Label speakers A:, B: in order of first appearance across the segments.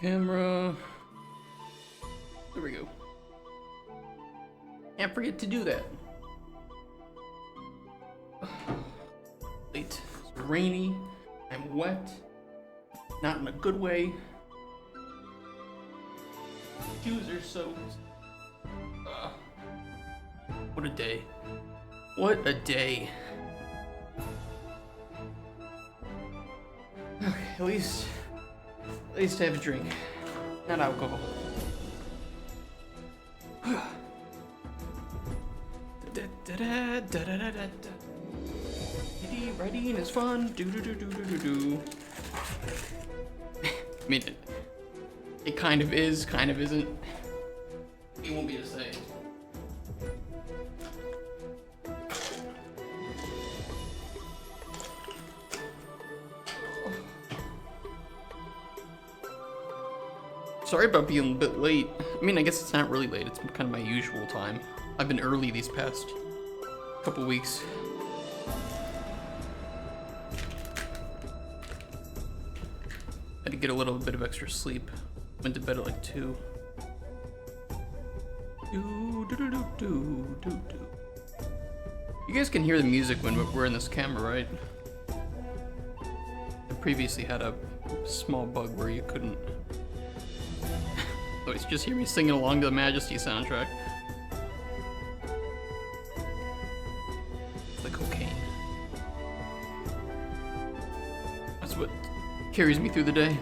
A: camera. There we go. Can't forget to do that. Late. It's rainy. I'm wet. Not in a good way. Shoes are soaked. What a day. What a day. Okay, at least I have a drink. Not alcohol. Writing is fun. Do. I mean, it kind of is, kind of isn't. It won't be the same. Sorry about being a bit late. I mean, I guess it's not really late. It's kind of my usual time. I've been early these past couple weeks. Had to get a little bit of extra sleep. Went to bed at like 2. You guys can hear the music when we're in this camera, right? I previously had a small bug where you couldn't. So it's just hear me singing along to the Majesty soundtrack. The cocaine. That's what carries me through the day.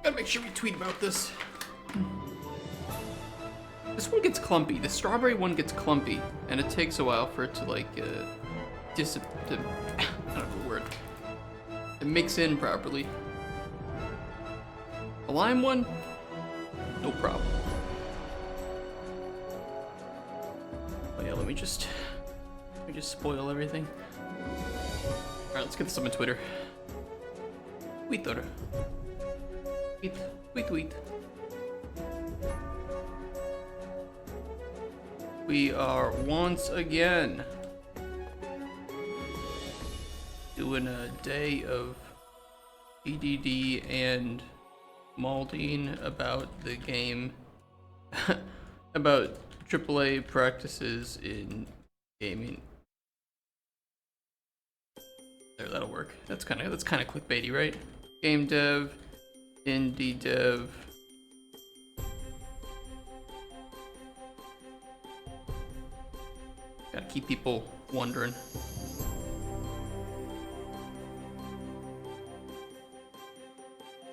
A: Gotta make sure we tweet about this. This one gets clumpy. The strawberry one gets clumpy, and it takes a while for it to like I don't know the word. To mix in properly. The lime one, no problem. Oh yeah, let me just spoil everything. All right, let's get this on my Twitter. Tweet. We are once again doing a day of EDD and malding about the game, about AAA practices in gaming. There, that'll work. That's kind of clickbaity, right? Game dev, indie dev. Gotta keep people wondering.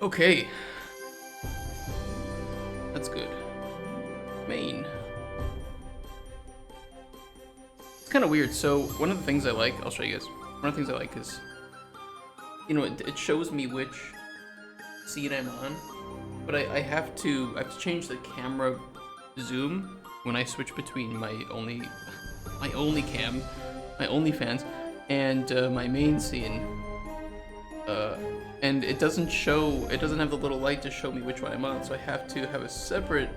A: Okay. That's good. Main. It's kind of weird. So one of the things I like, I'll show you guys. One of the things I like is, you know, it shows me which scene I'm on, but I have to change the camera zoom when I switch between my only cam, my OnlyFans, and my main scene. And it doesn't have the little light to show me which one I'm on, so I have to have a separate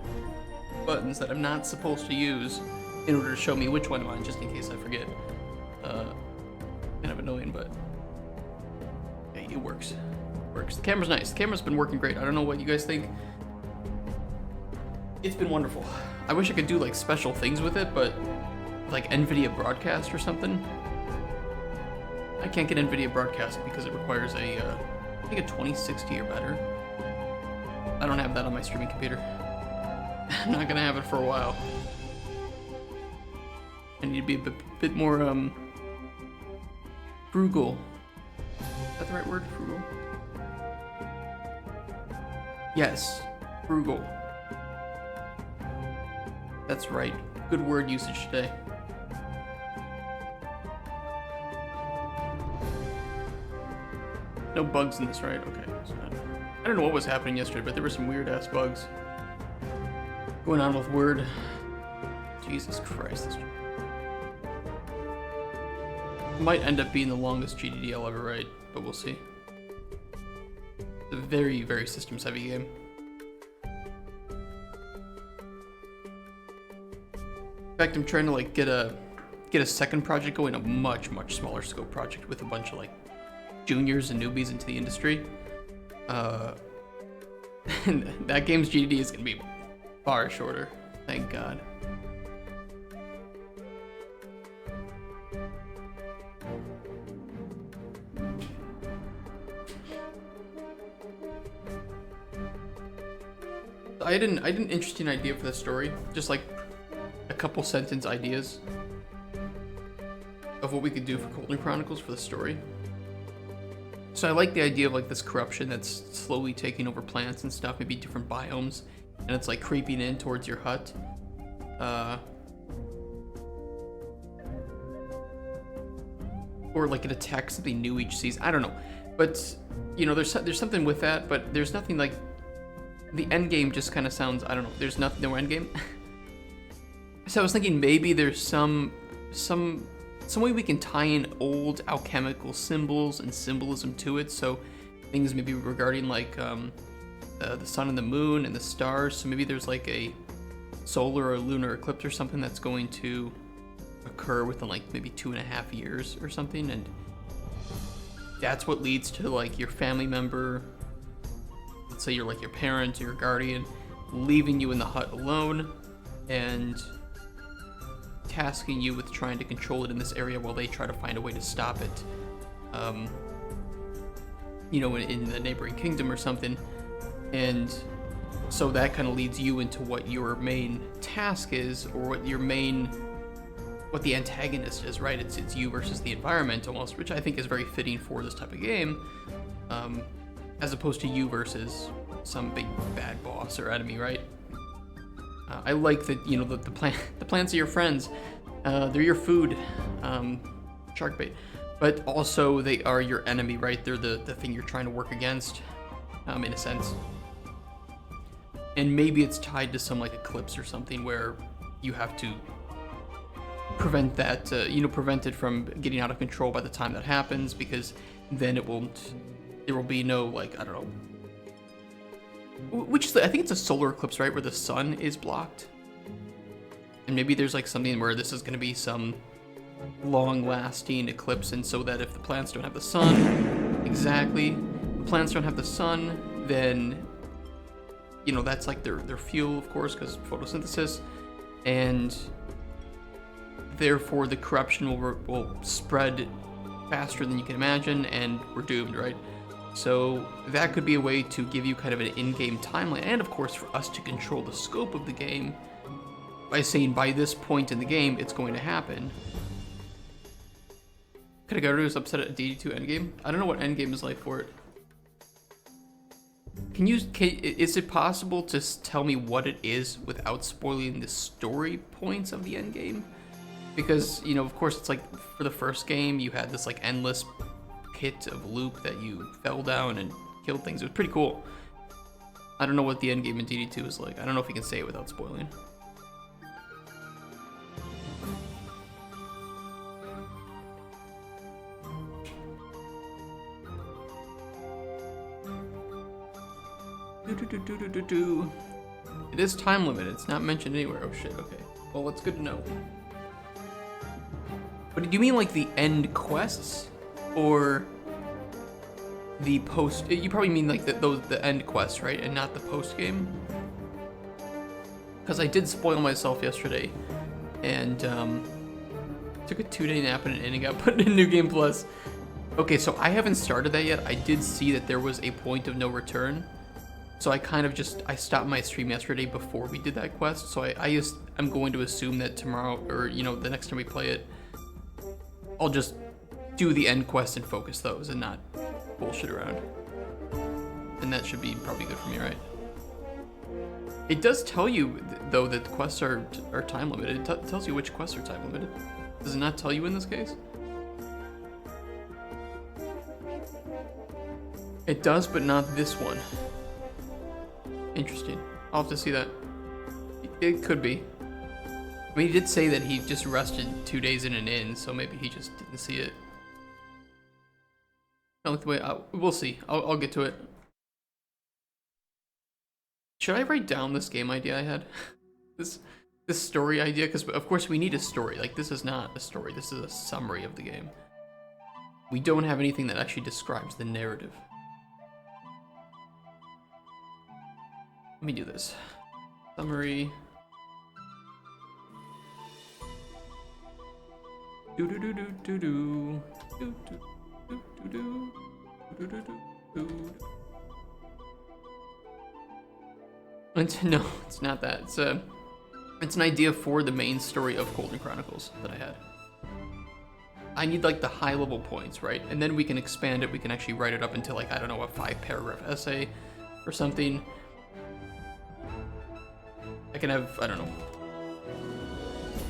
A: buttons that I'm not supposed to use in order to show me which one I'm on, just in case I forget. Kind of annoying, but hey, it works. The camera's nice. The camera's been working great. I don't know what you guys think. It's been wonderful. I wish I could do like special things with it, but like NVIDIA Broadcast or something. I can't get NVIDIA Broadcast because it requires I think a 2060 or better. I don't have that on my streaming computer. I'm not gonna have it for a while. I need to be a bit more frugal. Is that the right word? Frugal? Yes, frugal. That's right. Good word usage today. No bugs in this, right? Okay. So I don't know what was happening yesterday, but there were some weird ass bugs going on with Word. Jesus Christ. This might end up being the longest GDD I'll ever write, but we'll see. It's a very, very systems heavy game. In fact, I'm trying to like get a second project going, a much smaller scope project with a bunch of like juniors and newbies into the industry. And that game's GDD is gonna be far shorter. Thank God. I had an interesting idea for the story, just like a couple sentence ideas of what we could do for Cauldron Chronicles for the story. So I like the idea of like this corruption that's slowly taking over plants and stuff, maybe different biomes, and it's like creeping in towards your hut. Or like it attacks something new each season. I don't know, but you know, there's something with that, but there's nothing like the end game. Just kind of sounds, I don't know. There's no end game. So I was thinking maybe there's some way we can tie in old alchemical symbols and symbolism to it. So things maybe regarding like the sun and the moon and the stars. So maybe there's like a solar or lunar eclipse or something that's going to occur within like maybe 2.5 years or something, and that's what leads to like your family member, let's say you're like your parent or your guardian, leaving you in the hut alone and tasking you with trying to control it in this area while they try to find a way to stop it, you know, in the neighboring kingdom or something. And so that kind of leads you into what your main task is, or what the antagonist is, right? It's you versus the environment almost, which I think is very fitting for this type of game, as opposed to you versus some big bad boss or enemy, right? I like that, you know, the plants are your friends, they're your food, shark bait, but also they are your enemy, right? They're the thing you're trying to work against, in a sense. And maybe it's tied to some like eclipse or something where you have to prevent that, prevent it from getting out of control by the time that happens, because then there will be no, like, I don't know, which is, I think it's a solar eclipse, right, where the sun is blocked. And maybe there's like something where this is going to be some long-lasting eclipse, and so that if the plants don't have the sun, exactly, the plants don't have the sun, then, you know, that's like their fuel, of course, because photosynthesis, and therefore the corruption will spread faster than you can imagine, and we're doomed, right? So that could be a way to give you kind of an in-game timeline, and of course for us to control the scope of the game by saying by this point in the game it's going to happen. Could I go to upset at DD2 endgame? I don't know what endgame is like for it. Is it possible to tell me what it is without spoiling the story points of the endgame? Because, you know, of course, it's like for the first game, you had this like endless pit of loop that you fell down and killed things. It was pretty cool. I don't know what the end game in DD2 is like. I don't know if you can say it without spoiling. It is time limited. It's not mentioned anywhere. Oh shit, okay. Well, it's good to know. But do you mean like the end quests? Or the post? You probably mean like the end quests, right? And not the post game? Because I did spoil myself yesterday. And took a 2-day nap in an inn and got put in New Game Plus. Okay, so I haven't started that yet. I did see that there was a point of no return. So I kind of I stopped my stream yesterday before we did that quest. So I'm going to assume that tomorrow, or, you know, the next time we play it, I'll just do the end quest and focus those and not bullshit around. And that should be probably good for me, right? It does tell you, though, that the quests are time limited. It tells you which quests are time limited. Does it not tell you in this case? It does, but not this one. Interesting. I'll have to see that. It could be. I mean, he did say that he just rested 2 days in an inn, so maybe he just didn't see it. I like the way. We'll see. I'll get to it. Should I write down this game idea I had? this story idea, because of course we need a story. Like, this is not a story, this is a summary of the game. We don't have anything that actually describes the narrative. Let me do this. Summary. Do do do do do do do do do do do do do. No, it's not that. It's an idea for the main story of Golden Chronicles that I had. I need like the high level points, right? And then we can expand it. We can actually write it up into like, I don't know, a 5-paragraph essay or something. I can have, I don't know,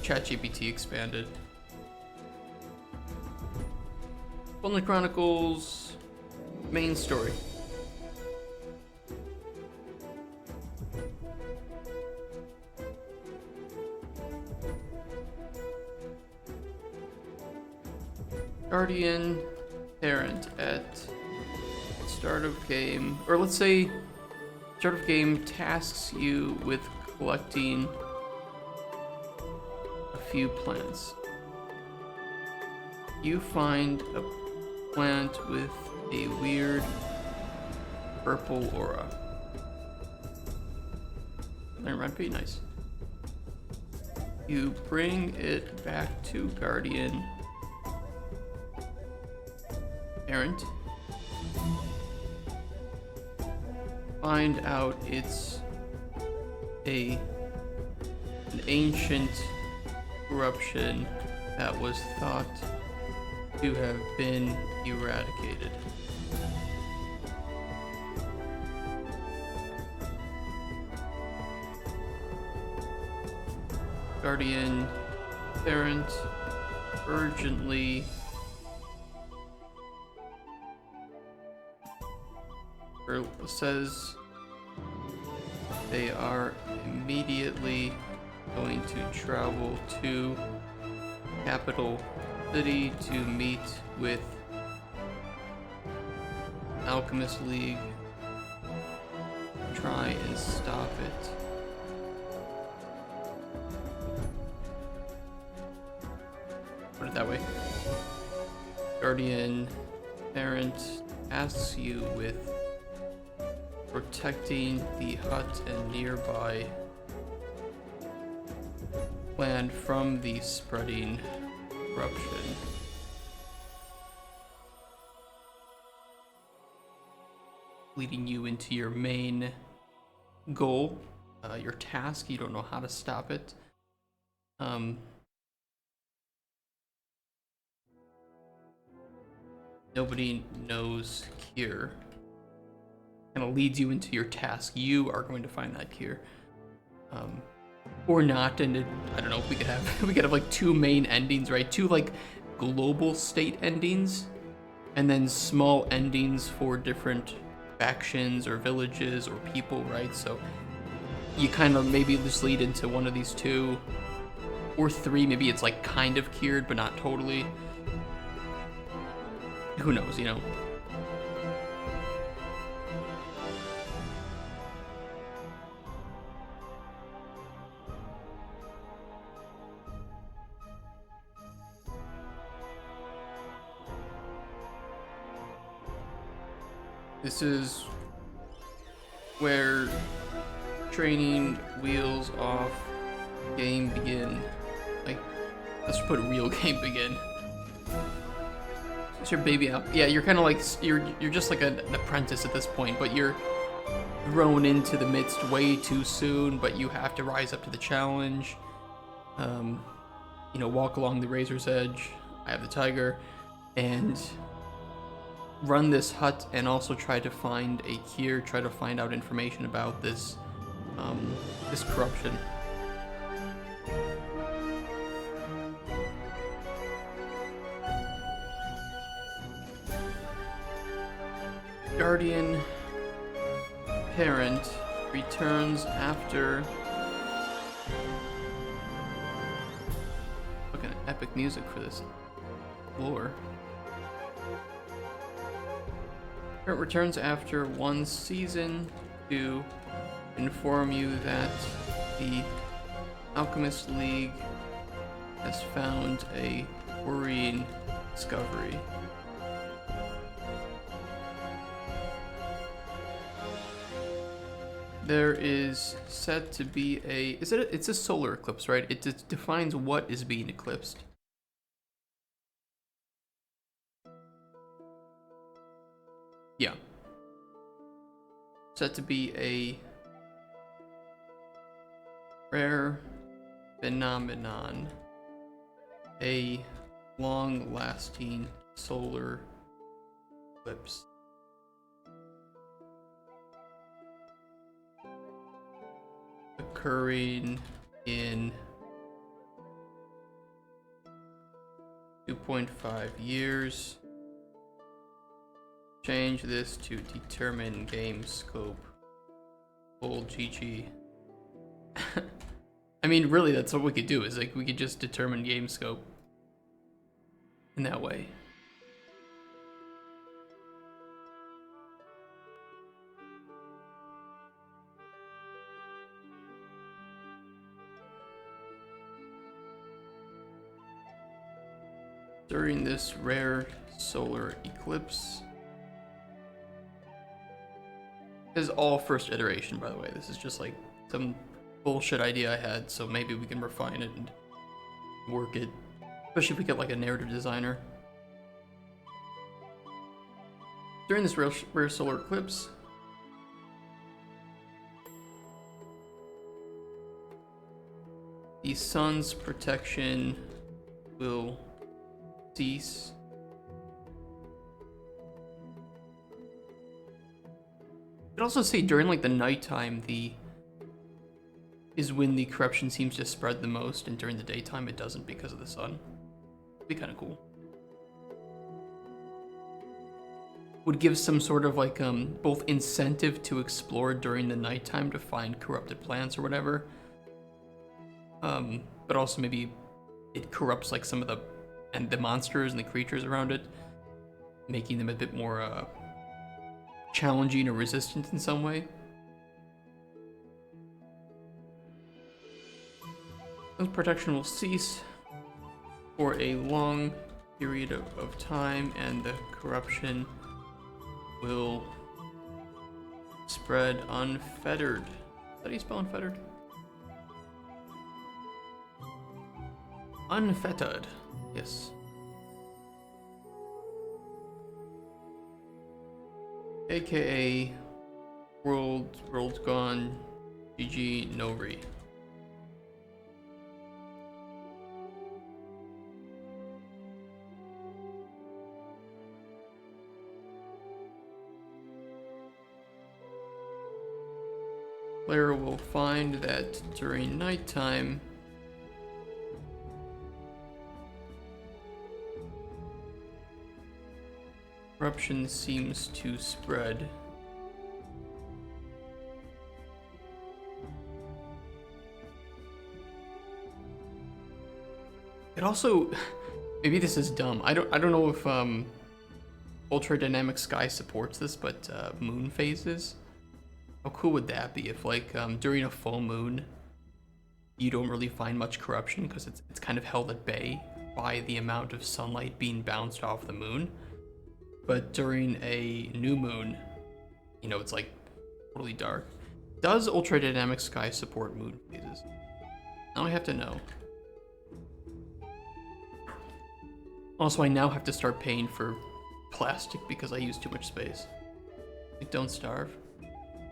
A: ChatGPT expanded. Golden Chronicles main story. Guardian parent at start of game, or let's say start of game tasks you with collecting a few plants. You find a plant with a weird purple aura. Learn recipe, nice. You bring it back to Guardian parent. Find out it's an ancient corruption that was thought to have been eradicated. Guardian parent urgently says they are immediately going to travel to capital city to meet with Alchemist League, try and stop it. Put it that way. Guardian parent asks you with protecting the hut and nearby land from the spreading corruption. Leading you into your main goal, your task. You don't know how to stop it. Nobody knows cure. Kind of leads you into your task. You are going to find that cure, or not. And I don't know if we could have like two main endings, right? Two like global state endings, and then small endings for different factions or villages or people, right? So you kind of maybe just lead into one of these two or three. Maybe it's like kind of cured, but not totally. Who knows, you know? This is where training wheels off, game begin. Like, let's put real game begin. It's your baby out. Yeah, you're kind of like, you're just like an apprentice at this point, but you're thrown into the midst way too soon, but you have to rise up to the challenge. You know, walk along the razor's edge. I have the tiger, and run this hut and also try to find a cure, try to find out information about this this corruption. Guardian parent returns after fucking epic music for this lore. Parent returns after one season to inform you that the Alchemist League has found a worrying discovery. There is said to be it's a solar eclipse, right? It defines what is being eclipsed. Yeah. Said to be a rare phenomenon, a long-lasting solar eclipse. Occurring in 2.5 years. Change this to determine game scope. Full GG. I mean, really, that's what we could do, is like we could just determine game scope in that way. During this rare solar eclipse. This is all first iteration, by the way. This is just like some bullshit idea I had, so maybe we can refine it and work it. Especially if we get like a narrative designer. During this rare solar eclipse, the sun's protection will cease. You could also say during like the nighttime is when the corruption seems to spread the most, and during the daytime it doesn't because of the sun. It'd be kind of cool. Would give some sort of like both incentive to explore during the nighttime to find corrupted plants or whatever, but also maybe it corrupts like some of the monsters and the creatures around it, making them a bit more challenging or resistant in some way. This protection will cease for a long period of time, and the corruption will spread unfettered. Is that how you spell unfettered? Unfettered. Yes. AKA world gone, GG Nori. Player will find that during nighttime, corruption seems to spread. It also, maybe this is dumb. I don't know if Ultra Dynamic Sky supports this, but moon phases. How cool would that be if like during a full moon you don't really find much corruption because it's kind of held at bay by the amount of sunlight being bounced off the moon. But during a new moon, you know, it's like totally dark. Does Ultra Dynamic Sky support moon phases? Now I have to know. Also, I now have to start paying for plastic because I use too much space. Like, don't starve.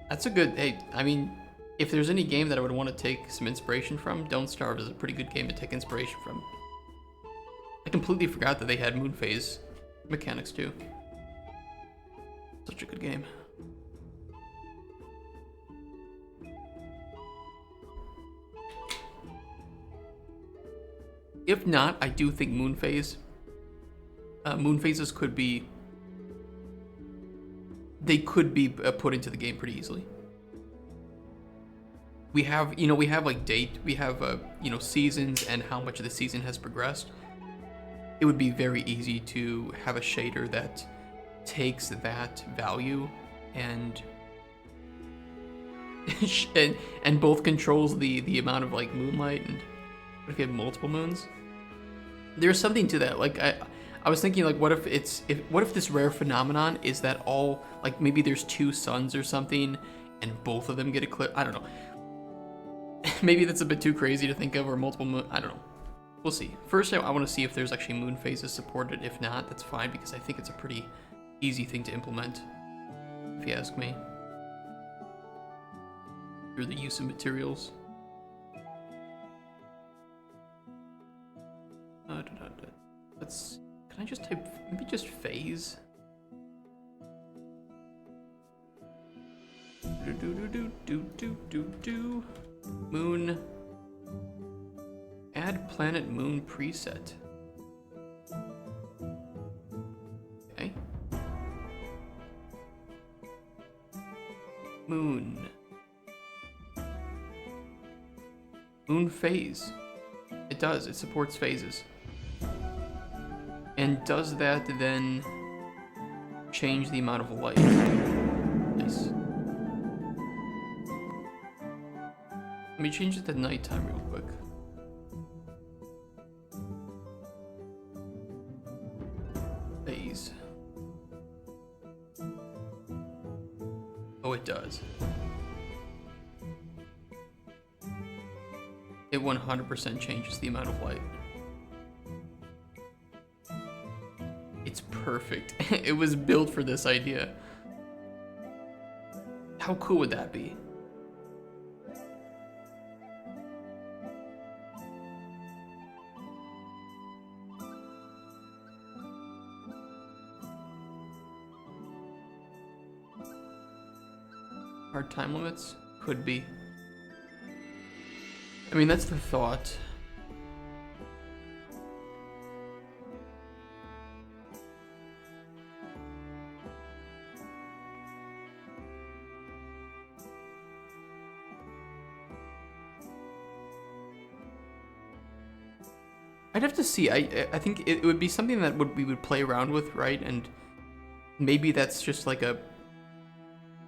A: That's a good, hey, I mean, if there's any game that I would want to take some inspiration from, Don't Starve is a pretty good game to take inspiration from. I completely forgot that they had moon phase mechanics too. Such a good game. If not, I do think moon phases could be, they could be put into the game pretty easily. We have, you know, we have like we have, you know, seasons and how much of the season has progressed. It would be very easy to have a shader that takes that value and and both controls the amount of like moonlight, and what if you have multiple moons? There's something to that. Like I was thinking, like, what if this rare phenomenon is that all, like, maybe there's two suns or something, and both of them get eclipsed. I don't know. Maybe that's a bit too crazy to think of, or multiple moon. I don't know. We'll see. First, I want to see if there's actually moon phases supported. If not, that's fine, because I think it's a pretty easy thing to implement, if you ask me. Through the use of materials. Let's. Can I just type maybe just phase? Moon. Add planet moon preset. Okay. Moon. Moon phase. It does. It supports phases. And does that then change the amount of light? Nice. Let me change it to nighttime real quick. Phase. Oh, it does. It 100% changes the amount of light. It's perfect. It was built for this idea. How cool would that be? Hard time limits? Could be. I mean, that's the thought. I'd have to see. I think it would be something that we would play around with, right? And maybe that's just like a.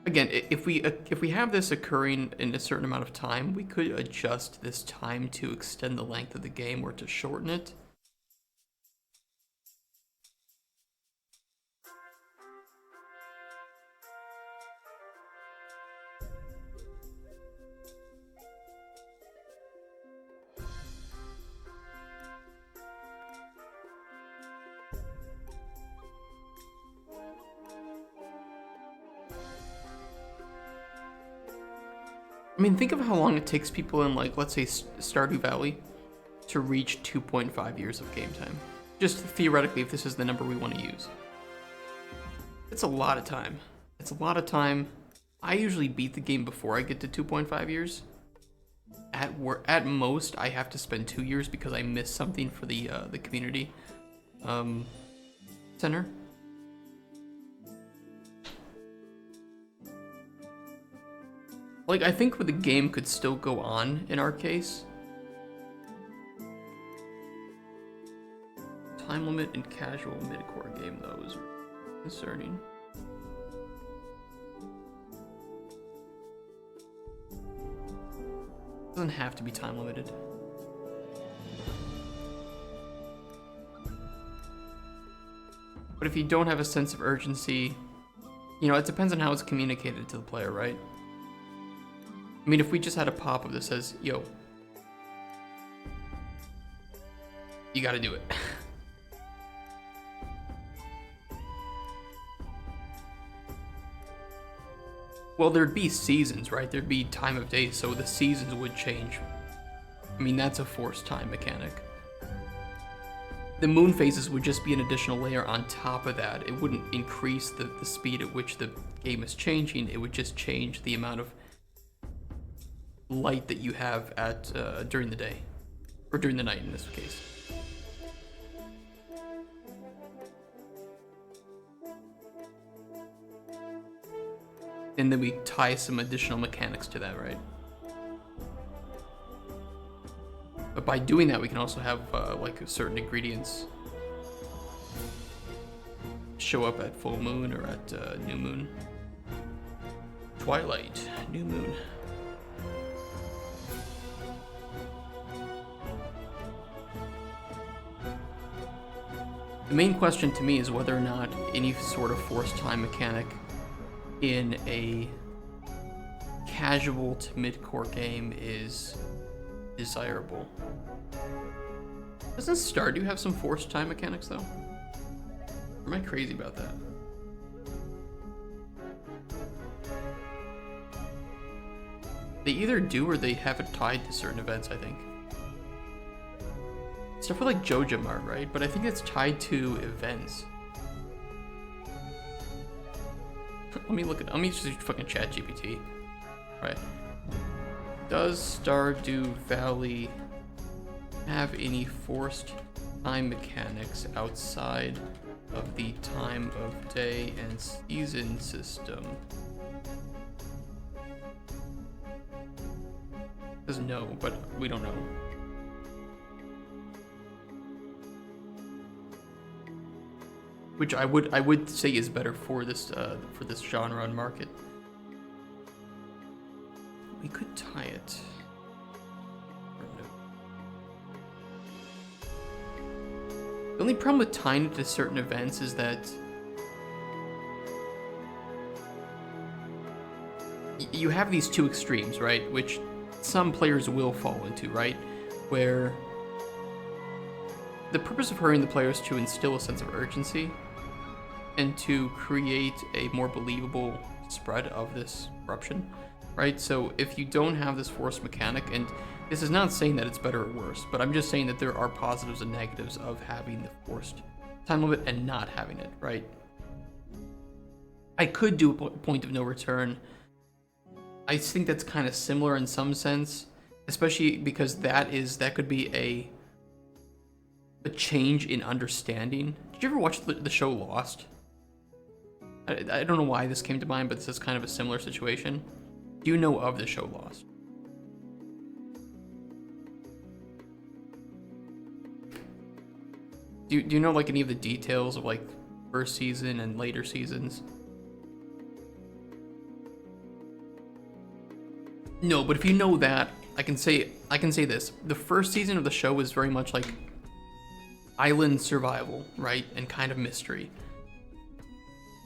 A: Again, if we have this occurring in a certain amount of time, we could adjust this time to extend the length of the game or to shorten it. I mean, think of how long it takes people in, like, let's say Stardew Valley to reach 2.5 years of game time. Just theoretically, if this is the number we want to use. It's a lot of time. It's a lot of time. I usually beat the game before I get to 2.5 years. At most, I have to spend 2 years because I missed something for the community center. Like, I think the game could still go on in our case. Time limit in casual mid-core game, though, is concerning. Doesn't have to be time limited. But if you don't have a sense of urgency, you know, it depends on how it's communicated to the player, right? I mean, if we just had a pop-up that says, yo, you gotta do it. Well, there'd be seasons, right? There'd be time of day, so the seasons would change. I mean, that's a forced time mechanic. The moon phases would just be an additional layer on top of that. It wouldn't increase the speed at which the game is changing. It would just change the amount of light that you have at during the day, or during the night in this case. And then we tie some additional mechanics to that, right? But by doing that, we can also have like certain ingredients show up at full moon or at new moon. Twilight, new moon. The main question to me is whether or not any sort of forced time mechanic in a casual to mid-core game is desirable. Doesn't Stardew have some forced time mechanics though? Or am I crazy about that? They either do or they have it tied to certain events, I think. Stuff for like Joja Mart, right? But I think it's tied to events. Let me just fucking chat GPT. Right. Does Stardew Valley have any forced time mechanics outside of the time of day and season system? It says no, but we don't know. Which I would say is better for this genre and market. We could tie it. Or no. The only problem with tying it to certain events is that you have these two extremes, right? Which some players will fall into, right? Where the purpose of hurrying the players to instill a sense of urgency and to create a more believable spread of this corruption, right? So if you don't have this forced mechanic, and this is not saying that it's better or worse, but I'm just saying that there are positives and negatives of having the forced time limit and not having it, right? I could do a point of no return. I think that's kind of similar in some sense, especially because that could be a change in understanding. Did you ever watch the show Lost? I don't know why this came to mind, but this is kind of a similar situation. Do you know of the show Lost? Do you know like any of the details of like first season and later seasons? No, but if you know that, I can say this. The first season of the show is very much like island survival, right? And kind of mystery.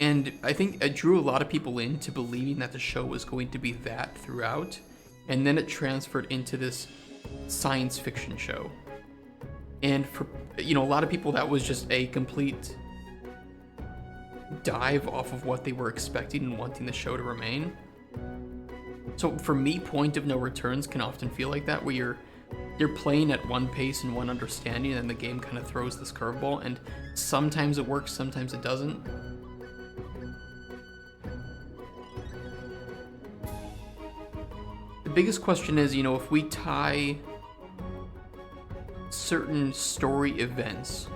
A: And I think it drew a lot of people into believing that the show was going to be that throughout. And then it transferred into this science fiction show. And for, a lot of people, that was just a complete dive off of what they were expecting and wanting the show to remain. So for me, point of no returns can often feel like that, where you're playing at one pace and one understanding, and the game kind of throws this curveball, and sometimes it works, sometimes it doesn't. The biggest question is, if we tie certain story events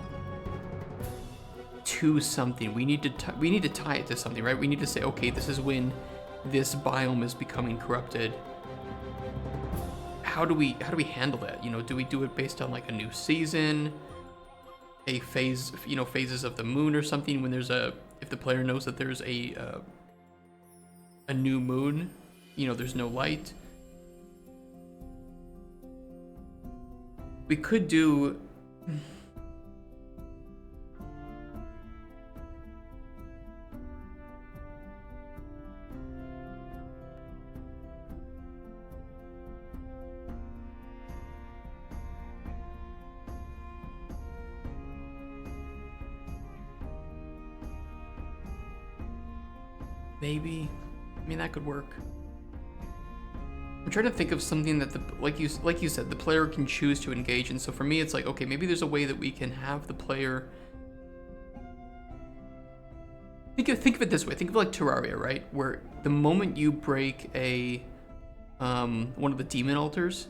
A: to something, we need to tie it to something, right? We need to say, okay, this is when this biome is becoming corrupted. How do we handle that? Do we do it based on like a new season, a phase, phases of the moon or something? When if the player knows that there's a new moon, there's no light. We could do. Maybe. I mean, that could work. I'm trying to think of something that like you said, the player can choose to engage in. So for me, it's like, okay, maybe there's a way that we can have the player. Think of it this way. Think of it like Terraria, right? Where the moment you break one of the demon altars,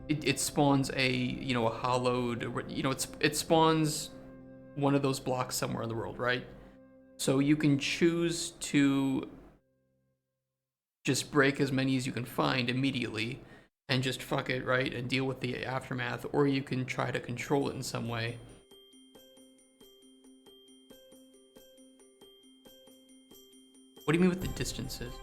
A: it spawns a hollowed, it spawns one of those blocks somewhere in the world, right? So you can choose to just break as many as you can find immediately and just fuck it, right? And deal with the aftermath, or you can try to control it in some way. What do you mean with the distances?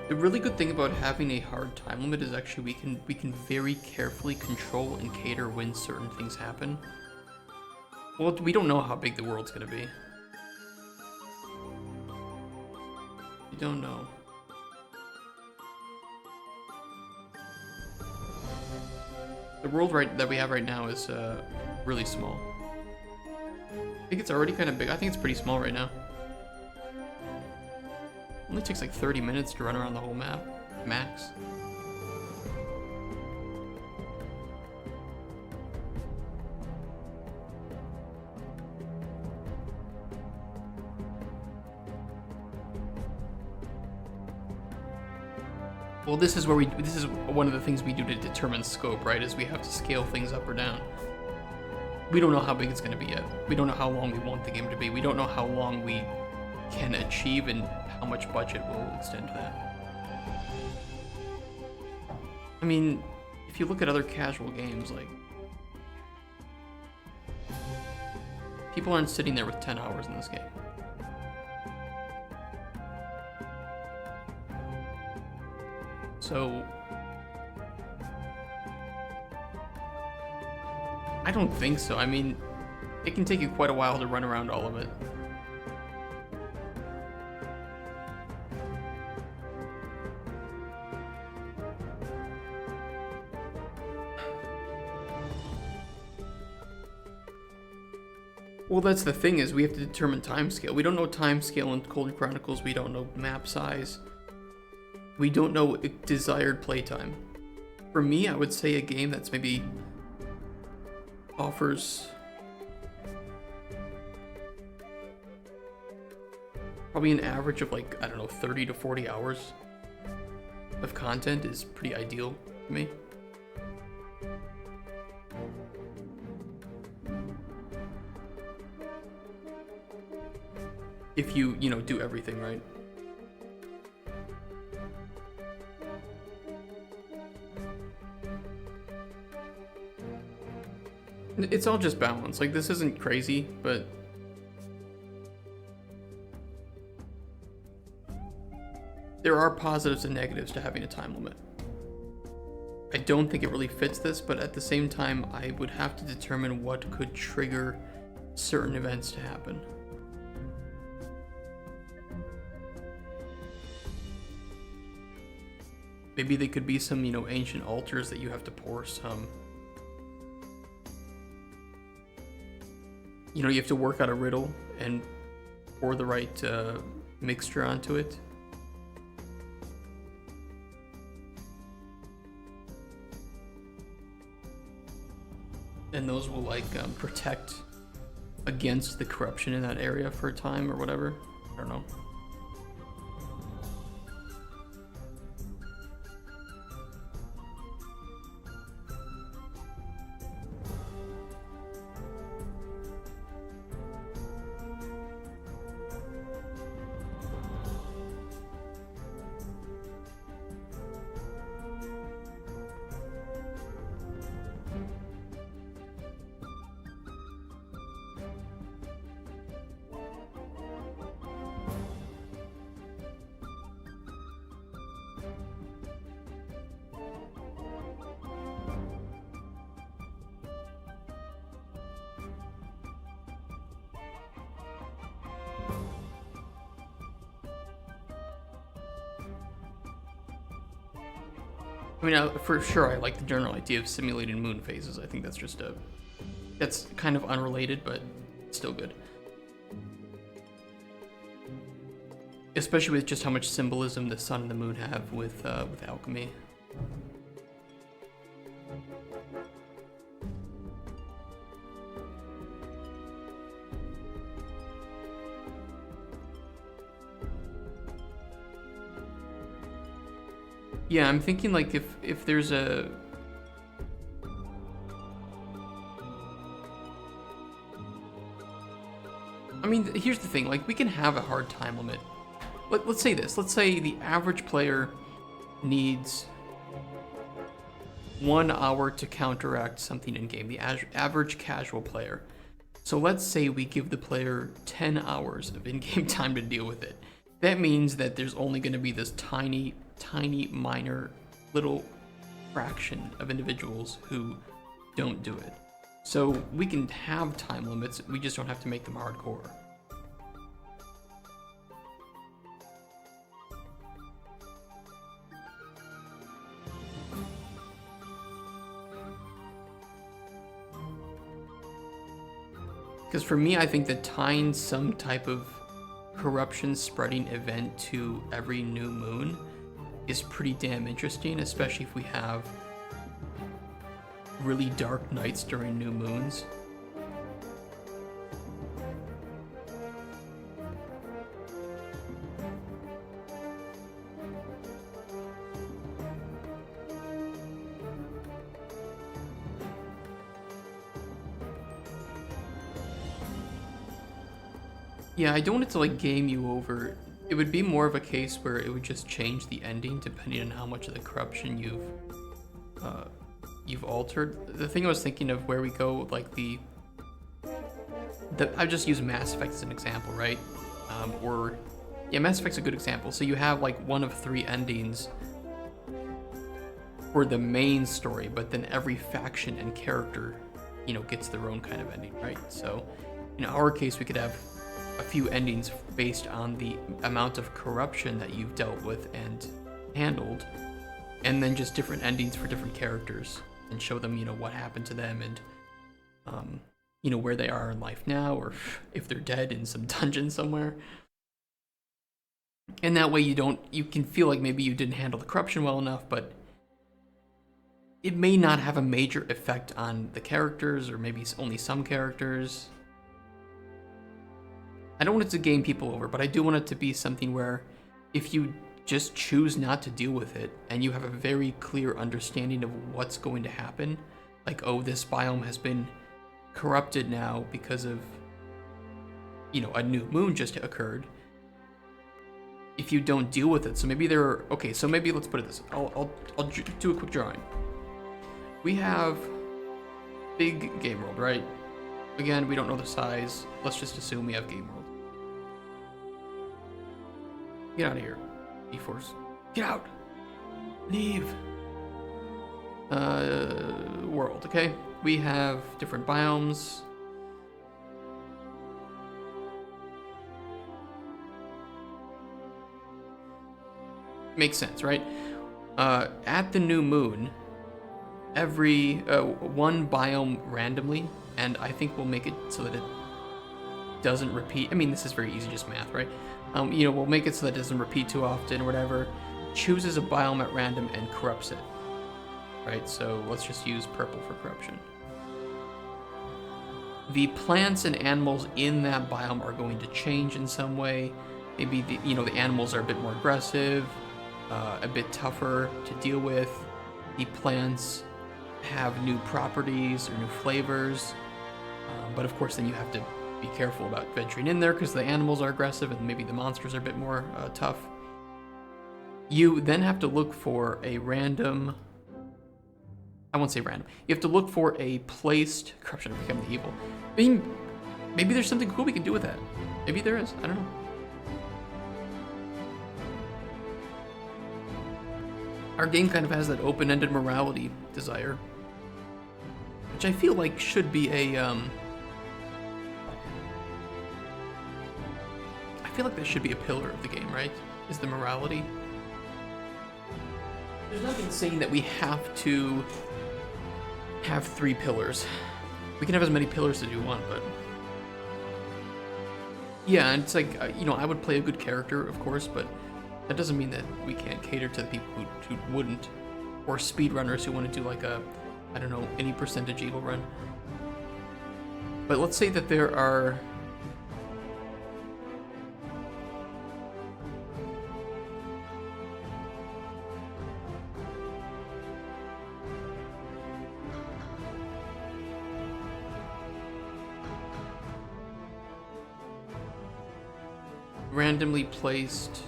A: The really good thing about having a hard time limit is actually we can very carefully control and cater when certain things happen. Well, we don't know how big the world's gonna be. We don't know. The world that we have right now is really small. I think it's already kind of big. I think it's pretty small right now. Only takes like 30 minutes to run around the whole map, max. Well, this is one of the things we do to determine scope, right? Is we have to scale things up or down. We don't know how big it's going to be yet. We don't know how long we want the game to be. We don't know how long we can achieve and how much budget will extend to that. I mean, if you look at other casual games, like, people aren't sitting there with 10 hours in this game. So, I don't think so. I mean, it can take you quite a while to run around all of it. Well, that's the thing, is we have to determine timescale. We don't know timescale in Cauldron Chronicles. We don't know map size. We don't know desired playtime. For me, I would say a game that's maybe offers probably an average of, like, I don't know, 30 to 40 hours of content is pretty ideal to me. If you know, do everything right. It's all just balance. Like, this isn't crazy, but there are positives and negatives to having a time limit. I don't think it really fits this, but at the same time, I would have to determine what could trigger certain events to happen. Maybe they could be some, ancient altars that you have to pour some... you have to work out a riddle and pour the right mixture onto it. And those will, like, protect against the corruption in that area for a time or whatever. I don't know. I mean, for sure, I like the general idea of simulating moon phases. I think that's just that's kind of unrelated, but still good. Especially with just how much symbolism the sun and the moon have with alchemy. Yeah, I'm thinking, like, if there's a... I mean, here's the thing, like, we can have a hard time limit. Let's say this. Let's say the average player needs 1 hour to counteract something in game, the average casual player. So let's say we give the player 10 hours of in-game time to deal with it. that means that there's only going to be this tiny, tiny, minor, little fraction of individuals who don't do it. So we can have time limits, we just don't have to make them hardcore. Because for me, I think that tying some type of corruption spreading event to every new moon is pretty damn interesting, especially if we have really dark nights during new moons. Yeah, I don't want it to like game you over. It would be more of a case where it would just change the ending depending on how much of the corruption you've altered. The thing I was thinking of where we go, like I just use Mass Effect as an example, right? Yeah, Mass Effect's a good example. So you have like one of 3 endings for the main story, but then every faction and character, gets their own kind of ending, right? So in our case, we could have a few endings based on the amount of corruption that you've dealt with and handled, and then just different endings for different characters, and show them, what happened to them, and where they are in life now, or if they're dead in some dungeon somewhere. And that way you can feel like maybe you didn't handle the corruption well enough, but it may not have a major effect on the characters, or maybe only some characters. I don't want it to game people over, but I do want it to be something where if you just choose not to deal with it and you have a very clear understanding of what's going to happen, like, oh, this biome has been corrupted now because of, a new moon just occurred. If you don't deal with it, so maybe so maybe let's put it this way. I'll do a quick drawing. We have big game world, right? Again, we don't know the size. Let's just assume we have game world. Get out of here, E-Force. Get out! Leave! World, okay? We have different biomes. Makes sense, right? At the new moon, every one biome randomly, and I think we'll make it so that it doesn't repeat. I mean, this is very easy, just math, right? We'll make it so that it doesn't repeat too often or whatever. Chooses a biome at random and corrupts it, right? So let's just use purple for corruption. The plants and animals in that biome are going to change in some way. Maybe the animals are a bit more aggressive, a bit tougher to deal with. The plants have new properties or new flavors, but of course then you have to be careful about venturing in there because the animals are aggressive and maybe the monsters are a bit more tough. You then have to look for a random, I won't say random, you have to look for a placed corruption to become the evil. Maybe there's something cool we can do with that. Maybe there is, I don't know. Our game kind of has that open-ended morality desire, which I feel like should be I feel like that should be a pillar of the game, right? Is the morality. There's nothing saying that we have to have 3 pillars. We can have as many pillars as you want, but yeah, and it's like, I would play a good character, of course, but that doesn't mean that we can't cater to the people who wouldn't, or speedrunners who want to do like a, I don't know, any percentage evil run. But let's say that there are randomly placed,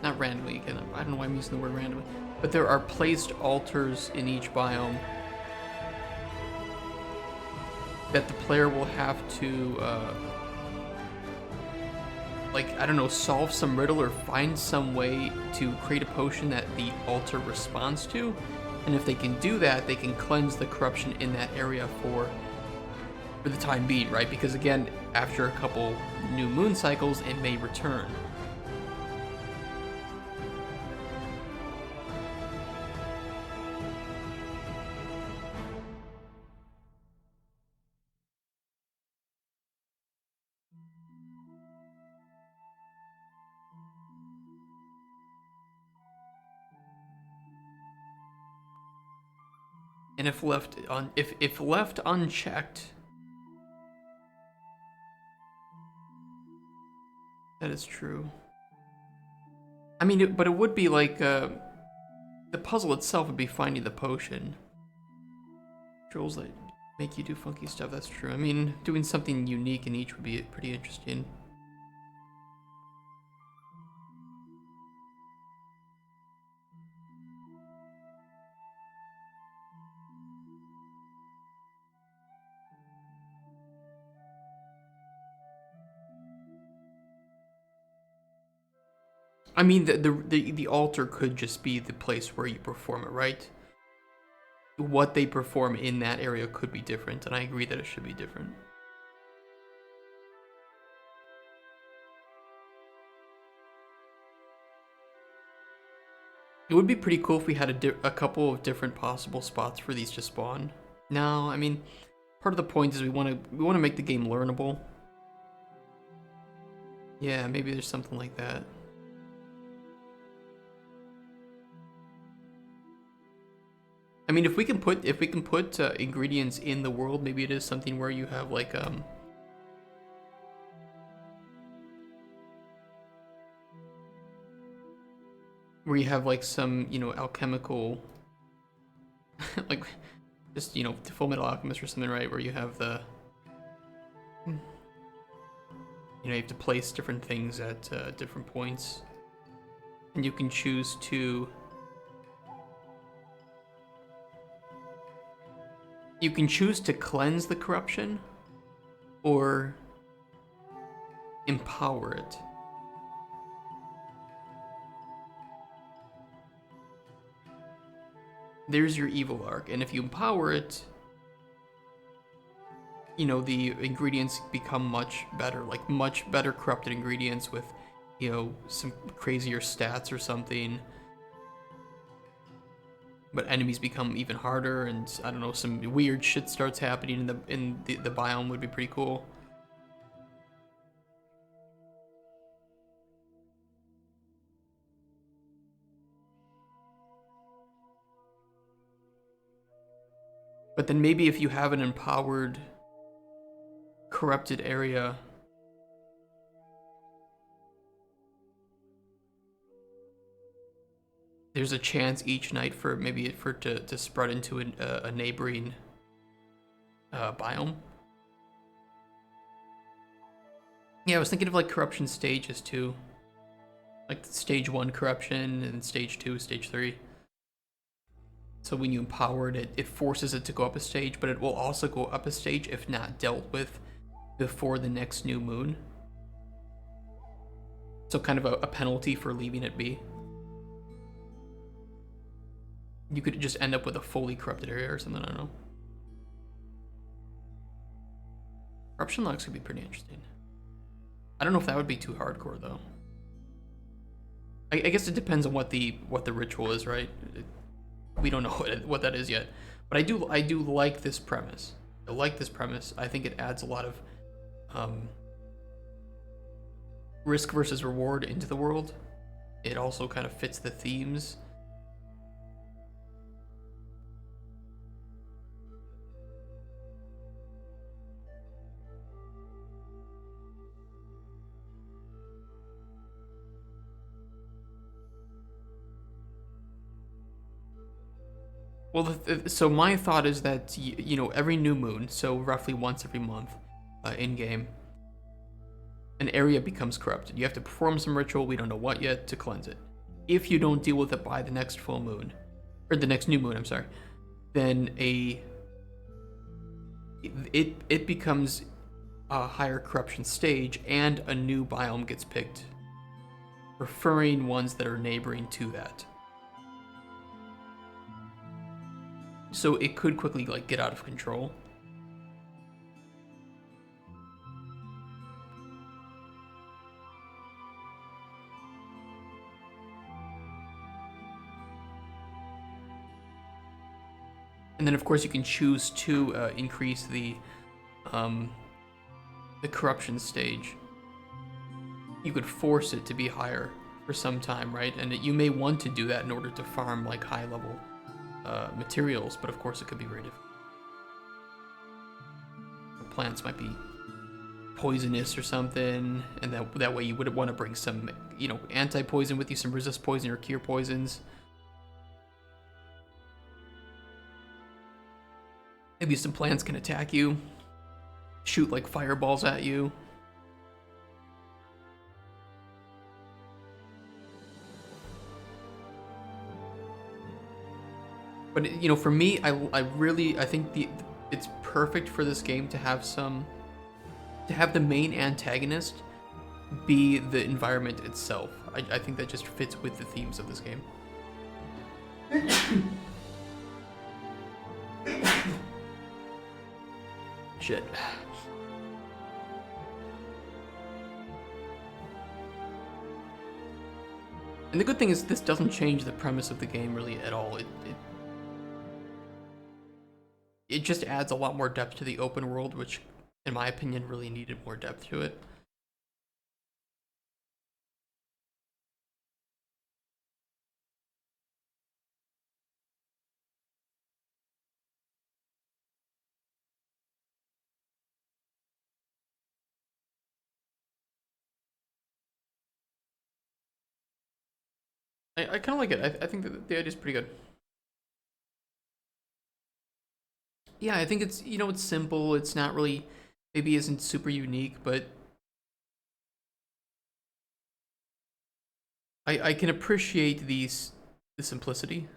A: not randomly, again, I don't know why I'm using the word randomly, but there are placed altars in each biome that the player will have to like, I don't know, solve some riddle or find some way to create a potion that the altar responds to. And if they can do that, they can cleanse the corruption in that area for the time being, right? Because again, after a couple new moon cycles, it may return. And if left unchecked, that is true. I mean, but it would be like the puzzle itself would be finding the potion. Trolls that make you do funky stuff. That's true. I mean, doing something unique in each would be pretty interesting. I mean, the altar could just be the place where you perform it, right? What they perform in that area could be different, and I agree that it should be different. It would be pretty cool if we had a couple of different possible spots for these to spawn. No, I mean, part of the point is we want to make the game learnable. Yeah, maybe there's something like that. I mean, if we can put ingredients in the world, maybe it is something where you have like where you have like some, you know, alchemical like just, you know, Full Metal Alchemist or something, right? Where you have the, you know, you have to place different things at different points, and you can choose to cleanse the corruption or empower it. There's your evil arc, and if you empower it, you know, the ingredients become much better, like much better corrupted ingredients with, you know, some crazier stats or something. But enemies become even harder, and I don't know, some weird shit starts happening in the biome would be pretty cool. But then maybe if you have an empowered, corrupted area, there's a chance each night for maybe to spread into a neighboring biome. Yeah, I was thinking of like corruption stages too, like stage 1 corruption and stage 2, stage 3. So when you empower it, it forces it to go up a stage, but it will also go up a stage if not dealt with before the next new moon. So kind of a penalty for leaving it be. You could just end up with a fully corrupted area or something, I don't know. Corruption logs could be pretty interesting. I don't know if that would be too hardcore though. I guess it depends on what the ritual is, right? We don't know what that is yet, but I do like this premise. I like this premise. I think it adds a lot of risk versus reward into the world. It also kind of fits the themes. Well, so my thought is that, you know, every new moon, so roughly once every month, in game, an area becomes corrupted. You have to perform some ritual, we don't know what yet, to cleanse it. If you don't deal with it by the next full moon, or the next new moon, I'm sorry, then it becomes a higher corruption stage and a new biome gets picked, preferring ones that are neighboring to that. So it could quickly like get out of control. And then of course you can choose to increase the corruption stage. You could force it to be higher for some time, right? And you may want to do that in order to farm like high level materials, but of course it could be very difficult. Plants might be poisonous or something, and that way you would want to bring some, you know, anti-poison with you, some resist poison or cure poisons. Maybe some plants can attack you, shoot like fireballs at you. But you know, for me, I think it's perfect for this game to have the main antagonist be the environment itself. I think that just fits with the themes of this game. Shit. And the good thing is this doesn't change the premise of the game really at all. It just adds a lot more depth to the open world, which, in my opinion, really needed more depth to it. I kind of like it. I think that the idea is pretty good. Yeah, I think it's, you know, it's simple. It's not really, maybe isn't super unique, but I can appreciate the simplicity.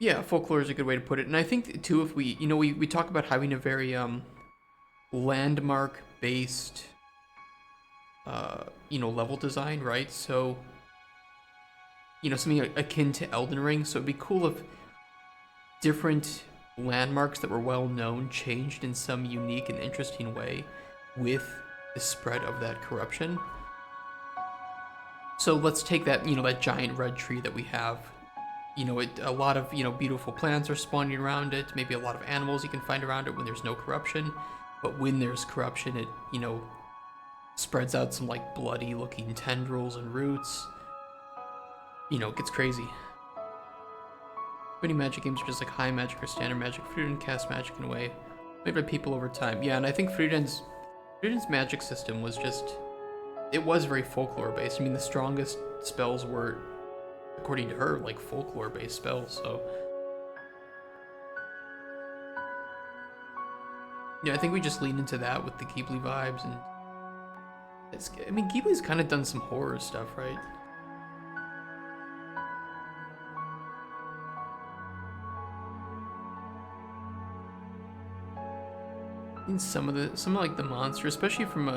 A: Yeah, folklore is a good way to put it. And I think too, if we, you know, we talk about having a very landmark based you know, level design, right? So, you know, something akin to Elden Ring. So it'd be cool if different landmarks that were well known changed in some unique and interesting way with the spread of that corruption. So let's take that, you know, that giant red tree that we have. You know, a lot of, you know, beautiful plants are spawning around it. Maybe a lot of animals you can find around it when there's no corruption. But when there's corruption, it, you know, spreads out some like bloody looking tendrils and roots. You know, it gets crazy. Many magic games are just like high magic or standard magic. Friedan cast magic in a way made by people over time. Yeah, and I think Friedan's magic system was just, it was very folklore based. I mean, the strongest spells were, according to her, like folklore based spells. So yeah, I think we just lean into that with the Ghibli vibes, and I mean, Ghibli's kind of done some horror stuff, right? In some of like the monsters, especially from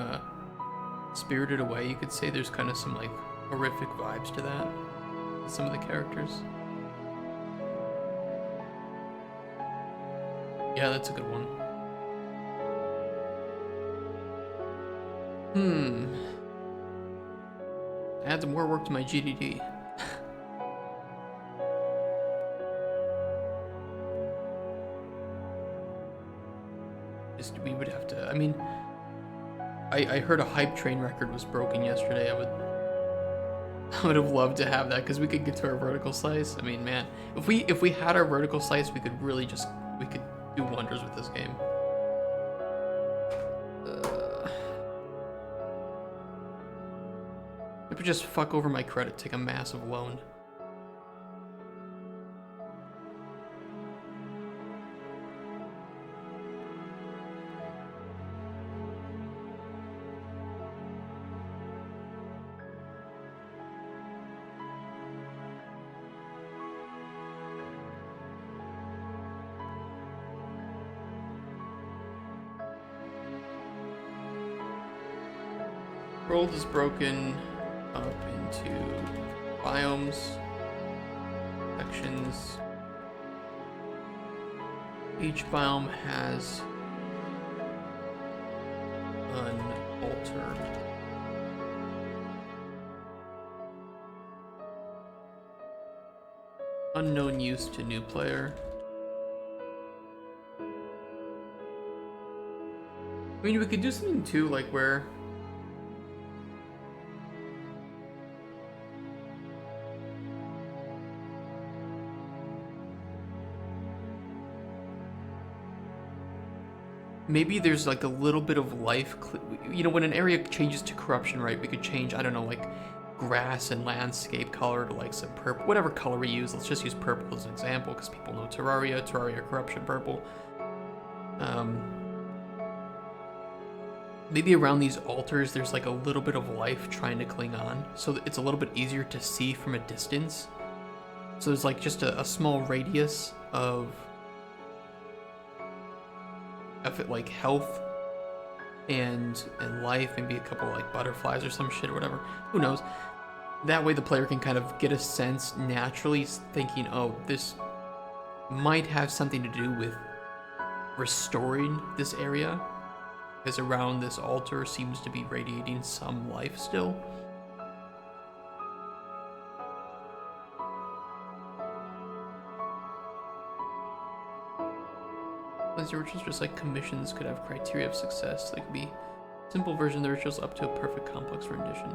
A: Spirited Away, you could say there's kind of some like horrific vibes to that. Some of the characters. Yeah, that's a good one. Add some more work to my GDD. Just, we would have to, I mean, I heard a hype train record was broken yesterday. I would have loved to have that because we could get to our vertical slice. I mean, man, if we had our vertical slice, we could really just, we could do wonders with this game. If we just fuck over my credit, take a massive loan. World is broken up into biomes, sections. Each biome has an altar. Unknown use to new player. I mean, we could do something too, like where maybe there's like a little bit of life, you know, when an area changes to corruption, right? We could change, I don't know, like grass and landscape color to like some purple, whatever color we use. Let's just use purple as an example because people know Terraria corruption purple. Maybe around these altars there's like a little bit of life trying to cling on, so it's a little bit easier to see from a distance. So there's like just a small radius of it, like health and life, maybe a couple like butterflies or some shit or whatever, who knows. That way the player can kind of get a sense naturally, thinking, oh, this might have something to do with restoring this area, because around this altar seems to be radiating some life still. As the rituals, just like commissions, could have criteria of success. They could be simple version of the rituals up to a perfect complex rendition.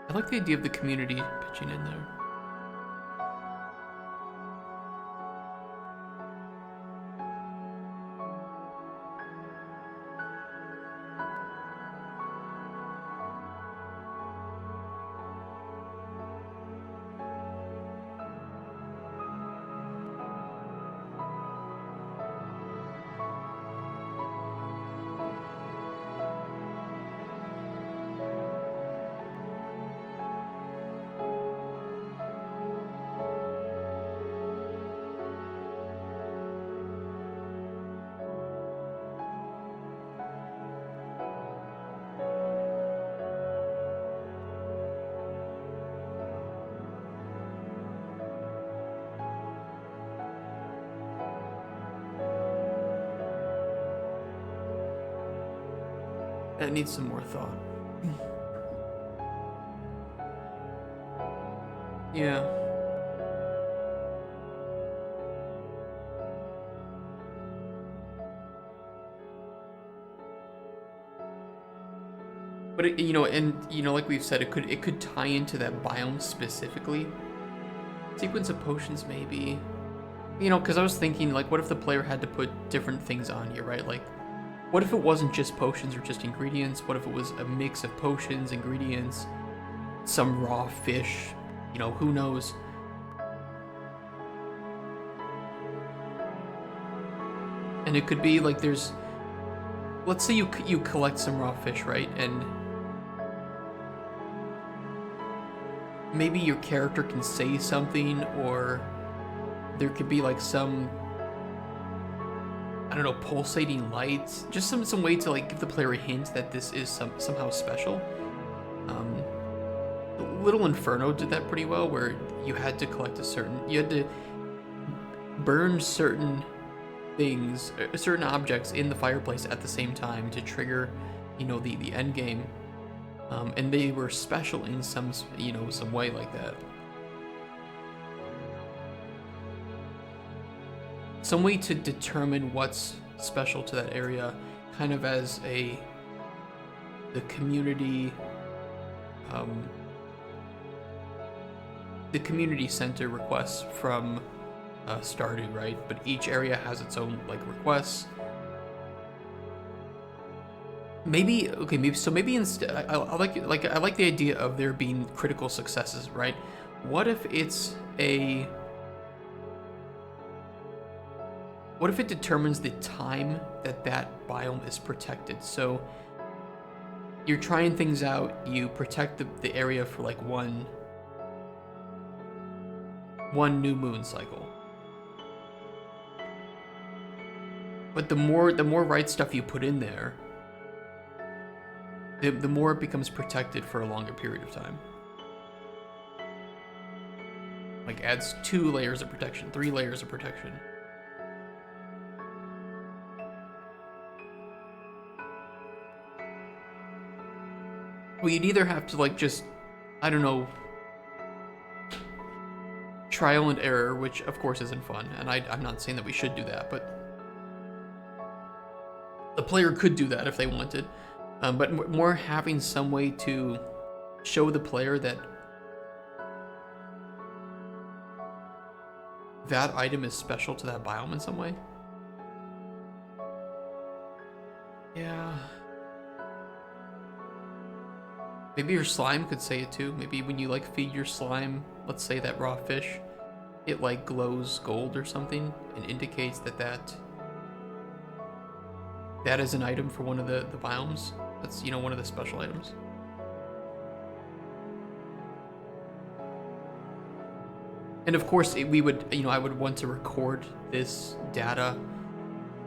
A: I like the idea of the community pitching in there. That needs some more thought. Yeah. But it, you know, and you know, like we've said, it could tie into that biome specifically. Sequence of potions, maybe. You know, because I was thinking, like, what if the player had to put different things on here, right? Like, what if it wasn't just potions or just ingredients? What if it was a mix of potions, ingredients, some raw fish? You know, who knows? And it could be like there's, let's say you collect some raw fish, right? And maybe your character can say something, or there could be like some, I don't know, pulsating lights, just some way to like give the player a hint that this is somehow special. Little Inferno did that pretty well, where you had to collect you had to burn certain things, certain objects in the fireplace at the same time to trigger, you know, the end game, and they were special in some way like that. Some way to determine what's special to that area, kind of as the community center requests from Stardew, right? But each area has its own like requests. Maybe instead, I like the idea of there being critical successes, right? What if it's what if it determines the time that biome is protected? So you're trying things out, you protect the area for like one new moon cycle. But the more right stuff you put in there, the more it becomes protected for a longer period of time. Like adds 2 layers of protection, 3 layers of protection. Well, you'd either have to like just, I don't know, trial and error, which of course isn't fun, and I'm not saying that we should do that, but the player could do that if they wanted. But more having some way to show the player that that item is special to that biome in some way. Yeah. Maybe your slime could say it too. Maybe when you like feed your slime, let's say that raw fish, it like glows gold or something and indicates that that is an item for one of the biomes. That's, you know, one of the special items. And of course, we would, you know, I would want to record this data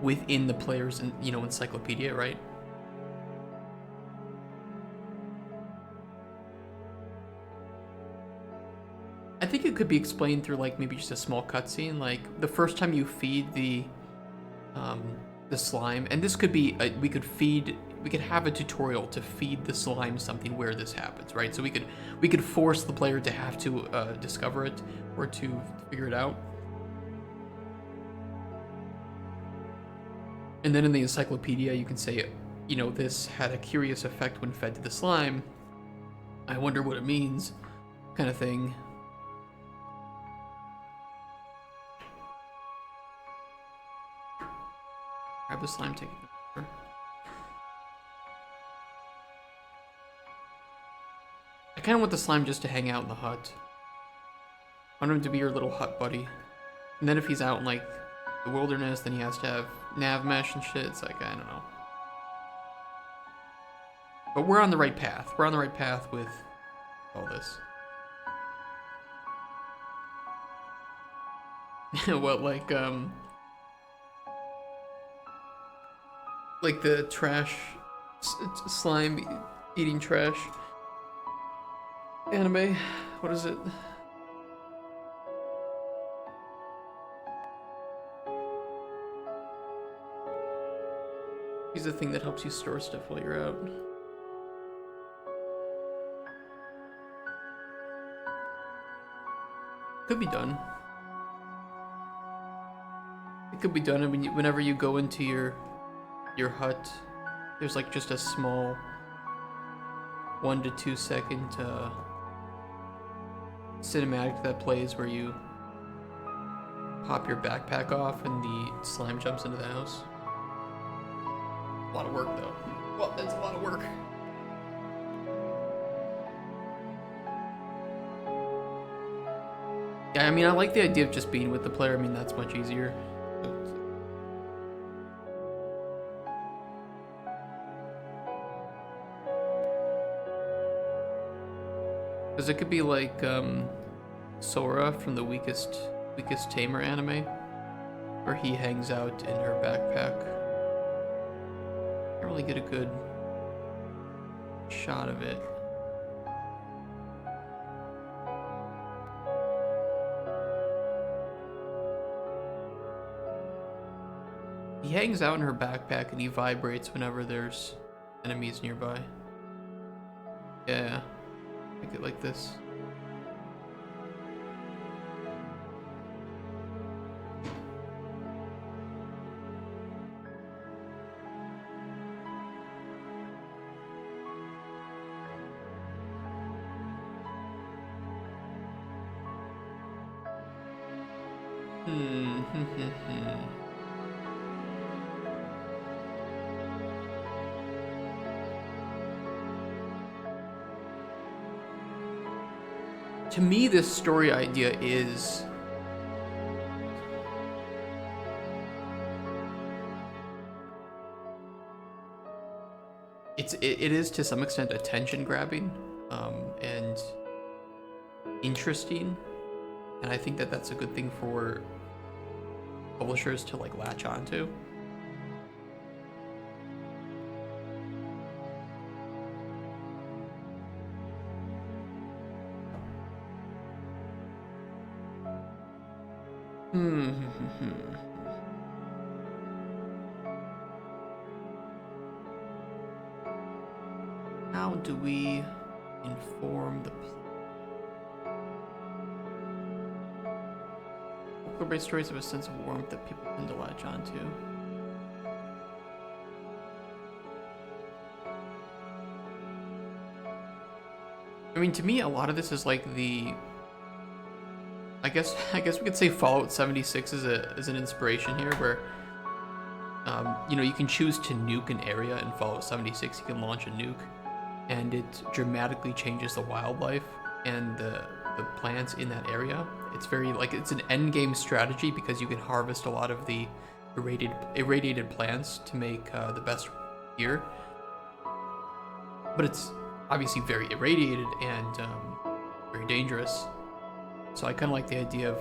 A: within the player's, you know, encyclopedia, right? I think it could be explained through like maybe just a small cutscene, like the first time you feed the slime, and this could be we could have a tutorial to feed the slime something where this happens, right? So we could force the player to have to discover it or to figure it out. And then in the encyclopedia, you can say, you know, this had a curious effect when fed to the slime. I wonder what it means, kind of thing. Grab the slime, take it over. I kind of want the slime just to hang out in the hut. I want him to be your little hut buddy. And then if he's out in like the wilderness, then he has to have nav mesh and shit. It's like, I don't know. But we're on the right path. We're on the right path with all this. What, like the trash slime eating trash anime? What is it? He's the thing that helps you store stuff while you're out. Could be done. It could be done. I mean, whenever you go into your hut, there's like just a small 1 to 2 second cinematic that plays where you pop your backpack off and the slime jumps into the house. A lot of work though. Well, that's a lot of work. Yeah, I mean, I like the idea of just being with the player. I mean, that's much easier. Because it could be like Sora from the weakest tamer anime, where he hangs out in her backpack. Can't really get a good shot of it. He hangs out in her backpack and he vibrates whenever there's enemies nearby. Yeah. Make it like this. To me, this story idea is it is to some extent attention grabbing and interesting, and I think that that's a good thing for publishers to like latch onto. Hmm. How do we inform the folklore-based stories have a sense of warmth that people tend to latch onto? I mean, to me, a lot of this is like the. I guess we could say Fallout 76 is an inspiration here, where you know, you can choose to nuke an area in Fallout 76. You can launch a nuke, and it dramatically changes the wildlife and the plants in that area. It's very like it's an end game strategy because you can harvest a lot of the irradiated plants to make the best gear. But it's obviously very irradiated and very dangerous. So I kind of like the idea of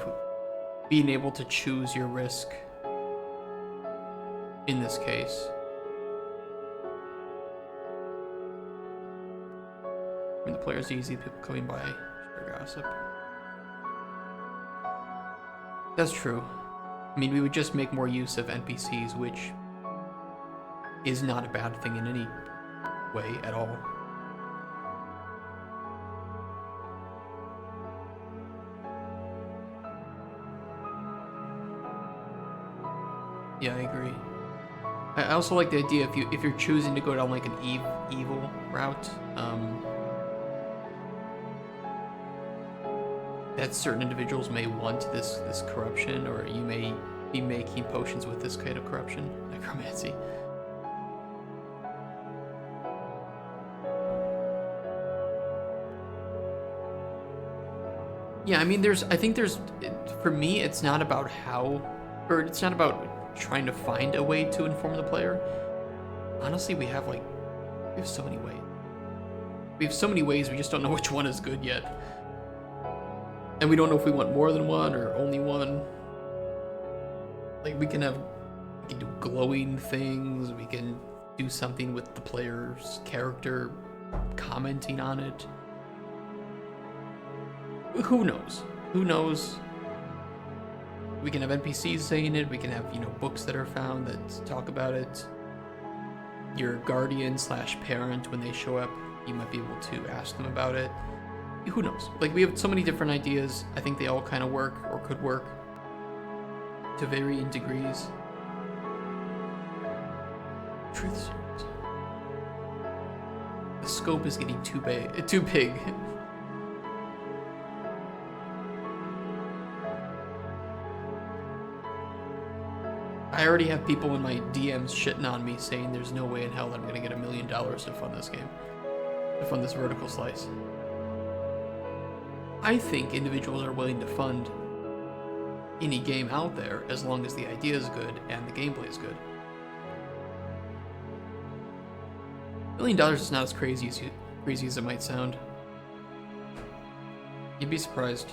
A: being able to choose your risk in this case. When the player's easy, people coming by share gossip. That's true. I mean, we would just make more use of NPCs, which is not a bad thing in any way at all. Yeah, I agree. I also like the idea if you're choosing to go down like an evil route, that certain individuals may want this corruption, or you may be making potions with this kind of corruption, necromancy. Yeah, I mean, I think for me, it's not about how, or it's not about trying to find a way to inform the player. Honestly, we have so many ways. We have so many ways, we just don't know which one is good yet. And we don't know if we want more than one or only one. Like, we can do glowing things, we can do something with the player's character commenting on it. Who knows? Who knows? We can have NPCs saying it, we can have, books that are found that talk about it. Your guardian / parent, when they show up, you might be able to ask them about it. Who knows? Like, we have so many different ideas. I think they all kind of work, or could work, to varying degrees. Truth series. The scope is getting too big. I already have people in my DMs shitting on me saying there's no way in hell that I'm gonna get $1 million to fund this game. To fund this vertical slice. I think individuals are willing to fund any game out there as long as the idea is good and the gameplay is good. $1 million is not as crazy as it might sound. You'd be surprised.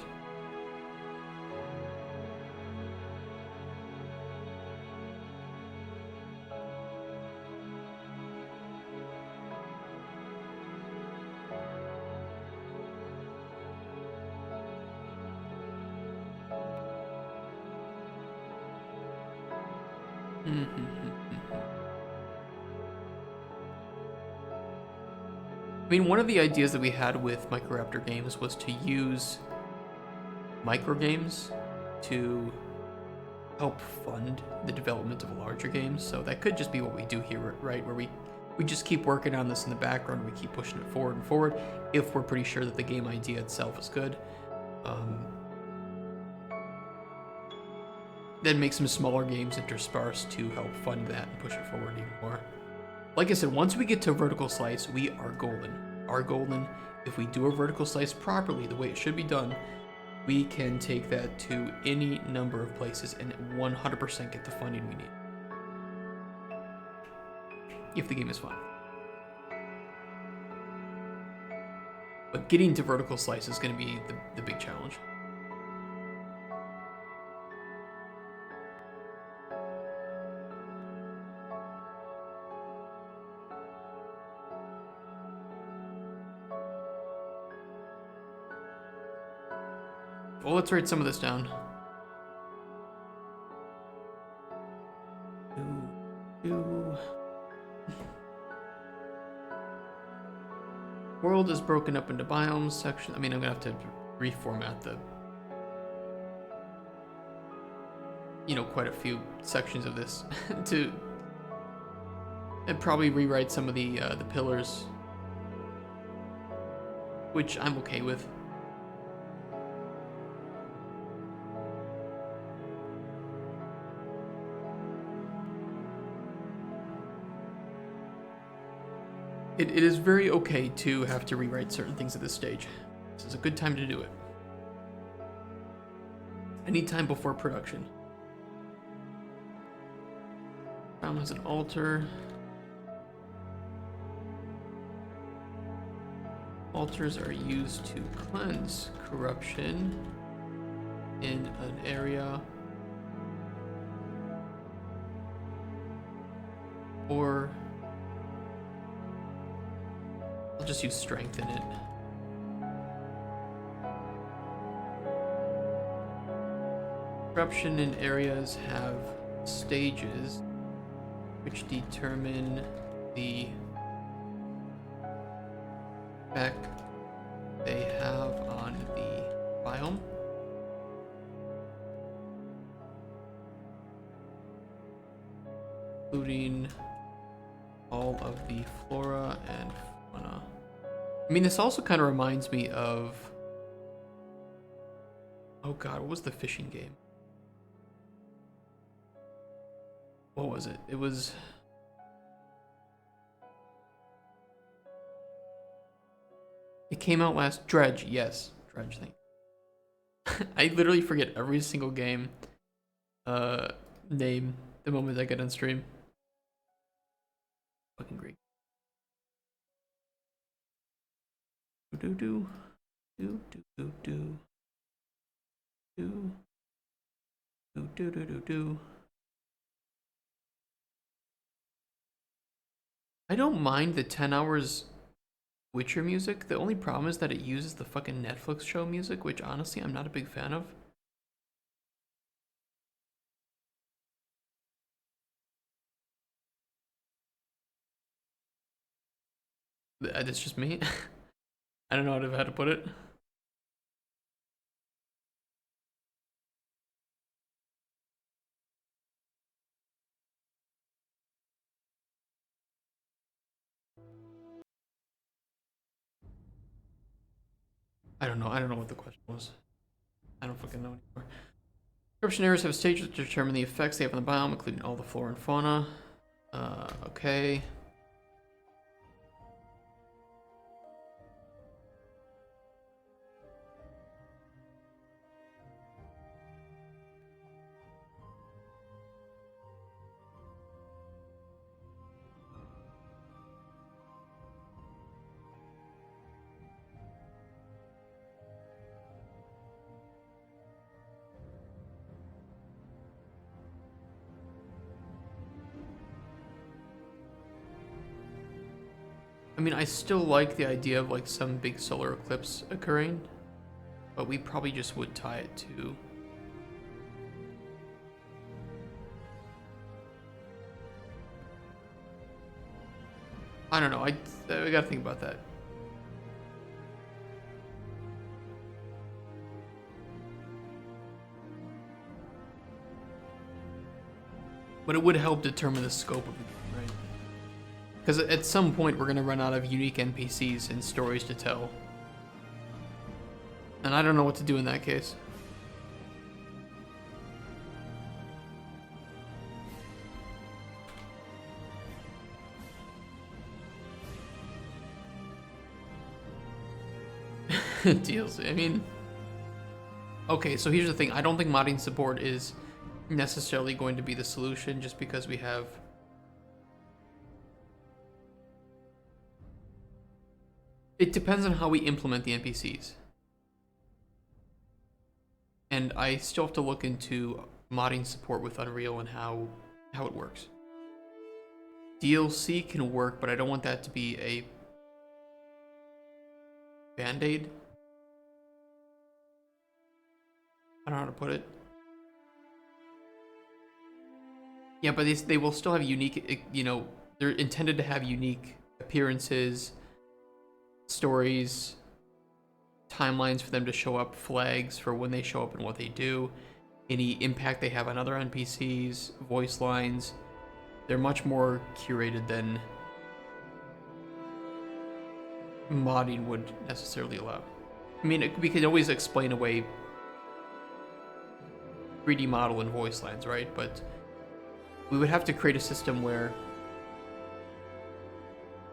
A: I mean, one of the ideas that we had with Microraptor Games was to use microgames to help fund the development of larger games. So that could just be what we do here, right? Where we just keep working on this in the background, we keep pushing it forward and forward, if we're pretty sure that the game idea itself is good. Then make some smaller games interspersed to help fund that and push it forward even more. Like I said, once we get to vertical slice, we are golden. If we do a vertical slice properly, the way it should be done, we can take that to any number of places and 100% get the funding we need. If the game is fun. But getting to vertical slice is going to be the big challenge. Well, let's write some of this down. world is broken up into biomes section. I mean, I'm gonna have to reformat the, you know, quite a few sections of this to, and probably rewrite some of the pillars, which I'm okay with. It is very okay to have to rewrite certain things at this stage. This is a good time to do it. Any time before production. Found as an altar. Altars are used to cleanse corruption in an area or I'll just use strength in it. Corruption in areas have stages which determine the effect they have on the biome. Including all of the flora and fauna. I mean, this also kind of reminds me of... Oh god, what was the fishing game? What was it? It was... It came out last... Dredge, yes. Dredge thing. I literally forget every single game name the moment I get on stream. Fucking Greek. Do do do do do do do do do do do do. I don't mind the 10 hours Witcher music. The only problem is that it uses the fucking Netflix show music, which honestly I'm not a big fan of. That's just me. I don't know how to put it. I don't know. I don't know what the question was. I don't fucking know anymore. Corruption areas have stages to determine the effects they have on the biome, including all the flora and fauna. Okay. I mean, I still like the idea of like some big solar eclipse occurring, but we probably just would tie it to... I don't know, I gotta think about that. But it would help determine the scope of the game, right? Because at some point we're gonna run out of unique NPCs and stories to tell. And I don't know what to do in that case. DLC, I mean... Okay, so here's the thing. I don't think modding support is necessarily going to be the solution just because we have... It depends on how we implement the NPCs. And I still have to look into modding support with Unreal and how it works. DLC can work, but I don't want that to be a band-aid. I don't know how to put it. Yeah, but they will still have unique, you know, they're intended to have unique appearances, stories, timelines for them to show up, flags for when they show up and what they do, any impact they have on other NPCs, voice lines. They're much more curated than modding would necessarily allow. I mean, we could always explain away 3D model and voice lines, right? But we would have to create a system where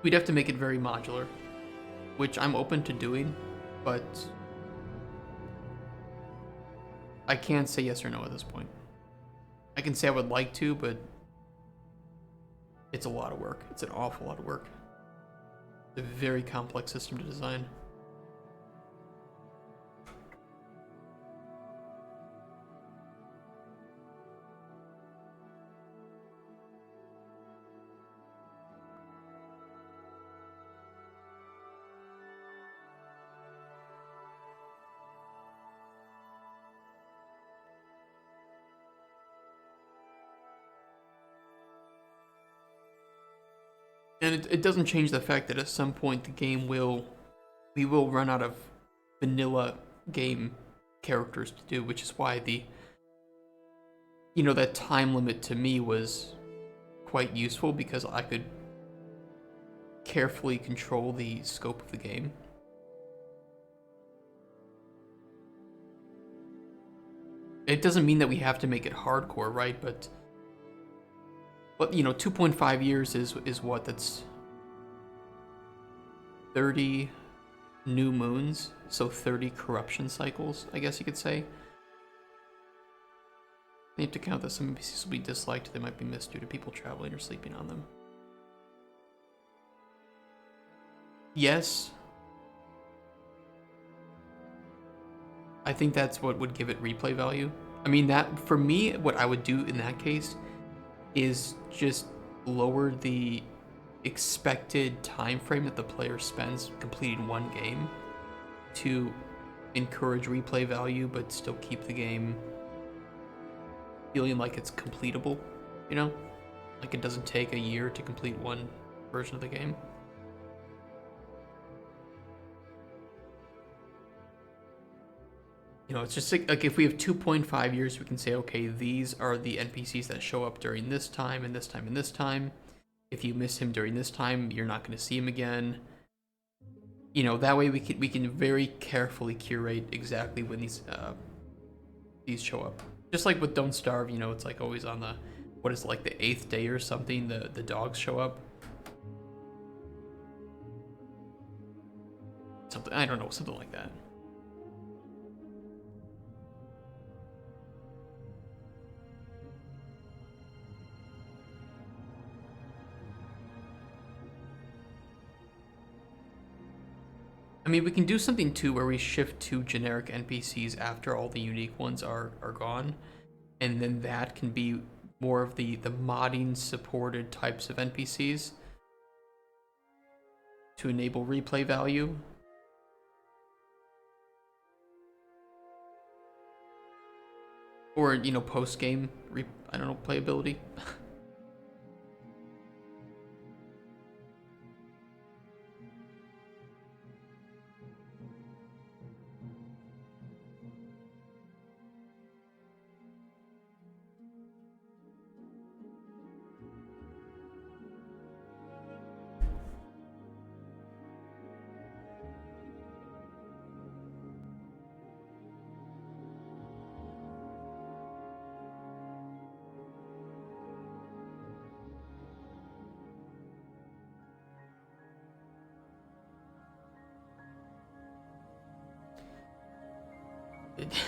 A: we'd have to make it very modular, which I'm open to doing, but I can't say yes or no at this point. I can say I would like to, but it's a lot of work. It's an awful lot of work. It's a very complex system to design. And it doesn't change the fact that at some point the game we will run out of vanilla game characters to do, which is why that time limit to me was quite useful, because I could carefully control the scope of the game. It doesn't mean that we have to make it hardcore, right? But 2.5 years is what? That's 30 new moons, so 30 corruption cycles, I guess you could say. They have to count that some NPCs will be disliked, they might be missed due to people traveling or sleeping on them. Yes. I think that's what would give it replay value. I mean, that for me, what I would do in that case is just lower the expected time frame that the player spends completing one game to encourage replay value, but still keep the game feeling like it's completable, like it doesn't take a year to complete one version of the game. It's just like if we have 2.5 years, we can say, okay, these are the NPCs that show up during this time and this time and this time. If you miss him during this time, you're not going to see him again. That way we can very carefully curate exactly when these show up. Just like with Don't Starve, it's like always on the, what is it, like the 8th day or something, the dogs show up. Something, I don't know, something like that. I mean, we can do something too where we shift to generic NPCs after all the unique ones are gone, and then that can be more of the modding supported types of NPCs to enable replay value. Or, post-game, playability.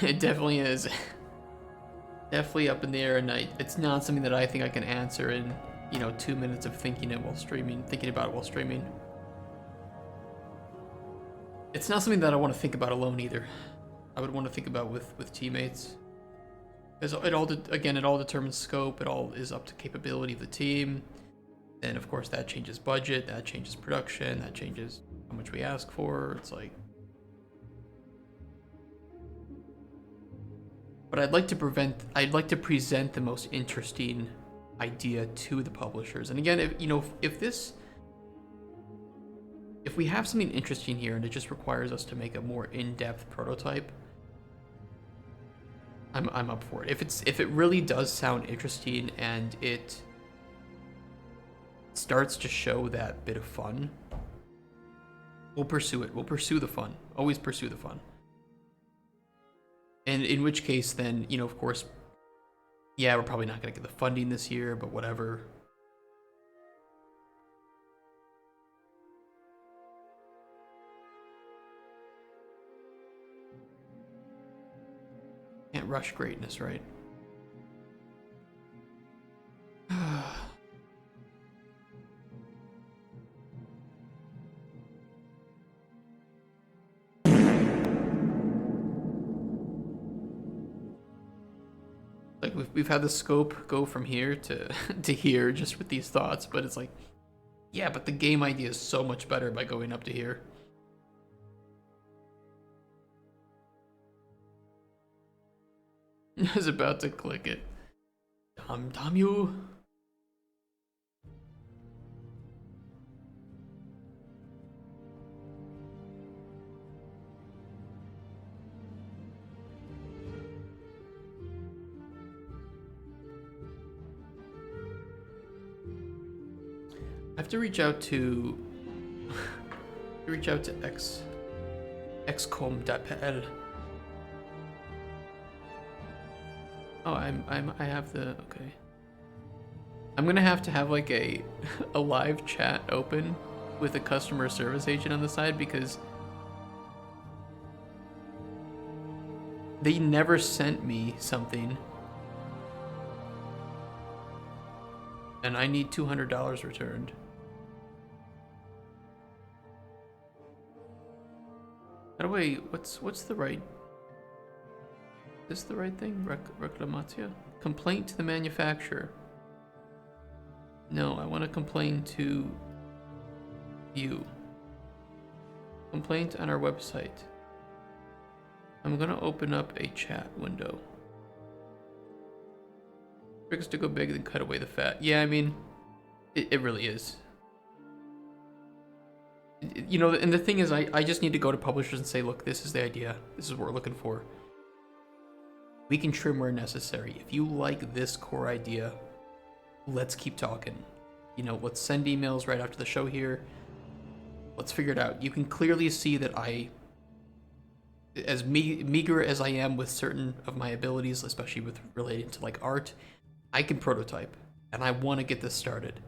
A: It definitely is. Definitely up in the air, and it's not something that I think I can answer in, 2 minutes of thinking about it while streaming. It's not something that I want to think about alone either. I would want to think about with teammates. Because it all determines scope, it all is up to capability of the team. Then of course that changes budget, that changes production, that changes how much we ask for. It's like, but I'd like to present the most interesting idea to the publishers. And again, if if we have something interesting here and it just requires us to make a more in-depth prototype, I'm up for it. If it really does sound interesting and it starts to show that bit of fun, we'll pursue it. We'll pursue the fun. Always pursue the fun. And in which case, then, you know, of course, yeah, we're probably not going to get the funding this year, but whatever. Can't rush greatness, right? Like we've had the scope go from here to to here just with these thoughts, but it's like, yeah, but the game idea is so much better by going up to here. I was about to click it. Damn you. I have to reach out to xcom.pl. Oh, I have the okay. I'm gonna have to have like a live chat open with a customer service agent on the side because they never sent me something and I need $200 returned. How do I, what's the right, is this the right thing? Reclamatia? Complaint to the manufacturer. No, I want to complain to you. Complaint on our website. I'm gonna open up a chat window. Tricks to go big and cut away the fat. Yeah, I mean, it really is. You know, and the thing is, I just need to go to publishers and say, look, this is the idea. This is what we're looking for. We can trim where necessary. If you like this core idea, let's keep talking. You know, let's send emails right after the show here. Let's figure it out. You can clearly see that as meager as I am with certain of my abilities, especially with relating to like art, I can prototype, and I want to get this started.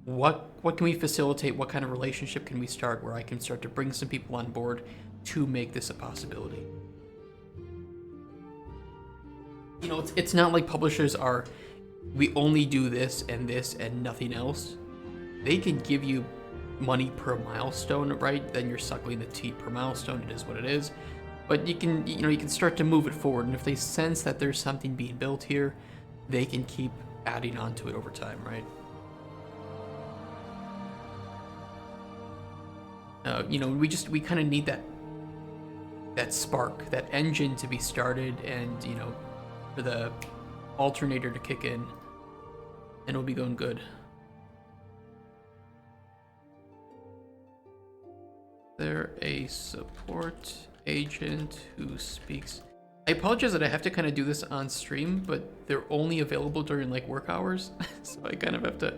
A: What can we facilitate? What kind of relationship can we start where I can start to bring some people on board to make this a possibility? You know, it's not like publishers are, we only do this and nothing else. They can give you money per milestone, right? Then you're suckling the teat per milestone. It is what it is. But you can start to move it forward. And if they sense that there's something being built here, they can keep adding on to it over time, right? You know, we kind of need that spark, that engine to be started, and you know, for the alternator to kick in, and it'll be going good. There a support agent who speaks. I apologize that I have to kind of do this on stream, but they're only available during like work hours, so I kind of have to.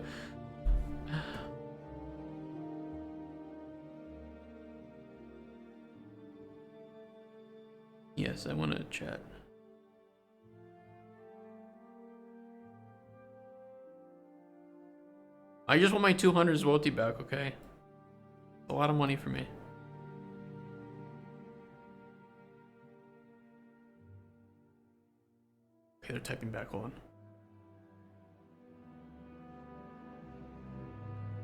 A: Yes, I want to chat. I just want my 200 Zwoti back, okay? It's a lot of money for me. Okay, they're typing back, hold on.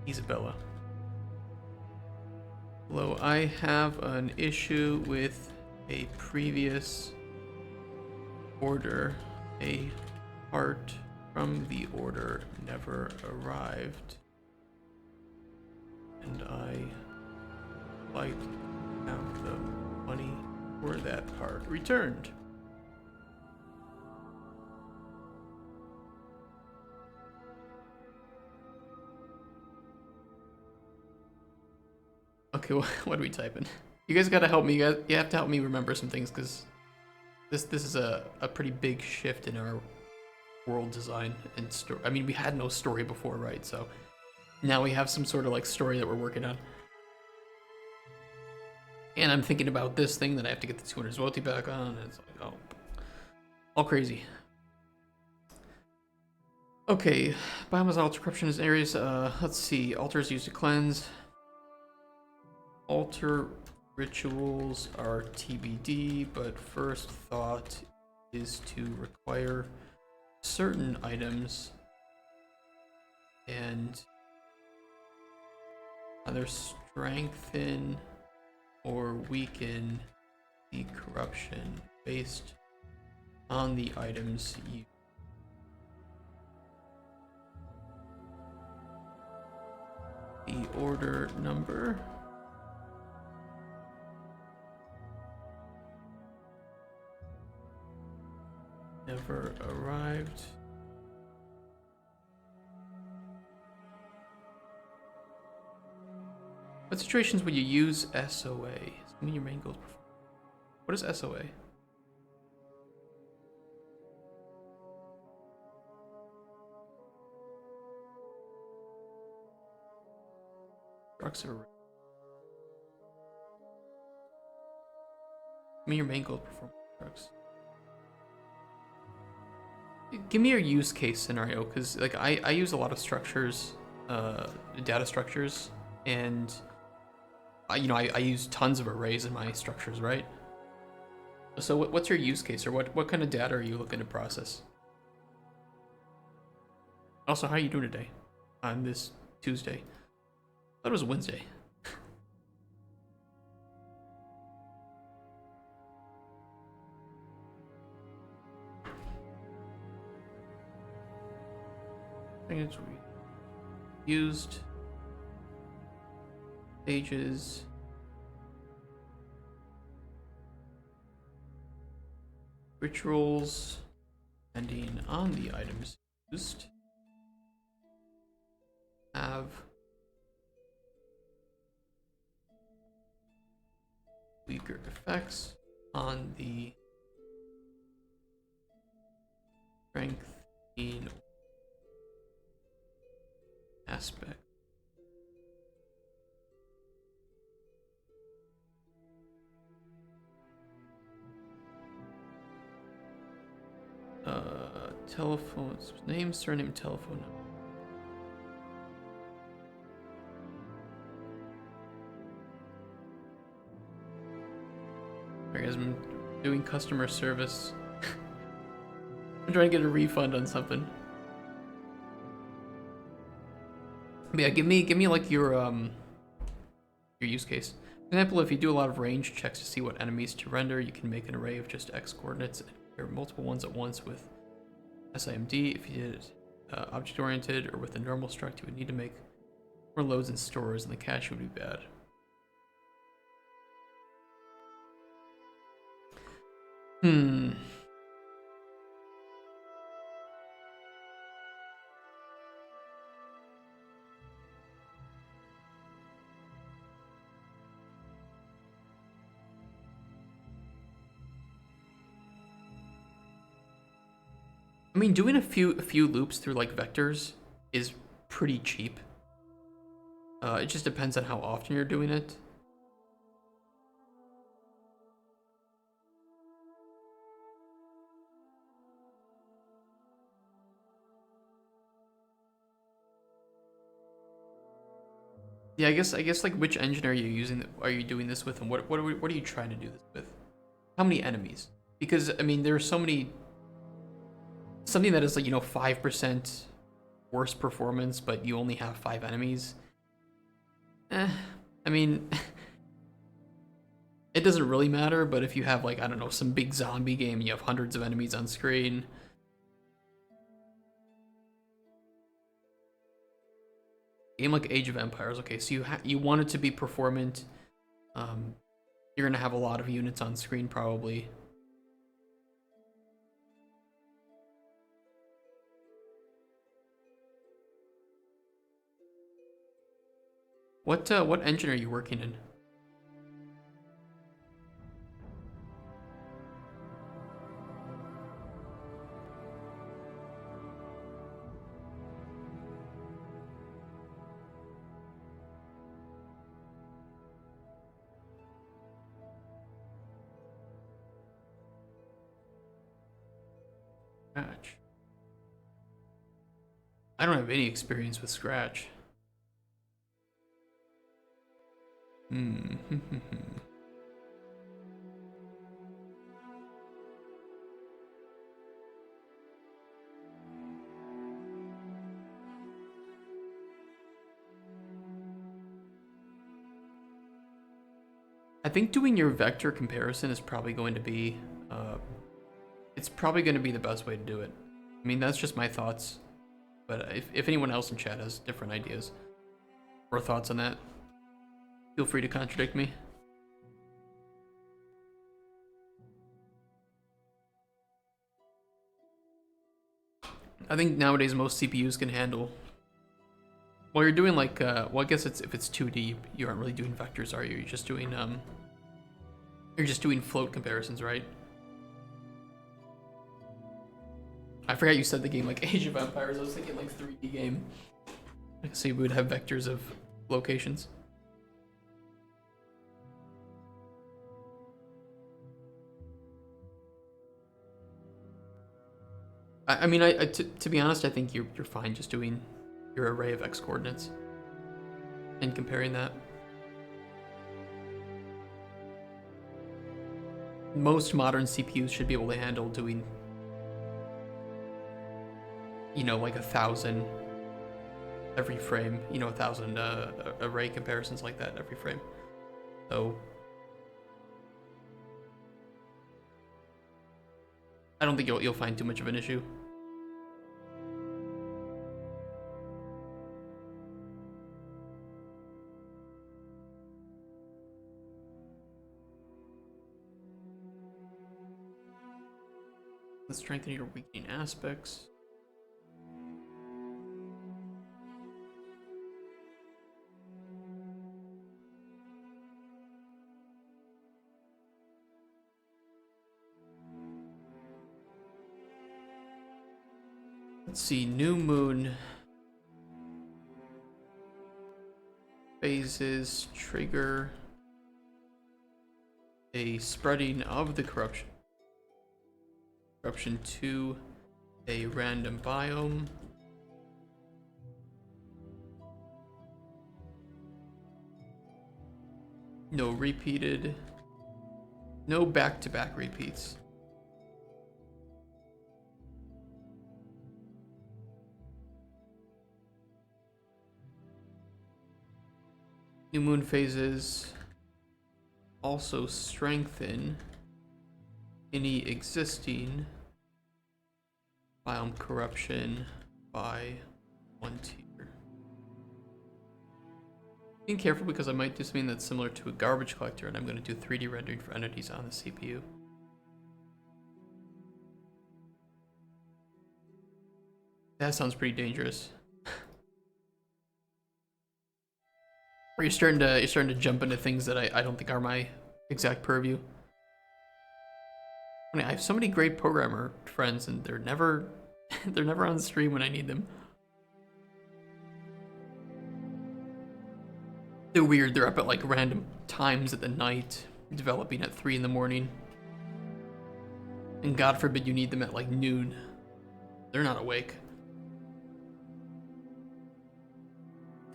A: Isabella. Hello, I have an issue with a previous order. A part from the order never arrived, and I like to have the money for that part returned. Okay, what are we typing? You guys gotta help me. You have to help me remember some things because this is a pretty big shift in our world design and story. I mean, we had no story before, right? So now we have some sort of like story that we're working on. And I'm thinking about this thing that I have to get the 200 Zwoti back on. And it's like, oh, all crazy. Okay, biomass altar corruption is areas. Let's see. Altars used to cleanse. Altar rituals are TBD, but first thought is to require certain items and either strengthen or weaken the corruption based on the items you. The order number. Never arrived. What situations would you use SOA? Assuming your main goal is perform. What is SOA? Drugs are. Give me your main goal is perform drugs. Give me your use case scenario, because like I use a lot of structures, data structures, and I use tons of arrays in my structures, right? So what's your use case, or what kind of data are you looking to process? Also, how are you doing today on this Tuesday? I thought it was Wednesday. Things we used, stages, rituals, depending on the items used, have weaker effects on the strengthening aspect. Telephone name, surname, telephone number. Alright guys, I'm doing customer service. I'm trying to get a refund on something. But yeah, give me like your use case. For example, if you do a lot of range checks to see what enemies to render, you can make an array of just X coordinates and compare multiple ones at once with SIMD. If you did it object oriented or with a normal struct, you would need to make more loads and stores, and the cache would be bad. I mean, doing a few loops through like vectors is pretty cheap. It just depends on how often you're doing it. Yeah, I guess like which engine are you using? Are you doing this with, and what are you trying to do this with? How many enemies? Because I mean, there are so many. Something that is like 5% worse performance, but you only have 5 enemies. I mean, it doesn't really matter. But if you have like, I don't know, some big zombie game, and you have hundreds of enemies on screen. Game like Age of Empires, okay, so you want it to be performant. You're gonna have a lot of units on screen probably. What engine are you working in? Scratch. I don't have any experience with Scratch. I think doing your vector comparison is probably going to be, it's probably going to be the best way to do it. I mean, that's just my thoughts. But if anyone else in chat has different ideas or thoughts on that, feel free to contradict me. I think nowadays most CPUs can handle. Well, you're doing like, well, I guess if it's 2D, you aren't really doing vectors, are you? You're just doing float comparisons, right? I forgot you said the game like Age of Empires. I was thinking like 3D game. So we would have vectors of locations. I mean, to be honest, I think you're fine just doing your array of x coordinates and comparing that. Most modern CPUs should be able to handle doing, you know, like 1,000 every frame, you know, 1,000 array comparisons like that every frame. So I don't think you'll find too much of an issue. The strengthening or weakening aspects. Let's see, new moon phases trigger a spreading of the corruption to a random biome. No repeated, no back-to-back repeats. New moon phases also strengthen any existing biome corruption by 1 tier. Being careful because I might do something that's similar to a garbage collector, and I'm going to do 3D rendering for entities on the CPU. That sounds pretty dangerous. Or you're starting to jump into things that I don't think are my exact purview. I mean, I have so many great programmer friends, and they're never on the stream when I need them. They're weird. They're up at like random times at the night, developing at 3 in the morning. And God forbid you need them at like noon. They're not awake.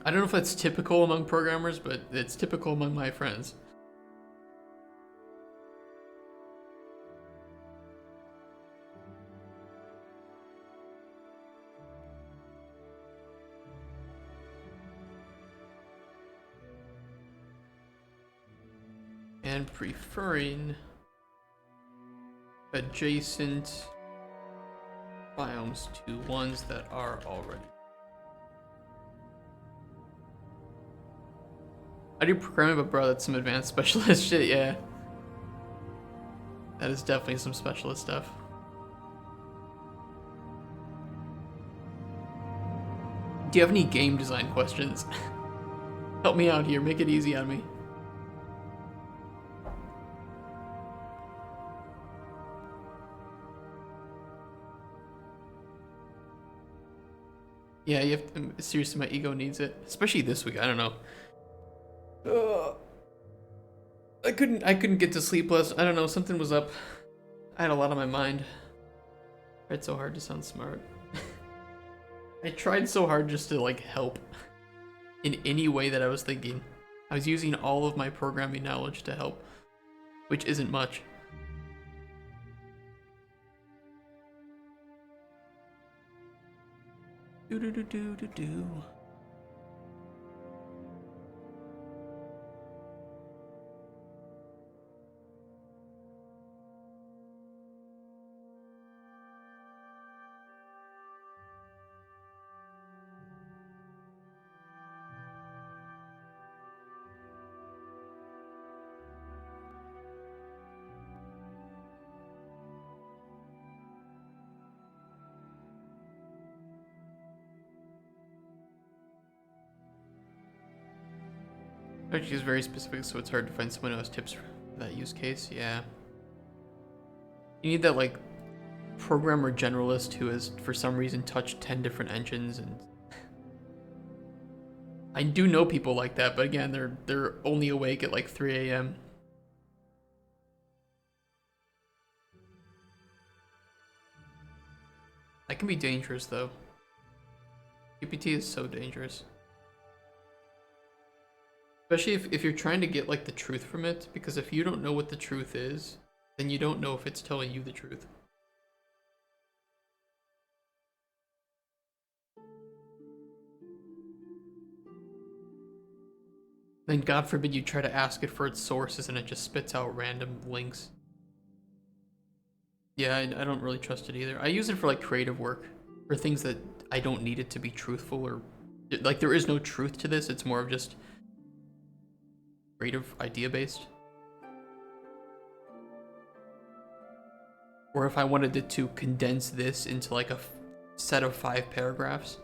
A: I don't know if that's typical among programmers, but it's typical among my friends. And preferring adjacent biomes to ones that are already. I do programming, but bro, that's some advanced specialist shit, yeah. That is definitely some specialist stuff. Do you have any game design questions? Help me out here, make it easy on me. Yeah, you have to, seriously, my ego needs it. Especially this week, I don't know. I couldn't get to sleep last. I don't know, something was up. I had a lot on my mind. Tried so hard to sound smart. I tried so hard just to like help in any way that I was thinking. I was using all of my programming knowledge to help, which isn't much. Do do do do do do. Strategy is very specific, so it's hard to find someone who has tips for that use case. Yeah. You need that, like, programmer generalist who has, for some reason, touched 10 different engines, and... I do know people like that, but again, they're only awake at, like, 3 a.m. That can be dangerous, though. GPT is so dangerous. Especially if you're trying to get, like, the truth from it, because if you don't know what the truth is, then you don't know if it's telling you the truth. Then God forbid you try to ask it for its sources and it just spits out random links. Yeah, I don't really trust it either. I use it for like creative work, for things that I don't need it to be truthful, or like there is no truth to this. It's more of just creative idea based. Or if I wanted it to condense this into like a set of 5 paragraphs.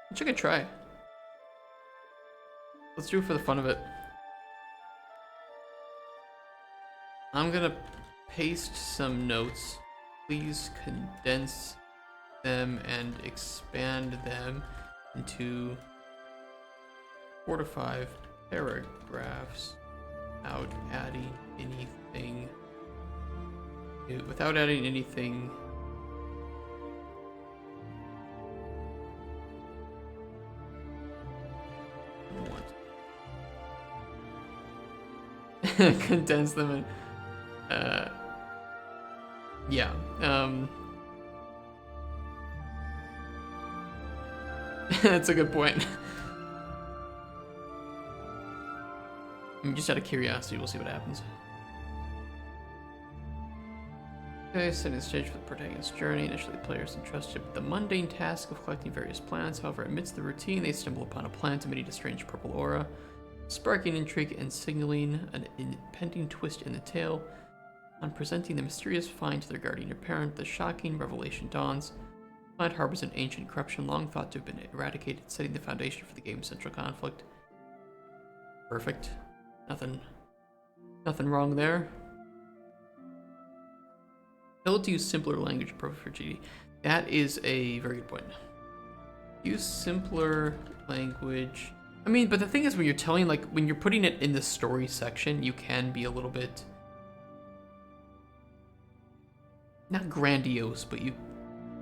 A: Which I could try. Let's do it for the fun of it. I'm gonna paste some notes. Please condense them and expand them into 4 to 5 paragraphs without adding anything new. Without adding anything condense them and yeah, that's a good point. I mean, just out of curiosity, we'll see what happens. Okay, setting the stage for the protagonist's journey. Initially, players entrusted with the mundane task of collecting various plants. However, amidst the routine, they stumble upon a plant emitting a strange purple aura, sparking intrigue and signaling an impending twist in the tale. On presenting the mysterious find to their guardian apparent, the shocking revelation dawns. The plant harbors an ancient corruption long thought to have been eradicated, setting the foundation for the game's central conflict. Perfect. Nothing wrong there. Able to use simpler language appropriate for GD. That is a very good point. Use simpler language. I mean, but the thing is, when you're telling, like, when you're putting it in the story section, you can be a little bit... not grandiose, but you...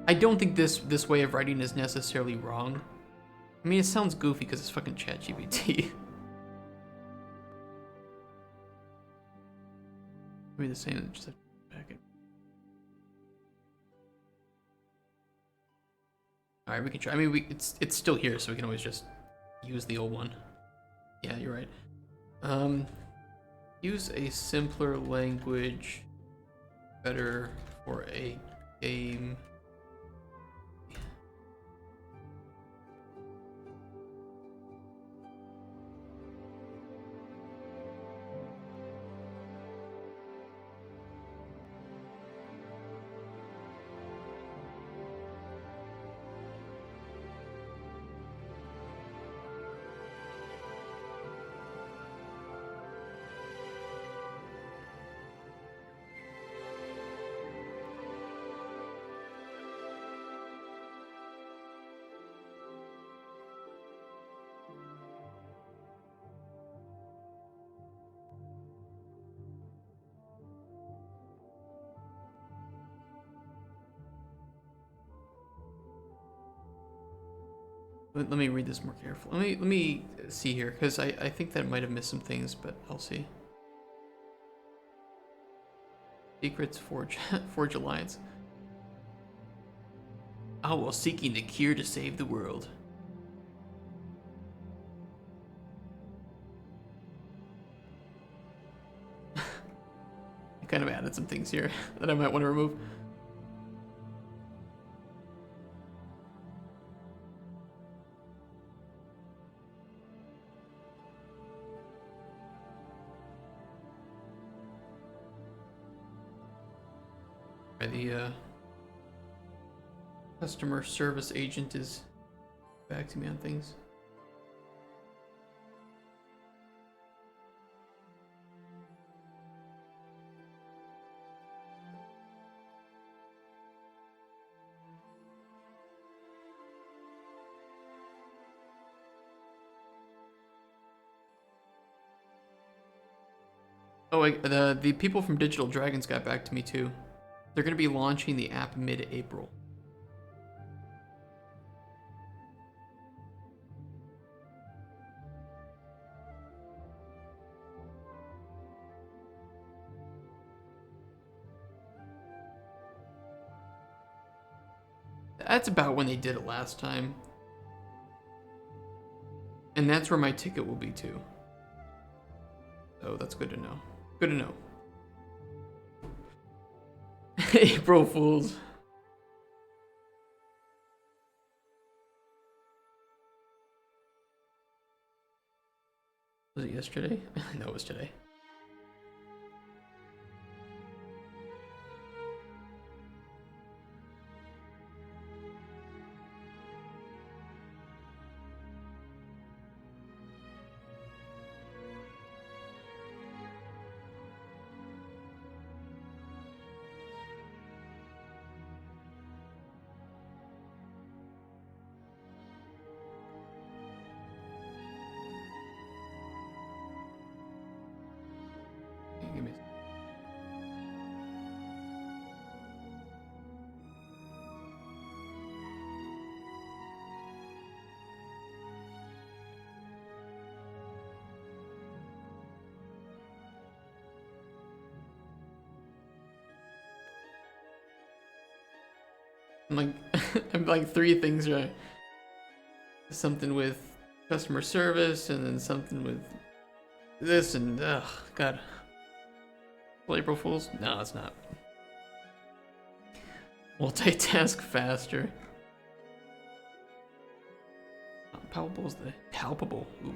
A: I don't think this way of writing is necessarily wrong. I mean, it sounds goofy because it's fucking ChatGPT. Maybe the same, just a packet. Alright, we can try. I mean, it's still here, so we can always just use the old one. Yeah, you're right. Use a simpler language, better for a game. Let me read this more carefully. Let me see here, because I think that I might have missed some things, but I'll see. Secrets forge alliance. Oh, while seeking the cure to save the world. I kind of added some things here that I might want to remove. The customer service agent is back to me on things. Oh, the people from Digital Dragons got back to me too. They're going to be launching the app mid-April. That's about when they did it last time. And that's where my ticket will be too. So that's good to know. Good to know. April Fools. Was it yesterday? No, it was today. Give me. I'm like, I'm like 3 things are something with customer service, and then something with this, and God. Well, April Fools? No, it's not. Multitask faster. Palpable is the palpable. Ooh.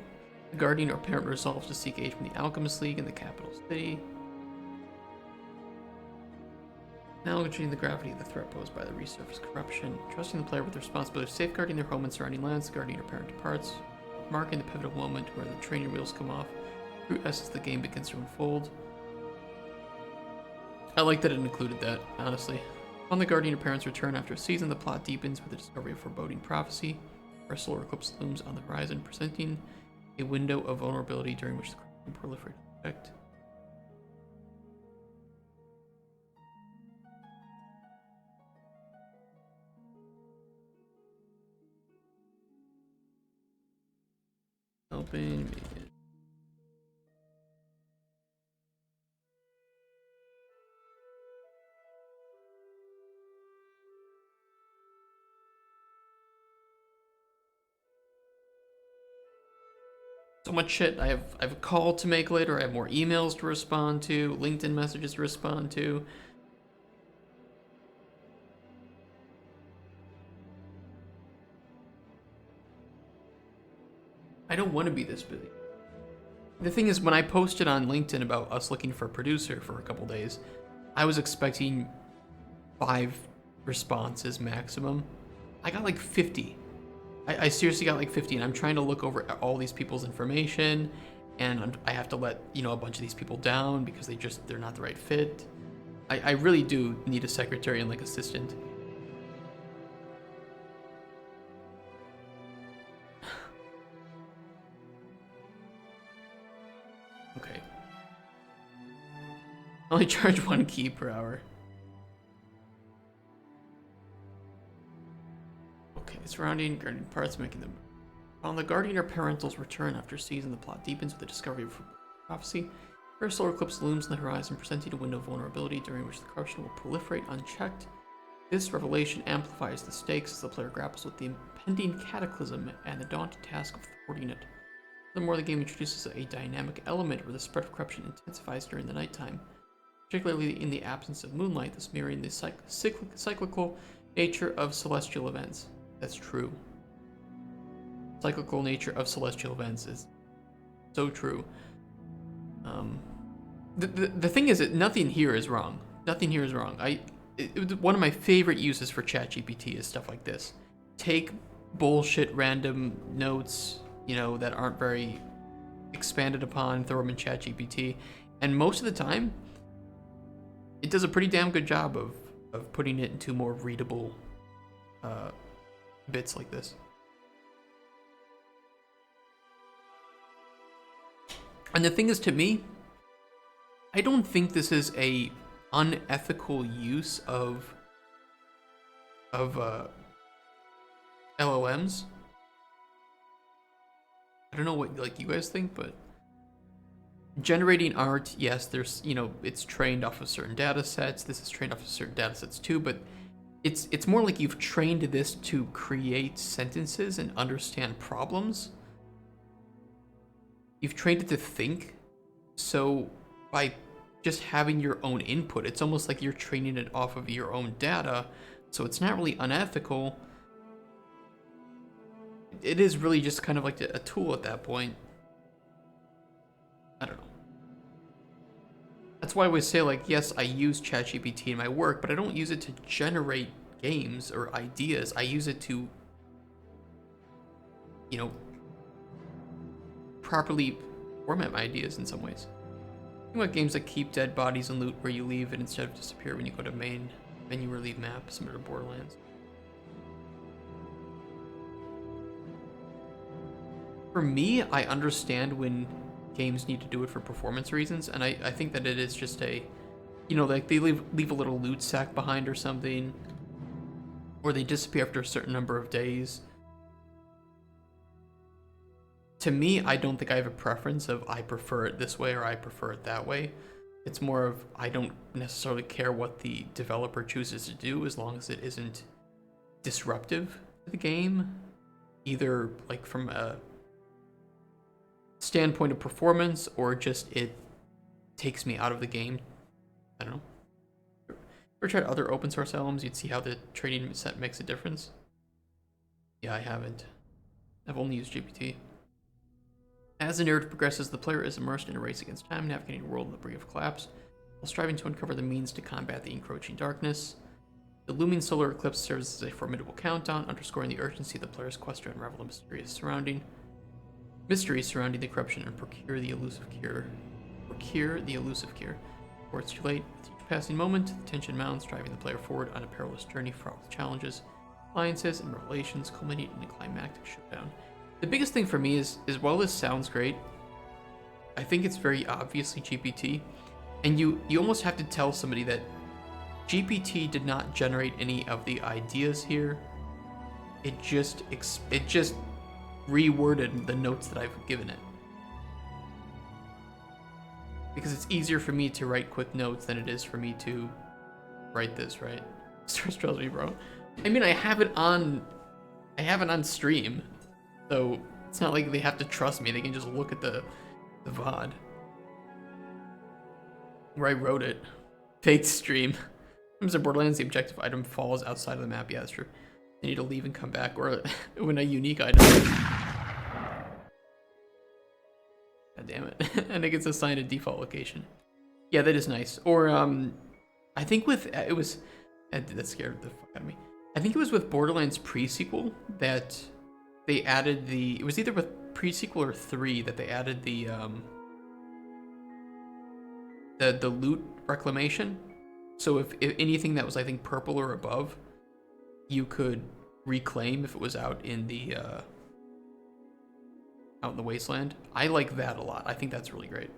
A: The guardian or parent resolves to seek aid from the Alchemist League in the capital city. Acknowledging the gravity of the threat posed by the resurfaced corruption. Trusting the player with the responsibility of safeguarding their home and surrounding lands. The guardian or parent departs. Marking the pivotal moment where the training wheels come off. True essence of the game begins to unfold. I like that it included that, honestly. On the Guardian of Parents' return after a season, the plot deepens with the discovery of foreboding prophecy. Our solar eclipse looms on the horizon, presenting a window of vulnerability during which the corruption proliferates effect. Helping me. So much shit. I have a call to make later. I have more emails to respond to, LinkedIn messages to respond to. I don't want to be this busy. The thing is, when I posted on LinkedIn about us looking for a producer for a couple days, I was expecting 5 responses maximum. I got like 50. I seriously got like 50, and I'm trying to look over all these people's information, and I have to let, you know, a bunch of these people down because they're not the right fit. I really do need a secretary and like assistant. Okay. I only charge 1 key per hour. Okay, surrounding guarding parts, making them On the Guardian or Parental's return after season, the plot deepens with the discovery of prophecy. Her solar eclipse looms on the horizon, presenting a window of vulnerability during which the corruption will proliferate unchecked. This revelation amplifies the stakes as the player grapples with the impending cataclysm and the daunting task of thwarting it. Furthermore, the game introduces a dynamic element where the spread of corruption intensifies during the nighttime, particularly in the absence of moonlight, thus mirroring the cyclical nature of celestial events. That's true. Cyclical nature of celestial events is so true. The thing is that nothing here is wrong. Nothing here is wrong. One of my favorite uses for ChatGPT is stuff like this. Take bullshit random notes, you know, that aren't very expanded upon, throw them in ChatGPT, and most of the time, it does a pretty damn good job of putting it into more readable bits like this. And the thing is, to me, I don't think this is a unethical use of LLMs. I don't know what like you guys think, but generating art, yes, there's, you know, it's trained off of certain data sets. This is trained off of certain data sets too, but it's more like you've trained this to create sentences and understand problems. You've trained it to think. So by just having your own input, it's almost like you're training it off of your own data. So it's not really unethical. It is really just kind of like a tool at that point. I don't know. That's why I always say, like, yes, I use ChatGPT in my work, but I don't use it to generate games or ideas. I use it to, you know, properly format my ideas in some ways. Think about games that keep dead bodies and loot where you leave and instead of disappear when you go to main menu or leave map, similar to Borderlands. For me, I understand when games need to do it for performance reasons, and I think that it is just a, you know, like they leave a little loot sack behind or something, or they disappear after a certain number of days. To me, I don't think I have a preference of I prefer it this way or I prefer it that way. It's more of I don't necessarily care what the developer chooses to do as long as it isn't disruptive to the game, either like from a standpoint of performance or just it takes me out of the game. I don't know. Ever tried other open source LLMs? You'd see how the training set makes a difference. Yeah, I haven't. I've only used GPT. As the narrative progresses, the player is immersed in a race against time, navigating a world on the brink of collapse, while striving to uncover the means to combat the encroaching darkness. The looming solar eclipse serves as a formidable countdown, underscoring the urgency of the player's quest to unravel the mysteries surrounding the corruption and procure the elusive cure. Before it's too late, with each passing moment, the tension mounts, driving the player forward on a perilous journey fraught with challenges, alliances, and revelations, culminating in a climactic showdown. The biggest thing for me is while this sounds great, I think it's very obviously GPT, and you almost have to tell somebody that GPT did not generate any of the ideas here. It just reworded the notes that I've given it. Because it's easier for me to write quick notes than it is for me to write this, right? Stress tells me, bro. I mean, I have it on stream. So it's not like they have to trust me. They can just look at the VOD where I wrote it. Fake stream. In terms of Borderlands, the objective item falls outside of the map. Yeah, that's true. They need to leave and come back, or when a unique item. God damn it. And it gets assigned a default location. Yeah, that is nice. Or I think that scared the fuck out of me. I think it was with Borderlands pre-sequel that they added it was either with pre-sequel or 3 that they added the loot reclamation. So if anything that was, I think, purple or above, you could reclaim if it was out in the wasteland. I like that a lot. I think that's really great.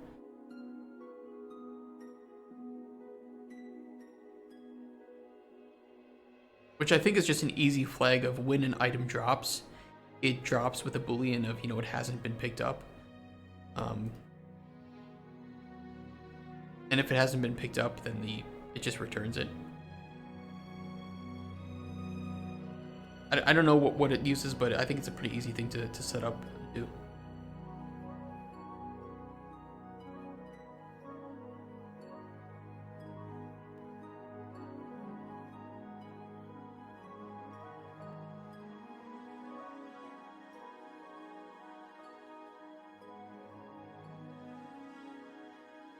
A: Which I think is just an easy flag of when an item drops. it drops with a boolean of, it hasn't been picked up. And if it hasn't been picked up, then it just returns it. I don't know what it uses, but I think it's a pretty easy thing to set up and do.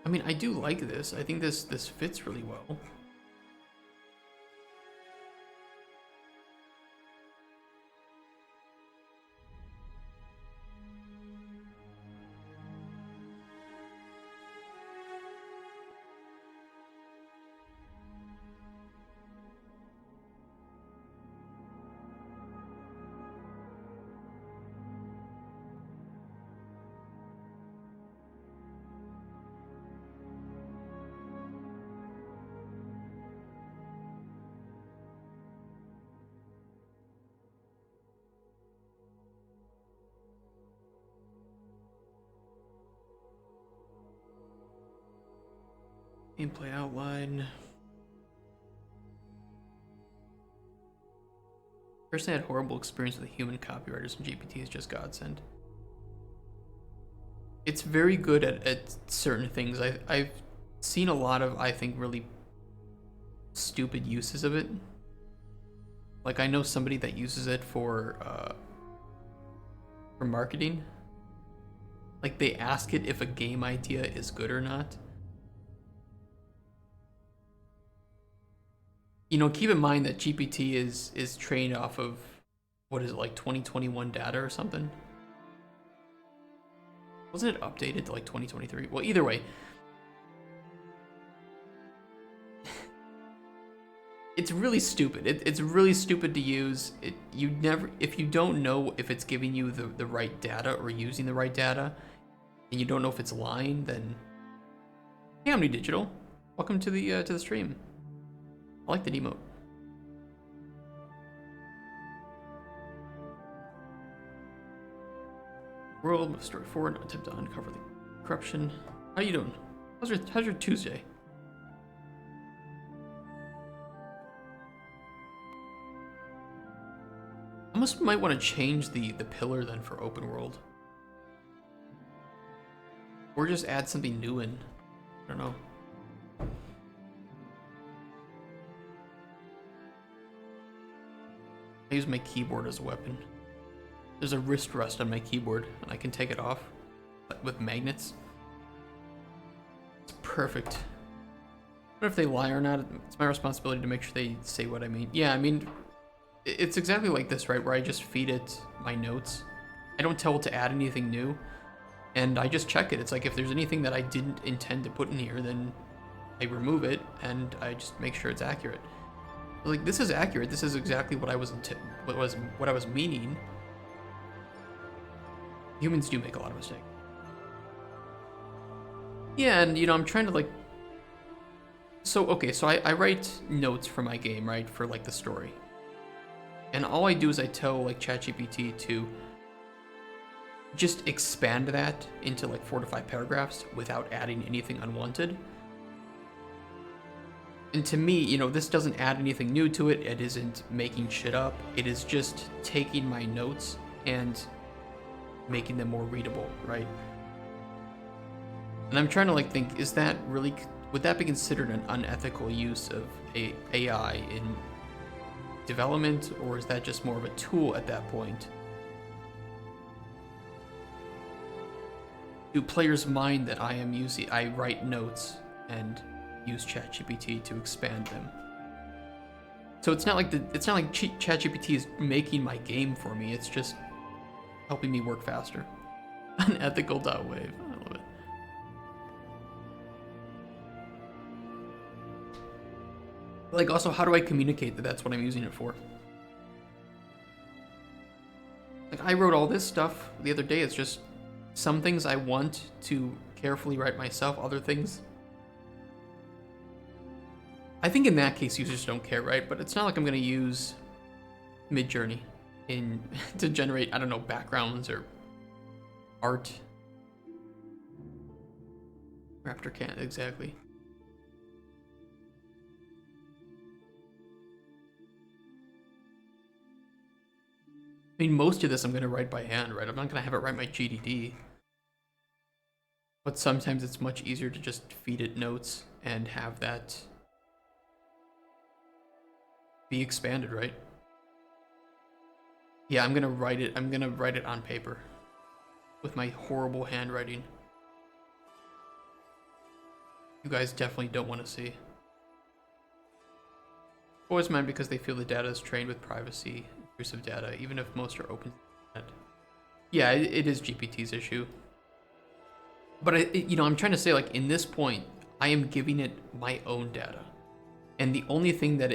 A: I mean, I do like this. I think this fits really well. Gameplay outline. Personally, I had horrible experience with human copywriters, and GPT is just godsend. It's very good at certain things. I've seen a lot of, I think, really stupid uses of it. Like, I know somebody that uses it for marketing. Like, they ask it if a game idea is good or not. Keep in mind that GPT is trained off of, what is it, like 2021 data or something? Wasn't it updated to like 2023? Well, either way, it's really stupid. It's really stupid to use. If you don't know if it's giving you the right data or using the right data, and you don't know if it's lying, then hey, Omni Digital, welcome to the stream. I like the emote. World story 4, an attempt to uncover the corruption. How you doing? How's your Tuesday? I might want to change the pillar then for open world, or just add something new in. I don't know. I use my keyboard as a weapon. There's a wrist rest on my keyboard, and I can take it off with magnets. It's perfect. I don't know if they lie or not. It's my responsibility to make sure they say what I mean. Yeah, I mean, it's exactly like this, right? Where I just feed it my notes. I don't tell it to add anything new, and I just check it. It's like if there's anything that I didn't intend to put in here, then I remove it, and I just make sure it's accurate. Like, this is accurate. This is exactly what I was meaning. Humans do make a lot of mistakes. Yeah, and I'm trying to like. So I write notes for my game, right, for like the story. And all I do is I tell like ChatGPT to just expand that into like 4 to 5 paragraphs without adding anything unwanted. And to me, this doesn't add anything new to it. It isn't making shit up. It is just taking my notes and making them more readable, right? And I'm trying to like think, would that be considered an unethical use of AI in development, or is that just more of a tool at that point? Do players mind that I write notes and use ChatGPT to expand them? So it's not like ChatGPT is making my game for me. It's just helping me work faster. Unethical.wave. I love it. Like, also, how do I communicate that that's what I'm using it for? Like, I wrote all this stuff the other day. It's just some things I want to carefully write myself, other things I think in that case users don't care, right? But it's not like I'm going to use Midjourney. in to generate, I don't know, backgrounds or art. Raptor can't exactly. I mean, most of this I'm going to write by hand, right? I'm not going to have it write my GDD. But sometimes it's much easier to just feed it notes and have that be expanded, right? Yeah, I'm going to write it. I'm going to write it on paper with my horrible handwriting. You guys definitely don't want to see. Always mind because they feel the data is trained with privacy, intrusive data, even if most are open to the internet. Yeah, it is GPT's issue. But I'm trying to say, like, in this point, I am giving it my own data. And the only thing that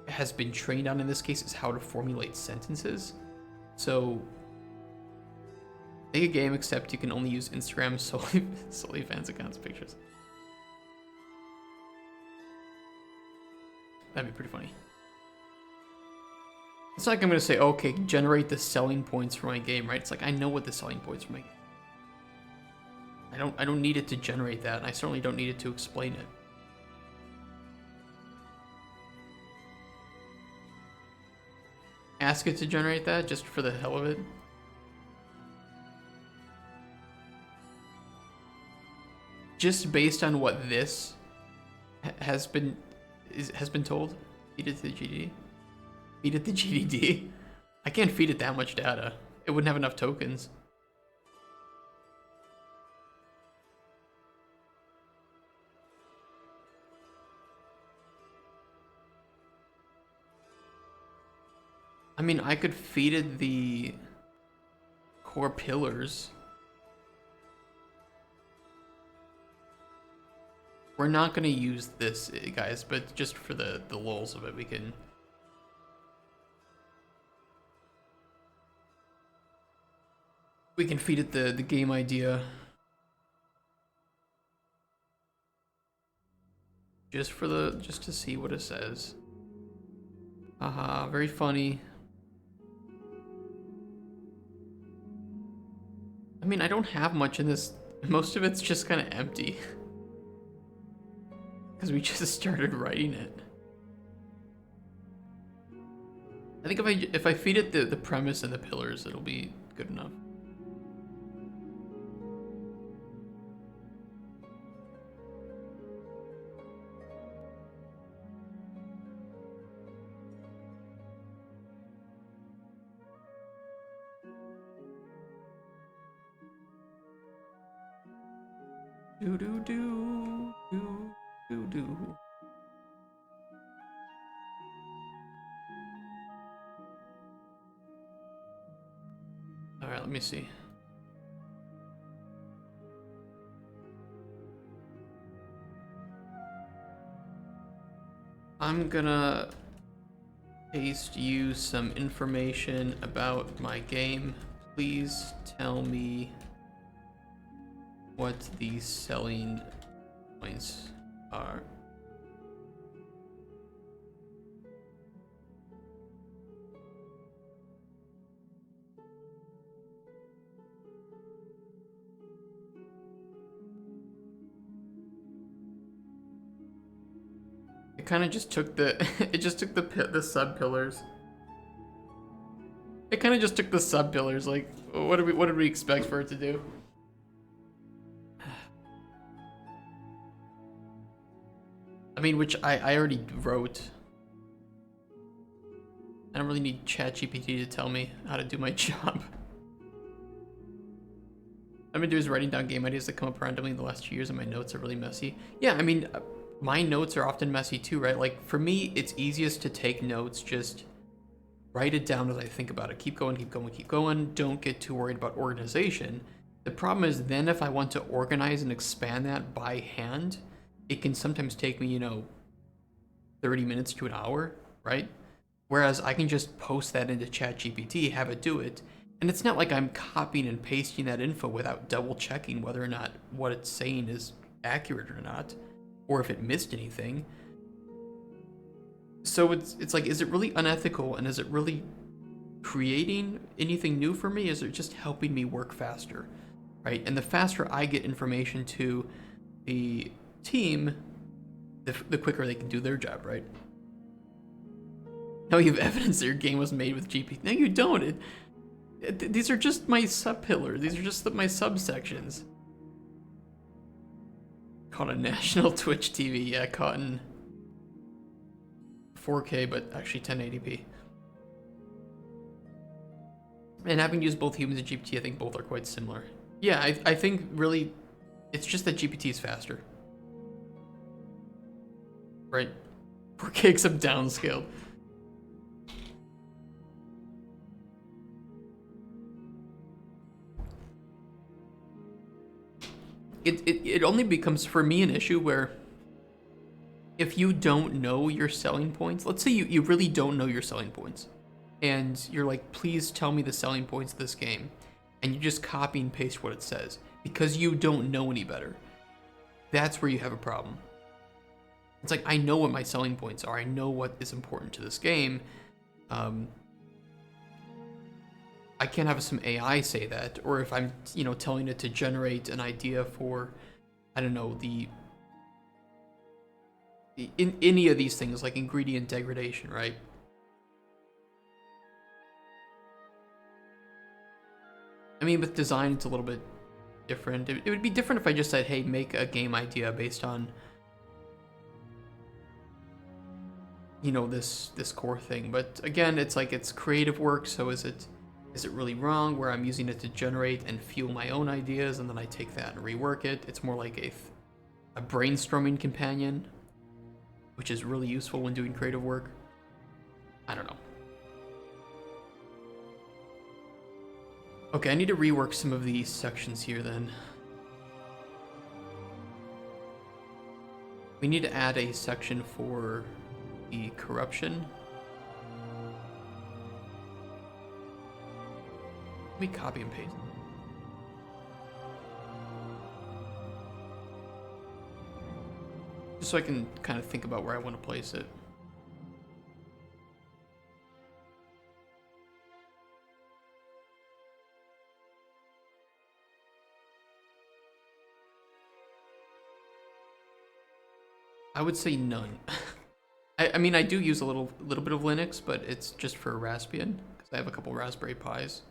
A: has been trained on in this case is how to formulate sentences. So make a game, except you can only use Instagram solely fans accounts pictures. That'd be pretty funny. It's not like I'm gonna say, okay, generate the selling points for my game, right? It's like I know what the selling points for my game. I don't need it to generate that, and I certainly don't need it to explain it. Ask it to generate that just for the hell of it. Just based on what this has been told, feed it to the GDD. Feed it the GDD. I can't feed it that much data. It wouldn't have enough tokens. I mean, I could feed it the core pillars. We're not gonna use this, guys, but just for the lulz of it, we can. We can feed it the game idea. Just to see what it says. Haha, very funny. I mean, I don't have much in this. Most of it's just kind of empty. Because we just started writing it. I think if I feed it the premise and the pillars, it'll be good enough. Do do do do do do. All right, let me see. I'm gonna paste you some information about my game. Please tell me what the selling points are. It kind of just took the it just took the sub pillars. It kind of just took the sub pillars. Like, what did we expect for it to do? I mean, which I already wrote. I don't really need ChatGPT to tell me how to do my job. I've been doing is writing down game ideas that come up randomly in the last 2 years, and my notes are really messy. Yeah, I mean, my notes are often messy too, right? Like, for me, it's easiest to take notes, just write it down as I think about it. Keep going, keep going, keep going. Don't get too worried about organization. The problem is then if I want to organize and expand that by hand, it can sometimes take me, 30 minutes to an hour, right? Whereas I can just post that into ChatGPT, have it do it, and it's not like I'm copying and pasting that info without double checking whether or not what it's saying is accurate or not, or if it missed anything. So it's like, is it really unethical, and is it really creating anything new for me? Is it just helping me work faster, right? And the faster I get information to the team, the quicker they can do their job, right? No, you have evidence that your game was made with GP. No, you don't. These are just my sub-pillars. These are just my subsections. Caught on national Twitch TV. Yeah, caught in 4K, but actually 1080p. And having used both humans and GPT, I think both are quite similar. Yeah, I think really, it's just that GPT is faster. Right? 4K except downscaled. It only becomes, for me, an issue where if you don't know your selling points, let's say you really don't know your selling points, and you're like, please tell me the selling points of this game, and you just copy and paste what it says because you don't know any better. That's where you have a problem. It's like, I know what my selling points are. I know what is important to this game. I can't have some AI say that, or if I'm, telling it to generate an idea for, I don't know, in any of these things, like ingredient degradation, right? I mean, with design, it's a little bit different. It would be different if I just said, hey, make a game idea based on, this core thing. But again, it's like, it's creative work, so is it really wrong where I'm using it to generate and fuel my own ideas, and then I take that and rework it? It's more like a brainstorming companion, which is really useful when doing creative work. I don't know. Okay, I need to rework some of these sections here then. We need to add a section for the corruption. Let me copy and paste. Just so I can kind of think about where I want to place it. I would say none. I mean, I do use a little bit of Linux, but it's just for Raspbian, because I have a couple Raspberry Pis.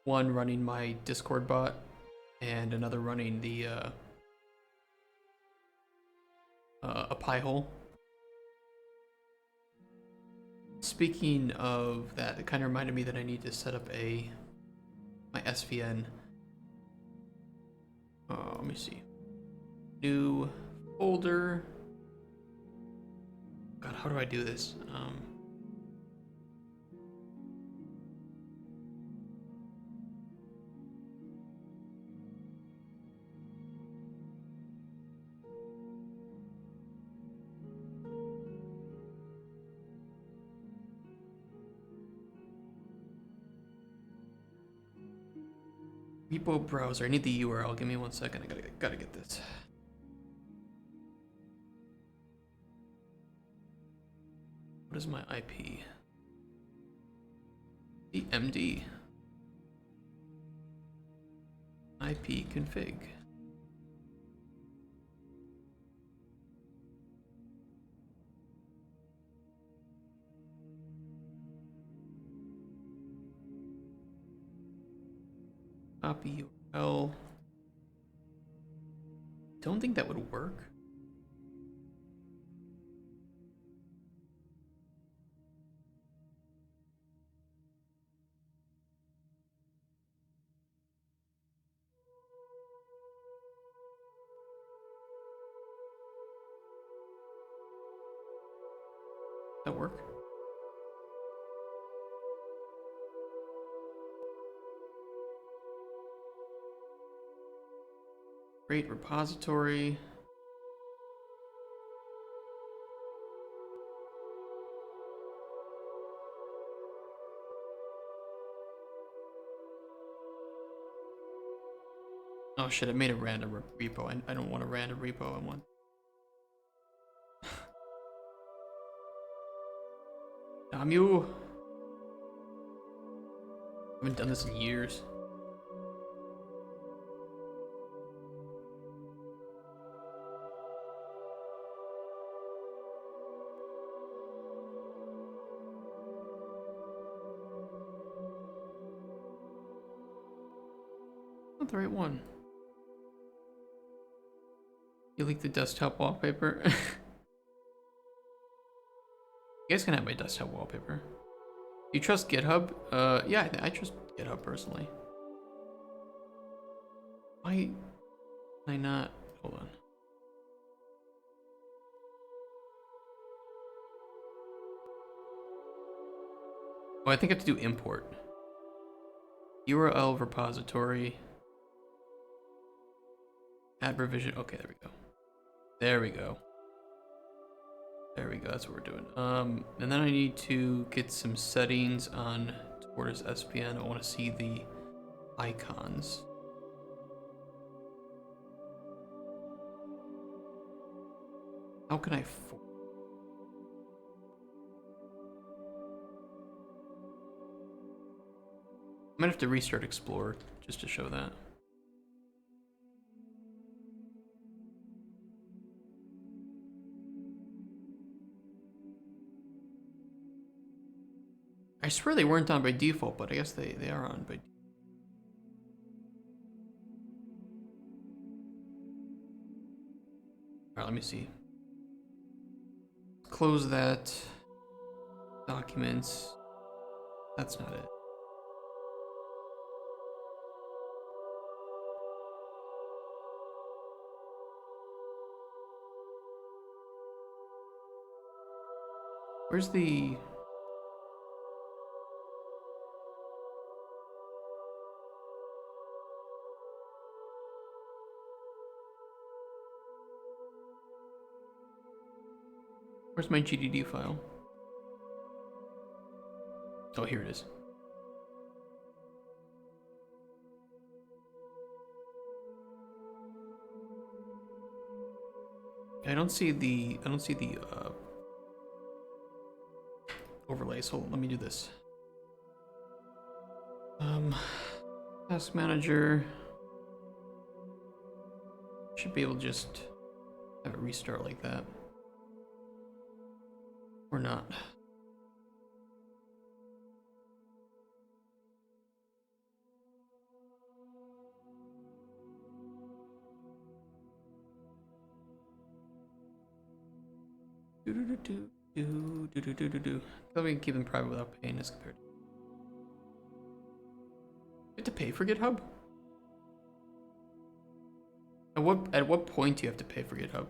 A: One running my Discord bot, and another running the a Pi-hole. Speaking of that, it kind of reminded me that I need to set up my SVN. Let me see. New folder. God, how do I do this? Repo browser. I need the URL. Give me 1 second. I gotta get this. What is my IP? The MD. IP config. Copy URL. Don't think that would work. That work? Create repository. Oh shit, I made a random repo. I don't want a random repo. I want... Damn you! I haven't done this in years. Not the right one. You leaked the desktop wallpaper. You guys can have my desktop wallpaper. Do you trust GitHub? Yeah, I trust GitHub personally. Why can I not? Hold on. Oh, I think I have to do import. URL repository. Add revision. Okay, there we go. There we go. There we go. That's what we're doing. And then I need to get some settings on Tortoise SPN. I want to see the icons. How can I? I might have to restart Explorer just to show that. I swear they weren't on by default, but I guess they are on by default. Alright, let me see. Close that. Documents. That's not it. Where's the... Where's my GDD file? Oh, here it is. I don't see the overlay, so let me do this. Task manager. Should be able to just have it restart like that. Or not. Thought we can keep them private without paying as compared. You have to pay for GitHub? At what point do you have to pay for GitHub?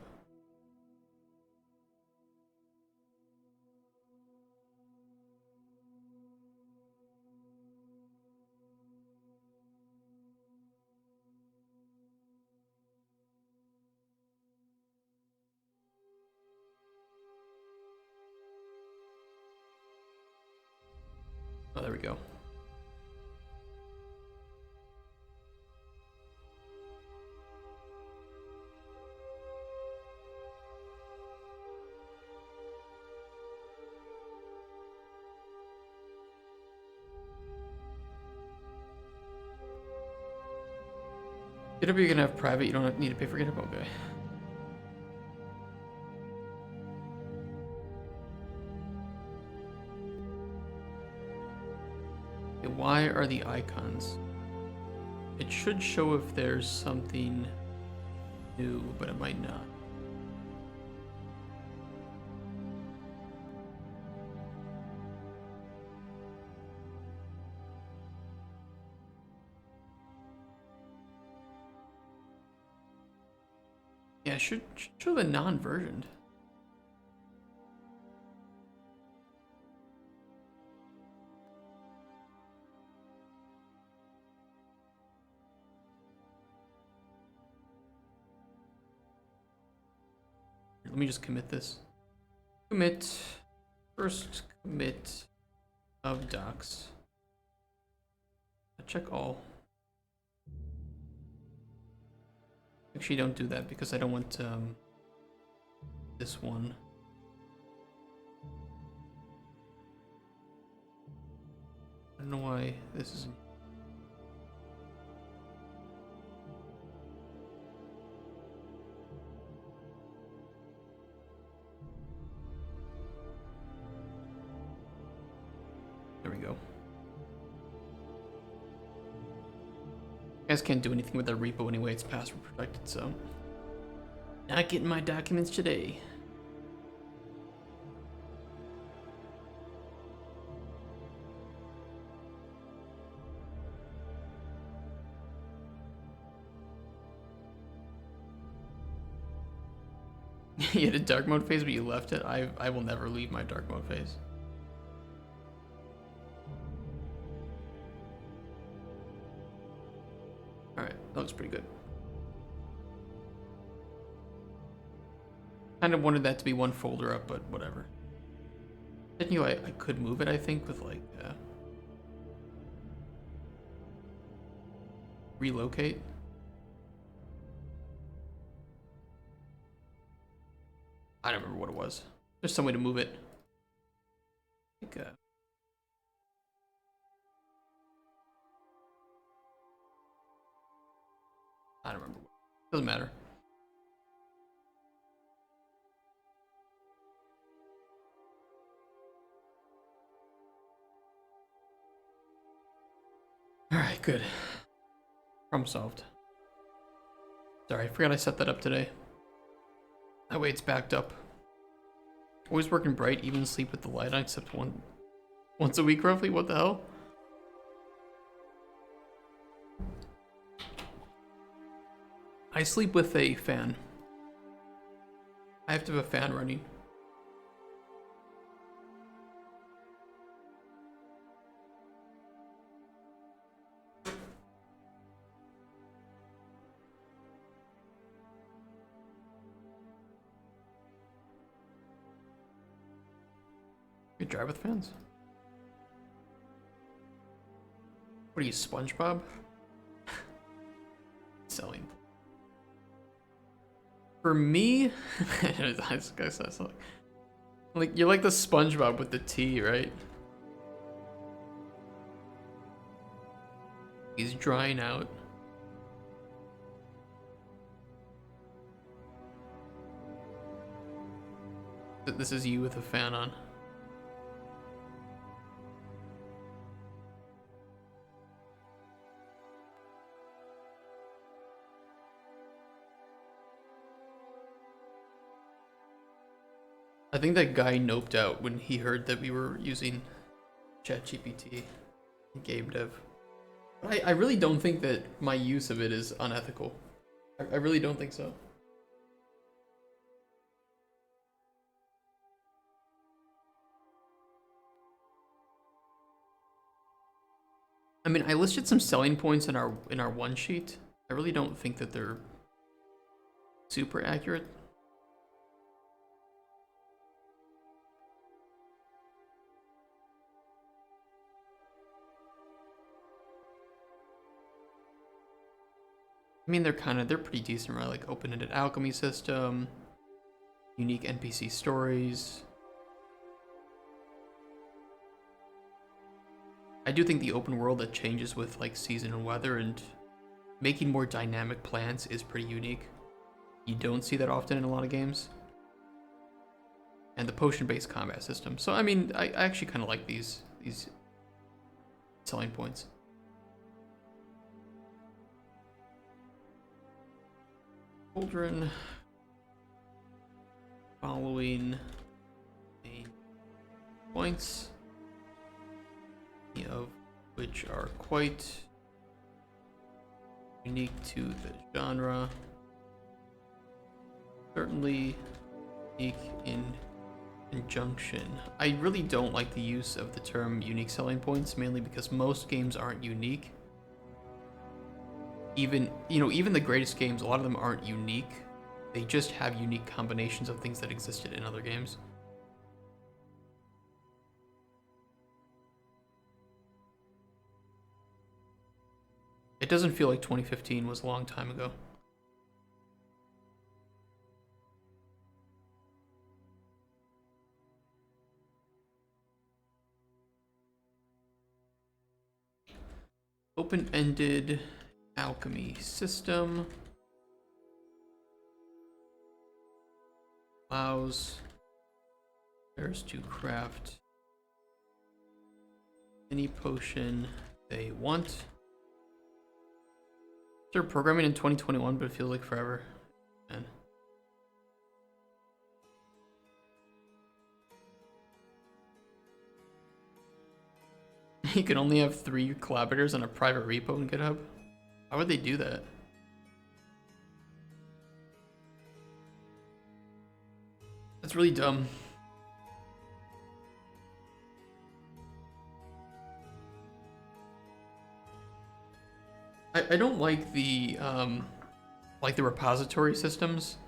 A: Oh, there we go. GitHub you're gonna have private, you don't need to pay for GitHub, okay. Okay, why are the icons? It should show if there's something new, but it might not. Yeah, it should show the non-versioned. Let me just commit this. Commit. First commit of docs. Check all. Actually, don't do that because I don't want this one. I don't know why this isn't. There we go. You guys can't do anything with that repo anyway, it's password protected, so. Not getting my documents today. You had a dark mode phase, but you left it. I will never leave my dark mode phase. Alright, that looks pretty good. Kind of wanted that to be one folder up, but whatever. Technically, I could move it, I think, with like relocate. I don't remember what it was. There's some way to move it. I think, I don't remember. Doesn't matter. Alright, good. Problem solved. Sorry, I forgot I set that up today. That way it's backed up. Always working bright, even sleep with the light on, except once a week roughly? What the hell? I sleep with a fan. I have to have a fan running. You drive with fans? What are you, SpongeBob? Selling. For me, this guy says something. Like you're like the SpongeBob with the T, right? He's drying out. This is you with a fan on. I think that guy noped out when he heard that we were using ChatGPT in game dev. But I really don't think that my use of it is unethical. I really don't think so. I mean, I listed some selling points in our one sheet. I really don't think that they're super accurate. I mean, they're pretty decent, right? Like open-ended alchemy system, unique NPC stories. I do think the open world that changes with like season and weather and making more dynamic plants is pretty unique. You don't see that often in a lot of games. And the potion-based combat system. So I mean, I actually kind of like these selling points. Cauldron, following main points, of which are quite unique to the genre. Certainly unique in conjunction. I really don't like the use of the term unique selling points, mainly because most games aren't unique. Even the greatest games, a lot of them aren't unique. They just have unique combinations of things that existed in other games. It doesn't feel like 2015 was a long time ago. Open-ended alchemy system. Allows players to craft any potion they want. Started programming in 2021, but it feels like forever. Man. You can only have 3 collaborators on a private repo in GitHub. Why would they do that? That's really dumb. I don't like the repository systems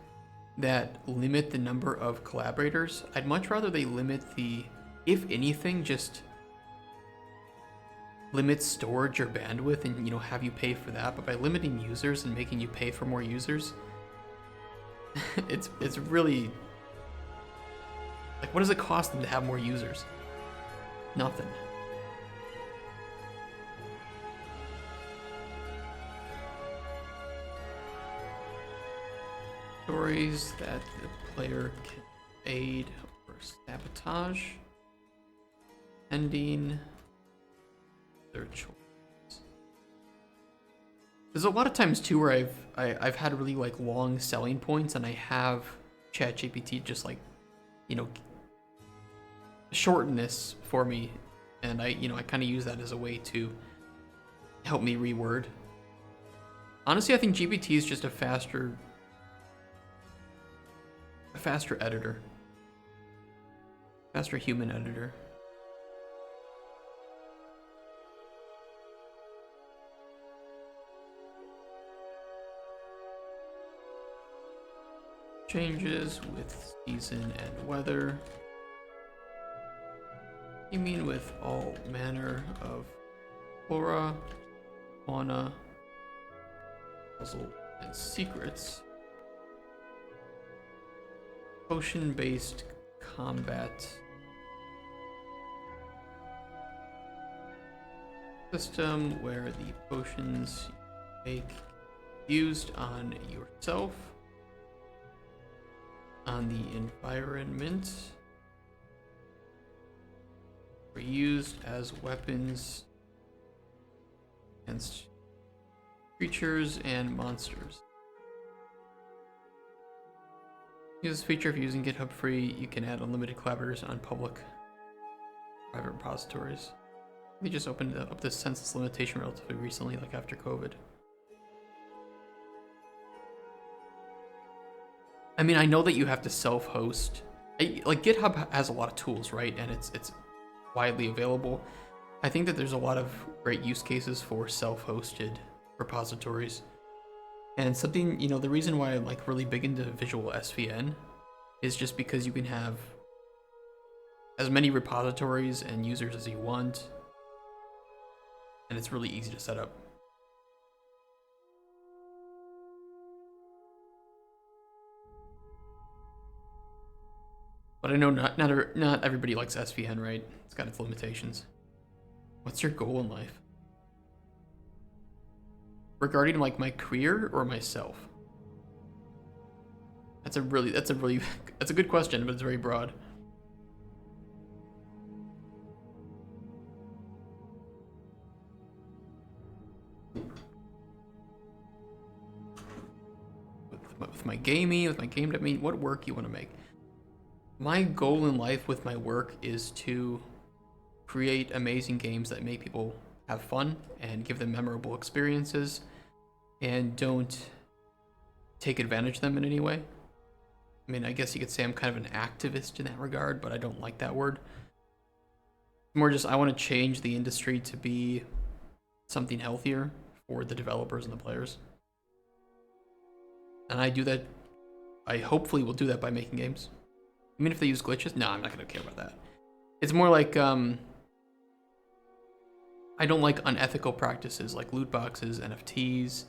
A: that limit the number of collaborators. I'd much rather they limit the, if anything, just limit storage or bandwidth and, you know, have you pay for that. But by limiting users and making you pay for more users, it's really, like, what does it cost them to have more users? Nothing. Stories that the player can aid or sabotage. Ending their choice. There's a lot of times too where I've had really like long selling points and I have ChatGPT just like, you know, shorten this for me, and I kind of use that as a way to help me reword. Honestly, I think GPT is just a faster editor. Faster human editor. Changes with season and weather. You mean with all manner of flora, fauna, puzzle, and secrets. Potion-based combat system where the potions you make used on yourself, on the environment, were used as weapons against creatures and monsters. Use this feature if you're using GitHub free. You can add unlimited collaborators on public private repositories. They just opened up this census limitation relatively recently, like after COVID. I mean, I know that you have to self-host. Like GitHub has a lot of tools, right? And it's widely available. I think that there's a lot of great use cases for self-hosted repositories. And something, you know, the reason why I'm like really big into visual SVN is just because you can have as many repositories and users as you want, and it's really easy to set up. But I know not everybody likes SVN, right? It's got its limitations. What's your goal in life? Regarding like my career or myself? That's a good question, but it's very broad. With my gaming, with my game dev, I mean, what work you want to make? My goal in life with my work is to create amazing games that make people have fun and give them memorable experiences and don't take advantage of them in any way. I mean, I guess you could say I'm kind of an activist in that regard, but I don't like that word. More just, I want to change the industry to be something healthier for the developers and the players. And I do that, I hopefully will do that by making games. Even if they use glitches, no, I'm not gonna care about that. It's more like, I don't like unethical practices like loot boxes, NFTs,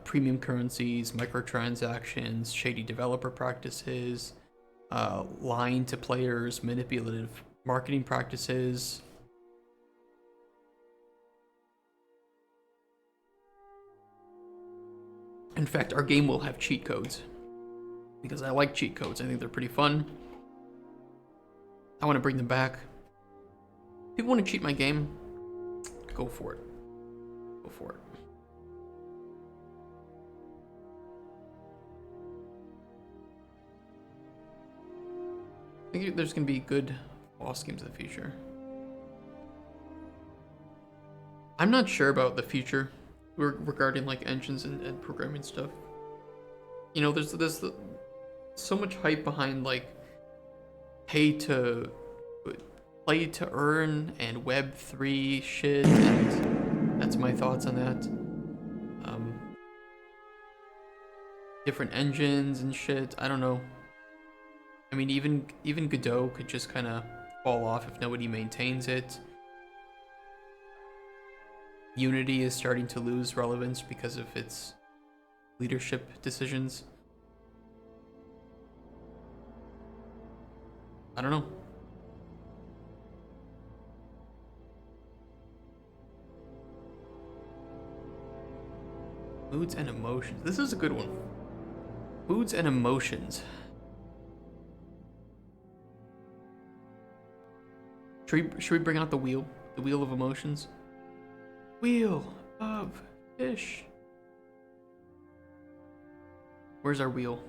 A: premium currencies, microtransactions, shady developer practices, lying to players, manipulative marketing practices. In fact, our game will have cheat codes. Because I like cheat codes. I think they're pretty fun. I want to bring them back. People want to cheat my game? Go for it. Go for it. I think there's going to be good boss games in the future. I'm not sure about the future regarding like engines and programming stuff. You know, there's so much hype behind like play to earn and Web3 shit, and that's my thoughts on that. Different engines and shit. I don't know. I mean, even Godot could just kind of fall off if nobody maintains it. Unity is starting to lose relevance because of its leadership decisions. I don't know. Moods and emotions. This is a good one. Moods and emotions. Should we bring out the wheel? The wheel of emotions? Wheel of fish. Where's our wheel?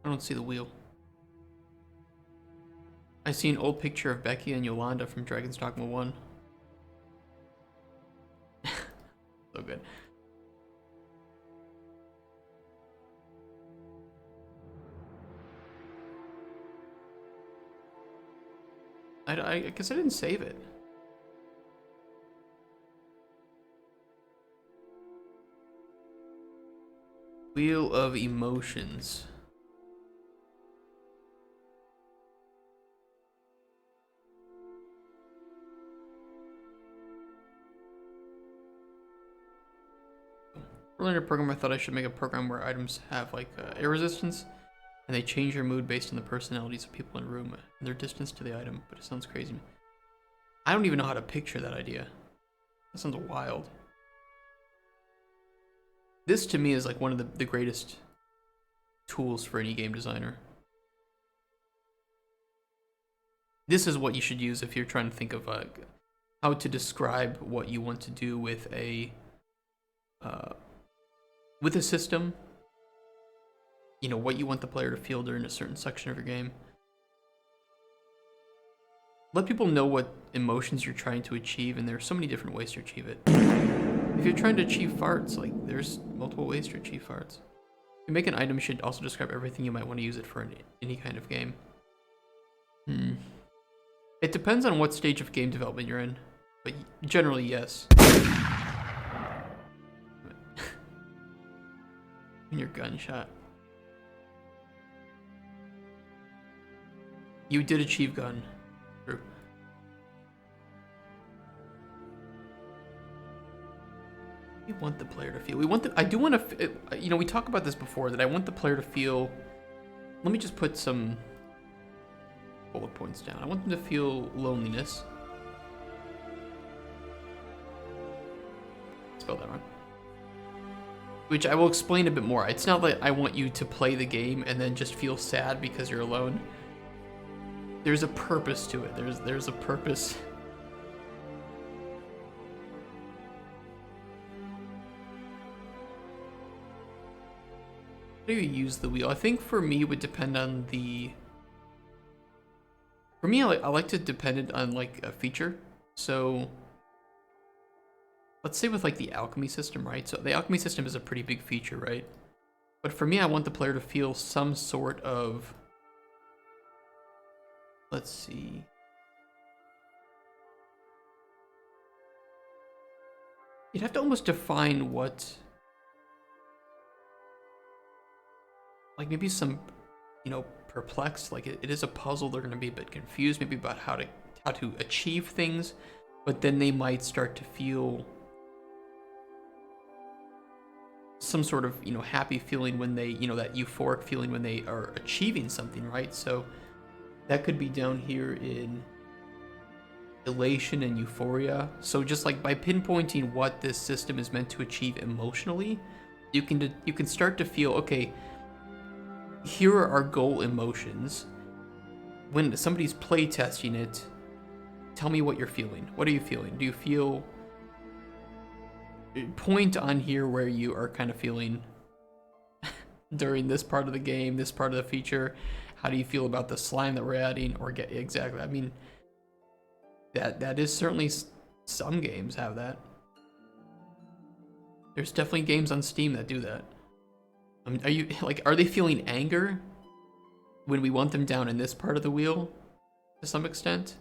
A: I don't see the wheel. I see an old picture of Becky and Yolanda from Dragon's Dogma 1. So good. I guess I didn't save it. Wheel of emotions. Earlier in the program, I thought I should make a program where items have like air resistance, and they change your mood based on the personalities of people in a room and their distance to the item, but it sounds crazy. I don't even know how to picture that idea. That sounds wild. This to me is like one of the greatest tools for any game designer. This is what you should use if you're trying to think of how to describe what you want to do with a system. You know, what you want the player to feel during a certain section of your game. Let people know what emotions you're trying to achieve, and there are so many different ways to achieve it. If you're trying to achieve farts, like, there's multiple ways to achieve farts. If you make an item, you should also describe everything you might want to use it for any kind of game. It depends on what stage of game development you're in, but generally, yes. When you're gunshot. You did achieve gun. True. We want the player to feel. I do want to, you know, we talked about this before, that I want the player to feel. Let me just put some bullet points down. I want them to feel loneliness. Spell that wrong. Which I will explain a bit more. It's not like I want you to play the game and then just feel sad because you're alone. There's a purpose to it. There's a purpose. How do you use the wheel? I think for me it would depend on the... For me, I like to depend it on like a feature. So let's say with like the alchemy system, right? So the alchemy system is a pretty big feature, right? But for me, I want the player to feel some sort of... Let's see. You'd have to almost define what... Like maybe some, you know, perplexed, like it is a puzzle, they're going to be a bit confused maybe about how to achieve things, but then they might start to feel some sort of, you know, happy feeling when they, you know, that euphoric feeling when they are achieving something, right? So that could be down here in elation and euphoria. So just like by pinpointing what this system is meant to achieve emotionally, you can start to feel, okay, here are our goal emotions. When somebody's playtesting it, tell me what you're feeling. What are you feeling? Do you feel... Point on here where you are kind of feeling during this part of the game, this part of the feature. How do you feel about the slime that we're adding? Or get exactly, I mean, that is certainly, some games have that. There's definitely games on Steam that do that. I mean, are they feeling anger when we want them down in this part of the wheel to some extent?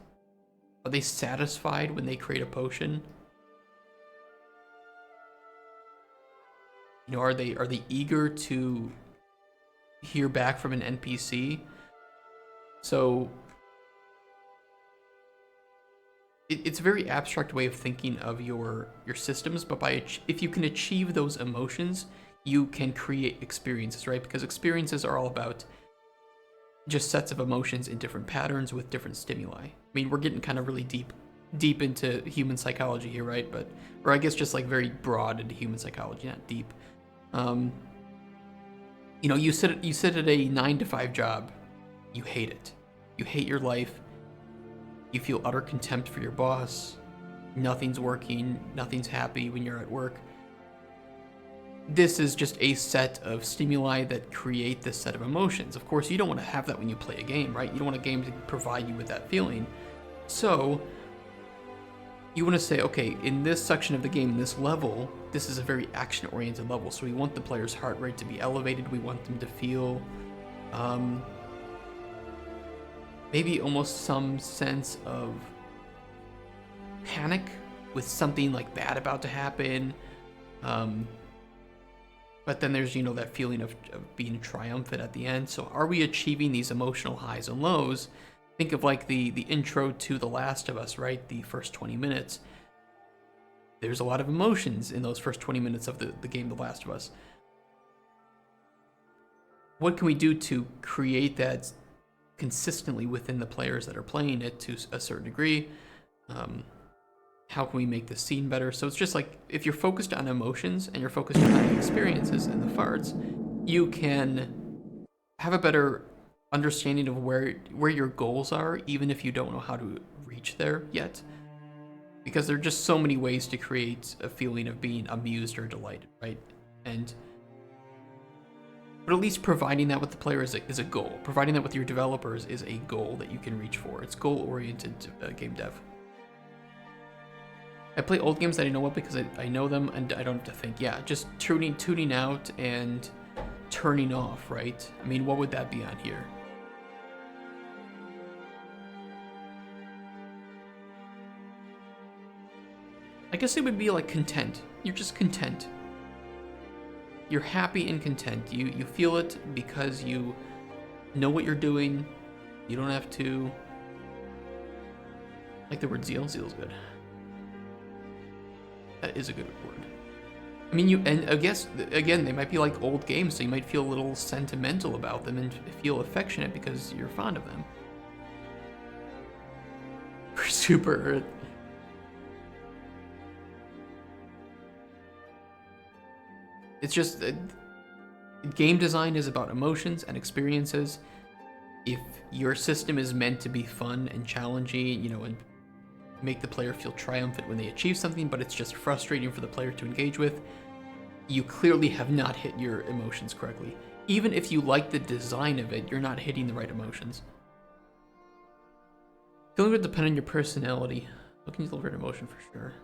A: Are they satisfied when they create a potion? You know, are they eager to hear back from an NPC? So it's a very abstract way of thinking of your systems, but if you can achieve those emotions, you can create experiences, right? Because experiences are all about just sets of emotions in different patterns with different stimuli. I mean, we're getting kind of really deep into human psychology here, right? Or I guess just like very broad into human psychology, not deep. You know, you sit at a 9-to-5 job, you hate it. You hate your life. You feel utter contempt for your boss. Nothing's working. Nothing's happy when you're at work. This is just a set of stimuli that create this set of emotions. Of course, you don't want to have that when you play a game, right? You don't want a game to provide you with that feeling. So you want to say, okay, in this section of the game, in this level, this is a very action-oriented level. So we want the player's heart rate to be elevated. We want them to feel maybe almost some sense of panic with something like bad about to happen. But then there's, you know, that feeling of being triumphant at the end. So are we achieving these emotional highs and lows? Think of like the intro to The Last of Us, right? The first 20 minutes. There's a lot of emotions in those first 20 minutes of the game The Last of Us. What can we do to create that consistently within the players that are playing it to a certain degree? How can we make the scene better? So it's just like, if you're focused on emotions and you're focused on the experiences and the farts, you can have a better understanding of where your goals are, even if you don't know how to reach there yet. Because there are just so many ways to create a feeling of being amused or delighted, right? But at least providing that with the player is a goal. Providing that with your developers is a goal that you can reach for. It's goal-oriented game dev. I play old games that I know of because I know them and I don't have to think. Yeah, just tuning out and turning off, right? I mean, what would that be on here? I guess it would be like content. You're just content. You're happy and content. You feel it because you know what you're doing. You don't have to... I like the word zeal. Zeal's good. That is a good word. I mean, and I guess, again, they might be like old games, so you might feel a little sentimental about them and feel affectionate because you're fond of them. For Super Earth. It's just, game design is about emotions and experiences. If your system is meant to be fun and challenging, you know, and make the player feel triumphant when they achieve something, but it's just frustrating for the player to engage with, you clearly have not hit your emotions correctly. Even if you like the design of it, you're not hitting the right emotions. Feeling would depend on your personality. Looking to deliver an emotion for sure.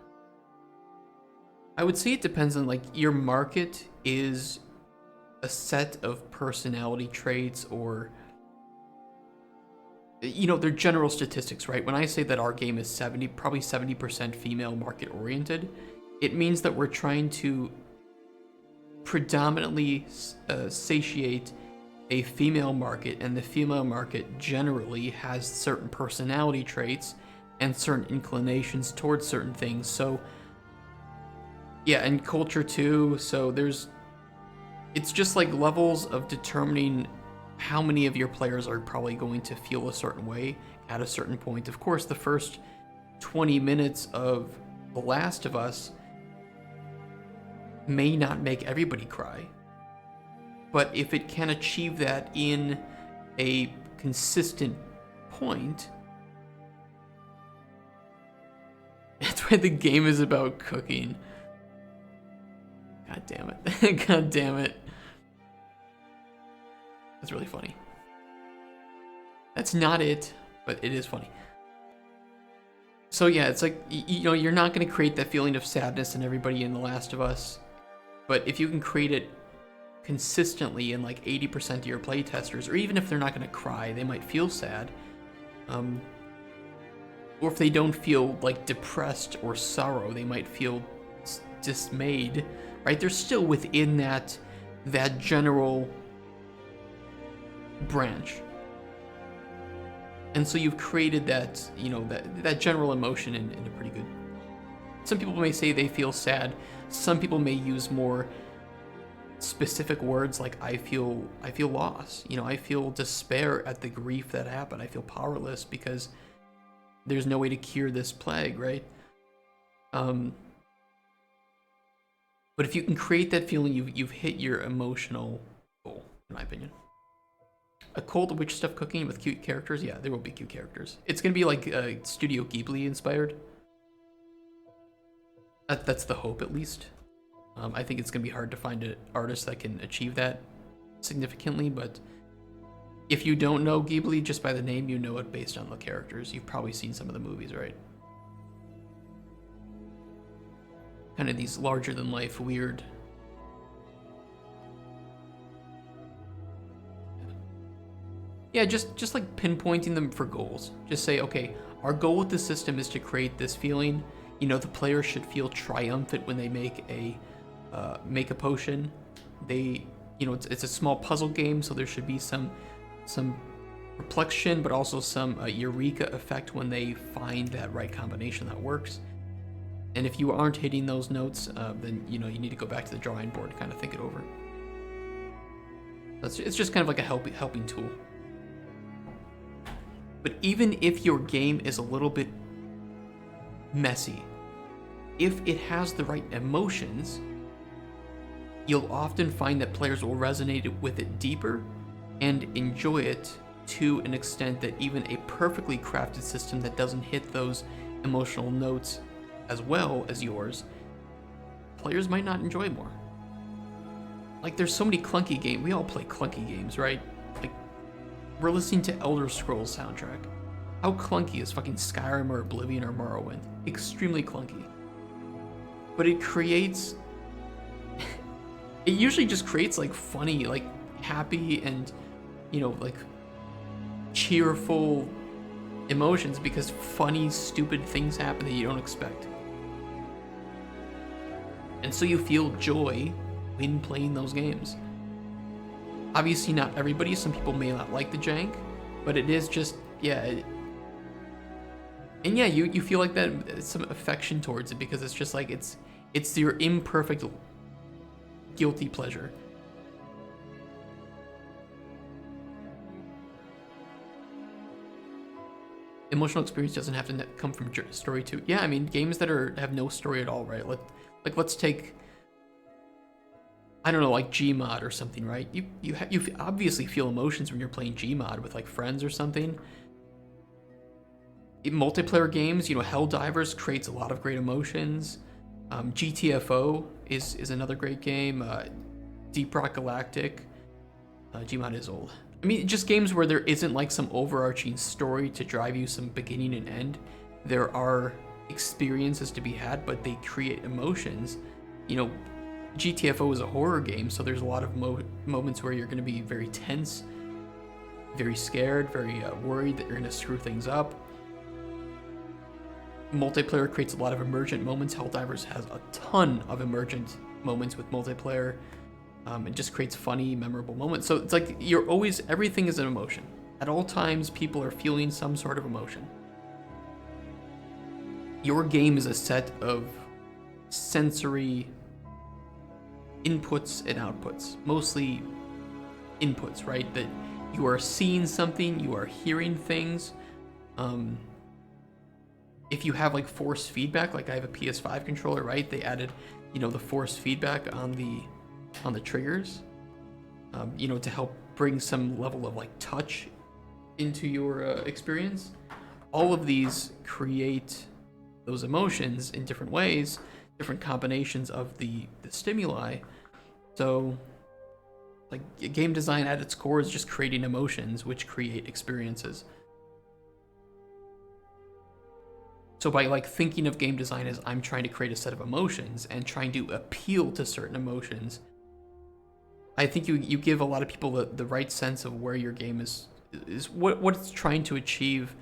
A: I would say it depends on, like, your market is a set of personality traits, or, you know, they're general statistics, right? When I say that our game is probably 70% female market oriented, it means that we're trying to predominantly satiate a female market, and the female market generally has certain personality traits and certain inclinations towards certain things. So yeah, and culture too. So it's just like levels of determining how many of your players are probably going to feel a certain way at a certain point. Of course, the first 20 minutes of The Last of Us may not make everybody cry. But if it can achieve that in a consistent point, that's why the game is about cooking. God damn it. God damn it. That's really funny. That's not it, but it is funny. So yeah, it's like, you know, you're not going to create that feeling of sadness in everybody in The Last of Us. But if you can create it consistently in like 80% of your playtesters, or even if they're not going to cry, they might feel sad. Or if they don't feel like depressed or sorrow, they might feel dismayed, right? They're still within that general branch. And so you've created that, you know, that general emotion in a pretty good. Some people may say they feel sad. Some people may use more specific words like I feel loss. You know, I feel despair at the grief that happened. I feel powerless because there's no way to cure this plague, right? But if you can create that feeling, you've hit your emotional goal, in my opinion. A cold witch stuff cooking with cute characters? Yeah, there will be cute characters. It's gonna be like Studio Ghibli inspired. That's the hope, at least. I think it's gonna be hard to find an artist that can achieve that significantly, but if you don't know Ghibli just by the name, you know it based on the characters. You've probably seen some of the movies, right? Kind of these larger than life, weird. Yeah, just like pinpointing them for goals. Just say, okay, our goal with the system is to create this feeling. You know, the player should feel triumphant when they make a potion. They, you know, it's a small puzzle game, so there should be some perplexion, but also some eureka effect when they find that right combination that works. And if you aren't hitting those notes, then, you know, you need to go back to the drawing board to kind of think it over. It's just kind of like a helping tool. But even if your game is a little bit messy, if it has the right emotions, you'll often find that players will resonate with it deeper and enjoy it to an extent that even a perfectly crafted system that doesn't hit those emotional notes as well as yours, players might not enjoy more. Like, there's so many clunky games. We all play clunky games, right? Like, we're listening to Elder Scrolls soundtrack. How clunky is fucking Skyrim or Oblivion or Morrowind? Extremely clunky. But it creates... it usually just creates, like, funny, like, happy and, you know, like, cheerful emotions because funny, stupid things happen that you don't expect. And so you feel joy when playing those games. Obviously not everybody, some people may not like the jank, but it is just, yeah. And yeah, you feel like that, some affection towards it because it's just like, it's your imperfect guilty pleasure. Emotional experience doesn't have to come from story too. Yeah, I mean, games that have no story at all, right? Let's take, I don't know, like Gmod or something, right? You obviously feel emotions when you're playing Gmod with like friends or something. In multiplayer games, you know, Helldivers creates a lot of great emotions. GTFO is another great game. Deep Rock Galactic. Gmod is old. I mean, just games where there isn't like some overarching story to drive you some beginning and end. There are experiences to be had, but they create emotions. You know, GTFO is a horror game, so there's a lot of moments where you're going to be very tense, very scared, very worried that you're going to screw things up. Multiplayer creates a lot of emergent moments. Helldivers has a ton of emergent moments with multiplayer. It just creates funny, memorable moments. So it's like everything is an emotion. At all times, people are feeling some sort of emotion. Your game is a set of sensory inputs and outputs, mostly inputs, right? That you are seeing something, you are hearing things. if you have like force feedback, like I have a PS5 controller, right? They added, you know, the force feedback on the triggers, you know, to help bring some level of like touch into your experience. All of these create those emotions in different ways, different combinations of the stimuli. So like game design at its core is just creating emotions which create experiences. So by like thinking of game design as I'm trying to create a set of emotions and trying to appeal to certain emotions, I think you give a lot of people the right sense of where your game is what it's trying to achieve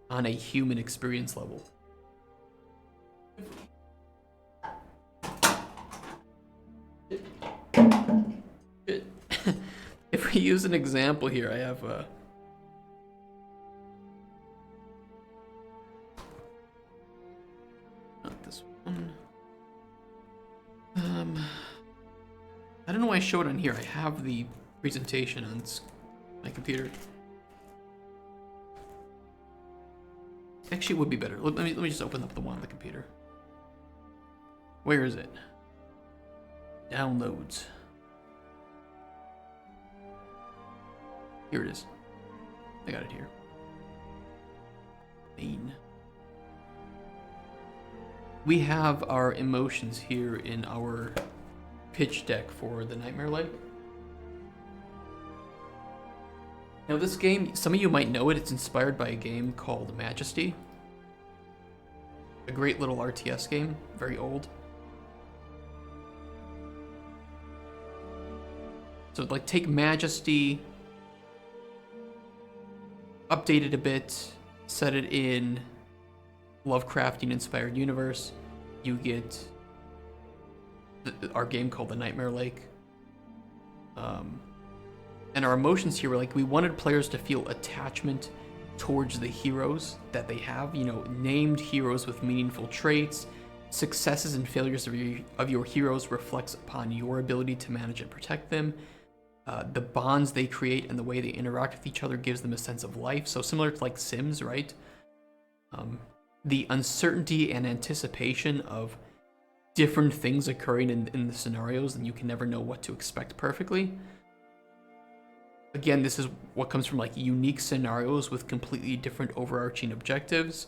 A: on a human experience level. If we use an example here, I have not this one. I don't know why I showed it on here. I have the presentation on my computer. Actually, it would be better. Let me just open up the one on the computer. Where is it? Downloads. Here it is. I got it here. Main. We have our emotions here in our pitch deck for the Nightmare Lake. Now this game, some of you might know it, it's inspired by a game called Majesty. A great little RTS game, very old. So like take Majesty, update it a bit, set it in Lovecraftian inspired universe, you get our game called the Nightmare Lake. And our emotions here were like, we wanted players to feel attachment towards the heroes that they have, you know, named heroes with meaningful traits. Successes and failures of your heroes reflects upon your ability to manage and protect them. The bonds they create and the way they interact with each other gives them a sense of life. So similar to like Sims, right? The uncertainty and anticipation of different things occurring in the scenarios, and you can never know what to expect perfectly. Again, this is what comes from like unique scenarios with completely different overarching objectives.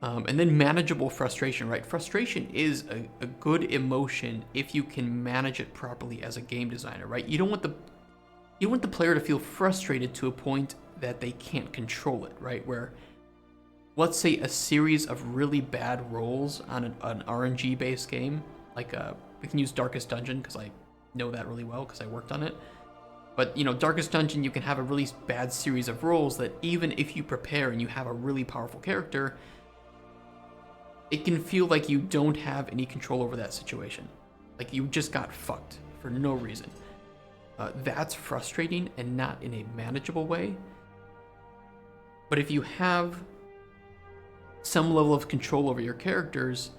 A: And then manageable frustration, right? Frustration is a good emotion if you can manage it properly as a game designer, right? You want the player to feel frustrated to a point that they can't control it, right? Where, let's say a series of really bad rolls on an RNG-based game, like we can use Darkest Dungeon because I know that really well because I worked on it. But, you know, Darkest Dungeon, you can have a really bad series of rolls that even if you prepare and you have a really powerful character, it can feel like you don't have any control over that situation. Like you just got fucked for no reason. That's frustrating and not in a manageable way. But if you have some level of control over your characters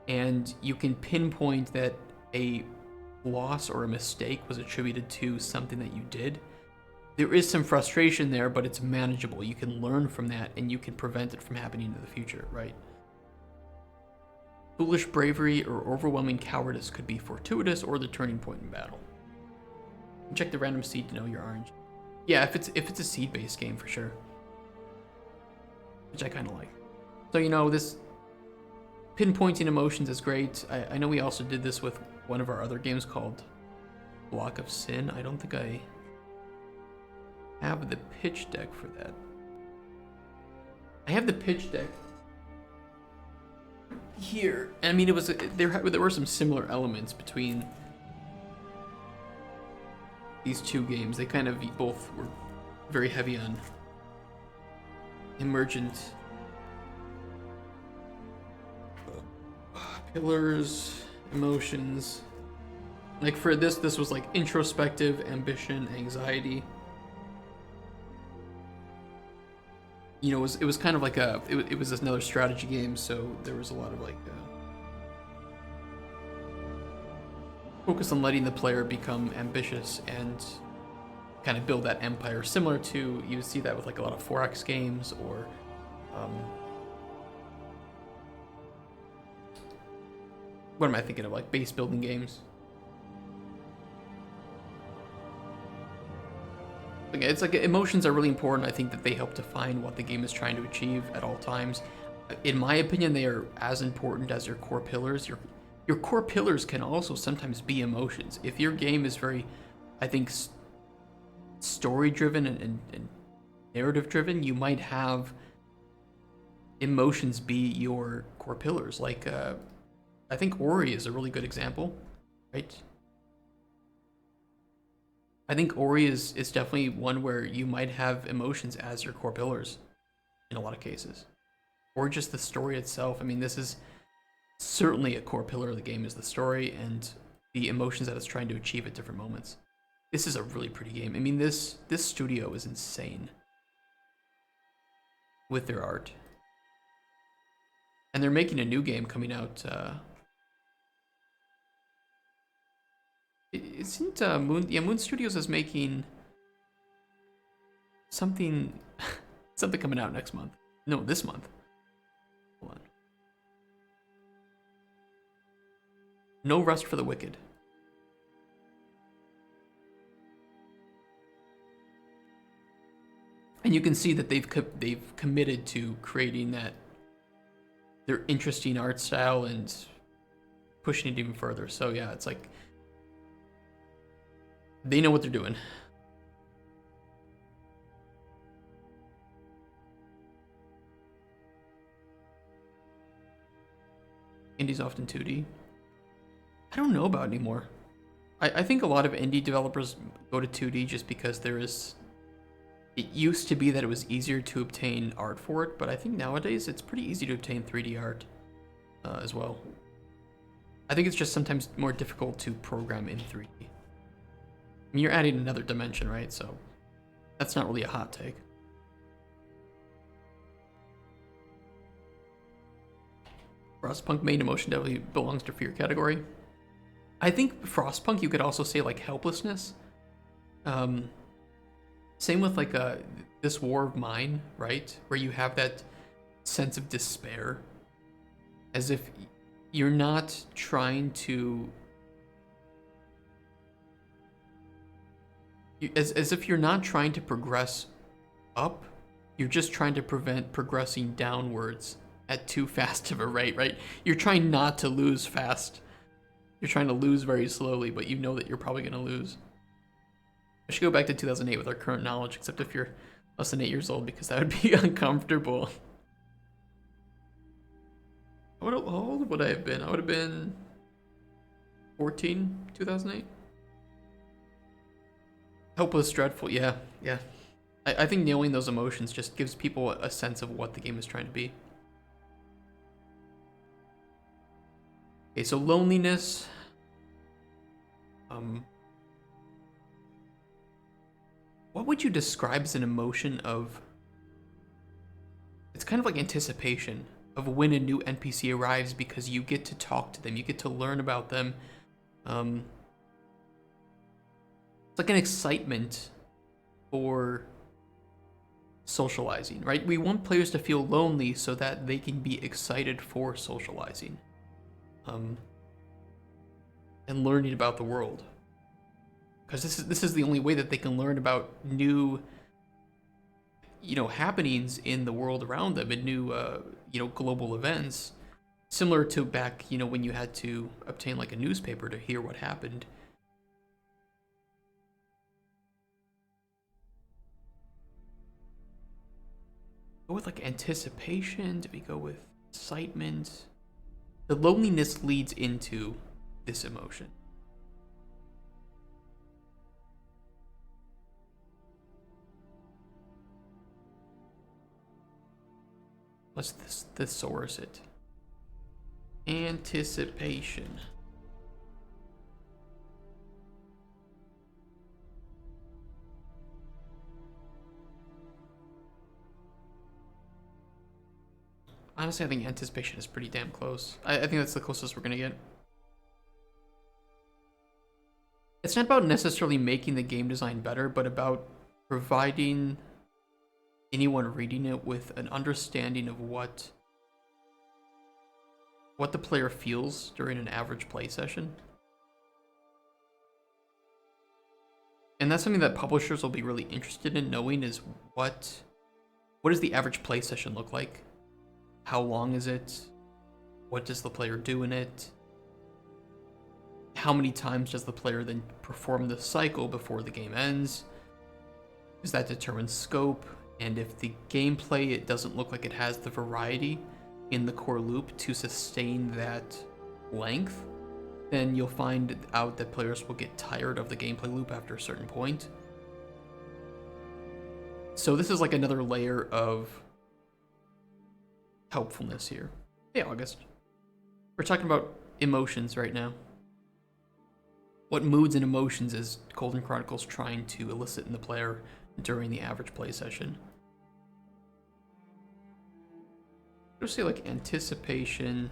A: and you can pinpoint that a loss or a mistake was attributed to something that you did, there is some frustration there, but it's manageable. You can learn from that and you can prevent it from happening in the future, right? Foolish bravery or overwhelming cowardice could be fortuitous or the turning point in battle. Check the random seed to know your orange. Yeah, if it's a seed-based game for sure, which I kind of like. So, you know, this pinpointing emotions is great. I know we also did this with one of our other games called Block of Sin. I don't think I have the pitch deck for that. I have the pitch deck here. I mean, there were some similar elements between these two games. They kind of both were very heavy on emergent pillars, emotions. Like for this was like introspective, ambition, anxiety. You know, it was kind of like it was another strategy game, so there was a lot of like focus on letting the player become ambitious and kind of build that empire, similar to, you see that with like a lot of 4X games or what am I thinking of? Like base building games. It's like emotions are really important. I think that they help define what the game is trying to achieve at all times. In my opinion, they are as important as your core pillars. Your core pillars can also sometimes be emotions. If your game is very, I think, story driven and narrative driven, you might have emotions be your core pillars. Like I think Ori is a really good example, right? I think Ori is definitely one where you might have emotions as your core pillars in a lot of cases. Or just the story itself. I mean, this is certainly a core pillar of the game is the story and the emotions that it's trying to achieve at different moments. This is a really pretty game. I mean, this studio is insane with their art. And they're making a new game coming out. Isn't Moon? Yeah, Moon Studios is making something, something coming out next month. No, this month. Hold on. No Rest for the Wicked. And you can see that they've committed to creating that their interesting art style and pushing it even further. So yeah, it's like they know what they're doing. Indie's often 2D. I don't know about anymore. I think a lot of indie developers go to 2D just because there is. It used to be that it was easier to obtain art for it, but I think nowadays it's pretty easy to obtain 3D art as well. I think it's just sometimes more difficult to program in 3D. I mean, you're adding another dimension, right? So that's not really a hot take. Frostpunk main emotion definitely belongs to fear category. I think Frostpunk, you could also say like helplessness. Same with like this War of Mine, right? Where you have that sense of despair, as if you're not trying to, as if you're not trying to progress up, you're just trying to prevent progressing downwards at too fast of a rate, right? You're trying not to lose fast. You're trying to lose very slowly, but you know that you're probably going to lose. I should go back to 2008 with our current knowledge, except if you're less than 8 years old, because that would be uncomfortable. How old would I have been? I would have been 14, 2008. Helpless, dreadful, yeah. I think knowing those emotions just gives people a sense of what the game is trying to be. Okay, so loneliness. What would you describe as an emotion of? It's kind of like anticipation of when a new NPC arrives because you get to talk to them, you get to learn about them. It's like an excitement for socializing, right? We want players to feel lonely so that they can be excited for socializing. And learning about the world, because this is the only way that they can learn about new, happenings in the world around them and new, global events, similar to back, when you had to obtain like a newspaper to hear what happened. Go with like anticipation. Do we go with excitement? The loneliness leads into this emotion. Let's thesaurus it. Anticipation. Honestly, I think anticipation is pretty damn close. I think that's the closest we're gonna get. It's not about necessarily making the game design better, but about providing anyone reading it with an understanding of what what the player feels during an average play session. And that's something that publishers will be really interested in knowing, is what does the average play session look like? How long is it? What does the player do in it? How many times does the player then perform the cycle before the game ends? Because that determines scope. And if the gameplay, it doesn't look like it has the variety in the core loop to sustain that length, then you'll find out that players will get tired of the gameplay loop after a certain point. So this is like another layer of helpfulness here. Hey, August. We're talking about emotions right now. What moods and emotions is Cauldron Chronicles trying to elicit in the player during the average play session? Let's say like anticipation.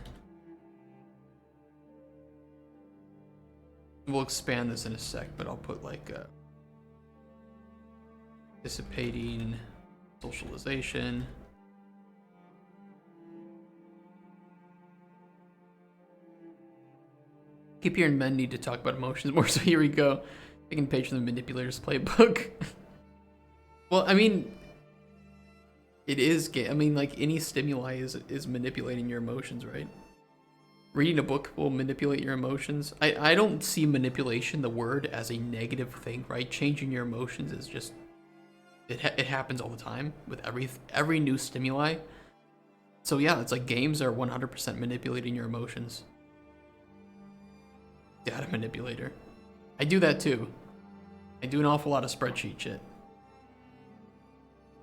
A: We'll expand this in a sec, but I'll put like anticipating, socialization. Keep hearing men need to talk about emotions more, so here we go. Taking page from the Manipulator's Playbook. Well, I mean, it is. I mean, like any stimuli is manipulating your emotions, right? Reading a book will manipulate your emotions. I don't see manipulation, the word, as a negative thing, right? Changing your emotions is just it happens all the time with every new stimuli. So yeah, it's like games are 100% manipulating your emotions. Data manipulator. I do that too. I do an awful lot of spreadsheet shit.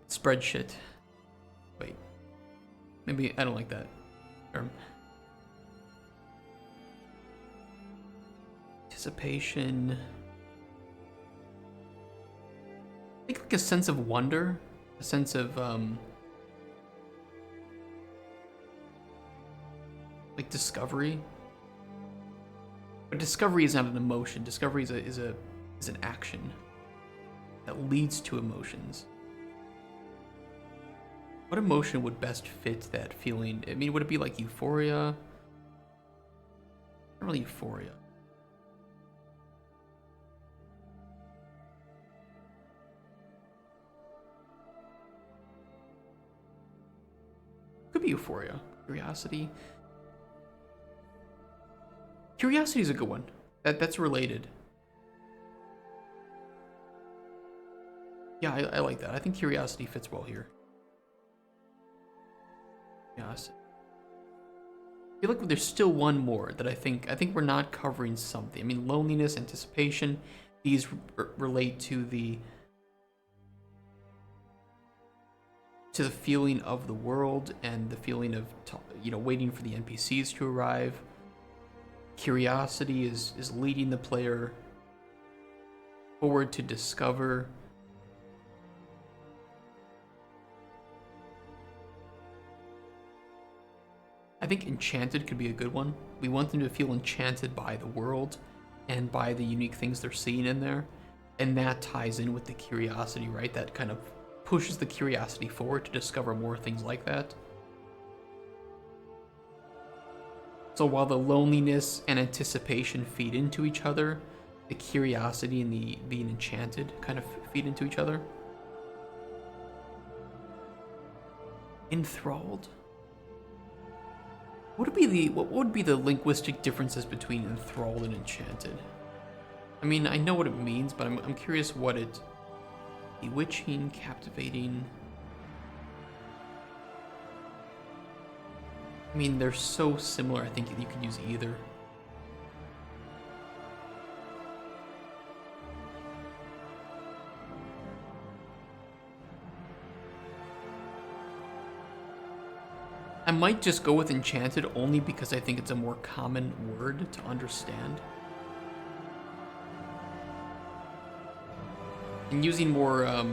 A: Spreadsheet. Wait. Maybe I don't like that term. Anticipation. I think like a sense of wonder, a sense of like discovery. But discovery is not an emotion. Discovery is an action that leads to emotions. What emotion would best fit that feeling? I mean, would it be like euphoria? Not really euphoria. Could be euphoria. Curiosity. Curiosity is a good one. That's related. Yeah, I like that. I think curiosity fits well here. Yes. I feel like there's still one more that I think we're not covering something. I mean, loneliness, anticipation, these relate to the feeling of the world and the feeling of waiting for the NPCs to arrive. Curiosity is leading the player forward to discover. I think enchanted could be a good one. We want them to feel enchanted by the world and by the unique things they're seeing in there. And that ties in with the curiosity, right? That kind of pushes the curiosity forward to discover more things like that. So while the loneliness and anticipation feed into each other, the curiosity and the being enchanted kind of feed into each other. Enthralled? What would be the linguistic differences between enthralled and enchanted? I mean, I know what it means, but I'm curious what it... Bewitching, captivating... I mean, they're so similar, I think you could use either. I might just go with enchanted only because I think it's a more common word to understand. And using more,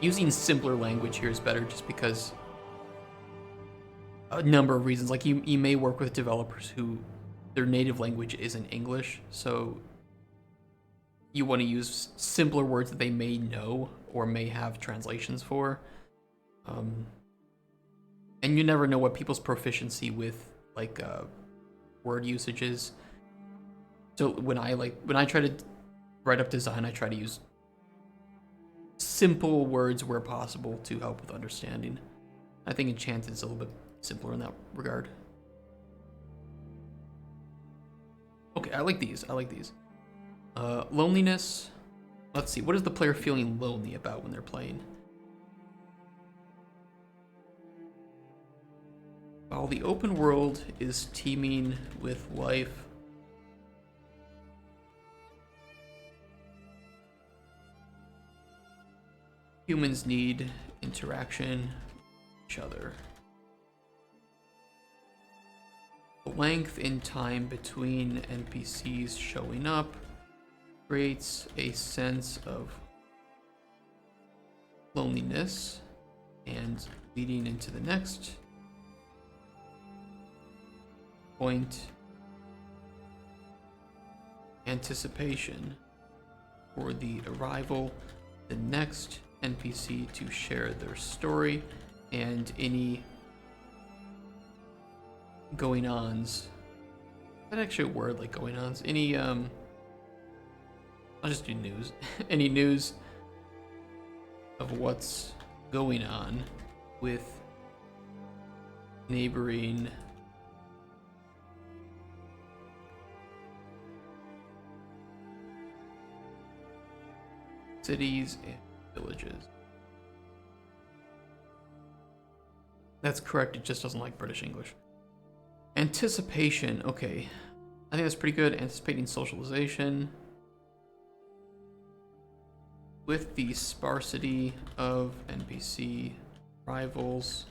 A: using simpler language here is better just because a number of reasons. Like you may work with developers who their native language isn't English, so you want to use simpler words that they may know or may have translations for. And you never know what people's proficiency with like word usages. So when I try to write up design, I try to use simple words where possible to help with understanding. I think Enchanted is a little bit simpler in that regard. Okay, I like these. Loneliness. Let's see. What is the player feeling lonely about when they're playing? While the open world is teeming with life, humans need interaction with each other. The length in time between NPCs showing up creates a sense of loneliness, and leading into the next point, anticipation for the arrival of the next NPC to share their story and any going-ons. Is that actually a word, like going-ons? Any I'll just do news. Any news of what's going on with neighboring cities and villages. That's correct, it just doesn't like British English. Anticipation, okay. I think that's pretty good. Anticipating socialization. With the sparsity of NPC rivals.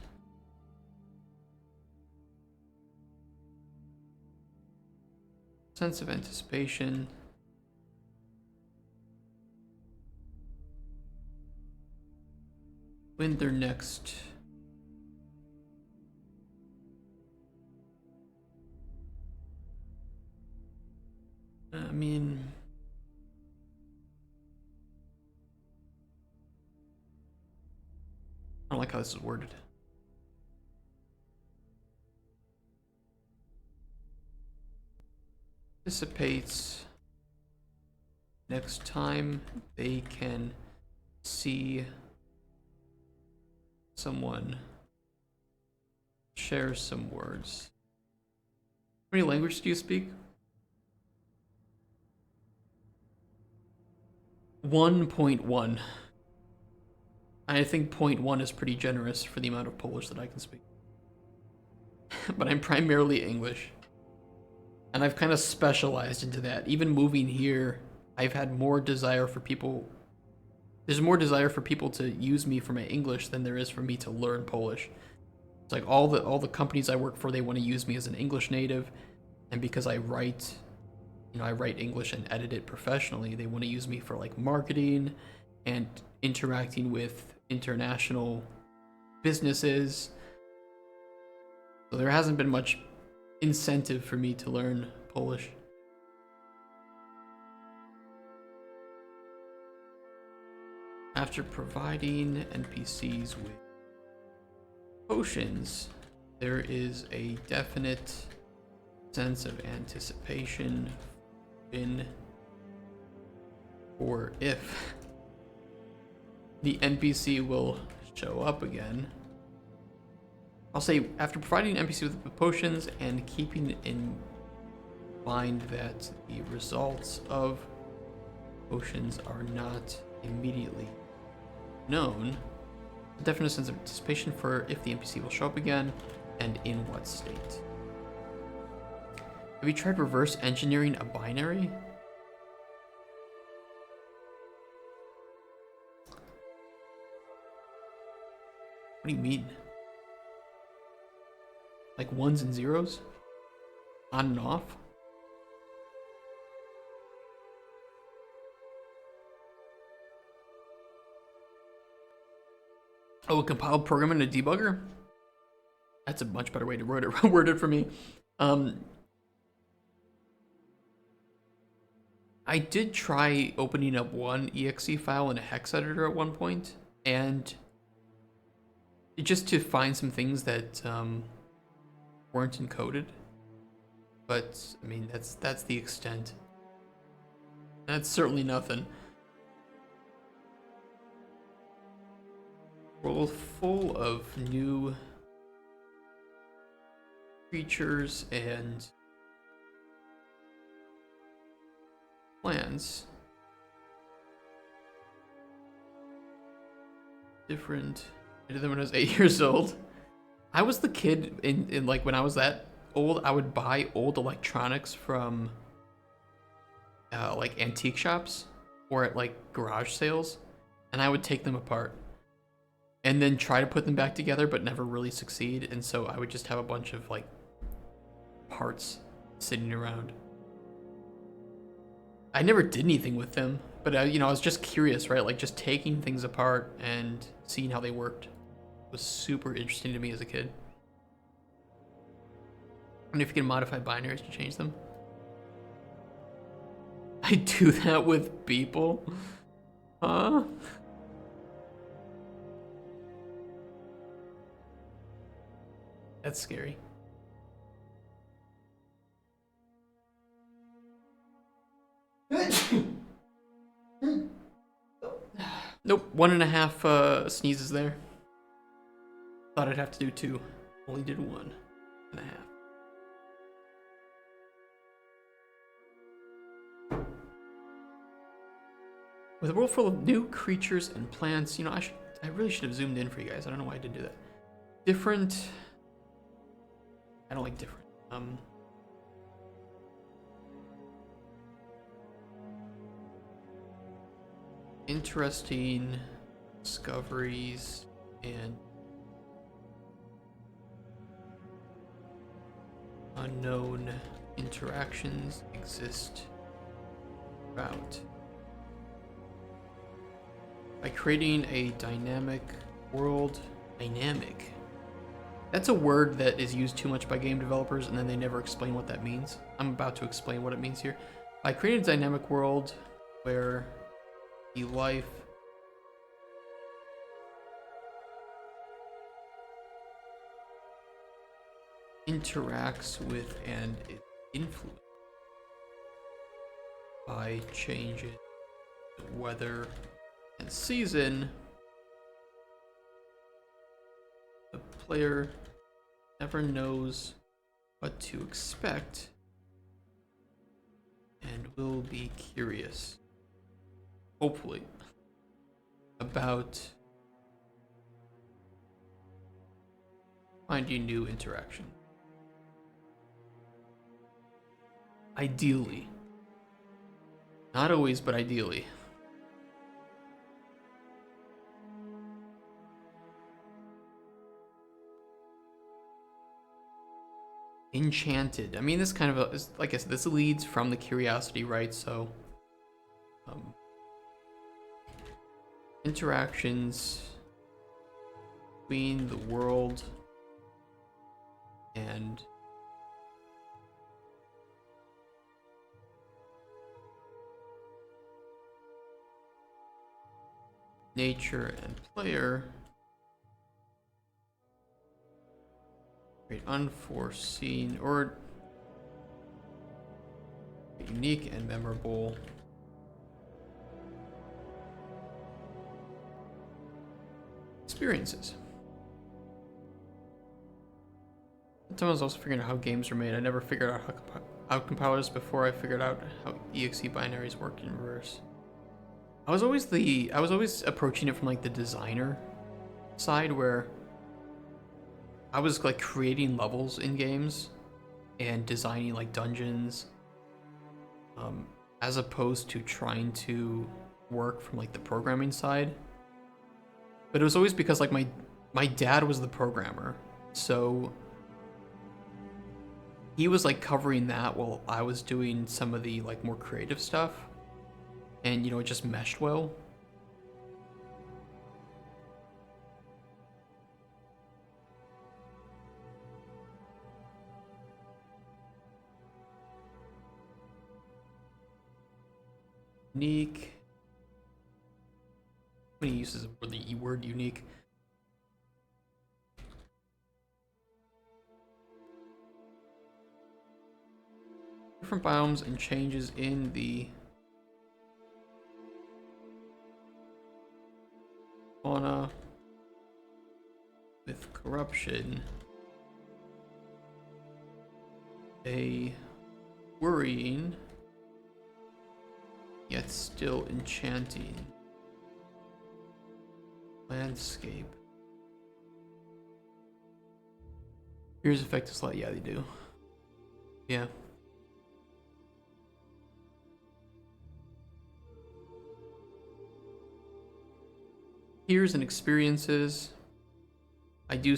A: Sense of anticipation. When their next I mean, I don't like how this is worded. Anticipates next time they can see someone share some words. How many languages do you speak? 1.1. I think 0.1 is pretty generous for the amount of Polish that I can speak. But I'm primarily English. And I've kind of specialized into that. Even moving here, I've had more desire for people. There's more desire for people to use me for my English than there is for me to learn Polish. It's like all the companies I work for, they want to use me as an English native, and because I write English and edit it professionally, they want to use me for like marketing and interacting with international businesses. So there hasn't been much incentive for me to learn Polish. After providing NPCs with potions, there is a definite sense of anticipation or if the NPC will show up again. I'll say after providing NPC with potions and keeping in mind that the results of potions are not immediately known, a definite sense of anticipation for if the NPC will show up again and in what state. Have you tried reverse engineering a binary? What do you mean? Like ones and zeros? On and off? Oh, a compiled program in a debugger? That's a much better way to word it for me. I did try opening up one exe file in a hex editor at one point, and just to find some things that weren't encoded. But I mean, that's the extent. That's certainly nothing. World full of new creatures and plants. Different. I did them when I was 8 years old. I was the kid in like when I was that old, I would buy old electronics from like antique shops or at like garage sales, and I would take them apart and then try to put them back together, but never really succeed. And so I would just have a bunch of like parts sitting around. I never did anything with them, but I was just curious, right? Like just taking things apart and seeing how they worked was super interesting to me as a kid. And if you can modify binaries to change them. I do that with people? Huh? That's scary. Nope, 1.5 sneezes there. Thought I'd have to do 2. Only did 1.5. With a world full of new creatures and plants, I really should have zoomed in for you guys. I don't know why I didn't do that. Different. I don't like different. Interesting discoveries and unknown interactions exist throughout. By creating a dynamic world, dynamic. That's a word that is used too much by game developers and then they never explain what that means. I'm about to explain what it means here. By creating a dynamic world where the life interacts with and is influenced by changes in weather and season, the player never knows what to expect and will be curious, hopefully, about finding new interaction. Ideally. Not always, but ideally. Enchanted. I mean, this kind of is, like I said, this leads from the curiosity, right? So, interactions between the world and nature and player create unforeseen or unique and memorable experiences. Sometimes I was also figuring out how games are made. I never figured out how compilers before I figured out how exe binaries worked in reverse. I was always approaching it from like the designer side, where I was like creating levels in games and designing like dungeons, as opposed to trying to work from like the programming side. But it was always because like my dad was the programmer, so he was like covering that while I was doing some of the like more creative stuff. And it just meshed well. Unique. How many uses of the word unique? Different biomes and changes in the fauna with corruption. A worrying yet still enchanting landscape. Here's effect is like, yeah, they do. Yeah. Here's and experiences. I do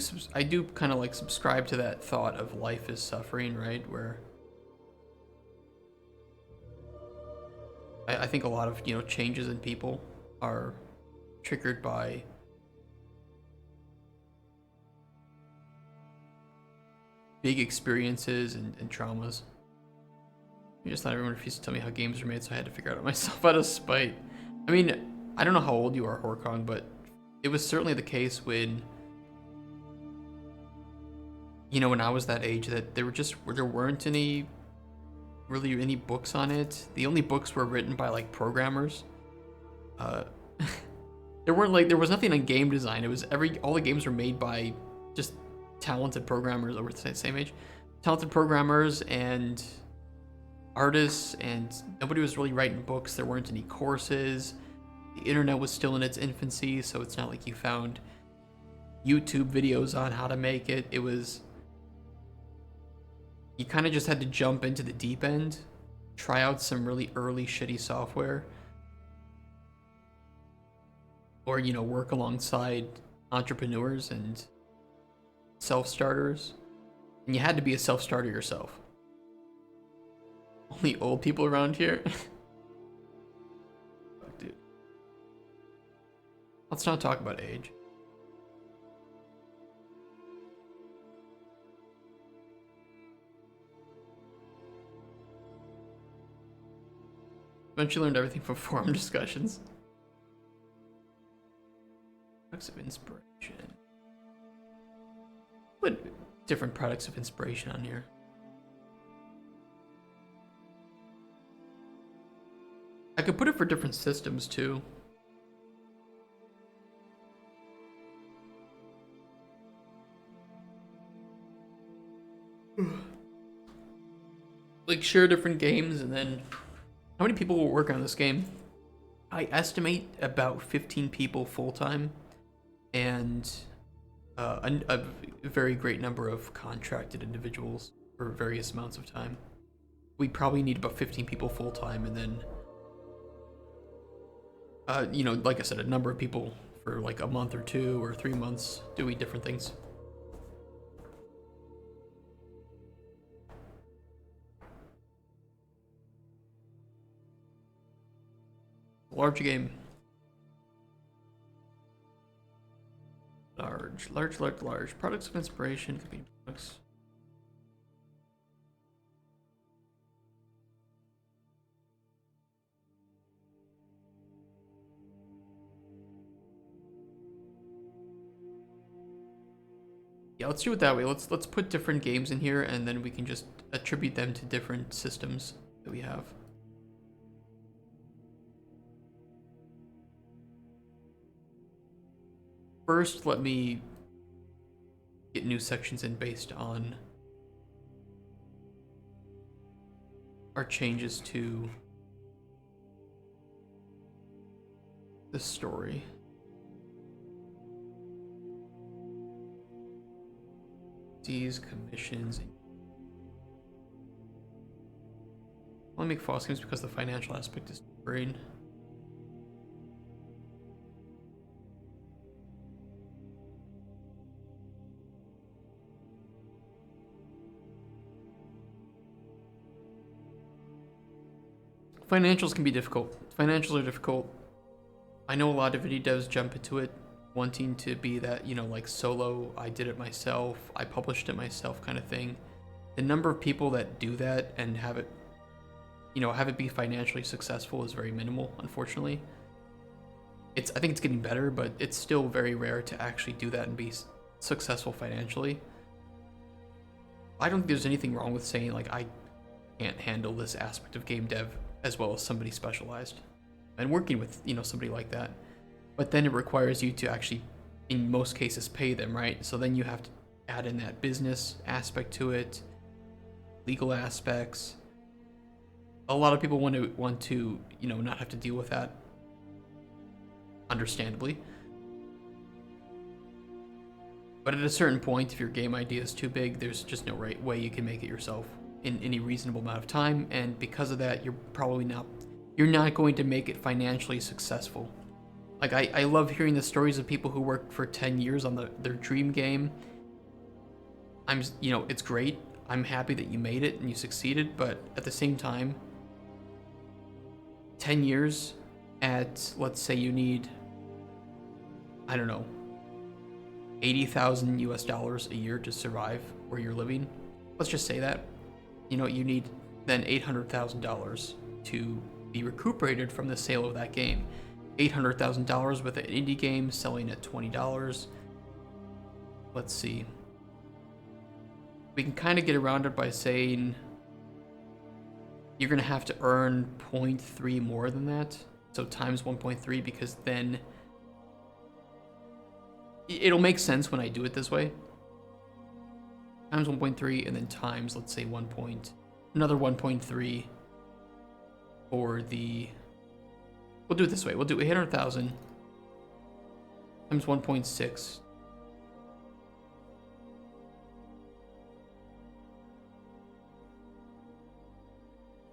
A: kind of like subscribe to that thought of life is suffering, right? Where I think a lot of, you know, changes in people are triggered by big experiences and traumas. Just not everyone refused to tell me how games are made, so I had to figure it out myself out of spite. I mean, I don't know how old you are, Horkong, but it was certainly the case when, you know, when I was that age, that there weren't any books on it. The only books were written by like programmers. There was nothing on game design. It was all the games were made by just talented programmers over the same age, talented programmers and artists, and nobody was really writing books. There weren't any courses. The internet was still in its infancy, so it's not like you found YouTube videos on how to make it. It was, you kind of just had to jump into the deep end, try out some really early shitty software, or, you know, work alongside entrepreneurs and self-starters. And you had to be a self-starter yourself. Only old people around here? Fuck, dude. Let's not talk about age. Eventually learned everything from forum discussions. Products of inspiration. Put different products of inspiration on here. I could put it for different systems too. Like share different games, and then how many people will work on this game? I estimate about 15 people full-time, and a very great number of contracted individuals for various amounts of time. We probably need about 15 people full-time, and then you know, like I said, a number of people for like a month or 2 or 3 months doing different things. Large game. Large. Products of inspiration could be products. Yeah, let's do it that way. Let's put different games in here, and then we can just attribute them to different systems that we have. First, let me get new sections in based on our changes to the story. These commissions. I'll make false games because the financial aspect is brain. Financials can be difficult. Financials are difficult. I know a lot of indie devs jump into it wanting to be that, you know, like solo, I did it myself, I published it myself kind of thing. The number of people that do that and have it, you know, have it be financially successful is very minimal, unfortunately. I think it's getting better, but it's still very rare to actually do that and be successful financially. I don't think there's anything wrong with saying like can't handle this aspect of game dev as well as somebody specialized. And working with, somebody like that. But then it requires you to actually, in most cases, pay them, right? So then you have to add in that business aspect to it, legal aspects. A lot of people want to, not have to deal with that, understandably. But at a certain point, if your game idea is too big, there's just no right way you can make it yourself in any reasonable amount of time, and because of that, you're not going to make it financially successful. Like, I love hearing the stories of people who worked for 10 years on their dream game. It's great. I'm happy that you made it and you succeeded, but at the same time, 10 years at, let's say you need, I don't know, 80,000 US dollars a year to survive where you're living. Let's just say that. You need then $800,000 to be recuperated from the sale of that game. $800,000 with an indie game selling at $20. Let's see. We can kind of get around it by saying you're going to have to earn 0.3 more than that. So times 1.3, because then it'll make sense when I do it this way. Times 1.3 and then times, let's say, another 1.3 for the... We'll do it this way. We'll do 800,000 times 1.6.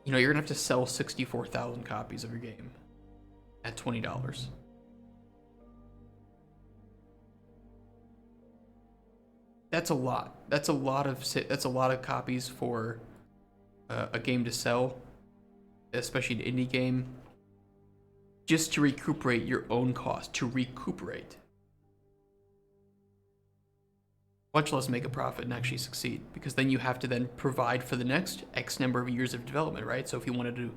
A: You're going to have to sell 64,000 copies of your game at $20. That's a lot. That's a lot of copies for a game to sell, especially an indie game, just to recuperate your own cost, to recuperate. Much less make a profit and actually succeed, because then you have to then provide for the next X number of years of development, right? So if you wanted to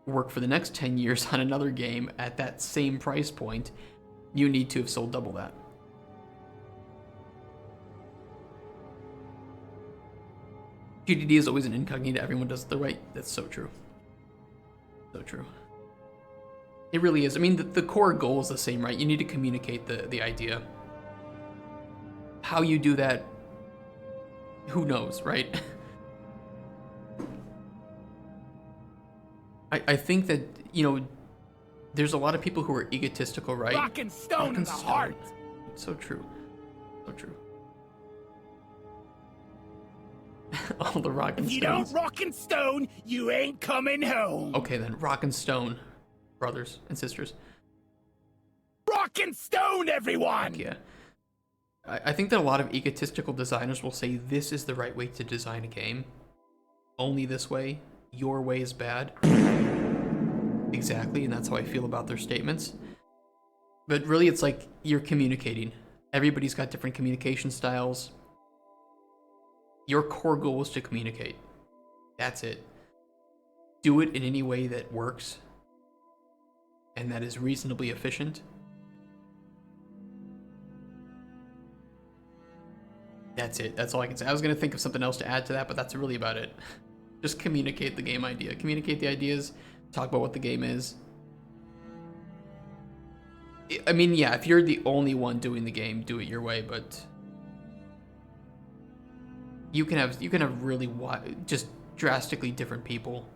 A: work for the next 10 years on another game at that same price point, you need to have sold double that. GDD is always an incognito. Everyone does it the right. That's so true. So true. It really is. I mean, the core goal is the same, right? You need to communicate the idea. How you do that, who knows, right? I think that, there's a lot of people who are egotistical, right?
B: Rock and stone in the heart.
A: So true. So true. All the rock and stones.
B: If you don't rock and stone, you ain't coming home.
A: Okay then, rock and stone, brothers and sisters.
B: Rock and stone, everyone!
A: Yeah. I think that a lot of egotistical designers will say this is the right way to design a game. Only this way. Your way is bad. Exactly, and that's how I feel about their statements. But really, it's like you're communicating. Everybody's got different communication styles. Your core goal is to communicate. That's it. Do it in any way that works and that is reasonably efficient. That's it. That's all I can say. I was going to think of something else to add to that, but that's really about it. Just communicate the game idea. Communicate the ideas. Talk about what the game is. I mean, yeah, if you're the only one doing the game, do it your way, but you can have really just drastically different people.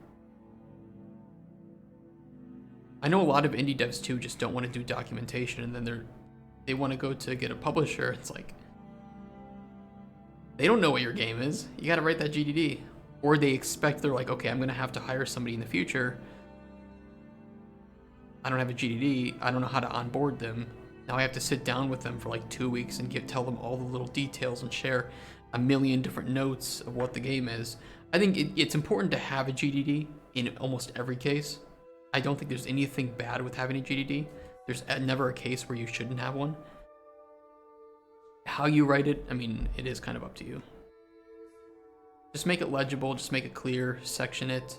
A: I know a lot of indie devs too just don't want to do documentation, and then they want to go to get a publisher. It's like, they don't know what your game is. You got to write that GDD. Or they're like, okay, I'm going to have to hire somebody in the future. I don't have a GDD. I don't know how to onboard them. Now I have to sit down with them for like 2 weeks and tell them all the little details and share a million different notes of what the game is. I think it's important to have a GDD in almost every case. I don't think there's anything bad with having a GDD. There's never a case where you shouldn't have one. How you write it, I mean, it is kind of up to you. Just make it legible, just make it clear, section it,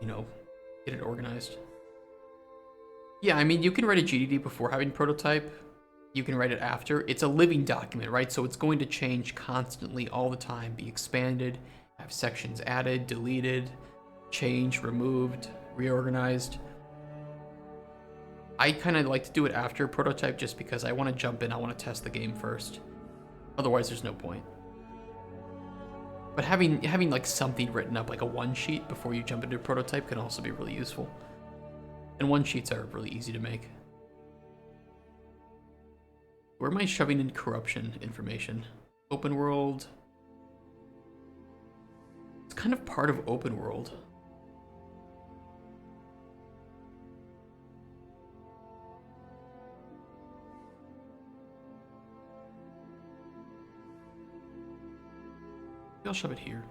A: get it organized. Yeah, I mean, you can write a GDD before having prototype. You can write it after. It's a living document, right? So it's going to change constantly all the time, be expanded, I have sections added, deleted, changed, removed, reorganized. I kind of like to do it after prototype just because I want to jump in, I want to test the game first. Otherwise, there's no point. But having like something written up, like a one sheet before you jump into prototype, can also be really useful. And one sheets are really easy to make. Where am I shoving in corruption information? Open world. It's kind of part of open world. Maybe I'll shove it here.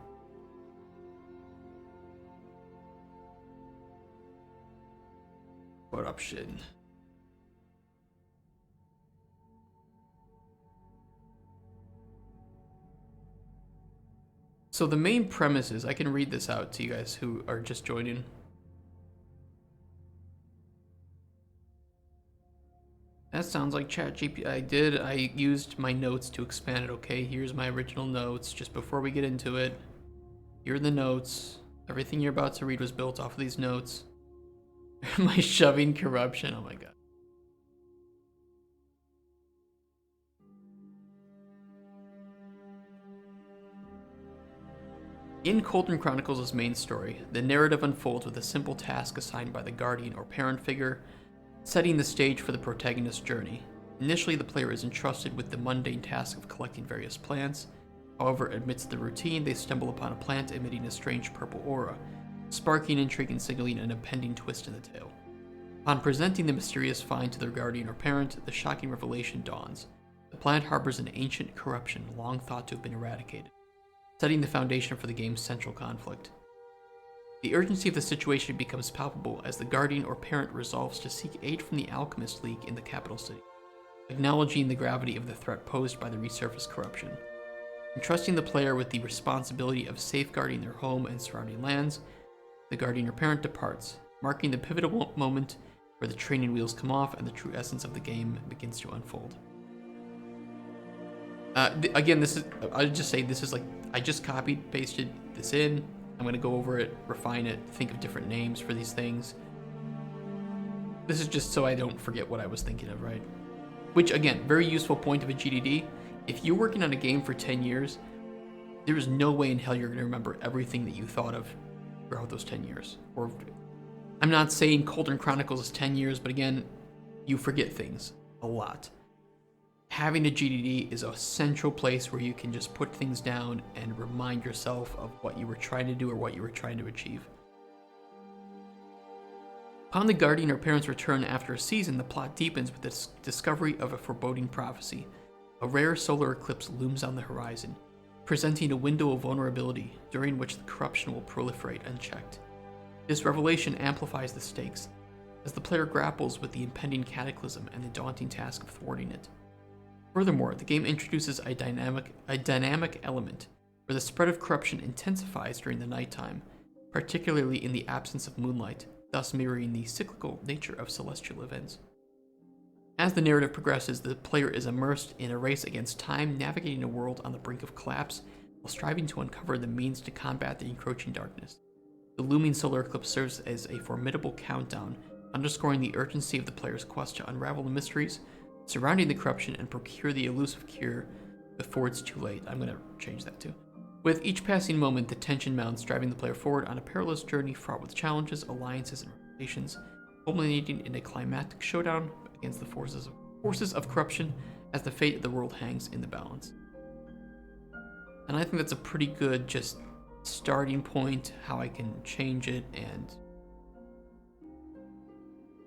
A: Corruption. So the main premise is, I can read this out to you guys who are just joining. That sounds like ChatGPT. I used my notes to expand it. Okay, here's my original notes just before we get into it. Here are the notes. Everything you're about to read was built off of these notes. Am I shoving corruption? Oh my god. In Cauldron Chronicles' main story, the narrative unfolds with a simple task assigned by the guardian or parent figure, setting the stage for the protagonist's journey. Initially, the player is entrusted with the mundane task of collecting various plants. However, amidst the routine, they stumble upon a plant emitting a strange purple aura, sparking intrigue and signaling an impending twist in the tale. Upon presenting the mysterious find to their guardian or parent, the shocking revelation dawns. The plant harbors an ancient corruption long thought to have been eradicated, setting the foundation for the game's central conflict. The urgency of the situation becomes palpable as the guardian or parent resolves to seek aid from the Alchemist League in the capital city, acknowledging the gravity of the threat posed by the resurfaced corruption. Entrusting the player with the responsibility of safeguarding their home and surrounding lands, the guardian or parent departs, marking the pivotal moment where the training wheels come off and the true essence of the game begins to unfold. Again, I'll just say this is like, I just copied, pasted this in. I'm going to go over it, refine it, think of different names for these things. This is just so I don't forget what I was thinking of, right? Which, again, very useful point of a GDD. If you're working on a game for 10 years, there is no way in hell you're going to remember everything that you thought of throughout those 10 years. Or, I'm not saying Cauldron Chronicles is 10 years, but again, you forget things a lot. Having a GDD is a central place where you can just put things down and remind yourself of what you were trying to do or what you were trying to achieve. Upon the guardian or parent's return after a season, the plot deepens with the discovery of a foreboding prophecy. A rare solar eclipse looms on the horizon, presenting a window of vulnerability during which the corruption will proliferate unchecked. This revelation amplifies the stakes as the player grapples with the impending cataclysm and the daunting task of thwarting it. Furthermore, the game introduces a dynamic element where the spread of corruption intensifies during the nighttime, particularly in the absence of moonlight, thus mirroring the cyclical nature of celestial events. As the narrative progresses, the player is immersed in a race against time, navigating a world on the brink of collapse while striving to uncover the means to combat the encroaching darkness. The looming solar eclipse serves as a formidable countdown, underscoring the urgency of the player's quest to unravel the mysteries surrounding the corruption and procure the elusive cure before it's too late. I'm going to change that too. With each passing moment, the tension mounts, driving the player forward on a perilous journey fraught with challenges, alliances, and reputations, culminating in a climactic showdown against the forces of corruption as the fate of the world hangs in the balance. And I think that's a pretty good just starting point, how I can change it and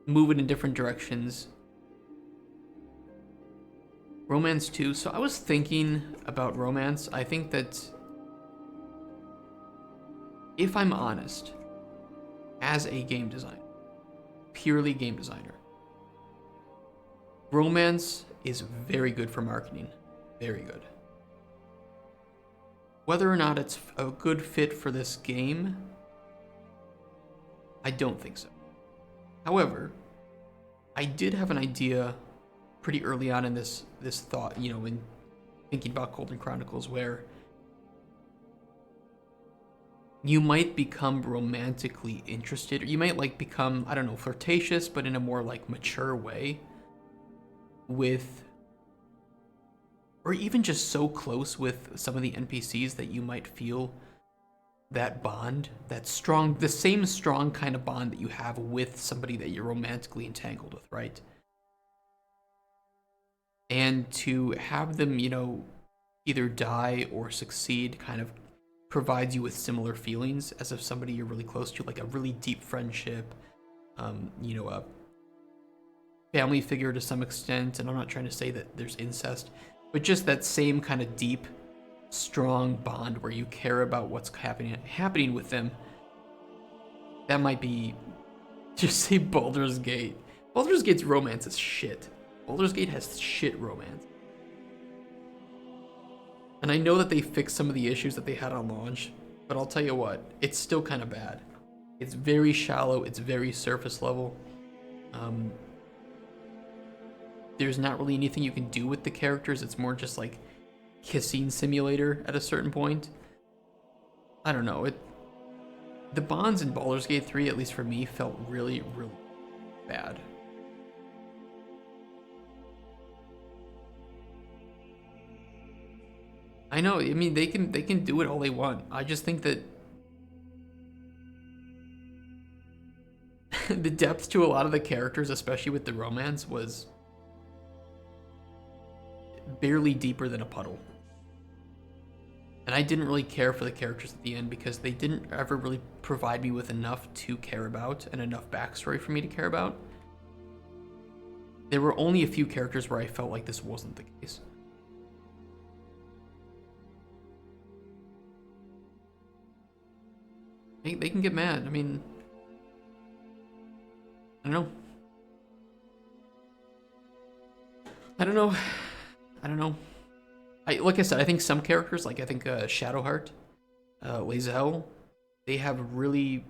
A: move it in different directions. Romance 2. So I was thinking about romance. I think that, if I'm honest, as a game designer, purely game designer, romance is very good for marketing. Very good. Whether or not it's a good fit for this game, I don't think so. However, I did have an idea pretty early on in this thought, in thinking about Cauldron Chronicles, where you might become romantically interested, or you might like become, I don't know, flirtatious, but in a more like mature way with, or even just so close with some of the NPCs that you might feel that bond, that strong, the same strong kind of bond that you have with somebody that you're romantically entangled with, right? And to have them, you know, either die or succeed kind of provides you with similar feelings as if somebody you're really close to, like a really deep friendship, you know, a family figure to some extent. And I'm not trying to say that there's incest, but just that same kind of deep, strong bond where you care about what's happening with them. That might be, just say Baldur's Gate. Baldur's Gate's romance is shit. Baldur's Gate has shit romance. And I know that they fixed some of the issues that they had on launch, but I'll tell you what, it's still kind of bad. It's very shallow, it's very surface level. There's not really anything you can do with the characters, it's more just like kissing simulator at a certain point. I don't know, the bonds in Baldur's Gate 3, at least for me, felt really, really bad. I know, I mean, they can do it all they want. I just think that the depth to a lot of the characters, especially with the romance, was barely deeper than a puddle. And I didn't really care for the characters at the end because they didn't ever really provide me with enough to care about and enough backstory for me to care about. There were only a few characters where I felt like this wasn't the case. They can get mad. I mean, I don't know. Like I said, I think some characters, like I think Shadowheart, Lae'zel, they have really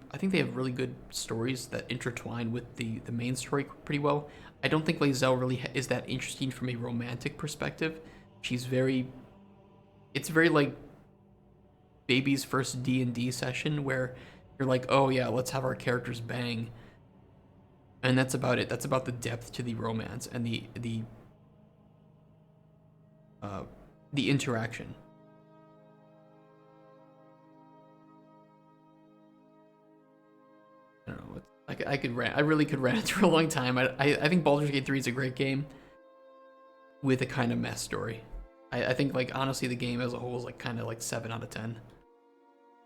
A: good stories that intertwine with the main story pretty well. I don't think Lae'zel really is that interesting from a romantic perspective. It's very like baby's first D&D session where you're like, oh yeah, let's have our characters bang. And that's about it. That's about the depth to the romance and the interaction. I don't know. I could rant. I really could rant for a long time. I think Baldur's Gate 3 is a great game with a kind of mess story. I think, like, honestly, the game as a whole is like kind of like 7 out of 10.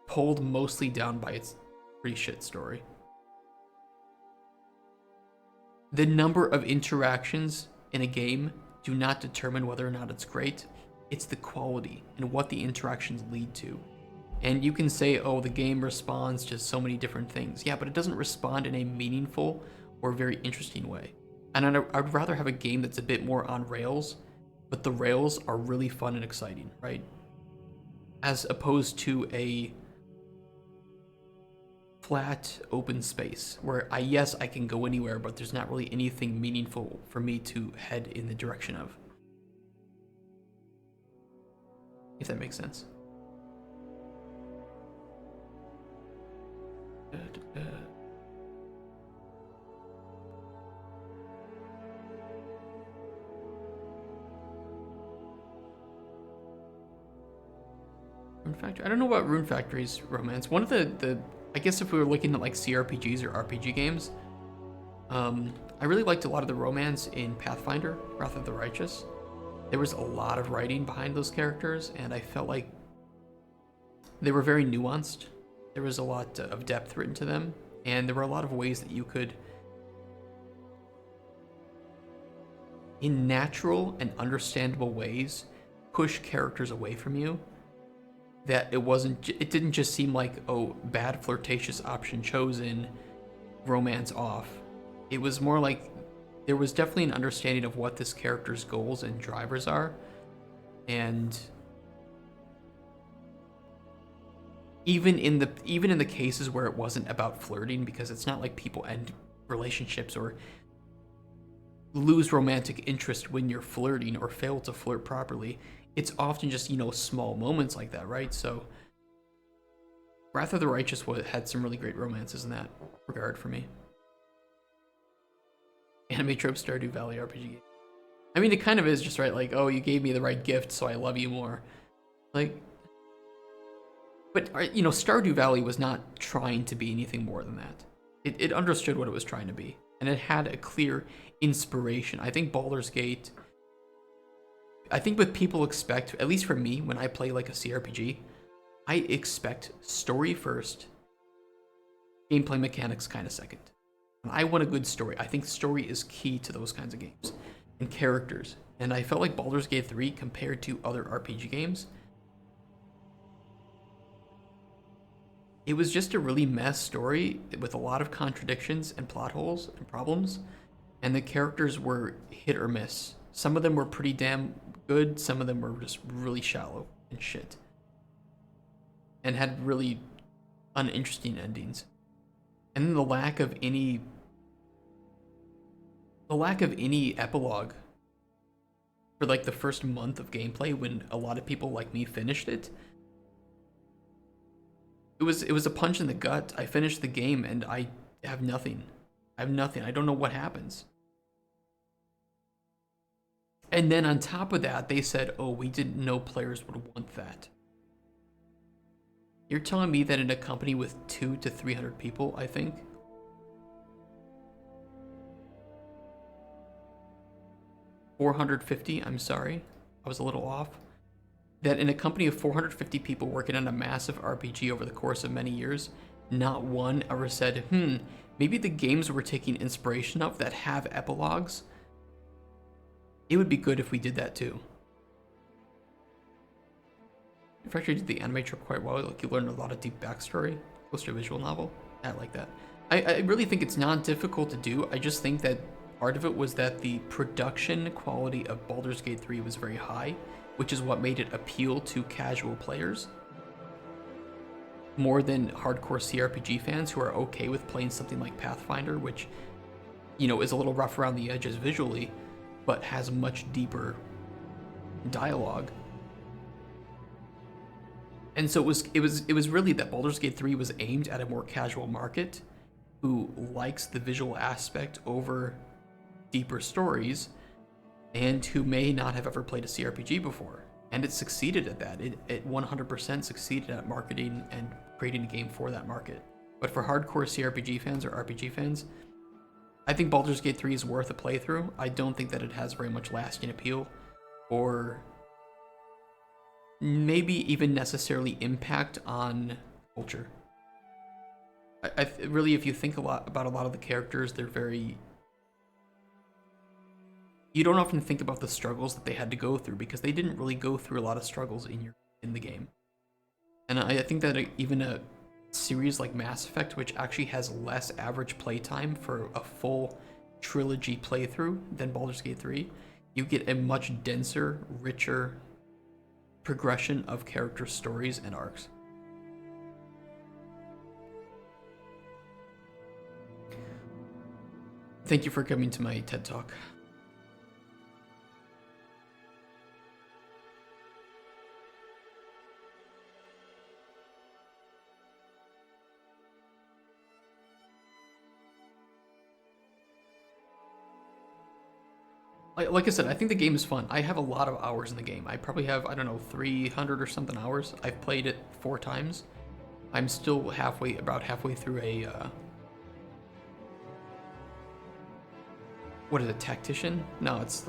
A: Pulled mostly down by its pretty shit story. The number of interactions in a game do not determine whether or not it's great. It's the quality and what the interactions lead to. And you can say, oh, the game responds to so many different things. Yeah, but it doesn't respond in a meaningful or very interesting way. And I'd rather have a game that's a bit more on rails, but the rails are really fun and exciting, right? As opposed to a flat open space where yes, I can go anywhere, but there's not really anything meaningful for me to head in the direction of. If that makes sense. Rune Factory. I don't know about Rune Factory's romance. One of the I guess if we were looking at like CRPGs or RPG games, I really liked a lot of the romance in Pathfinder, Wrath of the Righteous. There was a lot of writing behind those characters, and I felt like they were very nuanced. There was a lot of depth written to them, and there were a lot of ways that you could, in natural and understandable ways, push characters away from you. That it didn't just seem like, oh, bad flirtatious option chosen, romance off. It was more like there was definitely an understanding of what this character's goals and drivers are. And even in the cases where it wasn't about flirting, because it's not like people end relationships or lose romantic interest when you're flirting or fail to flirt properly. It's often just, small moments like that, right? So Wrath of the Righteous had some really great romances in that regard for me. Anime trope Stardew Valley RPG game. I mean, it kind of is just right, like, oh, you gave me the right gift, so I love you more. Like, but, you know, Stardew Valley was not trying to be anything more than that. It understood what it was trying to be, and it had a clear inspiration. I think Baldur's Gate, I think what people expect, at least for me, when I play like a CRPG, I expect story first, gameplay mechanics kind of second. And I want a good story. I think story is key to those kinds of games, and characters. And I felt like Baldur's Gate 3, compared to other RPG games, it was just a really mess story with a lot of contradictions and plot holes and problems, and the characters were hit or miss. Some of them were pretty damn good, some of them were just really shallow and shit, and had really uninteresting endings. And then the lack of any epilogue for like the first month of gameplay, when a lot of people like me finished it. It was a punch in the gut. I finished the game and I have nothing. I don't know what happens. And then on top of that, they said, oh, we didn't know players would want that. You're telling me that in a company with 200 to 300 people, I think, 450, I'm sorry, I was a little off, that in a company of 450 people working on a massive RPG over the course of many years, not one ever said, maybe the games we're taking inspiration of that have epilogues, it would be good if we did that too. If I actually did the anime trip quite well, like you learn a lot of deep backstory, close to a visual novel. I like that. I really think it's not difficult to do. I just think that part of it was that the production quality of Baldur's Gate 3 was very high, which is what made it appeal to casual players more than hardcore CRPG fans who are okay with playing something like Pathfinder, which, you know, is a little rough around the edges visually, but has much deeper dialogue. And so it was really that Baldur's Gate 3 was aimed at a more casual market who likes the visual aspect over deeper stories, and who may not have ever played a CRPG before. And it succeeded at that. It 100% succeeded at marketing and creating a game for that market. But for hardcore CRPG fans or RPG fans, I think Baldur's Gate 3 is worth a playthrough. I don't think that it has very much lasting appeal, or maybe even necessarily impact on culture. Really, if you think about a lot of the characters, they're very... You don't often think about the struggles that they had to go through, because they didn't really go through a lot of struggles in the game. And I think that even a series like Mass Effect, which actually has less average playtime for a full trilogy playthrough than Baldur's Gate 3, you get a much denser, richer progression of character stories and arcs. Thank you for coming to my TED Talk. Like I said, I think the game is fun. I have a lot of hours in the game. I probably have, I don't know, 300 or something hours. I've played it 4 times. I'm still about halfway through a, what is it, Tactician? No, it's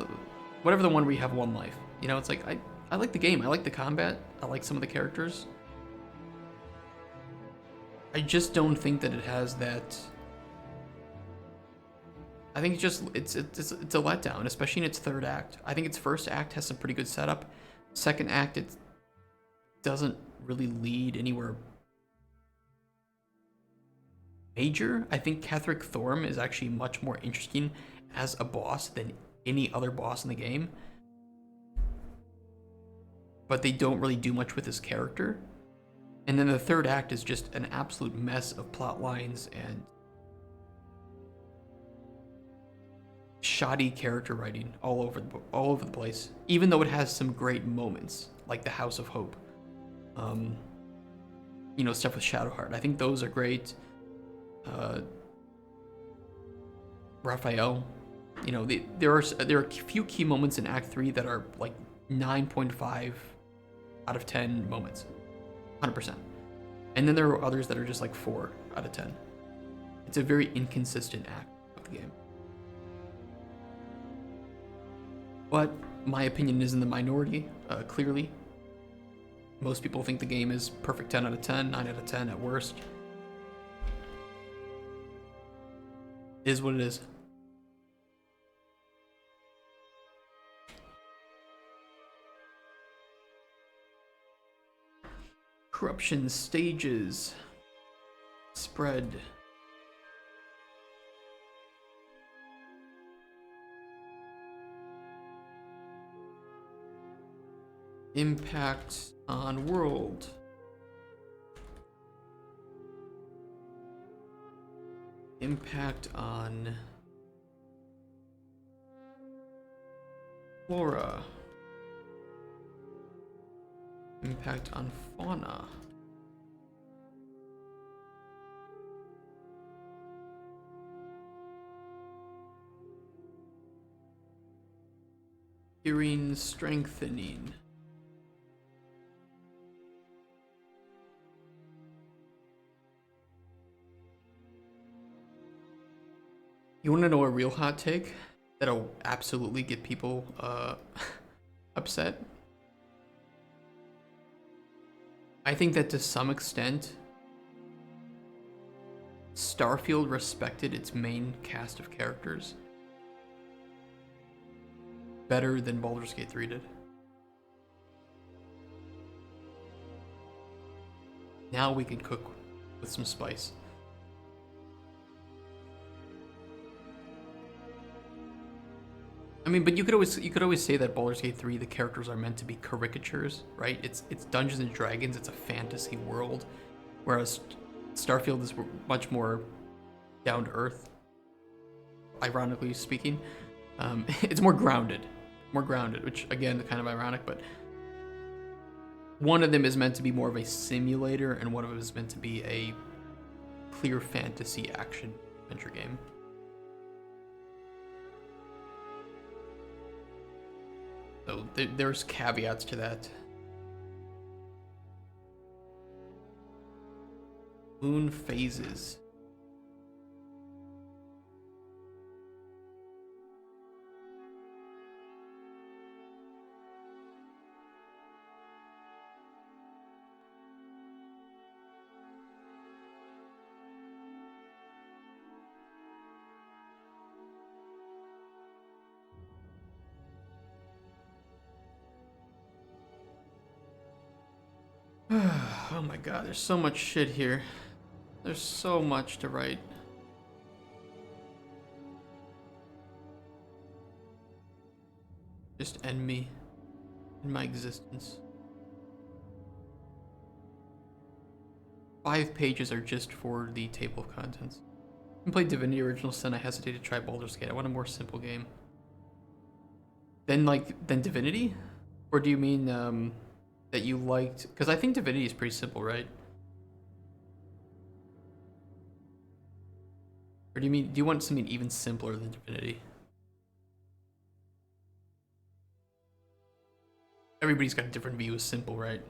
A: whatever the one where you have 1 life. You know, it's like, I like the game. I like the combat. I like some of the characters. I just don't think that it has that... I think it's a letdown, especially in its 3rd act. I think its 1st act has some pretty good setup. 2nd act, it doesn't really lead anywhere major. I think Ketheric Thorm is actually much more interesting as a boss than any other boss in the game. But they don't really do much with his character. And then the 3rd act is just an absolute mess of plot lines and shoddy character writing all over the place, even though it has some great moments like the House of Hope. you know, stuff with Shadowheart. I think those are great. Raphael, you know, there are a few key moments in Act 3 that are like 9.5 out of 10 moments, 100%. And then there are others that are just like 4 out of 10. It's a very inconsistent act of the game. But my opinion is in the minority, clearly. Most people think the game is perfect 10 out of 10, 9 out of 10 at worst. It is what it is. Corruption stages. Spread. Impact on world. Impact on flora. Impact on fauna. Hearing strengthening. You want to know a real hot take that'll absolutely get people upset? I think that to some extent, Starfield respected its main cast of characters better than Baldur's Gate 3 did. Now we can cook with some spice. I mean, but you could always say that Baldur's Gate 3, the characters are meant to be caricatures, right? It's Dungeons and Dragons, it's a fantasy world, whereas Starfield is much more down to earth. Ironically speaking, it's more grounded, which again, kind of ironic, but one of them is meant to be more of a simulator, and one of them is meant to be a clear fantasy action adventure game. So there's caveats to that. Moon phases. Oh my god, there's so much shit here. There's so much to write. Just end me in my existence. 5 pages are just for the table of contents. I played Divinity Original Sin. I hesitate to try Baldur's Gate. I want a more simple game. Than Divinity? Or do you mean that you liked? Because I think Divinity is pretty simple, right? Or do you want something even simpler than Divinity? Everybody's got a different view of simple, right?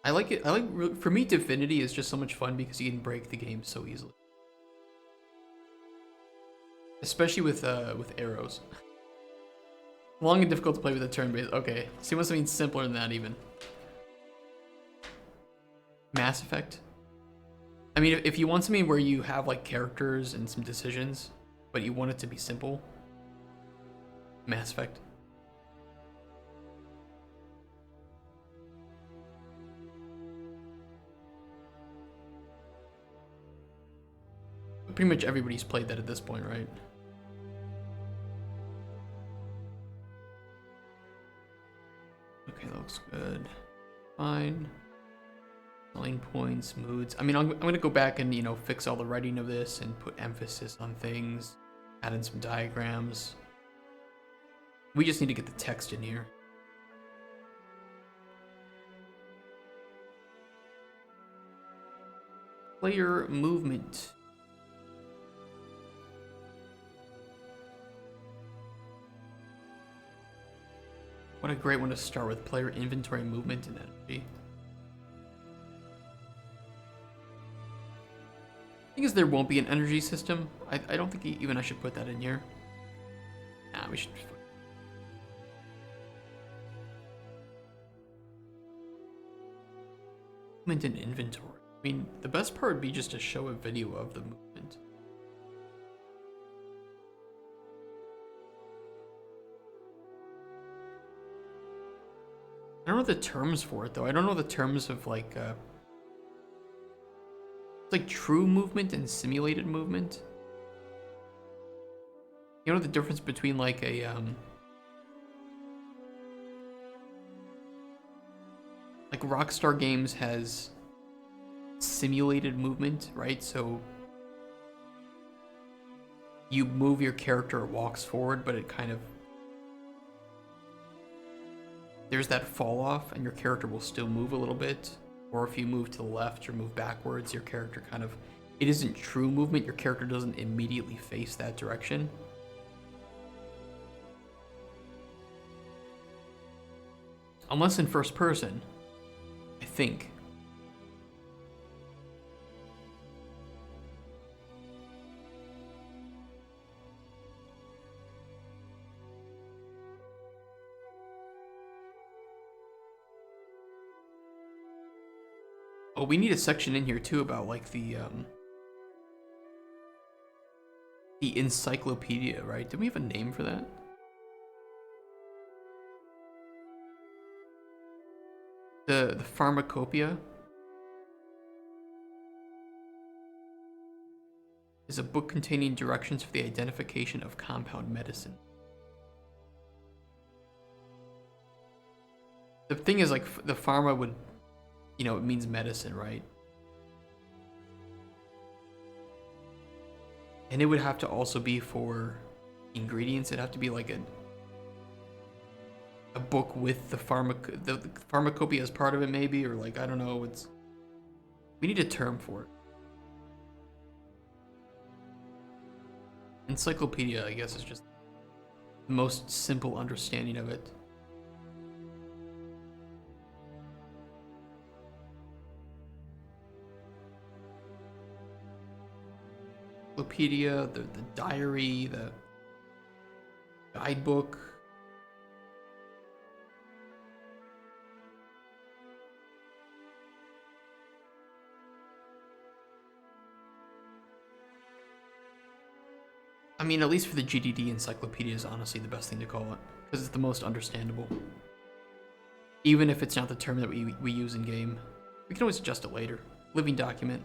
A: For me, Divinity is just so much fun because you can break the game so easily. Especially with arrows. Long and difficult to play with a turn-based. Okay, so you want something simpler than that even. Mass Effect. I mean, if you want something where you have like characters and some decisions, but you want it to be simple, Mass Effect. Pretty much everybody's played that at this point, right? Okay, that looks good. Fine. Selling points, moods. I mean, I'm going to go back and, you know, fix all the writing of this and put emphasis on things. Add in some diagrams. We just need to get the text in here. Player movement. What a great one to start with, player inventory, movement, and energy. The thing is, there won't be an energy system. I don't think even I should put that in here. Nah, we should. Movement and inventory. I mean, the best part would be just to show a video of the movement. I don't know the terms for it though. I don't know the terms of like it's like true movement and simulated movement. You know the difference between like a like Rockstar Games has simulated movement, right? So you move your character, it walks forward, but it kind of there's that fall off and your character will still move a little bit. Or if you move to the left or move backwards, your character kind of, it isn't true movement, your character doesn't immediately face that direction. Unless in first person, I think. Oh, we need a section in here too about like the encyclopedia, right? Do we have a name for that? The pharmacopoeia is a book containing directions for the identification of compound medicine. The thing is, like, the pharma would, you know, it means medicine, right? And it would have to also be for ingredients. It'd have to be like a book with the pharmacopoeia as part of it, maybe, or like, I don't know. We need a term for it. Encyclopedia, I guess, is just the most simple understanding of it. Encyclopedia, the diary, the guidebook. I mean, at least for the GDD, encyclopedia is honestly the best thing to call it, because it's the most understandable. Even if it's not the term that we use in game. We can always adjust it later. Living document.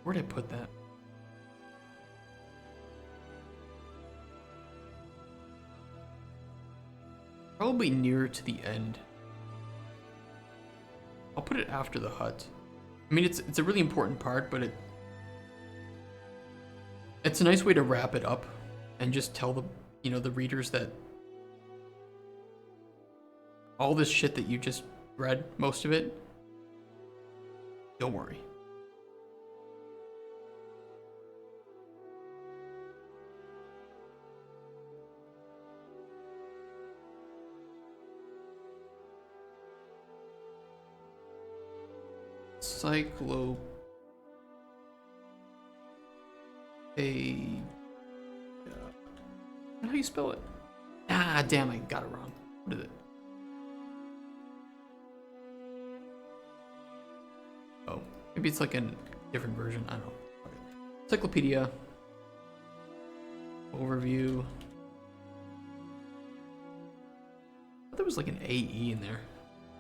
A: Where'd I put that? Probably nearer to the end. I'll put it after the hut. I mean, it's a really important part, but it's a nice way to wrap it up and just tell the readers that all this shit that you just read, most of it, don't worry. Cyclopedia. How do you spell it? Ah, damn, I got it wrong. What is it? Oh, maybe it's like a different version. I don't know. Okay. Encyclopedia. Overview. I thought there was like an AE in there.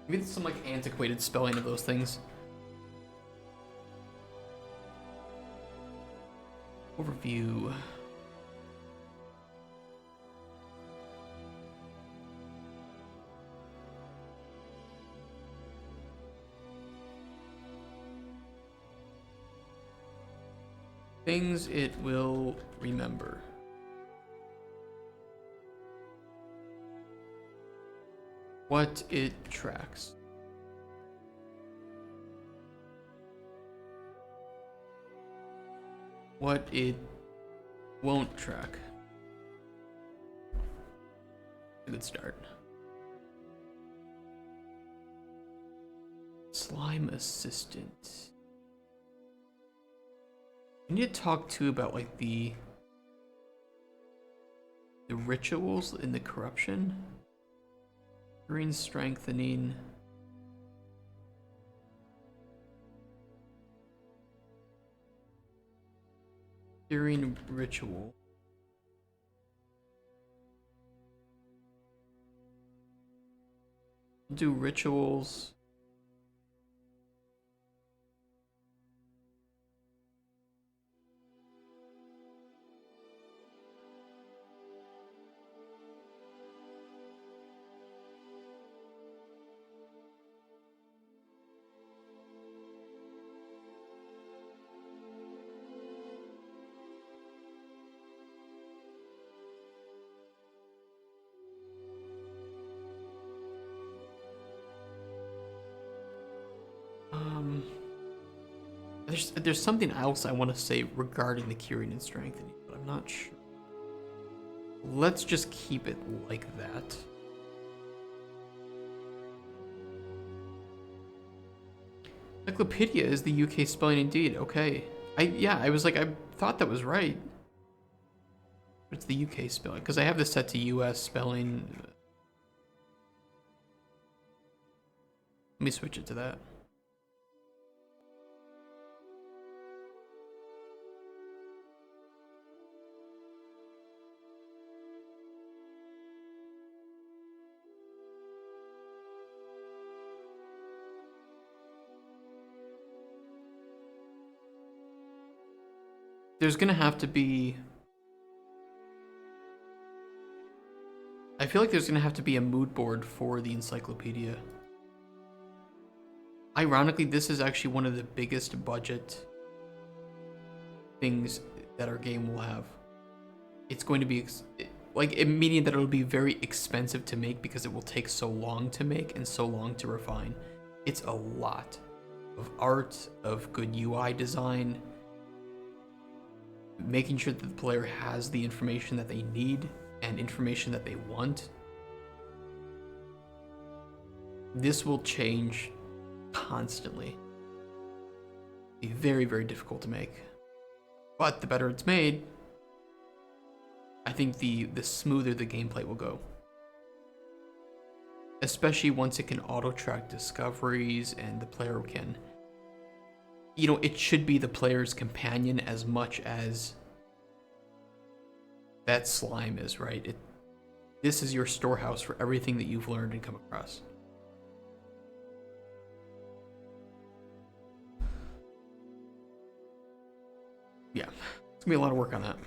A: Maybe it's some like antiquated spelling of those things. Overview. Things it will remember. What it tracks. what it won't track. A good start. Slime assistant. We need to talk too about like the rituals in the corruption. Green strengthening. During ritual. Do rituals. There's something else I want to say regarding the curing and strengthening, but I'm not sure. Let's just keep it like that. Encyclopedia is the UK spelling indeed. Okay. I was like, I thought that was right. But it's the UK spelling, because I have this set to US spelling. Let me switch it to that. There's gonna have to be... I feel like there's gonna have to be a mood board for the encyclopedia. Ironically, this is actually one of the biggest budget things that our game will have. It's going to be meaning that it'll be very expensive to make because it will take so long to make and so long to refine. It's a lot of art, of good UI design, making sure that the player has the information that they need and information that they want. This will change constantly. Be very, very difficult to make. But the better it's made, I think the smoother the gameplay will go. Especially once it can auto-track discoveries and the player can... You know, it should be the player's companion as much as that slime is, right? This is your storehouse for everything that you've learned and come across. Yeah, it's gonna be a lot of work on that.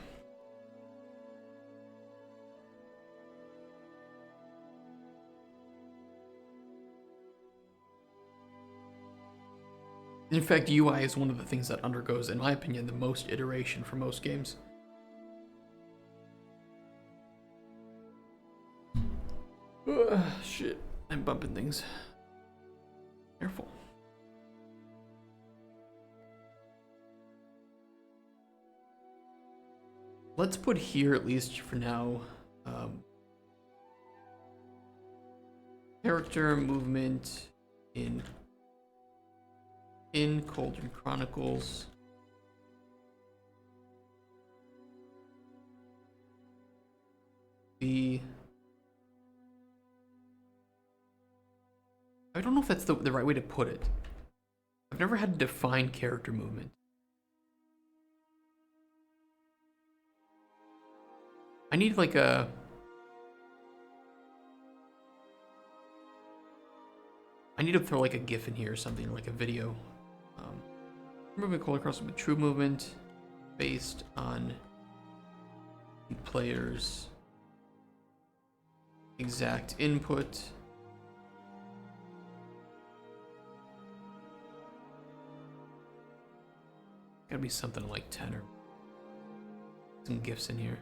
A: In fact, UI is one of the things that undergoes, in my opinion, the most iteration for most games. Shit, I'm bumping things. Careful. Let's put here, at least for now, character movement in Cauldron Chronicles. I don't know if that's the right way to put it. I've never had to define character movement. I need like a... I need to throw like a GIF in here or something, or like a video. Movement call across with true movement based on the player's exact input. Gotta be something like 10 or some GIFs in here.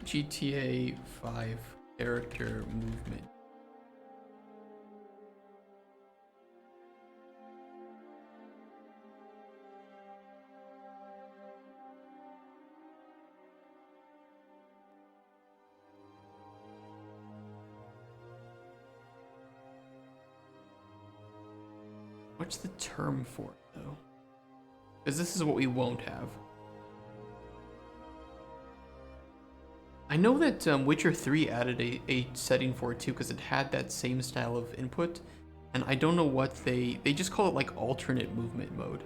A: GTA 5 character movement What's the term for it, though? Because this is what we won't have. I know that Witcher 3 added a setting for it too, because it had that same style of input, and I don't know what they just call it like alternate movement mode.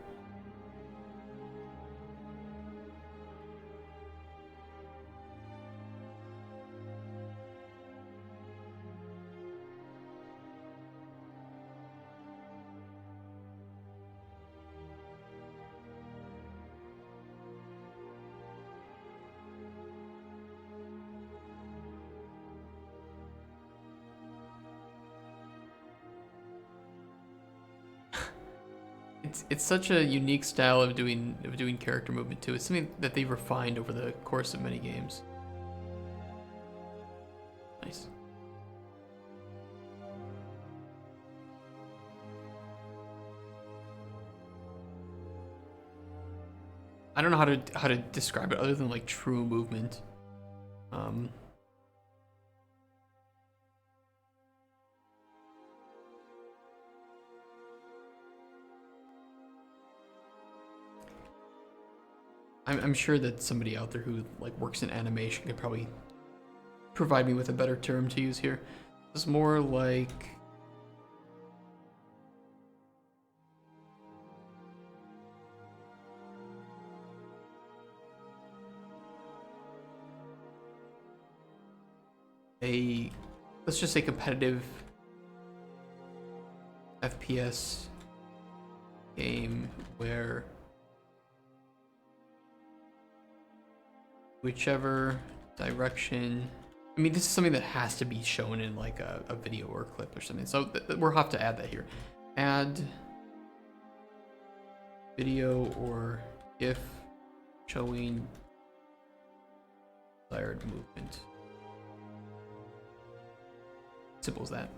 A: It's such a unique style of doing character movement too. It's something that they've refined over the course of many games. Nice. I don't know how to describe it other than like true movement. I'm sure that somebody out there who like works in animation could probably provide me with a better term to use here. It's more like a, let's just say, competitive FPS game where whichever direction, I mean, this is something that has to be shown in like a video or a clip or something, so we'll have to add that here. Add video or GIF showing desired movement. Simple as that.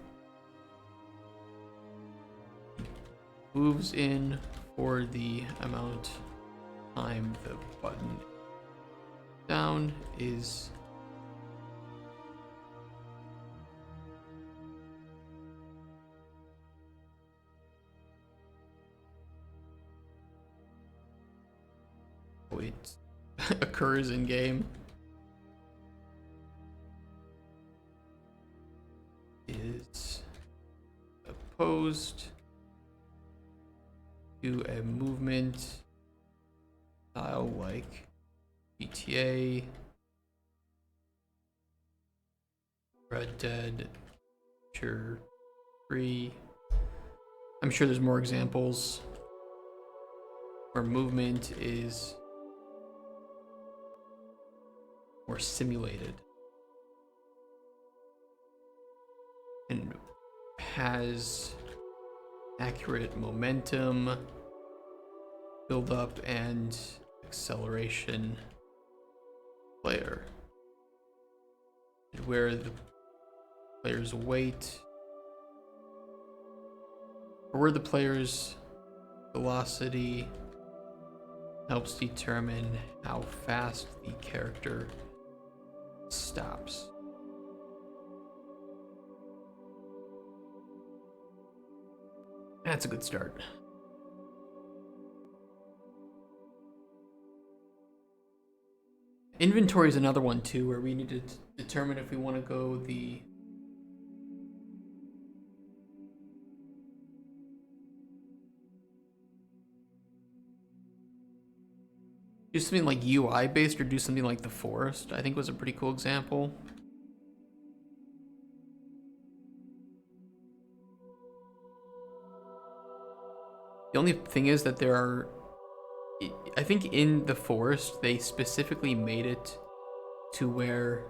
A: Moves in for the amount of time the button down is it occurs in game is opposed to a movement style like GTA, Red Dead, Witcher 3. I'm sure there's more examples where movement is more simulated and has accurate momentum, build up, and acceleration player, and where the player's weight or where the player's velocity helps determine how fast the character stops. That's a good start. Inventory is another one too, where we need to determine if we want to go the do something like UI based or do something like the forest. I think was a pretty cool example. The only thing is that there are, I think in the forest they specifically made it to where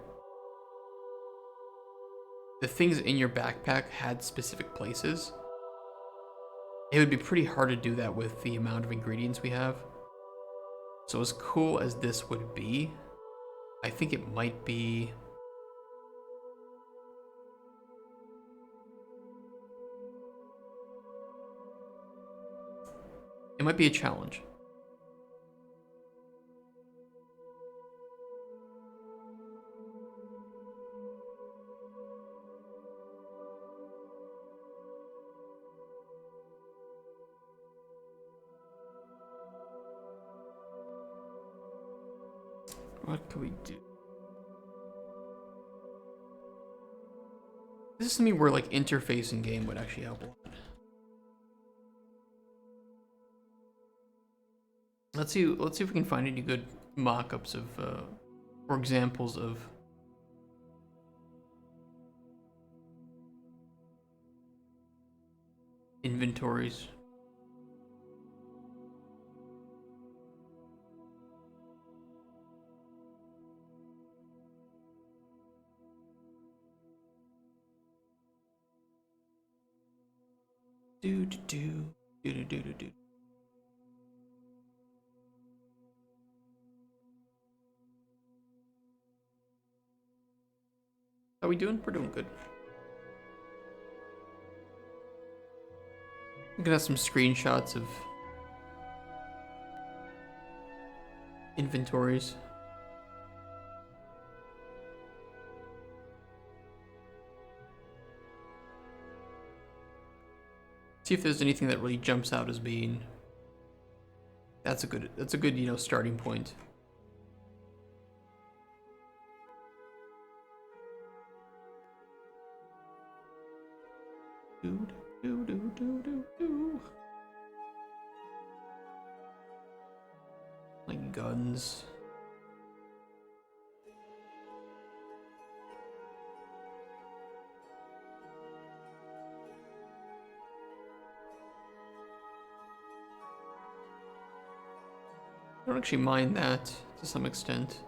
A: the things in your backpack had specific places. It would be pretty hard to do that with the amount of ingredients we have. So as cool as this would be, I think it might be a challenge. What can we do? This is something where like interface in game would actually help a lot. Let's see if we can find any good mock-ups of or examples of inventories. Do. How we doing? We're doing good. I'm gonna have some screenshots of inventories. See if there's anything that really jumps out as being. That's a good, starting point. Like guns. I don't actually mind that to some extent.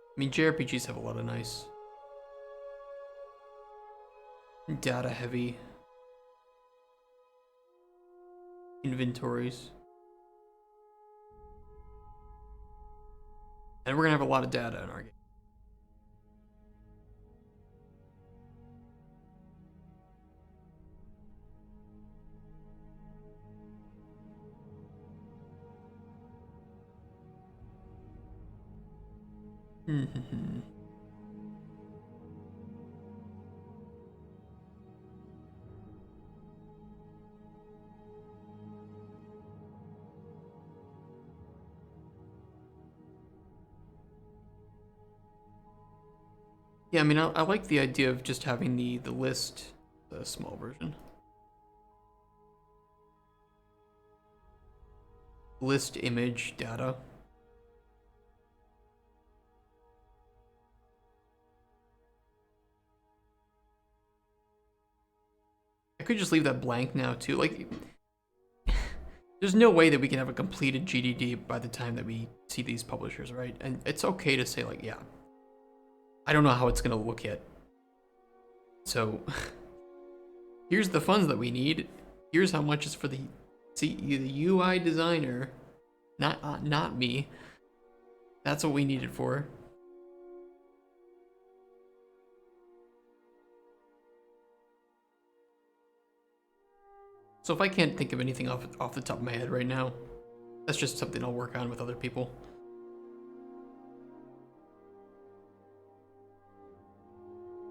A: I mean, JRPGs have a lot of nice data heavy inventories. And we're gonna have a lot of data in our game. Yeah, I mean, I like the idea of just having the list, the small version. List image data. I could just leave that blank now too. Like, there's no way that we can have a completed GDD by the time that we see these publishers, right? And it's okay to say like, yeah, I don't know how it's gonna look yet. So here's the funds that we need. Here's how much is for the UI designer, not me. That's what we need it for. So if I can't think of anything off the top of my head right now, that's just something I'll work on with other people.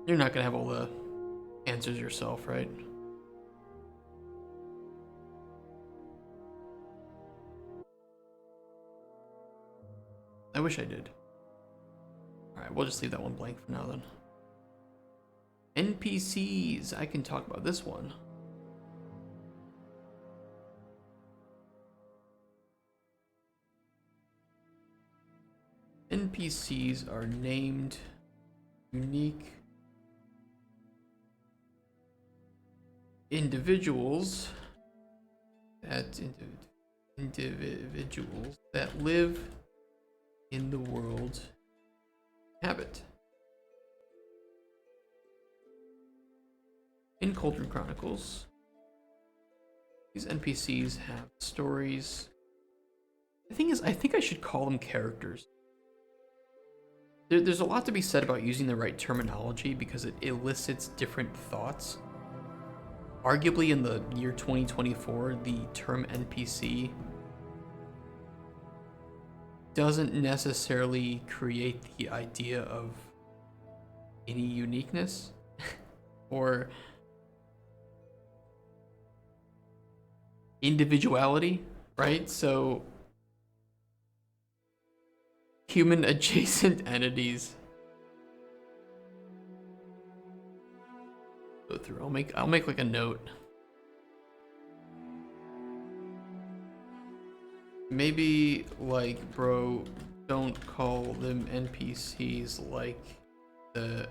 A: You're not gonna have all the answers yourself, right? I wish I did. Alright, we'll just leave that one blank for now then. NPCs, I can talk about this one. NPCs are named unique individuals that live in the world habit. In Cauldron Chronicles, these NPCs have stories. The thing is, I think I should call them characters. There's a lot to be said about using the right terminology because it elicits different thoughts. Arguably in the year 2024, the term NPC doesn't necessarily create the idea of any uniqueness or individuality, right? So human adjacent entities. Go through. I'll make like a note. Maybe like, bro, don't call them NPCs like the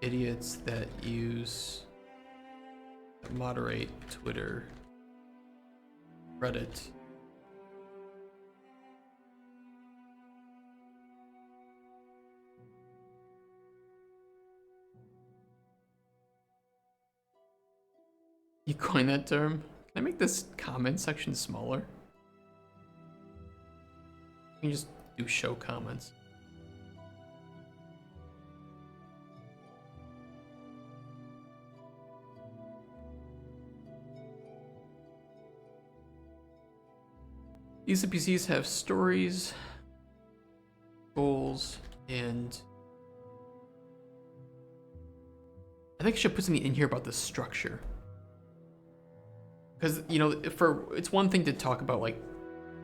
A: idiots that moderate Twitter, Reddit. You coined that term? Can I make this comment section smaller? You can just do show comments. These NPCs have stories, goals, and I think I should put something in here about the structure. Because, you know, it's one thing to talk about like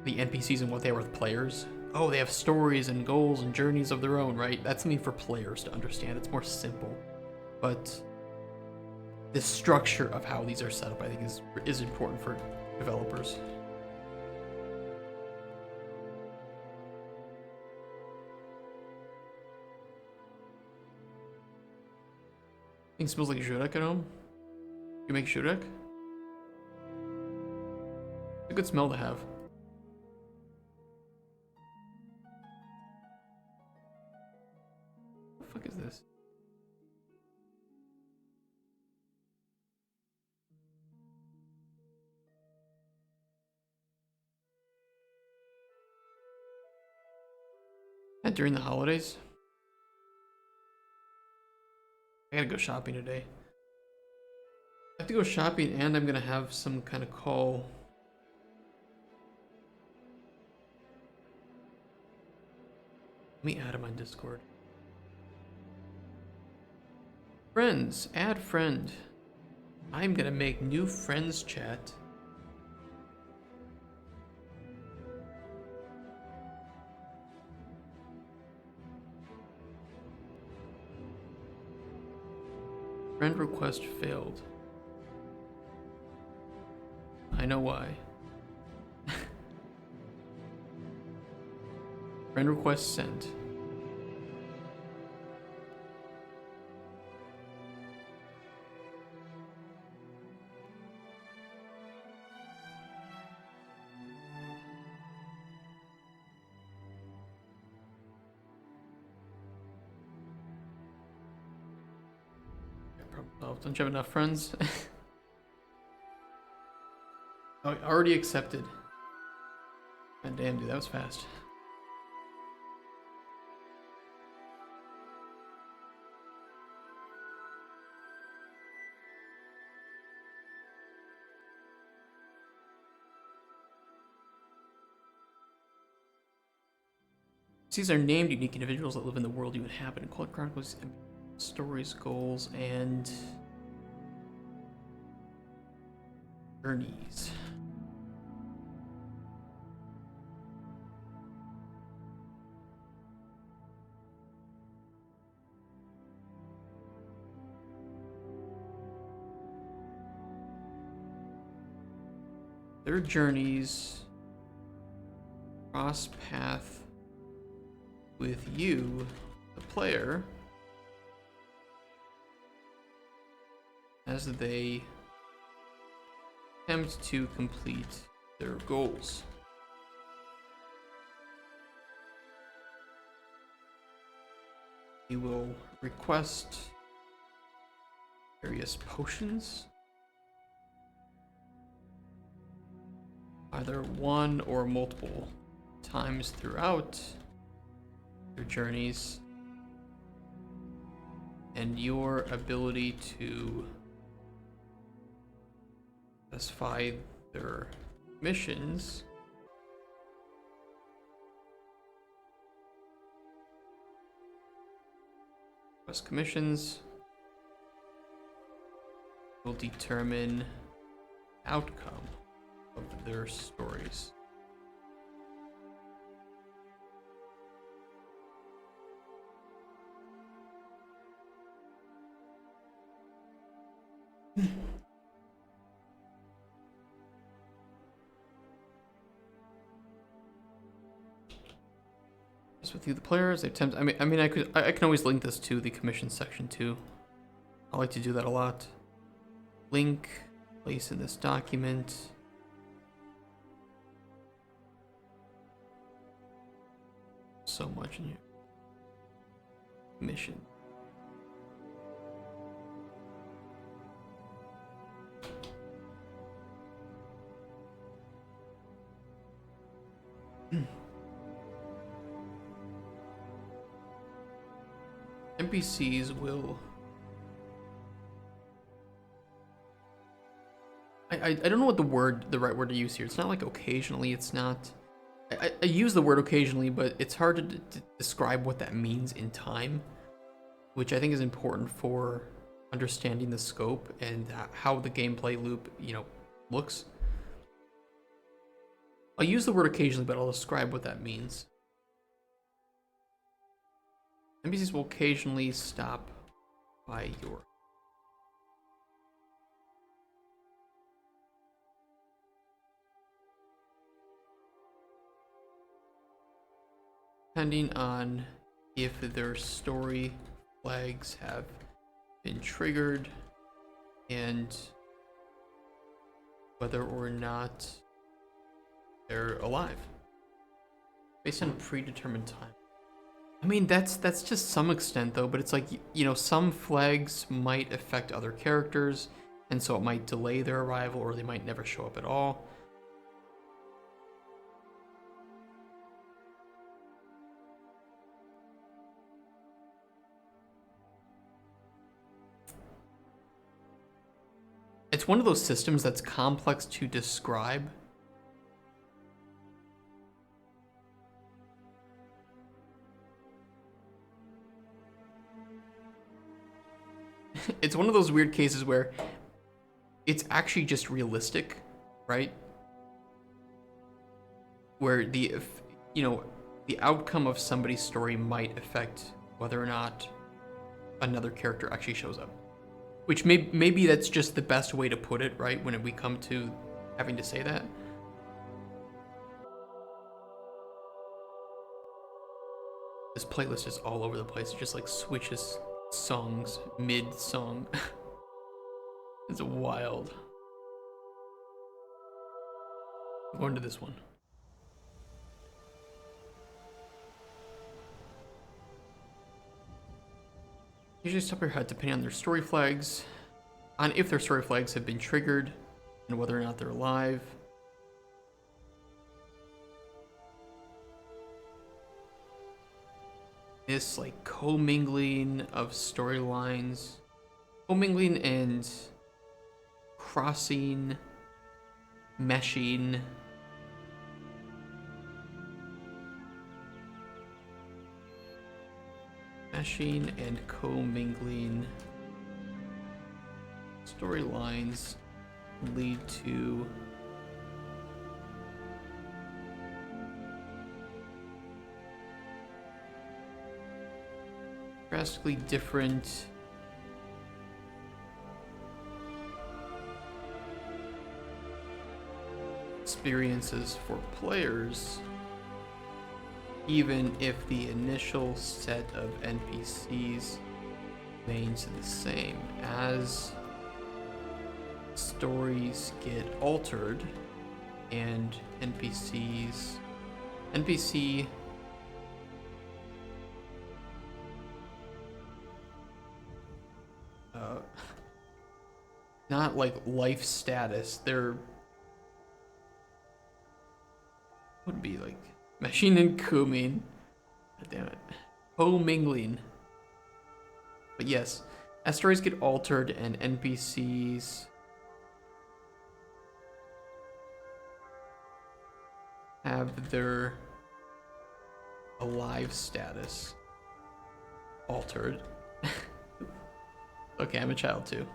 A: the NPCs and what they are with players. Oh, they have stories and goals and journeys of their own, right? That's something for players to understand. It's more simple. But the structure of how these are set up, I think, is important for developers. Thing smells like Jurek at home. You make Jurek? It's a good smell to have. What the fuck is this? And during the holidays? I gotta go shopping today. I have to go shopping and I'm gonna have some kind of call. Let me add him on Discord. Friends, add friend. I'm gonna make new friends chat. Friend request failed. I know why. Friend request sent. Oh, don't you have enough friends? Oh, already accepted. God damn, dude, that was fast. These are named unique individuals that live in the world you inhabit. Chronicles, stories, goals, and journeys. Their journeys cross path with you, the player, as they attempt to complete their goals. You will request various potions, either one or multiple times throughout your journeys, and your ability to satisfy their missions quest commissions will determine outcome of their stories. Just with you, the players. They've tempted. I mean, I can always link this to the commission section too. I like to do that a lot. Link, place in this document. So much in here. Mission. NPCs will. I don't know what the right word to use here. It's not like occasionally. It's not. I use the word occasionally, but it's hard to describe what that means in time, which I think is important for understanding the scope and how the gameplay loop, looks. I'll use the word occasionally, but I'll describe what that means. NPCs will occasionally stop by your. Depending on if their story flags have been triggered and whether or not they're alive. Based on a predetermined time. I mean, that's just some extent though, but it's like, some flags might affect other characters, and so it might delay their arrival, or they might never show up at all. It's one of those systems that's complex to describe. It's one of those weird cases where it's actually just realistic, right? Where the outcome of somebody's story might affect whether or not another character actually shows up. Which maybe that's just the best way to put it, right? When we come to having to say that. This playlist is all over the place. It just like switches songs mid-song. It's wild. I'm going to this one. Usually stop your HUD depending on their story flags, on if their story flags have been triggered, and whether or not they're alive. This like commingling of storylines, commingling and crossing, meshing. Meshing and commingling storylines lead to drastically different experiences for players, even if the initial set of NPCs remains the same. As stories get altered and NPC not like life status, they're would be like meshing and cooming. God damn it. Co-mingling. But yes, as stories get altered and NPCs have their alive status altered. Okay, I'm a child too.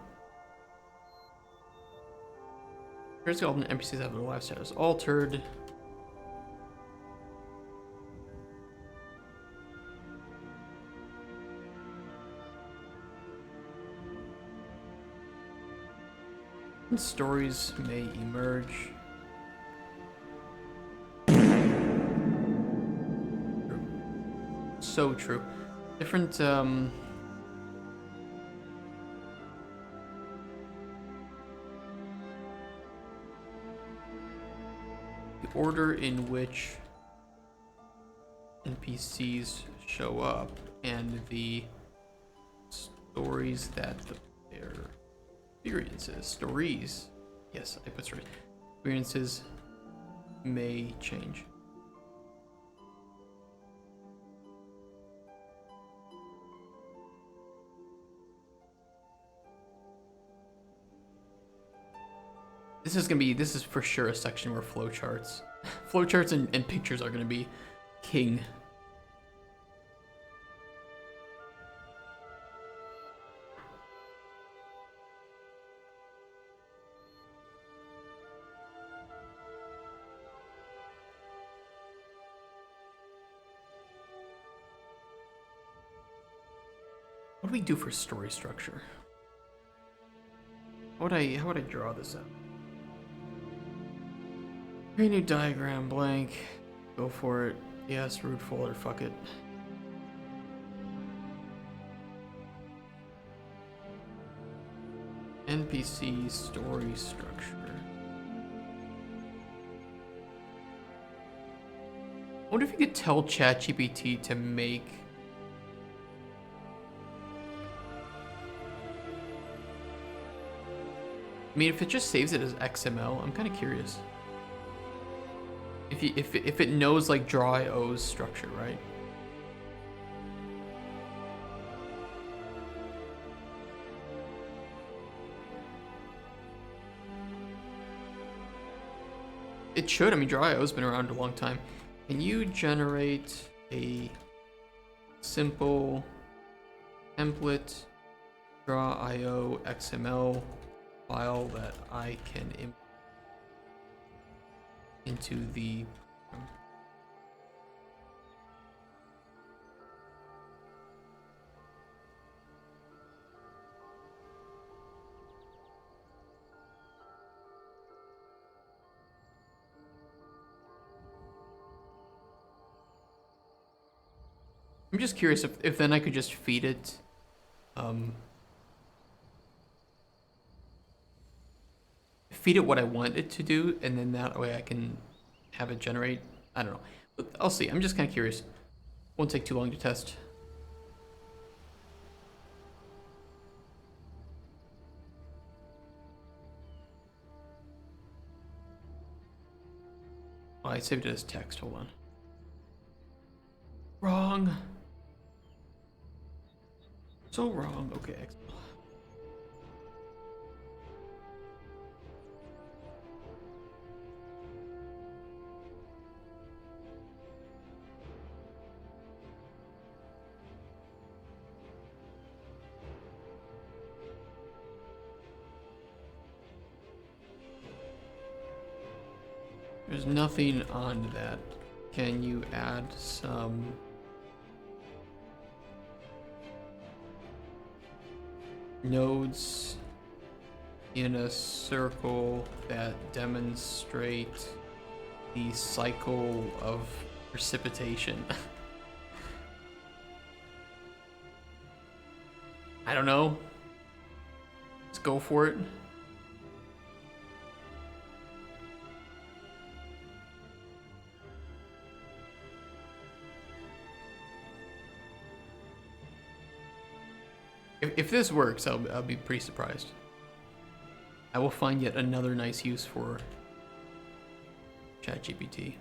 A: Here's all the NPCs have their life status altered. And stories may emerge. True. So true. Different the order in which NPCs show up and the stories that the player experiences. Stories. Yes, I put stories. Experiences may change. This is for sure a section where flowcharts. Flowcharts and pictures are gonna be king. What do we do for story structure? How would I draw this out? Create a new diagram, blank. Go for it. Yes, root folder, fuck it. NPC story structure. I wonder if you could tell ChatGPT to make I mean, if it just saves it as XML, I'm kind of curious. If it knows like draw.io's structure, right? It should. I mean, draw.io's been around a long time. Can you generate a simple template draw.io XML file that I can import into the I'm just curious if then I could just feed it feed it what I want it to do, and then that way I can have it generate. I don't know. But I'll see. I'm just kind of curious. Won't take too long to test. Oh, I saved it as text. Hold on. Wrong. So wrong. Okay, excellent. There's nothing on that. Can you add some nodes in a circle that demonstrate the cycle of precipitation? I don't know. Let's go for it. If this works, I'll be pretty surprised. I will find yet another nice use for ChatGPT.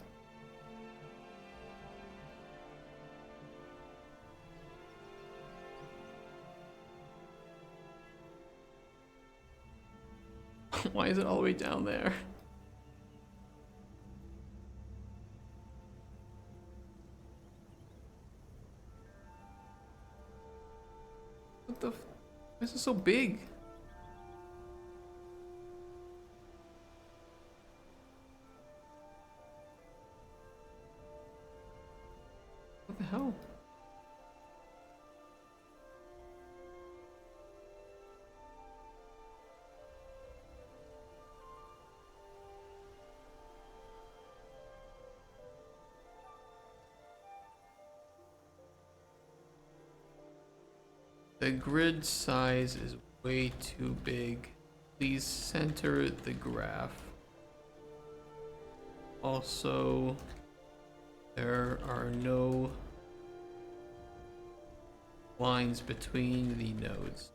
A: Why is it all the way down there? What the? Why is it so big? What the hell? The grid size is way too big. Please center the graph. Also, there are no lines between the nodes.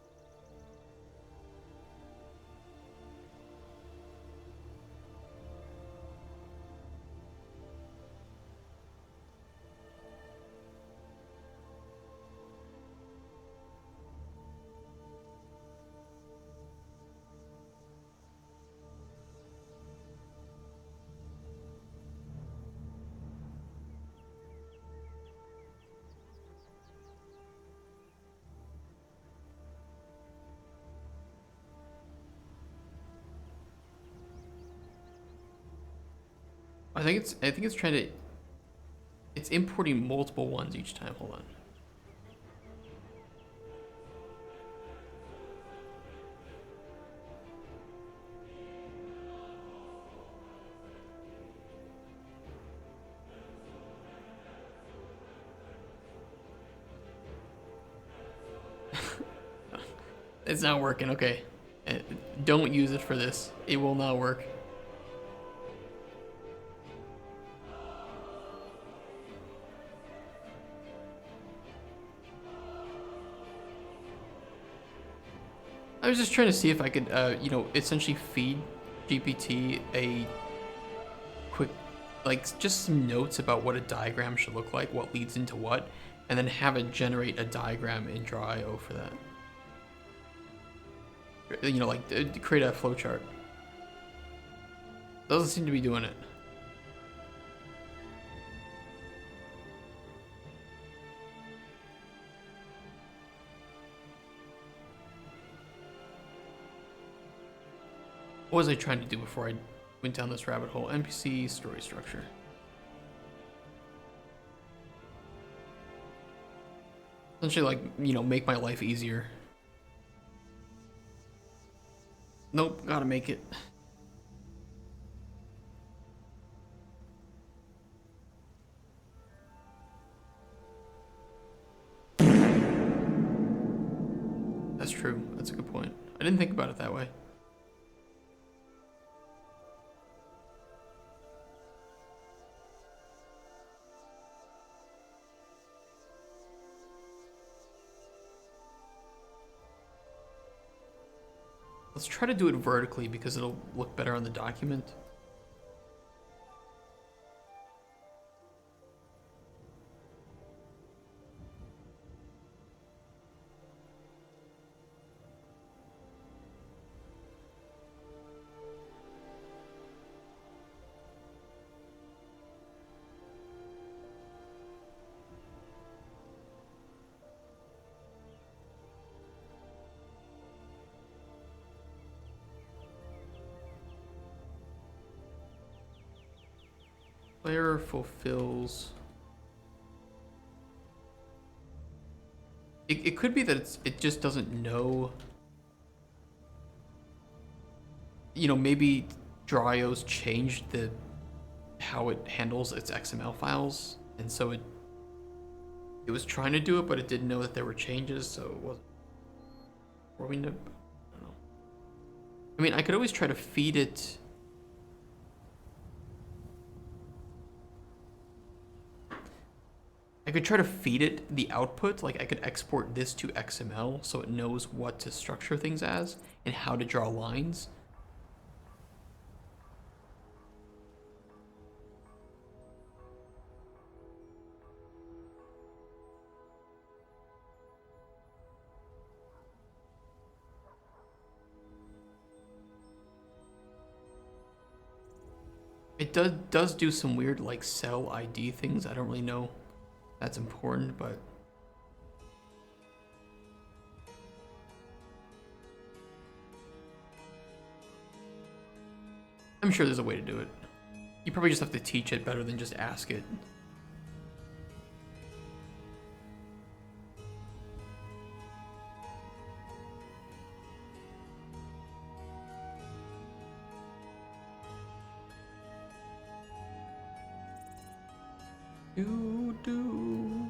A: I think it's trying to, it's importing multiple ones each time. Hold on. It's not working. Okay. Don't use it for this. It will not work. I was just trying to see if I could, you know, essentially feed GPT a quick, like, just some notes about what a diagram should look like, what leads into what, and then have it generate a diagram in Draw.io for that. You know, like, create a flowchart. Doesn't seem to be doing it. What was I trying to do before I went down this rabbit hole? NPC story structure. Essentially, like, you know, make my life easier. Nope, gotta make it. That's true. That's a good point. I didn't think about it that way. Let's try to do it vertically because it'll look better on the document. Player fulfills. It could be that it just doesn't know. You know, maybe Draw.io's changed how it handles its XML files, and so it was trying to do it, but it didn't know that there were changes, so it wasn't. Or we know. I don't know. I mean, I could always try to feed it. I could try to feed it the output, like I could export this to XML so it knows what to structure things as and how to draw lines. It does do some weird like cell ID things. I don't really know that's important, but I'm sure there's a way to do it. You probably just have to teach it better than just ask it. Do do.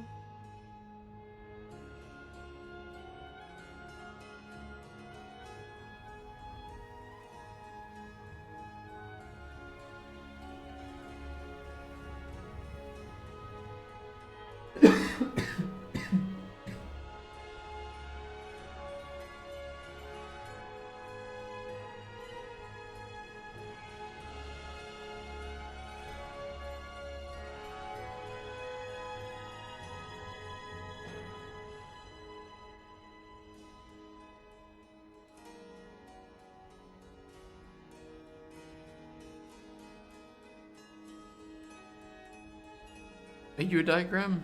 A: Figure diagram?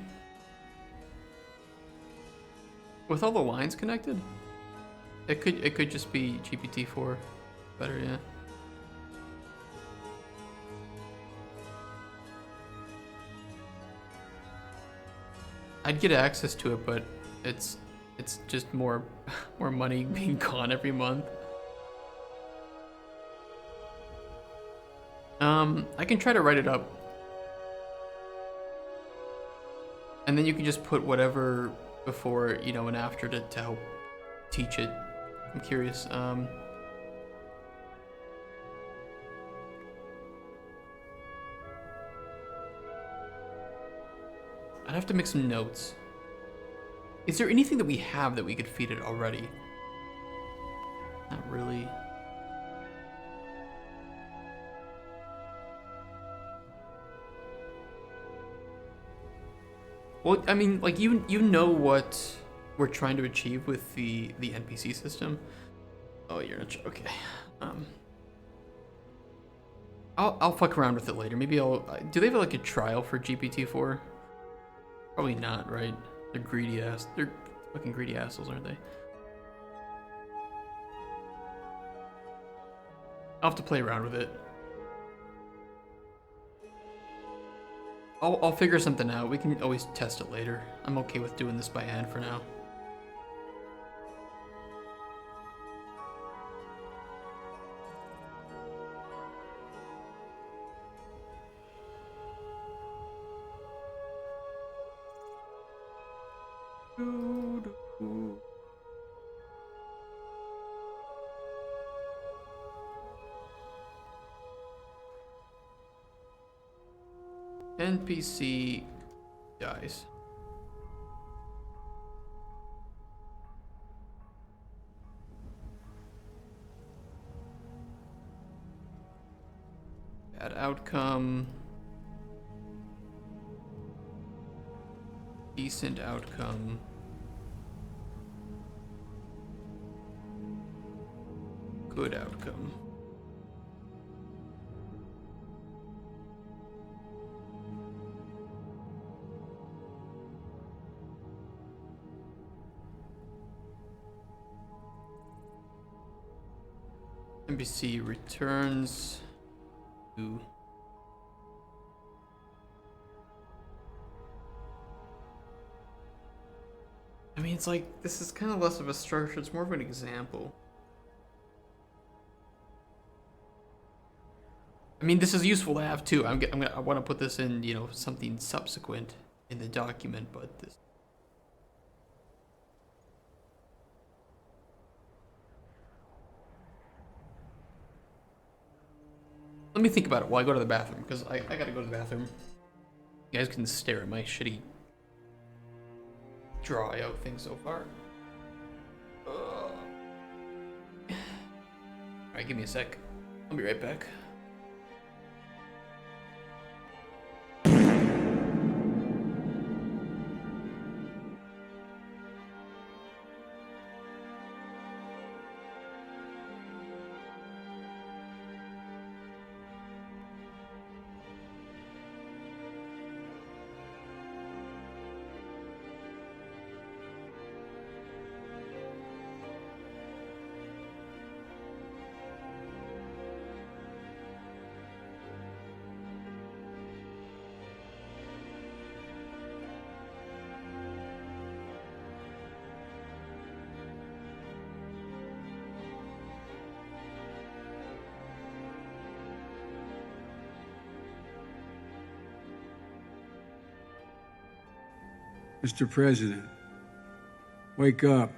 A: With all the lines connected? It could just be GPT-4. Better, yeah. I'd get access to it, but it's just more more money being gone every month. I can try to write it up. And then you can just put whatever before, you know, and after to help teach it. I'm curious. I'd have to make some notes. Is there anything that we have that we could feed it already? Not really. Well, I mean, like you know what we're trying to achieve with the NPC system. Oh, you're not okay. I'll fuck around with it later. Maybe I'll. Do they have like a trial for GPT-4? Probably not, right? They're greedy ass. They're fucking greedy assholes, aren't they? I'll have to play around with it. I'll figure something out. We can always test it later. I'm okay with doing this by hand for now. NPC dies. Bad outcome. Decent outcome. Good outcome. NPC returns to I mean, it's like this is kind of less of a structure, it's more of an example. I mean, this is useful to have too. I want to put this in, you know, something subsequent in the document, but this let me think about it while I go to the bathroom, because I gotta go to the bathroom. You guys can stare at my shitty dry out thing so far. Alright, give me a sec. I'll be right back.
C: Mr. President, wake up.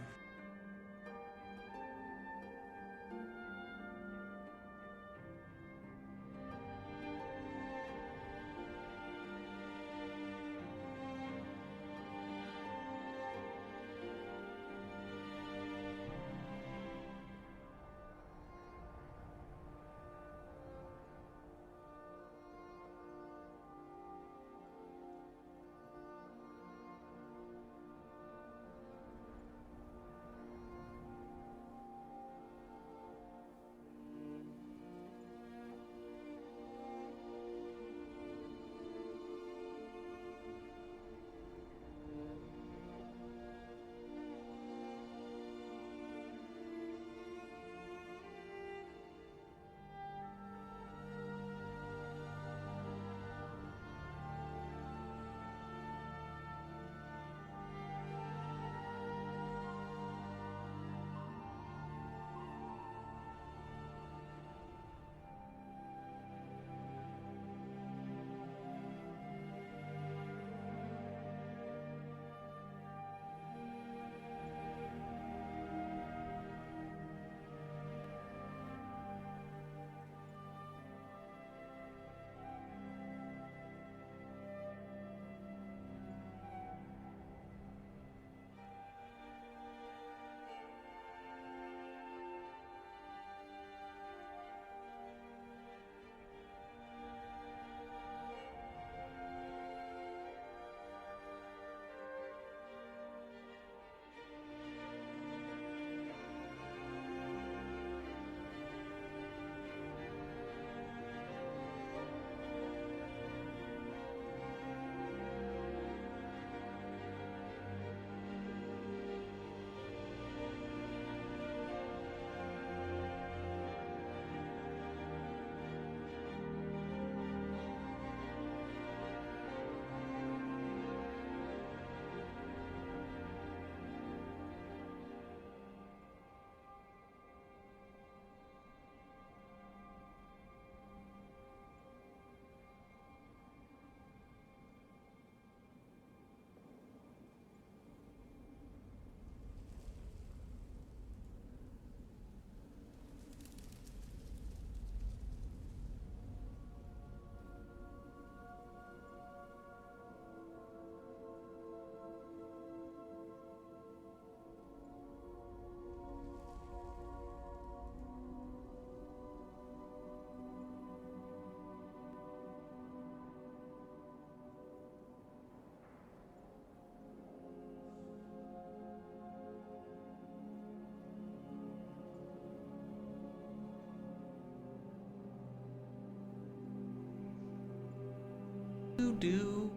A: Do.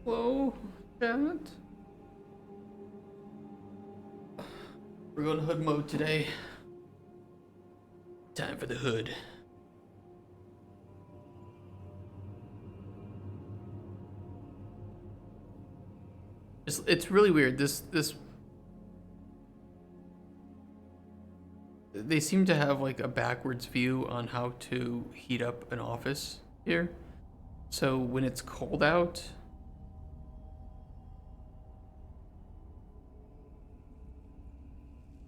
A: Whoa, chat. We're going hood mode today. Time for the hood. It's really weird. This they seem to have like a backwards view on how to heat up an office here. So when it's cold out,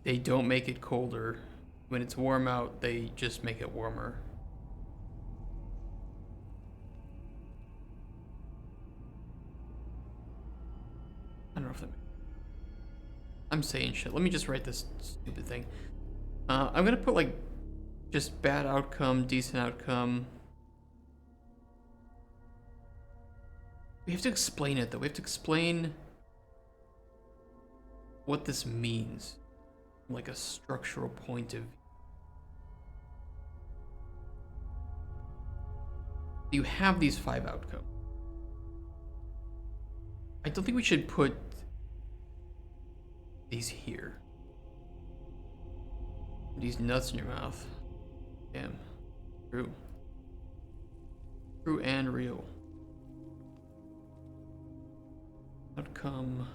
A: they don't make it colder. When it's warm out, they just make it warmer. I don't know if that... I'm saying shit. Let me just write this stupid thing. I'm gonna put like just bad outcome, decent outcome. We have to explain it though. We have to explain what this means from like a structural point of view. You have these 5 outcomes. I don't think we should put these here. These nuts in your mouth. Damn. True. True and real. Outcome.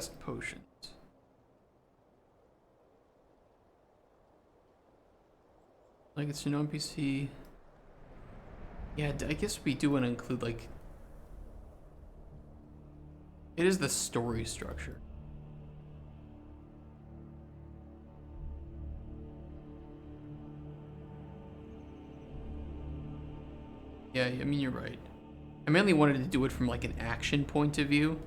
A: Best potions. Like it's an NPC. Yeah, I guess we do want to include like. It is the story structure. Yeah, I mean, you're right. I mainly wanted to do it from like an action point of view.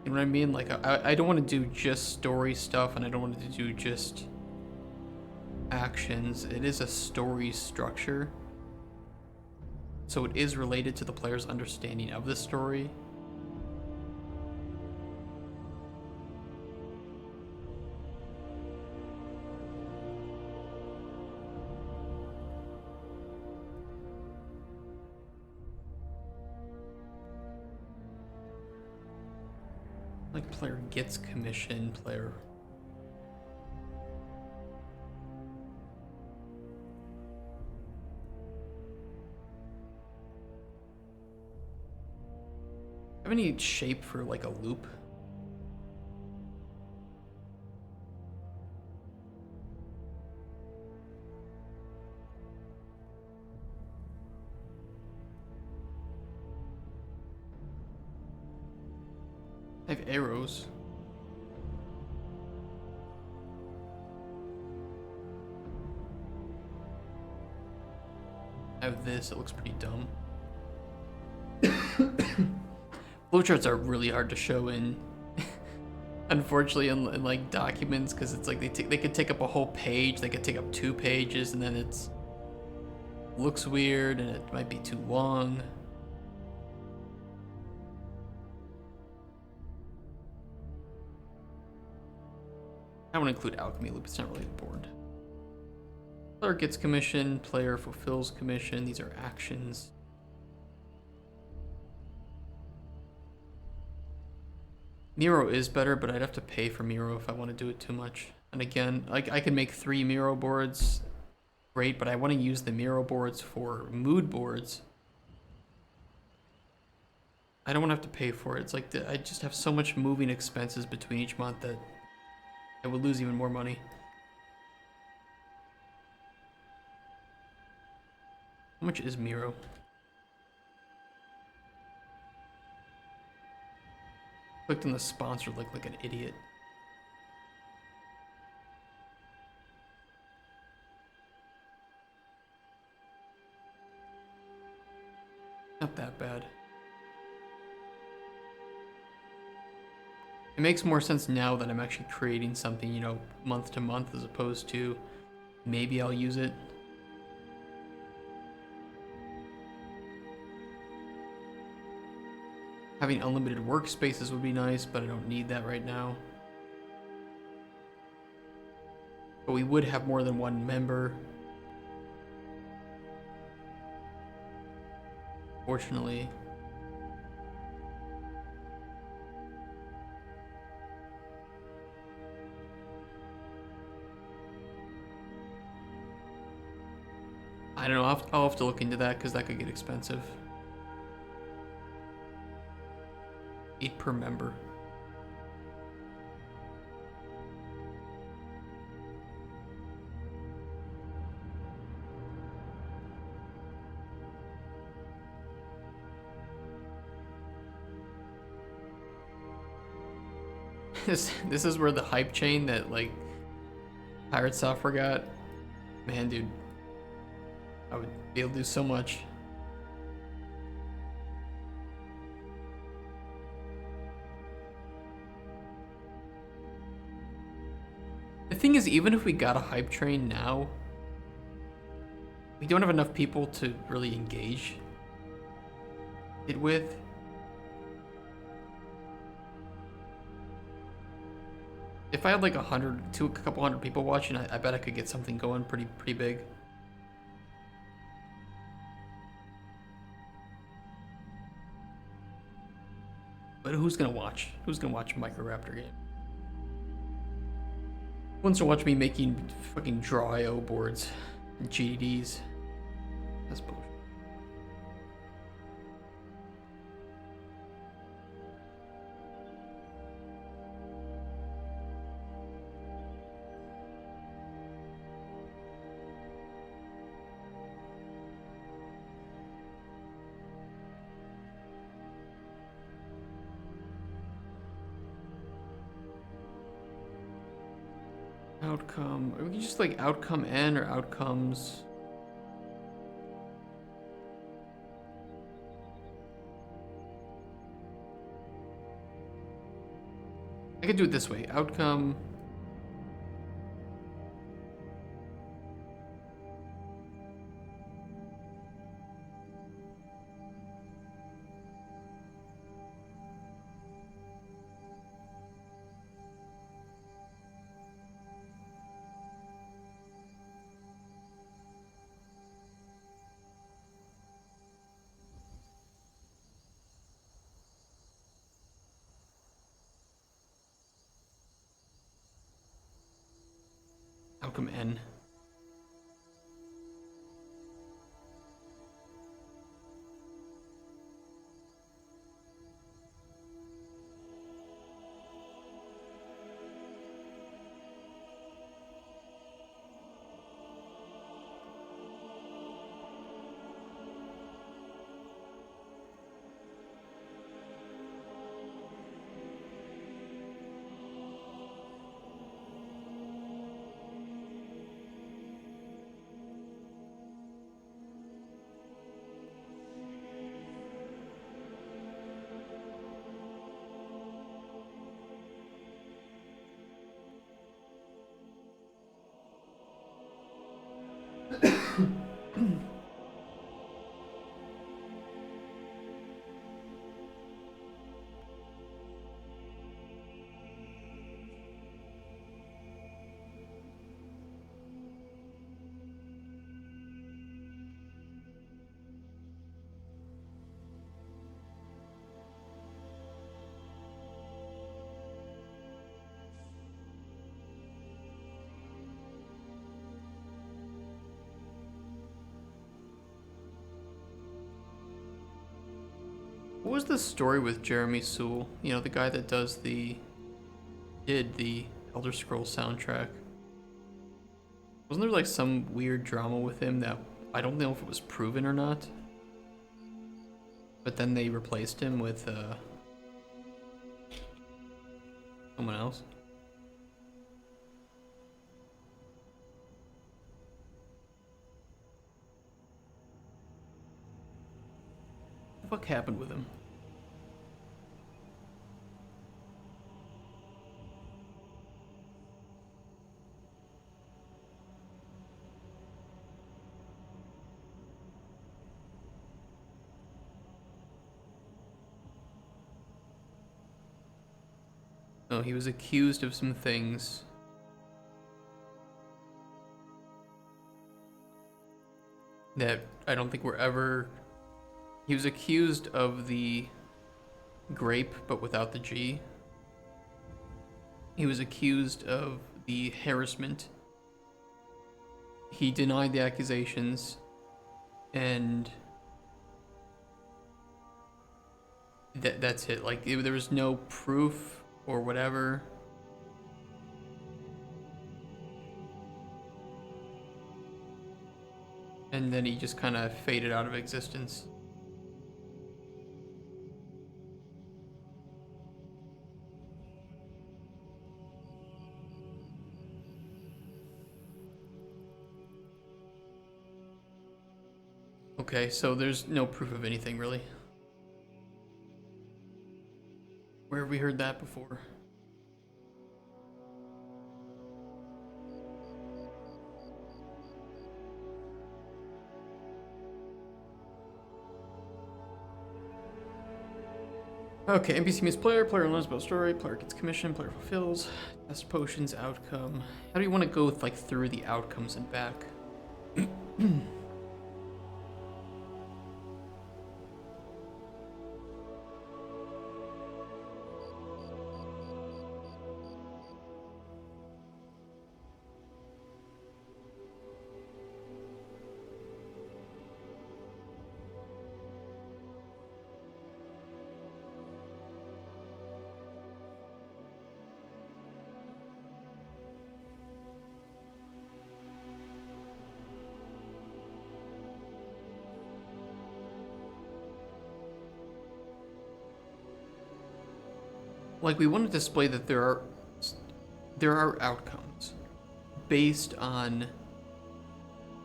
A: You know what I mean? Like, I don't want to do just story stuff, and I don't want to do just actions. It is a story structure. So it is related to the player's understanding of the story. Like player gets commission, player. Have any shape for like a loop? I have arrows. I have this, it looks pretty dumb. Flowcharts are really hard to show in, unfortunately, in like documents, because it's like they could take up a whole page, they could take up 2 pages, and then it's looks weird and it might be too long. I want to include alchemy loop, it's not really important. Player gets commission, player fulfills commission, these are actions. Miro is better, but I'd have to pay for Miro if I want to do it too much. And again, like I can make 3 Miro boards, great, but I want to use the Miro boards for mood boards. I don't want to have to pay for it. It's like I just have so much moving expenses between each month that I would lose even more money. How much is Miro? Clicked on the sponsor like an idiot. Not that bad. It makes more sense now that I'm actually creating something, you know, month to month, as opposed to maybe I'll use it. Having unlimited workspaces would be nice, but I don't need that right now. But we would have more than 1 member. Fortunately. I don't know, I'll have to look into that because that could get expensive. 8 per member. This is where the hype chain that like Pirate Software got. Man, dude, I would be able to do so much. The thing is, even if we got a hype train now, we don't have enough people to really engage it with. If I had like a couple hundred people watching, I bet I could get something going pretty big. But who's gonna watch? Who's gonna watch a Microraptor game? Who wants to watch me making fucking draw IO boards and GDDs? That's bullshit. outcome. Or we can just like outcome N or outcomes. I could do it this way. Outcome. Outcome N. What was the story with Jeremy Sewell? You know, the guy that did the Elder Scrolls soundtrack. Wasn't there like some weird drama with him that I don't know if it was proven or not? But then they replaced him with someone else. What the fuck happened with him? Oh, he was accused of some things. That I don't think were ever... He was accused of the grape, but without the G. He was accused of the harassment. He denied the accusations, and that's it. Like, there was no proof or whatever. And then he just kind of faded out of existence. Okay, so there's no proof of anything, really. Where have we heard that before? Okay, NPC meets player, player learns about story, player gets commission, player fulfills, test potions, outcome. How do you want to go with, like, through the outcomes and back? Like, we want to display that there are outcomes. based on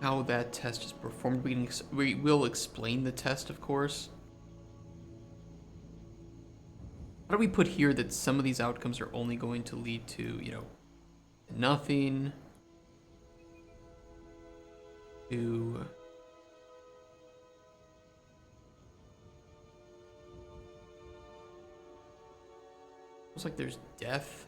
A: how that test is performed, we will explain the test, of course. How do we put here that some of these outcomes are only going to lead to, you know, nothing, to looks like there's death.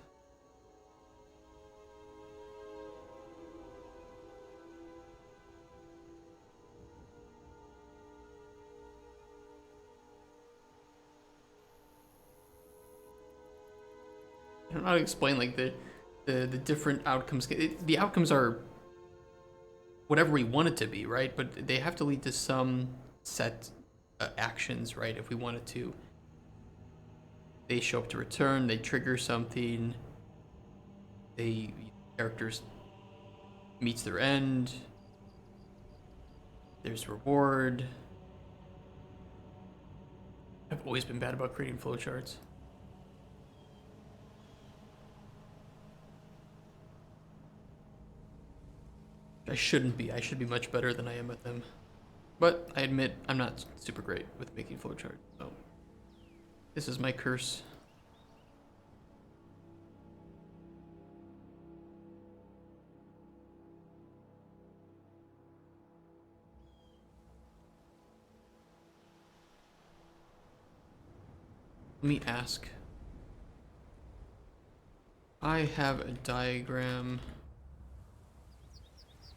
A: I don't know how to explain like the different outcomes. The outcomes are whatever we want it to be, right? But they have to lead to some set actions, right? If we wanted to, they show up to return, they trigger something, they characters meets their end, there's reward. I've always been bad about creating flowcharts. I shouldn't be. I should be much better than I am at them. But I admit I'm not super great with making flowcharts, so this is my curse. Let me ask. I have a diagram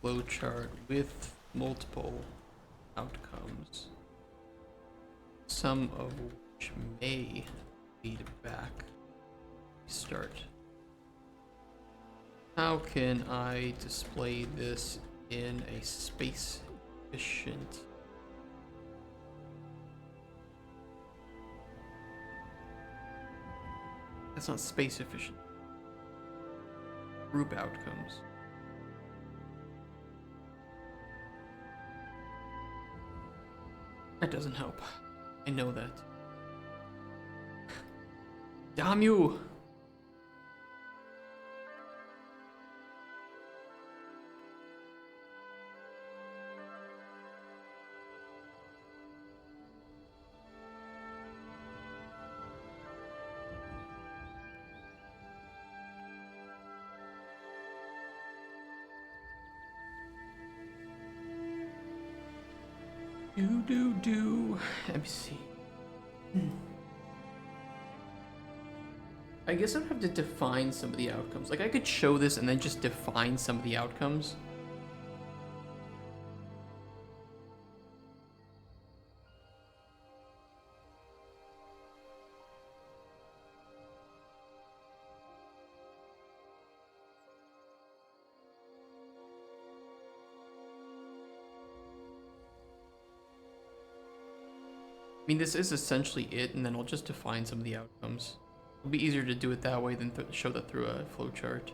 A: flowchart with multiple outcomes, some of which may lead back. Start. How can I display this in a space efficient? That's not space efficient. Group outcomes. That doesn't help. I know that. Damn you! Let me see. I guess I'd have to define some of the outcomes. Like, I could show this and then just define some of the outcomes. I mean, this is essentially it, and then I'll just define some of the outcomes. It'll be easier to do it that way than show that through a flowchart.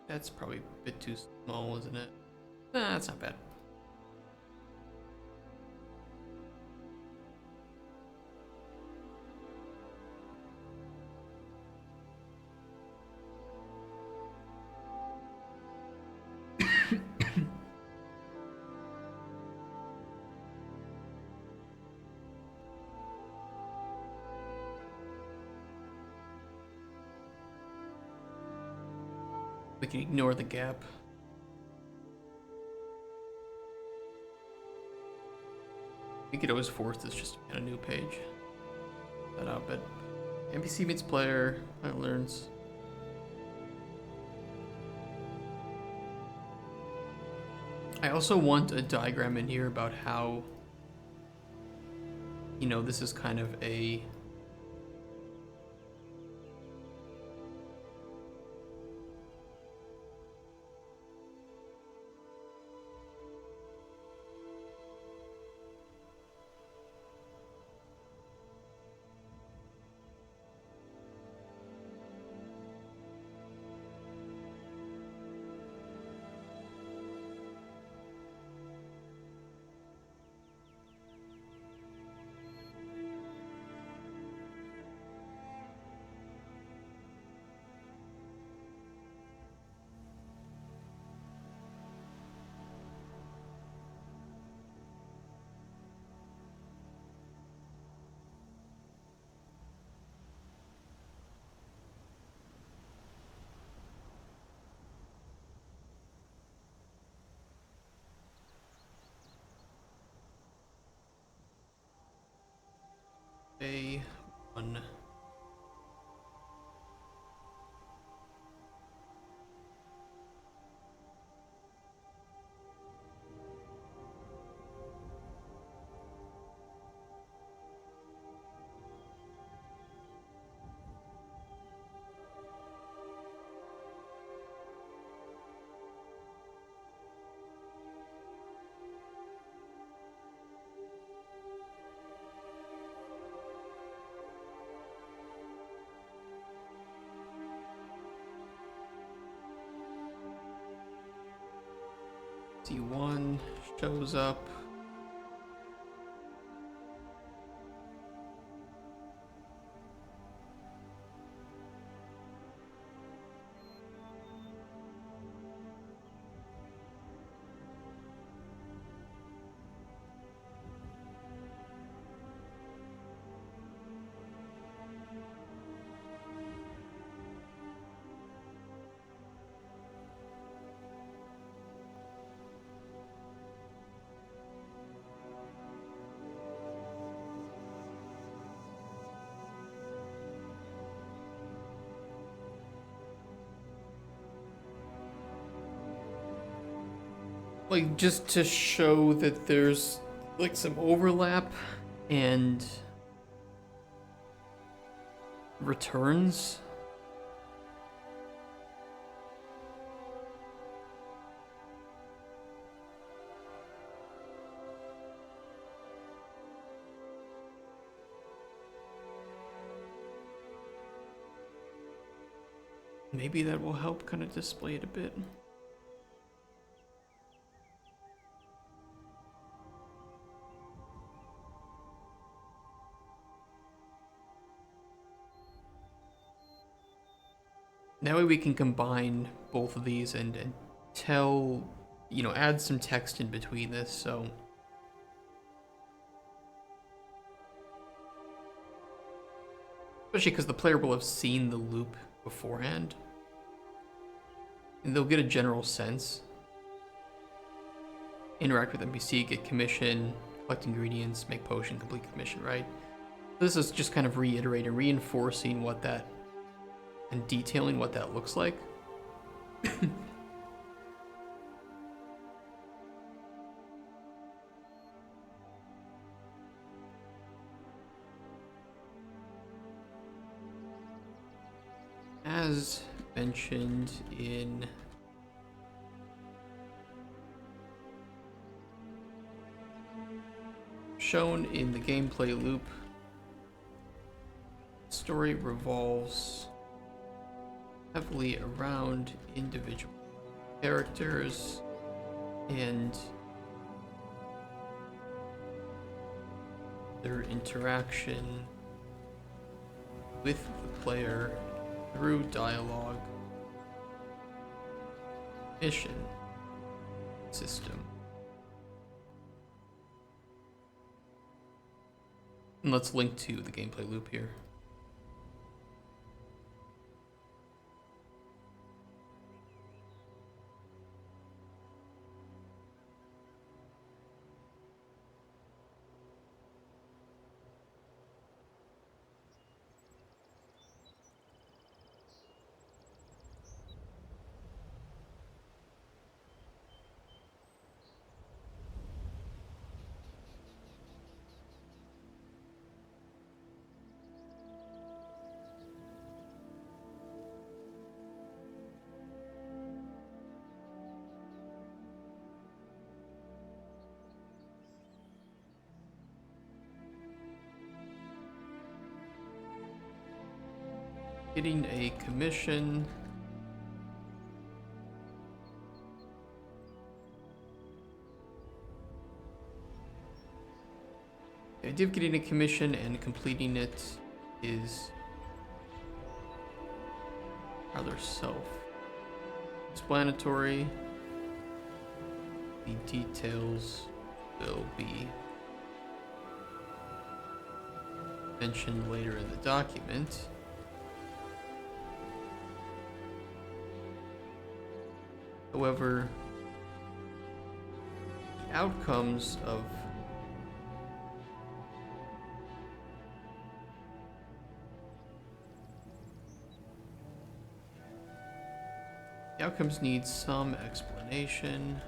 A: That's probably a bit too small, isn't it? Nah, that's not bad. We can ignore the gap. We could always force this just to be on a new page. That out, but NPC meets player, player learns. I also want a diagram in here about how, you know, this is kind of a A1. D1 shows up. Like, just to show that there's like some overlap and returns. Maybe that will help kind of display it a bit. That way we can combine both of these and tell, you know, add some text in between this, so. Especially because the player will have seen the loop beforehand. And they'll get a general sense. Interact with NPC, get commission, collect ingredients, make potion, complete commission, right? This is just kind of reiterating, reinforcing what that, and detailing what that looks like. As mentioned in shown in the gameplay loop, the story revolves heavily around individual characters and their interaction with the player through dialogue, mission, system. And let's link to the gameplay loop here. Getting a commission. The idea of getting a commission and completing it is rather self-explanatory. The details will be mentioned later in the document. However, the outcomes of The outcomes need some explanation.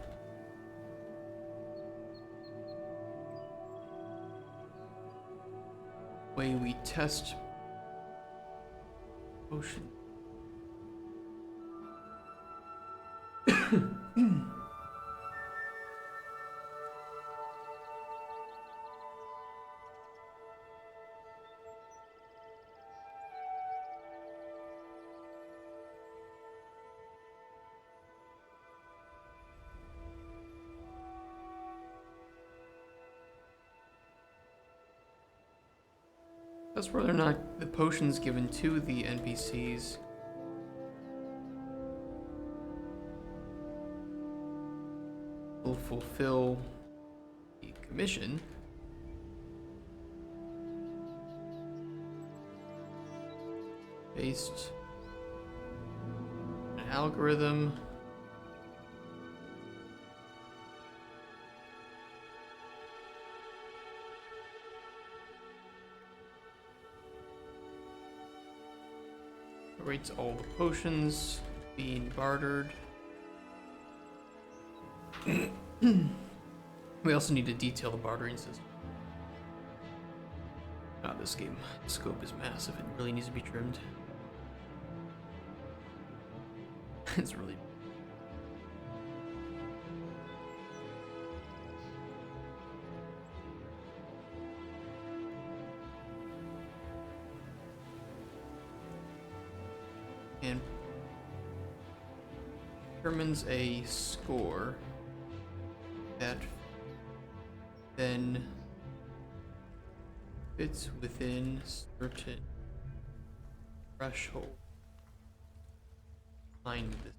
A: Way we test potion. That's whether or not the potions given to the NPCs will fulfill the commission. Based on an algorithm. Rates all the potions being bartered. We also need to detail the bartering system. God, this game scope is massive. It really needs to be trimmed. It's really. And determines a score that then fits within certain threshold. Find this.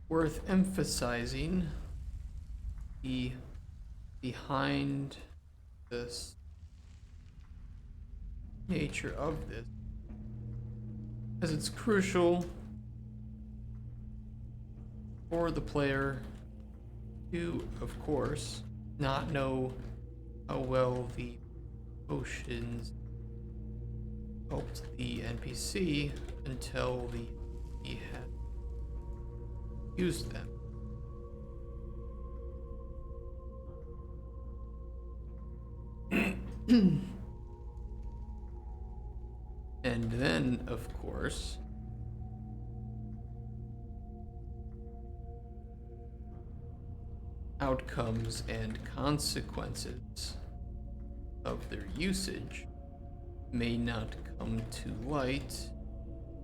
A: Worth emphasizing the behind this nature of this, as it's crucial for the player to, of course, not know how well the potions helped the NPC until he had used them. And then, of course, outcomes and consequences of their usage may not come to light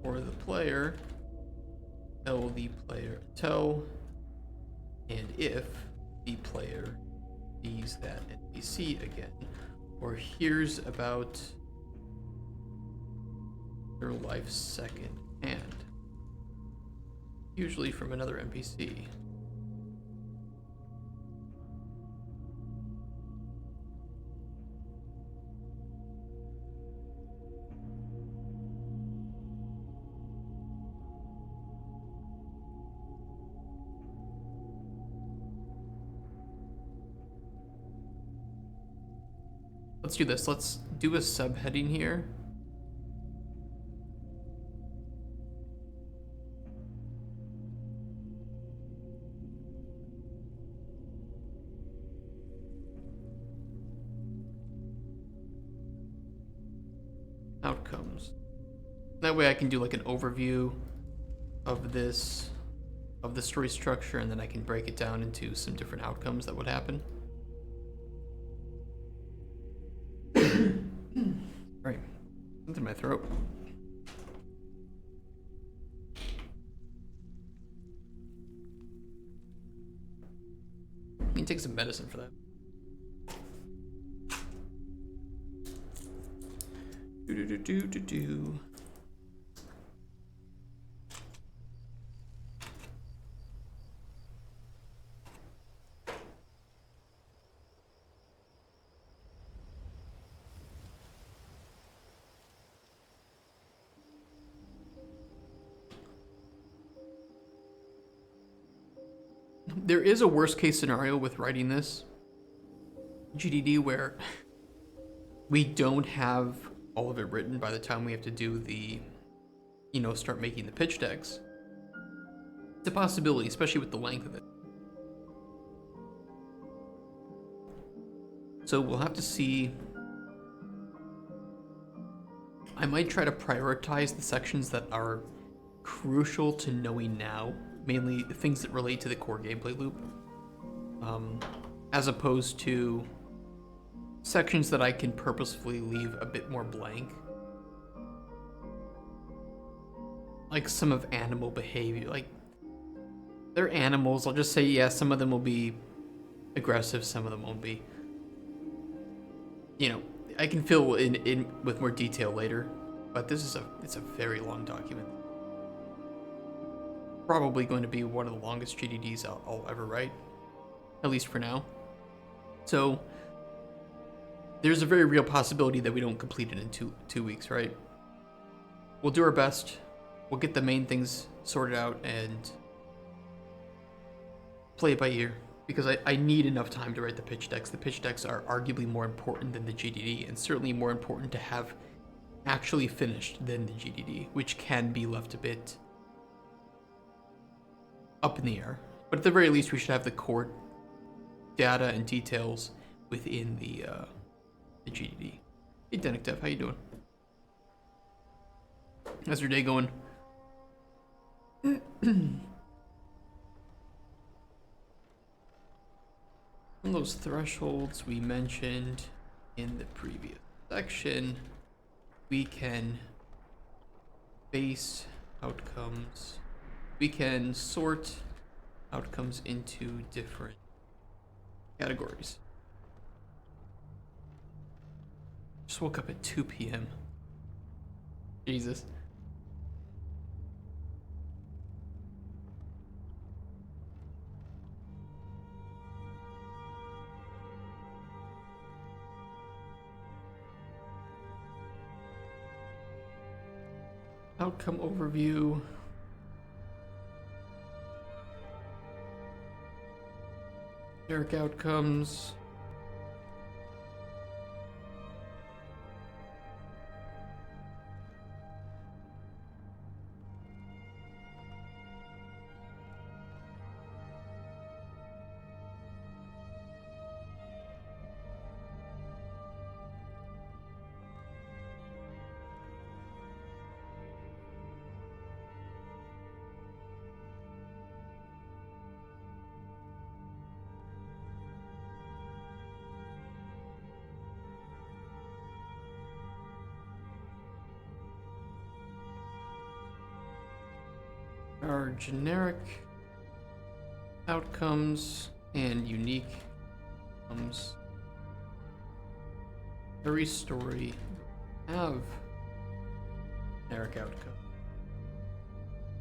A: for the player tell and if the player sees that NPC again or hears about their life second hand, usually from another NPC. Let's do this. Let's do a subheading here. Outcomes. That way I can do like an overview of this, of the story structure, and then I can break it down into some different outcomes that would happen. Right. Something in my throat. I need to take some medicine for that. Do. There is a worst case scenario with writing this GDD where we don't have all of it written by the time we have to do the start making the pitch decks. It's a possibility, especially with the length of it. So we'll have to see. I might try to prioritize the sections that are crucial to knowing now, mainly things that relate to the core gameplay loop, as opposed to sections that I can purposefully leave a bit more blank. Like some of animal behavior, like they're animals. I'll just say, yeah, some of them will be aggressive, some of them won't be. I can fill in with more detail later, but it's a very long document. Probably going to be one of the longest GDDs I'll ever write, at least for now. So there's a very real possibility that we don't complete it in two weeks, right? We'll do our best. We'll get the main things sorted out and play it by ear, because I need enough time to write the pitch decks. The pitch decks are arguably more important than the GDD, and certainly more important to have actually finished than the GDD, which can be left a bit up in the air. But at the very least, we should have the core data and details within the GDD. Hey, Denick Dev, how you doing? How's your day going? Those thresholds we mentioned in the previous section, we can base outcomes. We can sort outcomes into different categories. Just woke up at 2 p.m. Jesus. Outcome overview. Generic outcomes. Our generic outcomes and unique outcomes. Every story have generic outcome,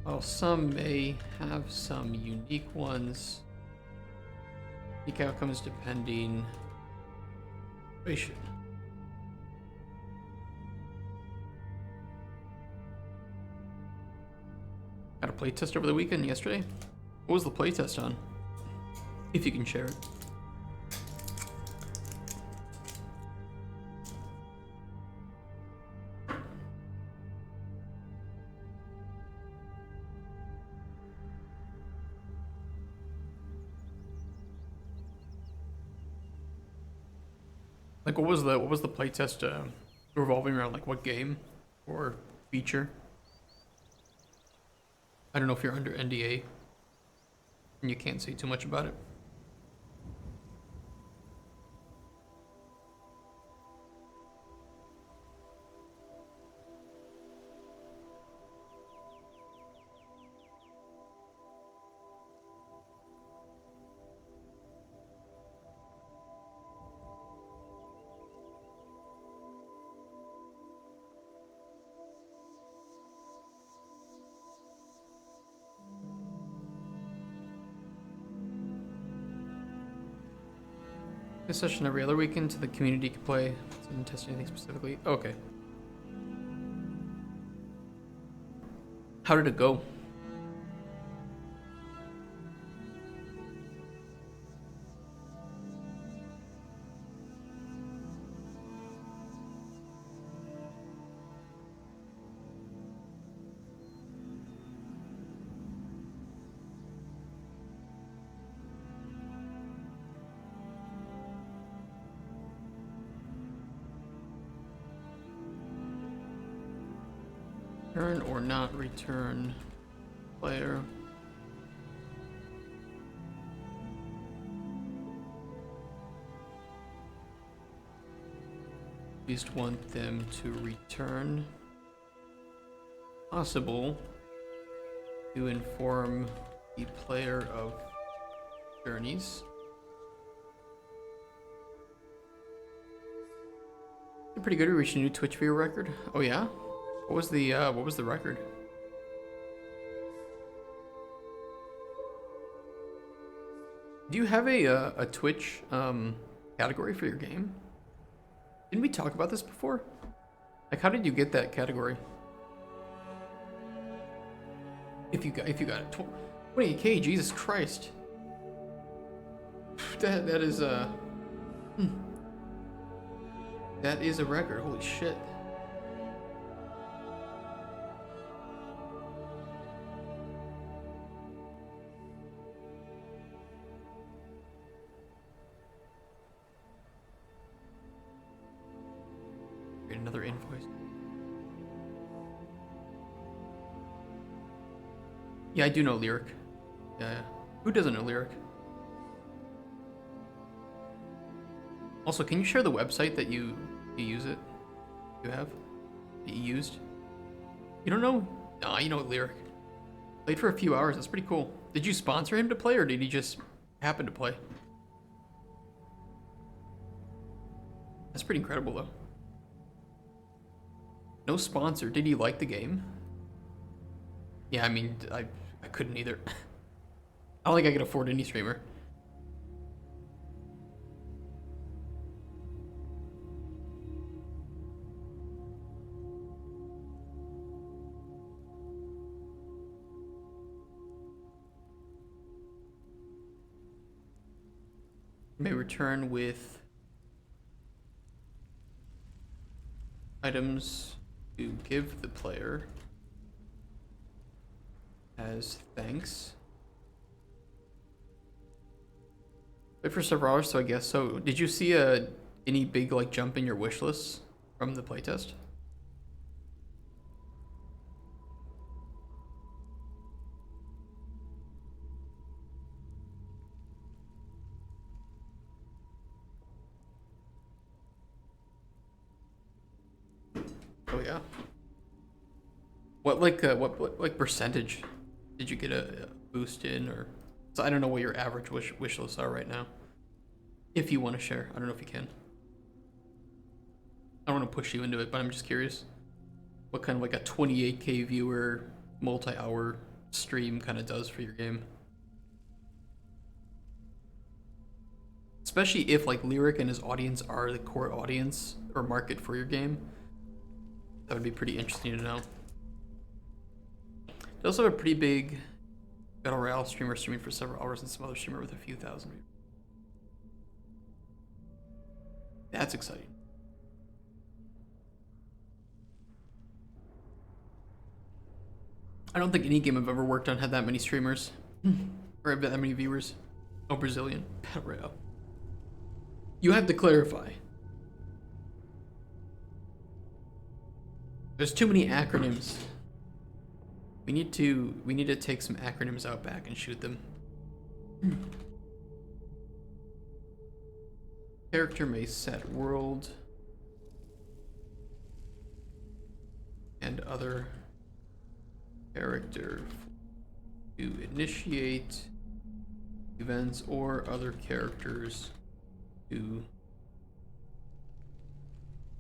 A: while some may have some unique ones. Unique outcomes depending situation. Had a playtest over the weekend yesterday. What was the playtest on? If you can share it. Like, what was the playtest revolving around? Like, what game or feature? I don't know if you're under NDA and you can't say too much about it. A session every other weekend so the community can play. Didn't test anything specifically. Okay. How did it go? Return or not return player. At least want them to return. Possible to inform the player of journeys. You're pretty good. We reached a new Twitch viewer record. Oh yeah? What was the record? Do you have a Twitch category for your game? Didn't we talk about this before? Like, how did you get that category? If you got it, 28K, Jesus Christ. That is that is a record. Holy shit. Another invoice. Yeah, I do know Lyric. Yeah. Who doesn't know Lyric? Also, can you share the website that you use it? You have? That you used? You don't know? Nah, you know Lyric. Played for a few hours. That's pretty cool. Did you sponsor him to play, or did he just happen to play? That's pretty incredible, though. No sponsor. Did he like the game? Yeah, I mean, I couldn't either. I don't think I could afford any streamer. May return with items to give the player as thanks. Wait for several hours, so I guess so. Did you see any big like jump in your wish list from the playtest? Oh yeah. What like percentage did you get a boost in, or so I don't know what your average wish lists are right now. If you want to share, I don't know if you can. I don't want to push you into it, but I'm just curious what kind of like a 28K viewer multi-hour stream kind of does for your game. Especially if like Lyric and his audience are the core audience or market for your game. That would be pretty interesting to know. They also have a pretty big Battle Royale streamer streaming for several hours and some other streamer with a few thousand viewers. That's exciting. I don't think any game I've ever worked on had that many streamers. Or that many viewers. Oh, Brazilian Battle Royale. You have to clarify. There's too many acronyms. We need to take some acronyms out back and shoot them. Character may set world and other character to initiate events or other characters to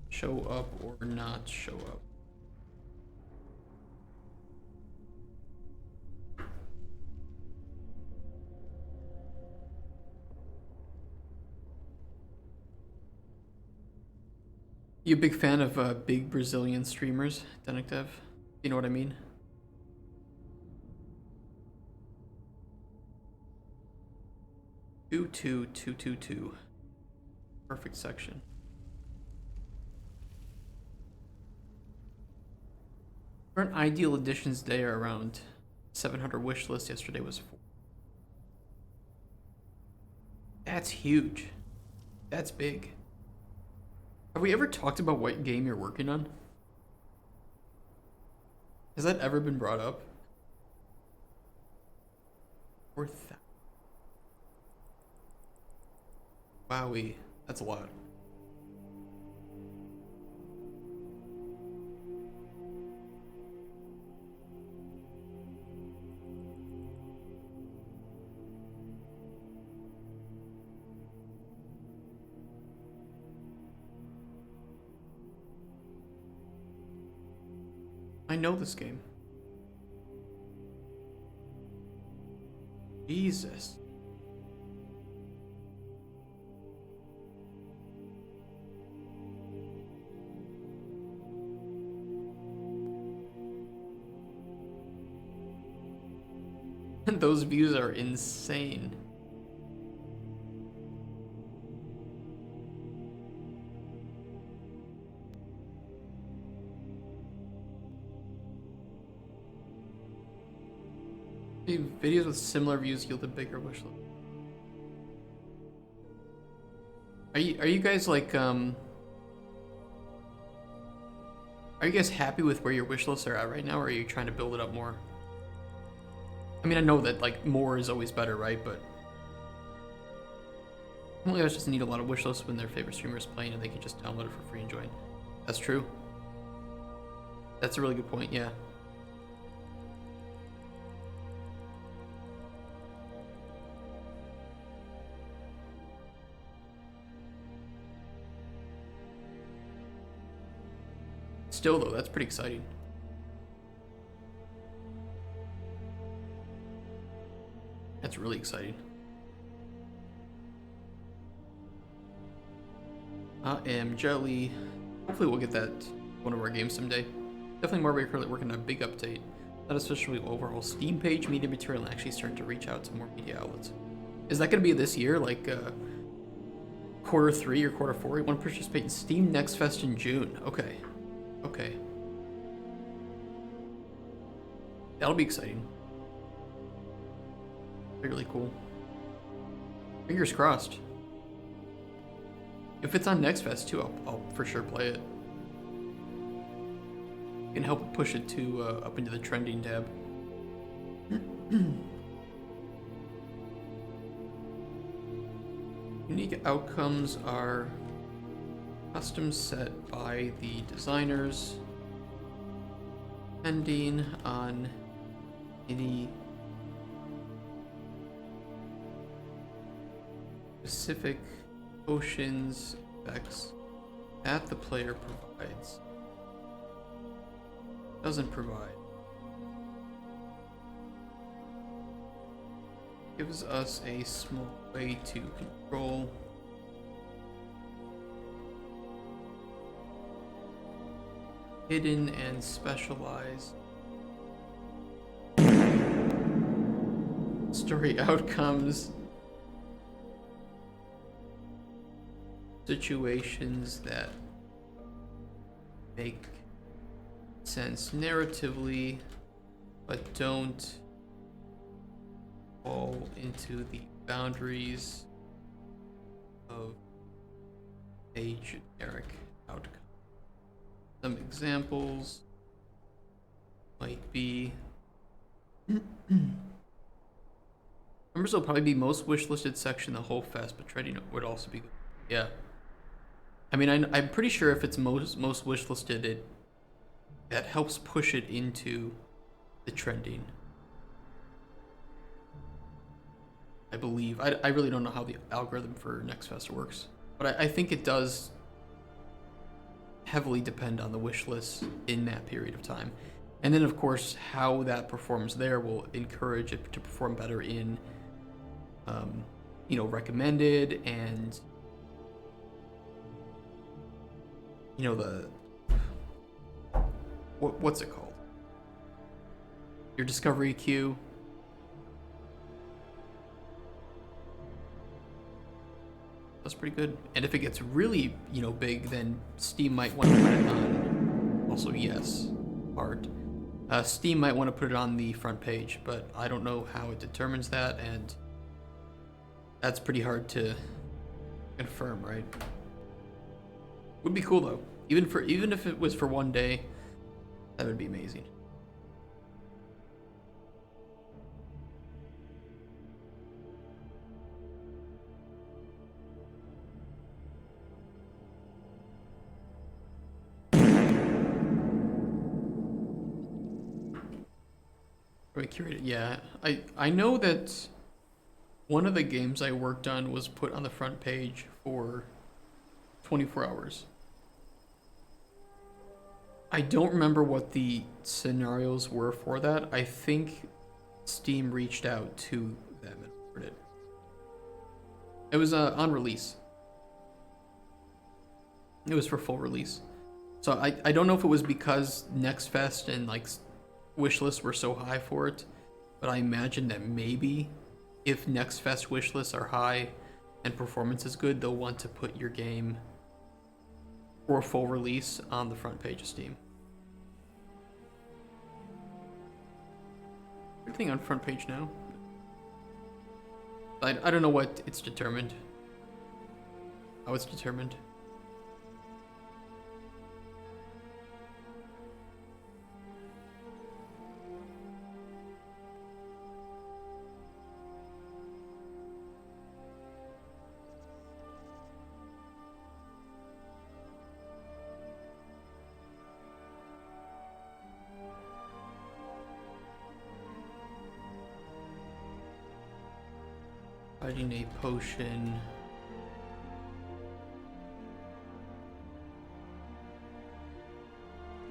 A: show up or not show up. You a big fan of big Brazilian streamers, Denectev? You know what I mean? Two. Perfect section. Current ideal editions today are around 700 wish list. Yesterday was 4. That's huge. That's big. Have we ever talked about what game you're working on? Has that ever been brought up? 4,000. Wowee, that's a lot. I know this game. Jesus. Those views are insane. Videos with similar views yield a bigger wish list. Are you guys like are you guys happy with where your wish lists are at right now, or are you trying to build it up more? I mean, I know that like more is always better, right? But some guys just need a lot of wish lists when their favorite streamer is playing and they can just download it for free and join. That's true. That's a really good point, yeah. Still though, that's pretty exciting. That's really exciting. I am jelly. Hopefully we'll get that one of our games someday. Definitely more, we're currently working on a big update. Not especially overhaul Steam page, media material, and actually starting to reach out to more media outlets. Is that going to be this year, like quarter 3 or quarter 4? You want to participate in Steam Next Fest in June? Okay. Okay. That'll be exciting. Really cool. Fingers crossed. If it's on Next Fest too, I'll for sure play it. Can help push it to up into the trending tab. Unique outcomes are custom set by the designers, depending on any specific potions effects that the player provides. Doesn't provide. Gives us a small way to control hidden and specialized story outcomes, situations that make sense narratively but don't fall into the boundaries of a generic outcome. Some examples might be members will probably be most wishlisted section the whole fest, but trading would also be good. Yeah. I mean, I'm pretty sure if it's most wishlisted, that helps push it into the trending. I believe. I really don't know how the algorithm for Next Fest works, but I think it does heavily depend on the wish list in that period of time. And then of course how that performs there will encourage it to perform better in you know, recommended and you know the what's it called? Your discovery queue. That's pretty good. And if it gets really, you know, big, then Steam might want to put it on. Also, yes, art. Steam might want to put it on the front page, but I don't know how it determines that, and that's pretty hard to confirm, right? Would be cool though. Even if it was for one day, that would be amazing. Right, curated. Yeah, I know that one of the games I worked on was put on the front page for 24 hours. I don't remember what the scenarios were for that. I think Steam reached out to them and offered it. It was on release. It was for full release. So I don't know if it was because Next Fest and like wishlists were so high for it, but I imagine that maybe if Next Fest wishlists are high and performance is good, they'll want to put your game for full release on the front page of Steam. Everything on front page now. I don't know what it's determined. How it's determined. Finding a potion.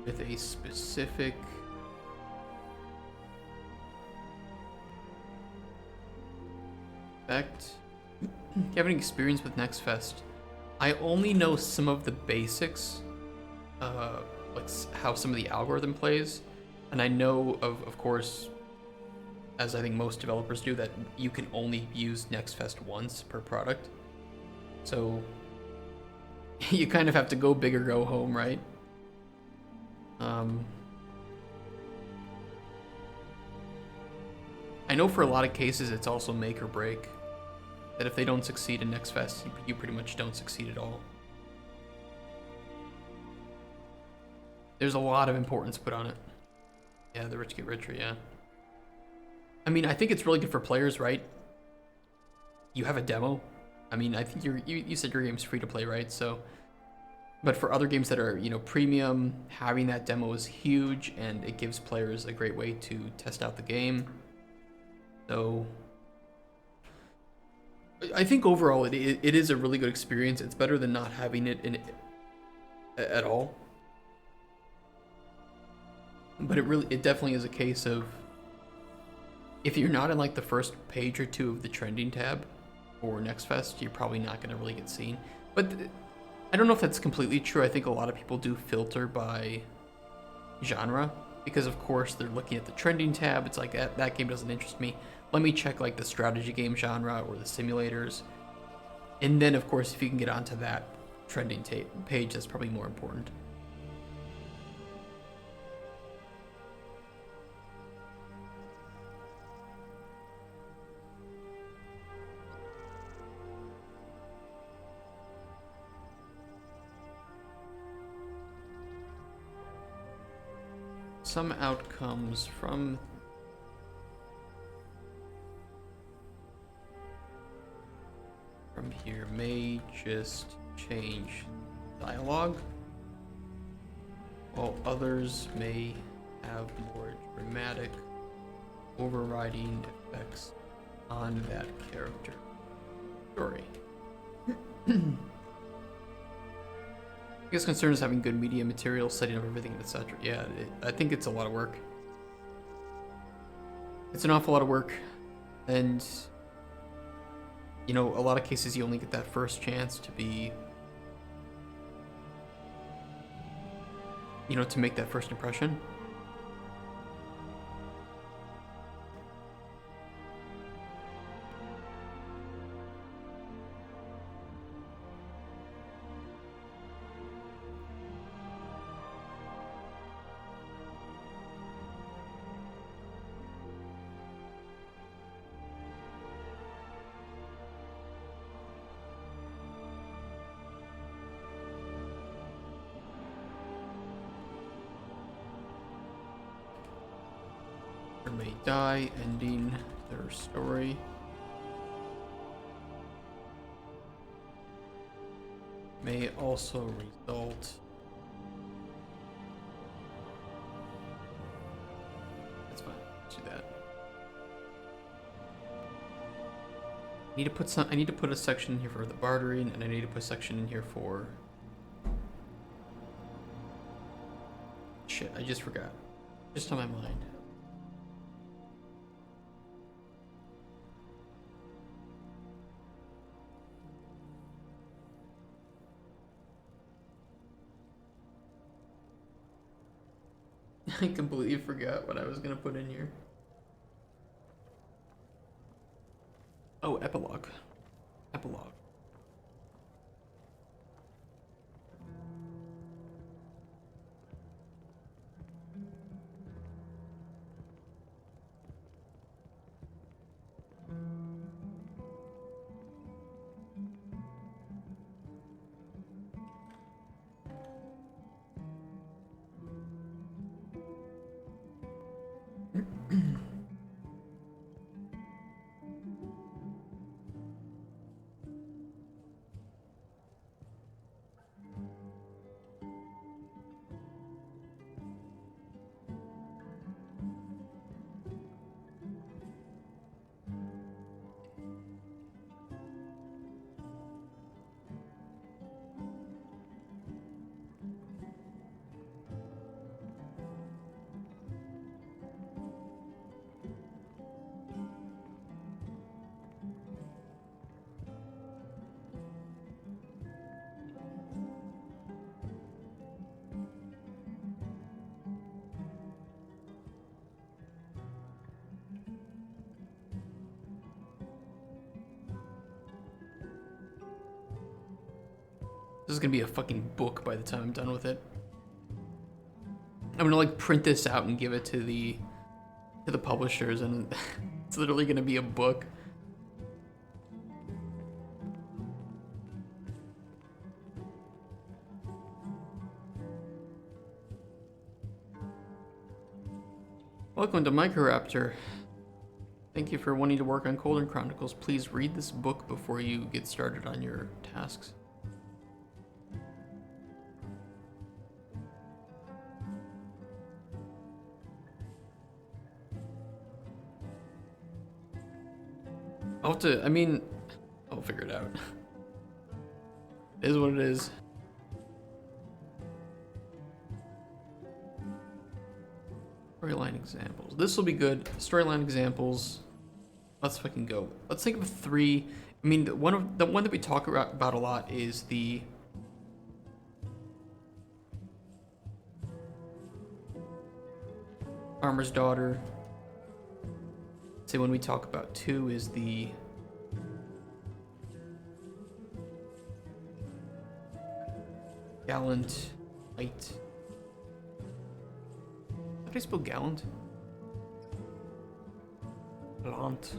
A: With a specific effect. Do you have any experience with Next Fest? I only know some of the basics, like how some of the algorithm plays, and I know of course, as I think most developers do, that you can only use Next Fest once per product. So you kind of have to go big or go home, right? I know for a lot of cases it's also make or break. That if they don't succeed in Next Fest, you pretty much don't succeed at all. There's a lot of importance put on it. Yeah, the rich get richer, yeah. I mean, I think it's really good for players, right? You have a demo. I mean, I think you said your game's free to play, right? So, but for other games that are, you know, premium, having that demo is huge, and it gives players a great way to test out the game. So, I think overall it is a really good experience. It's better than not having it in at all. But it definitely is a case of, if you're not in like the first page or two of the trending tab for Next Fest, you're probably not going to really get seen. But I don't know if that's completely true. I think a lot of people do filter by genre, because of course they're looking at the trending tab. It's like that game doesn't interest me. Let me check like the strategy game genre or the simulators. And then of course, if you can get onto that trending page, that's probably more important. Some outcomes from here may just change dialogue, while others may have more dramatic overriding effects on that character story. Biggest concern is having good media material, setting up everything, etc. Yeah, I think it's a lot of work. It's an awful lot of work, and you know, a lot of cases you only get that first chance to be, you know, to make that first impression. May die, ending their story. May also result. That's fine. Let's do that. I need to put a section in here for the bartering, and I need to put a section in here for. Shit, I just forgot. Just on my mind. I completely forgot what I was gonna put in here. Oh, epilogue. Epilogue. This is gonna be a fucking book by the time I'm done with it. I'm gonna like print this out and give it to the publishers, and it's literally gonna be a book. Welcome to Microraptor. Thank you for wanting to work on Cauldron Chronicles. Please read this book before you get started on your tasks. I'll have to, I mean, I'll figure it out. It is what it is. Storyline examples. This will be good. Storyline examples. Let's fucking go. Let's think of 3. I mean, the one that we talk about a lot is the Farmer's Daughter. Say when we talk about 2 is the Gallant Light. How do I spell gallant? Gallant.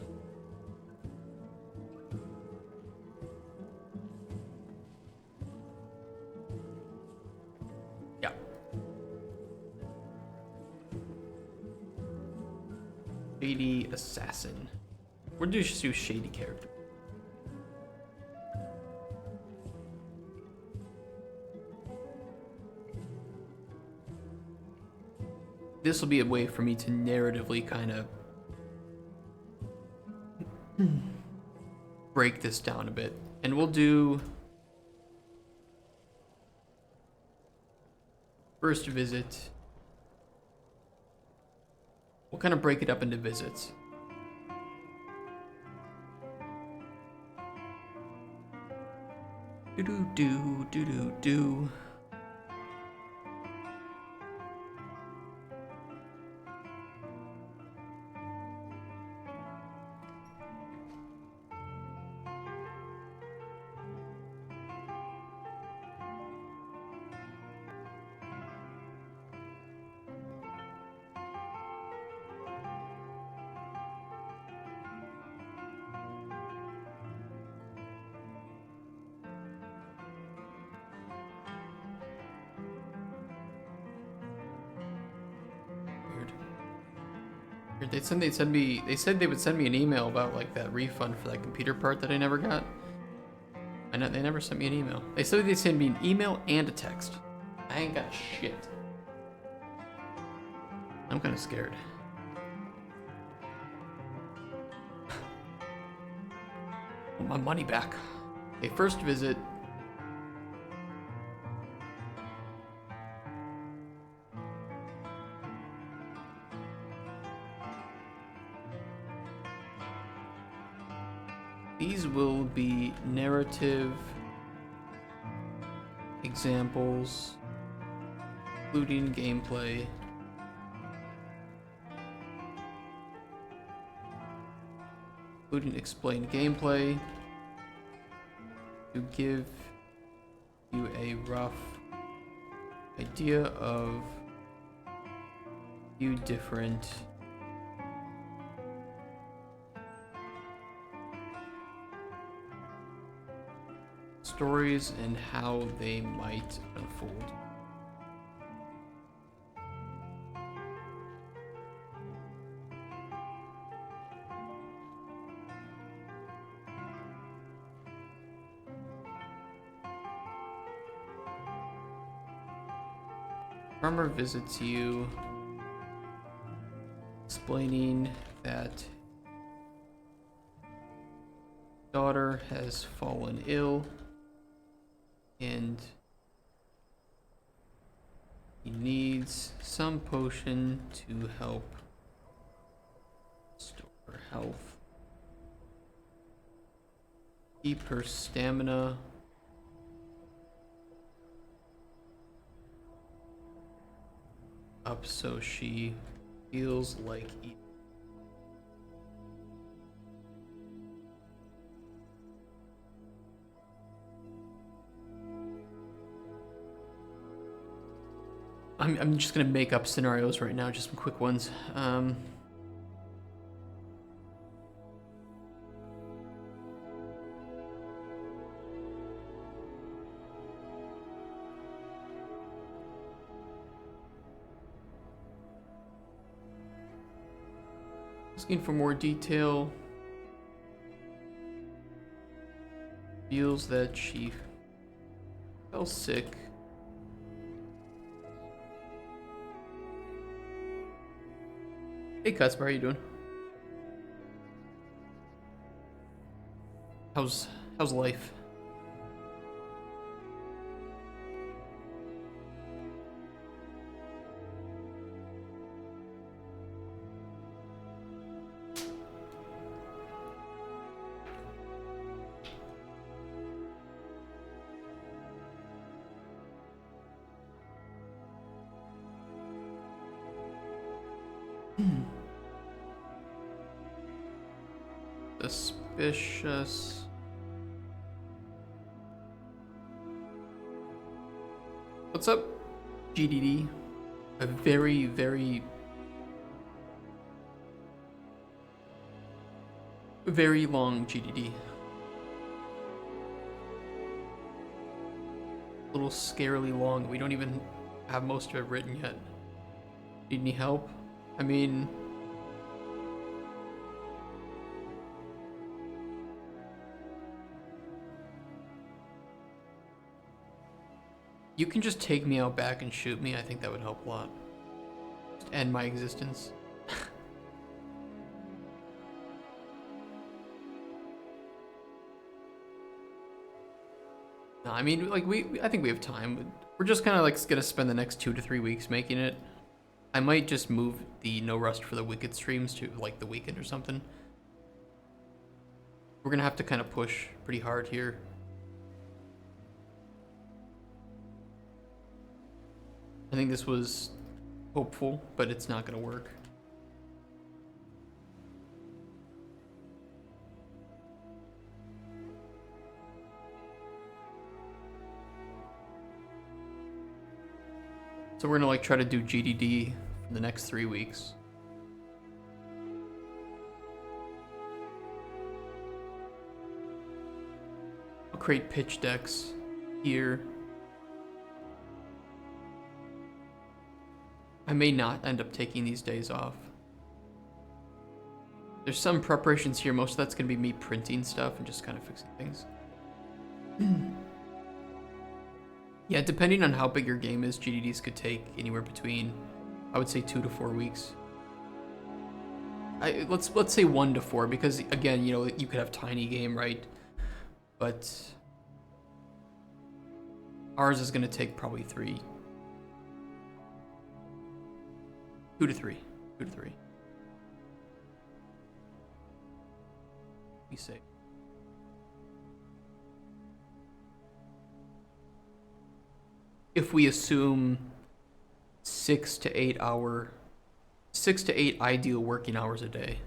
A: Yeah. Shady Assassin. We're just do shady character. This will be a way for me to narratively kind of break this down a bit. And we'll do first visit. We'll kind of break it up into visits. Do. They said they would send me an email about like that refund for that computer part that I never got. They never sent me an email. They said they'd send me an email and a text. I ain't got shit. I'm kind of scared. My money back. Okay, first visit. These will be narrative examples, including gameplay. Including explained gameplay to give you a rough idea of few different stories and how they might unfold. Farmer visits you, explaining that daughter has fallen ill and he needs some potion to help restore her health, keep her stamina up so she feels like eating. I'm just gonna make up scenarios right now, just some quick ones. Asking for more detail. Feels that she fell sick. Hey Cutsper, how you doing? How's life? Suspicious. What's up, GDD? A very, very, very long GDD. A little scarily long. We don't even have most of it written yet. Need any help? I mean, you can just take me out back and shoot me. I think that would help a lot. Just end my existence. No, I mean, like, I think we have time. But we're just kind of like gonna spend the next 2 to 3 weeks making it. I might just move the No Rust for the Wicked streams to like the weekend or something. We're gonna have to kind of push pretty hard here. I think this was hopeful, but it's not gonna work. So we're gonna like try to do GDD for the next 3 weeks. I'll create pitch decks here. I may not end up taking these days off. There's some preparations here. Most of that's gonna be me printing stuff and just kind of fixing things. Yeah, depending on how big your game is, GDDs could take anywhere between, I would say, 2 to 4 weeks. Let's say 1 to 4, because again, you know, you could have tiny game, right? but ours is going to take probably 2 to 3. Be safe. If we assume 6 to 8 ideal working hours a day,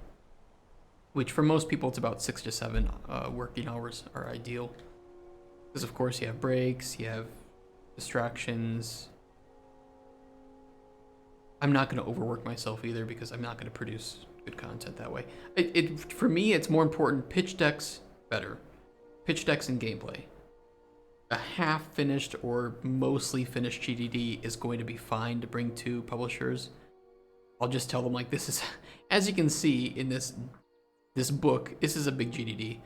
A: which for most people it's about 6 to 7 working hours are ideal, because of course you have breaks, you have distractions. I'm not going to overwork myself either, because I'm not going to produce good content that way. For me, it's more important pitch decks better, pitch decks and gameplay. A half finished or mostly finished GDD is going to be fine to bring to publishers. I'll just tell them, like, this is, as you can see in this book, this is a big GDD.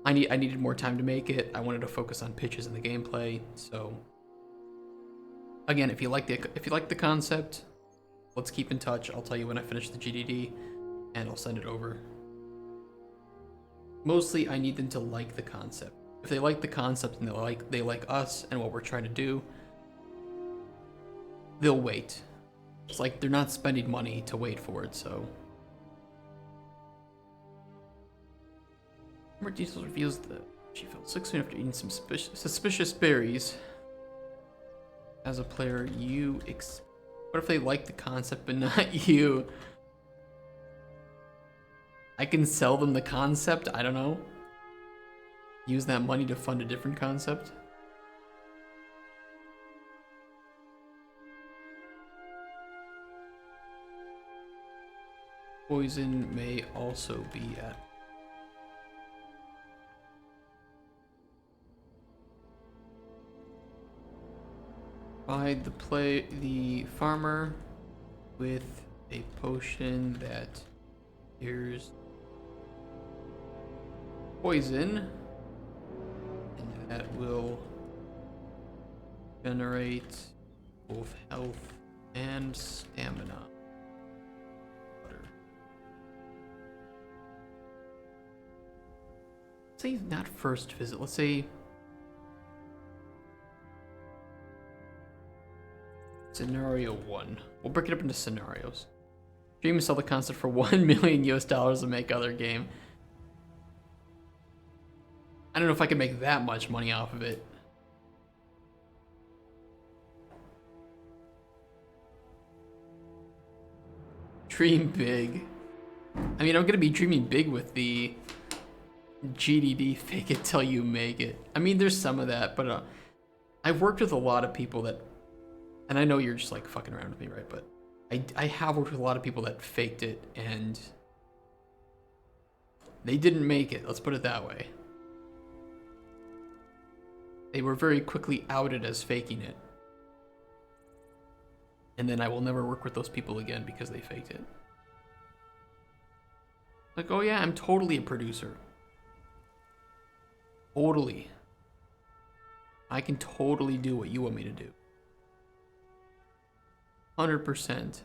A: I needed more time to make it. I wanted to focus on pitches and the gameplay. So again, if you like the concept, let's keep in touch. I'll tell you when I finish the GDD and I'll send it over. Mostly I need them to like the concept. If they like the concept and they like us and what we're trying to do, they'll wait. It's like they're not spending money to wait for it, so. More details reveals that she fell sick soon after eating some suspicious berries. As a player, what if they like the concept but not you? I can sell them the concept, I don't know. Use that money to fund a different concept. Poison may also be at. Provide the farmer with a potion that cures poison, and that will generate both health and stamina. Let's say not first visit, let's say scenario 1. We'll break it up into scenarios. Dream sell the concept for $1 million US to make other game. I don't know if I can make that much money off of it. Dream big. I mean, I'm gonna be dreaming big with the GDD fake it till you make it. I mean, there's some of that, but I've worked with a lot of people that, and I know you're just like fucking around with me, right? But I have worked with a lot of people that faked it and they didn't make it. Let's put it that way. They were very quickly outed as faking it. And then I will never work with those people again because they faked it. Like, oh yeah, I'm totally a producer. Totally. I can totally do what you want me to do. 100%.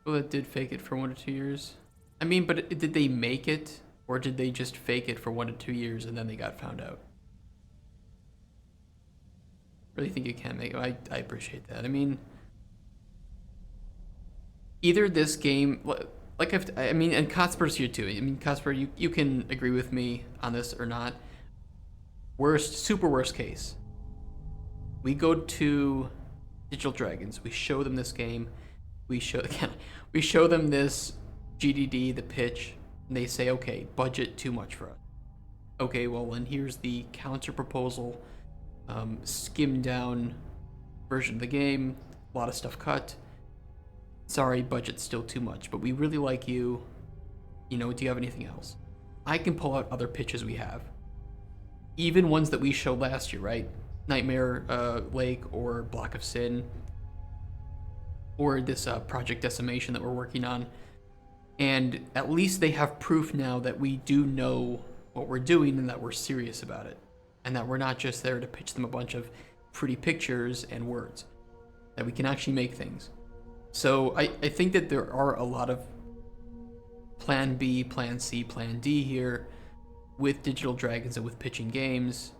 A: Well, that did fake it for 1 to 2 years. I mean, but did they make it? Or did they just fake it for 1 to 2 years and then they got found out? Really think you can make it. I appreciate that. I mean, either this game, like I mean, and Kotspur's here too. I mean, Kotspur, you can agree with me on this or not. Super worst case. We go to Digital Dragons. We show them this game. We show them this GDD, the pitch, and they say, okay, budget too much for us. Okay, well then here's the counter proposal, skimmed down version of the game, a lot of stuff cut. Sorry, budget's still too much, but we really like you. You know, do you have anything else? I can pull out other pitches we have. Even ones that we showed last year, right? Nightmare Lake or Block of Sin. Or this Project Decimation that we're working on. And at least they have proof now that we do know what we're doing and that we're serious about it. And that we're not just there to pitch them a bunch of pretty pictures and words. That we can actually make things. So I think that there are a lot of plan B, plan C, plan D here with Digital Dragons and with pitching games.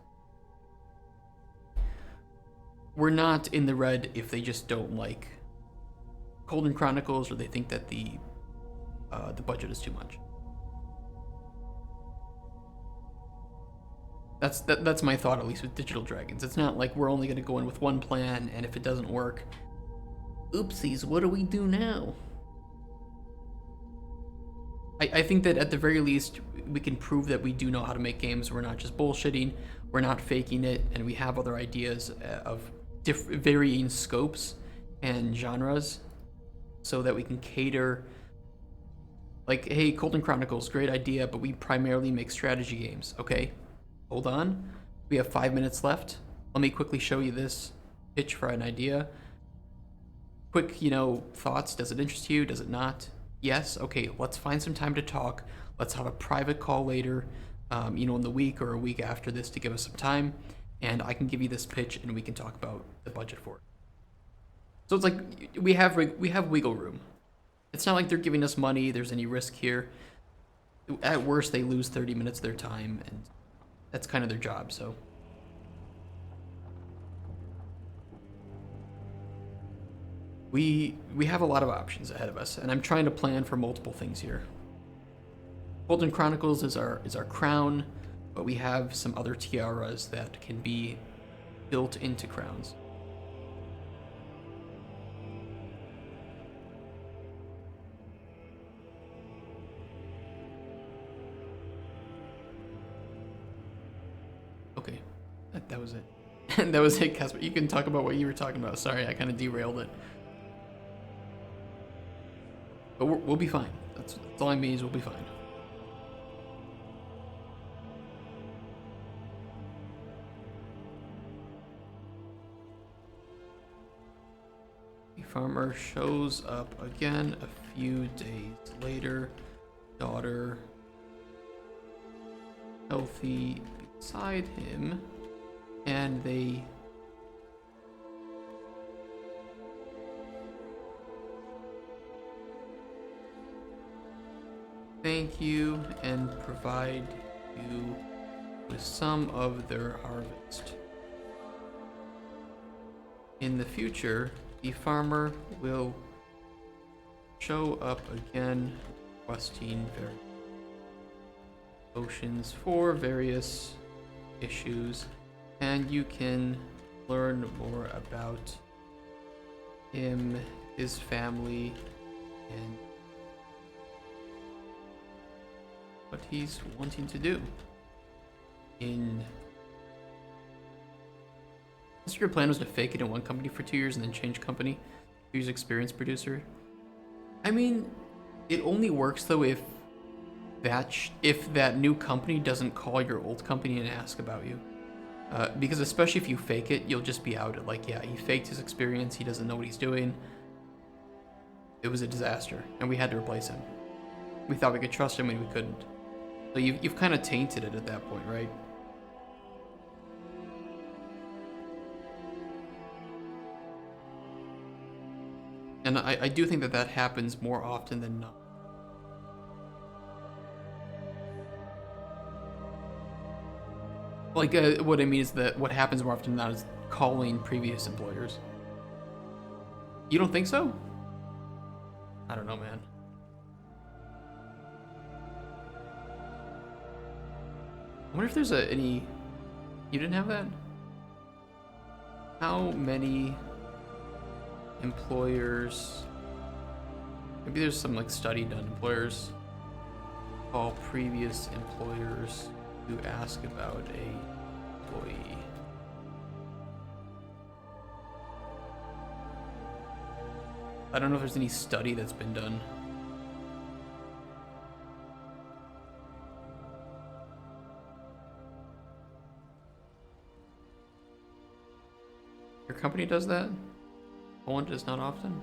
A: We're not in the red if they just don't like Cauldron Chronicles or they think that the budget is too much. That's my thought, at least with Digital Dragons. It's not like we're only going to go in with one plan, and if it doesn't work, oopsies, what do we do now? I think that at the very least, we can prove that we do know how to make games. We're not just bullshitting, we're not faking it, and we have other ideas of varying scopes and genres so that we can cater. Like, hey, Cauldron Chronicles, great idea, but we primarily make strategy games. Okay, hold on. We have 5 minutes left. Let me quickly show you this pitch for an idea. Quick, thoughts. Does it interest you? Does it not? Yes? Okay, let's find some time to talk. Let's have a private call later, in the week or a week after this to give us some time. And I can give you this pitch and we can talk about the budget for it. So it's like we have wiggle room. It's not like they're giving us money, there's any risk here. At worst, they lose 30 minutes of their time, and that's kind of their job, so. We have a lot of options ahead of us, and I'm trying to plan for multiple things here. Cauldron Chronicles is our crown, but we have some other tiaras that can be built into crowns. Okay, that was it. That was it, Casper. You can talk about what you were talking about. Sorry, I kind of derailed it. But we'll be fine. That's all I mean is we'll be fine. The farmer shows up again a few days later. Daughter healthy beside him, and they thank you and provide you with some of their harvest. In the future, the farmer will show up again, requesting various potions for various issues, and you can learn more about him, his family, and what he's wanting to do. Your plan was to fake it in one company for 2 years and then change company, use experienced producer. I mean, it only works though if that new company doesn't call your old company and ask about you. Because especially if you fake it, you'll just be outed. Like, yeah, he faked his experience, he doesn't know what he's doing. It was a disaster, and we had to replace him. We thought we could trust him, and we couldn't. So you've kind of tainted it at that point, right? And I do think that happens more often than not. Like, what I mean is that what happens more often than not is calling previous employers. You don't think so? I don't know, man. I wonder if there's any... You didn't have that? How many employers... Maybe there's some, like, study done. Employers call previous employers to ask about a employee. I don't know if there's any study that's been done. Your company does that? Poland does not often?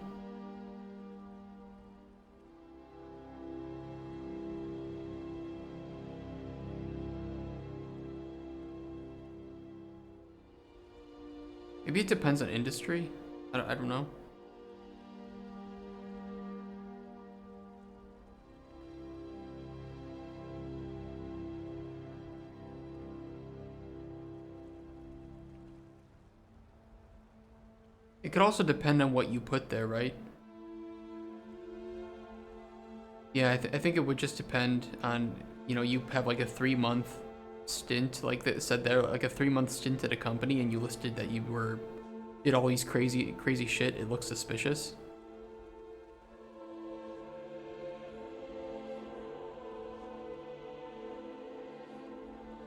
A: Maybe it depends on industry. I don't know. could also depend on what you put there, right? Yeah, I think it would just depend on, you know, you have like a 3-month stint, like that said there, like a 3-month stint at a company, and you listed that you did all these crazy shit. It looks suspicious.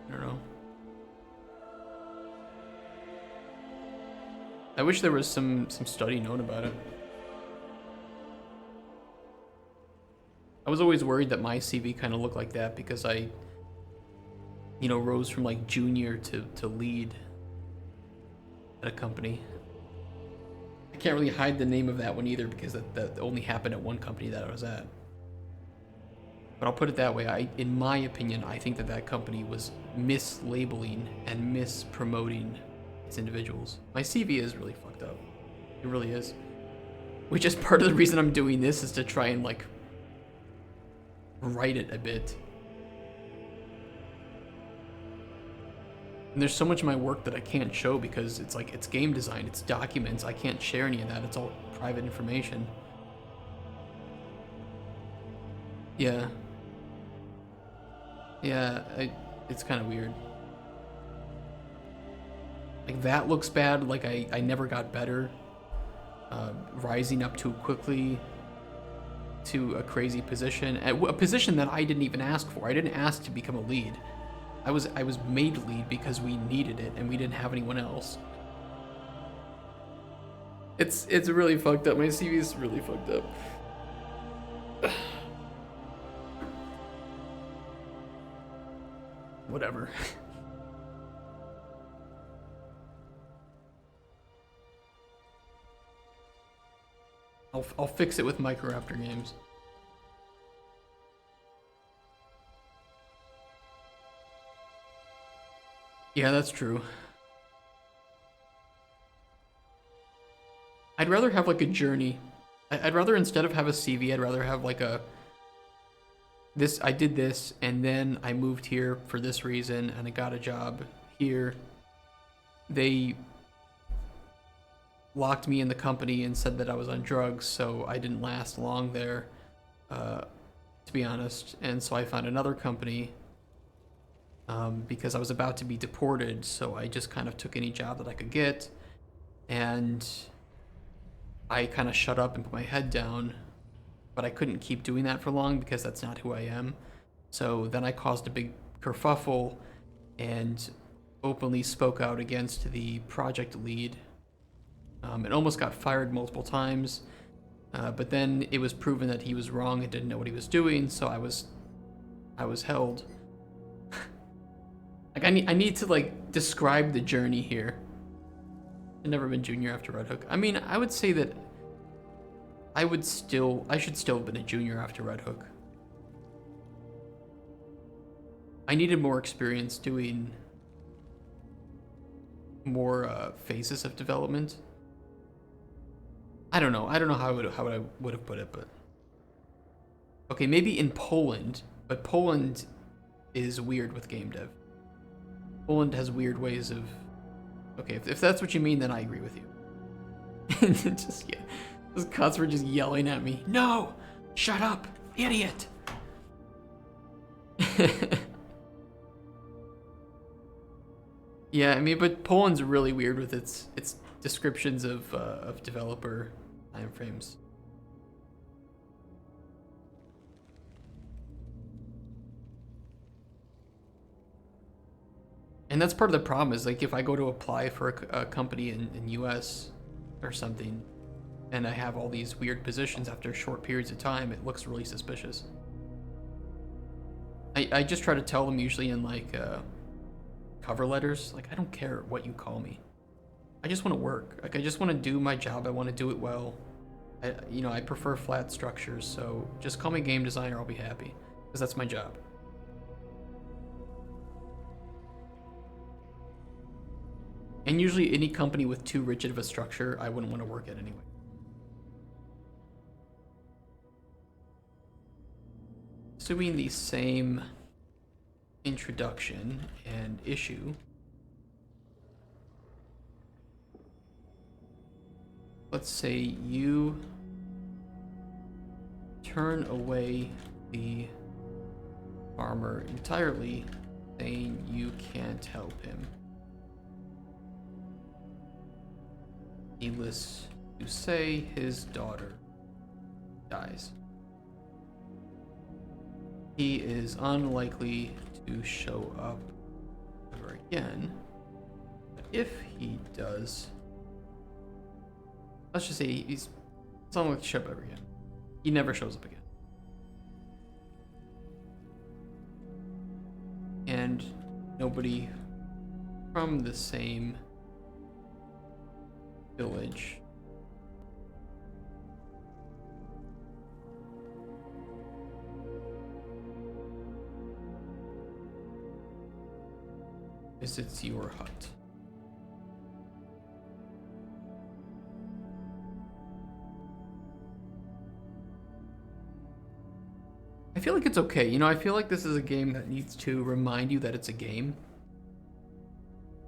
A: I don't know. I wish there was some study known about it. I was always worried that my CV kind of looked like that because I, you know, rose from like junior to lead at a company. I can't really hide the name of that one either because that only happened at one company that I was at. But I'll put it that way, in my opinion, I think that company was mislabeling and mispromoting its individuals. My CV is really fucked up. It really is. Which is part of the reason I'm doing this, is to try and like write it a bit. And there's so much of my work that I can't show because it's like, it's game design, it's documents, I can't share any of that, it's all private information. Yeah. Yeah, it's kind of weird. Like, that looks bad, like I never got better. Rising up too quickly to a crazy position, a position that I didn't even ask for. I didn't ask to become a lead. I was made lead because we needed it and we didn't have anyone else. It's really fucked up. My CV is really fucked up. Whatever. I'll fix it with Microraptor games. Yeah, that's true. I'd rather have like a journey. I'd rather, instead of have a CV, I'd rather have like a I did this and then I moved here for this reason and I got a job here. They locked me in the company and said that I was on drugs, so I didn't last long there, to be honest. And so I found another company because I was about to be deported, so I just kind of took any job that I could get, and I kind of shut up and put my head down, but I couldn't keep doing that for long because that's not who I am. So then I caused a big kerfuffle and openly spoke out against the project lead. It almost got fired multiple times, but then it was proven that he was wrong and didn't know what he was doing, so I was held. Like, I need to like describe the journey here. I've never been junior after Red Hook. I mean, I would say that I should still have been a junior after Red Hook. I needed more experience doing more phases of development. I don't know how I would have put it, but okay, maybe in Poland, but Poland is weird with game dev. Poland has weird ways of. Okay, if that's what you mean, then I agree with you. Just, yeah, those cuts were just yelling at me. No, shut up, idiot. Yeah, I mean, but Poland's really weird with its descriptions of developer timeframes. And that's part of the problem, is like, if I go to apply for a company in US or something, and I have all these weird positions after short periods of time, it looks really suspicious. I just try to tell them, usually in like cover letters, like, I don't care what you call me. I just want to work. Like, I just want to do my job. I want to do it well. I prefer flat structures, so just call me game designer, I'll be happy, because that's my job. And usually any company with too rigid of a structure, I wouldn't want to work at anyway. Assuming the same introduction and issue. let's say you turn away the farmer entirely, saying you can't help him. Needless to say, his daughter dies. He is unlikely to show up ever again. But if he does, let's just say he's unlikely to show up ever again. He never shows up again. And nobody from the same village visits your hut. I feel like it's okay. You know, I feel like this is a game that needs to remind you that it's a game.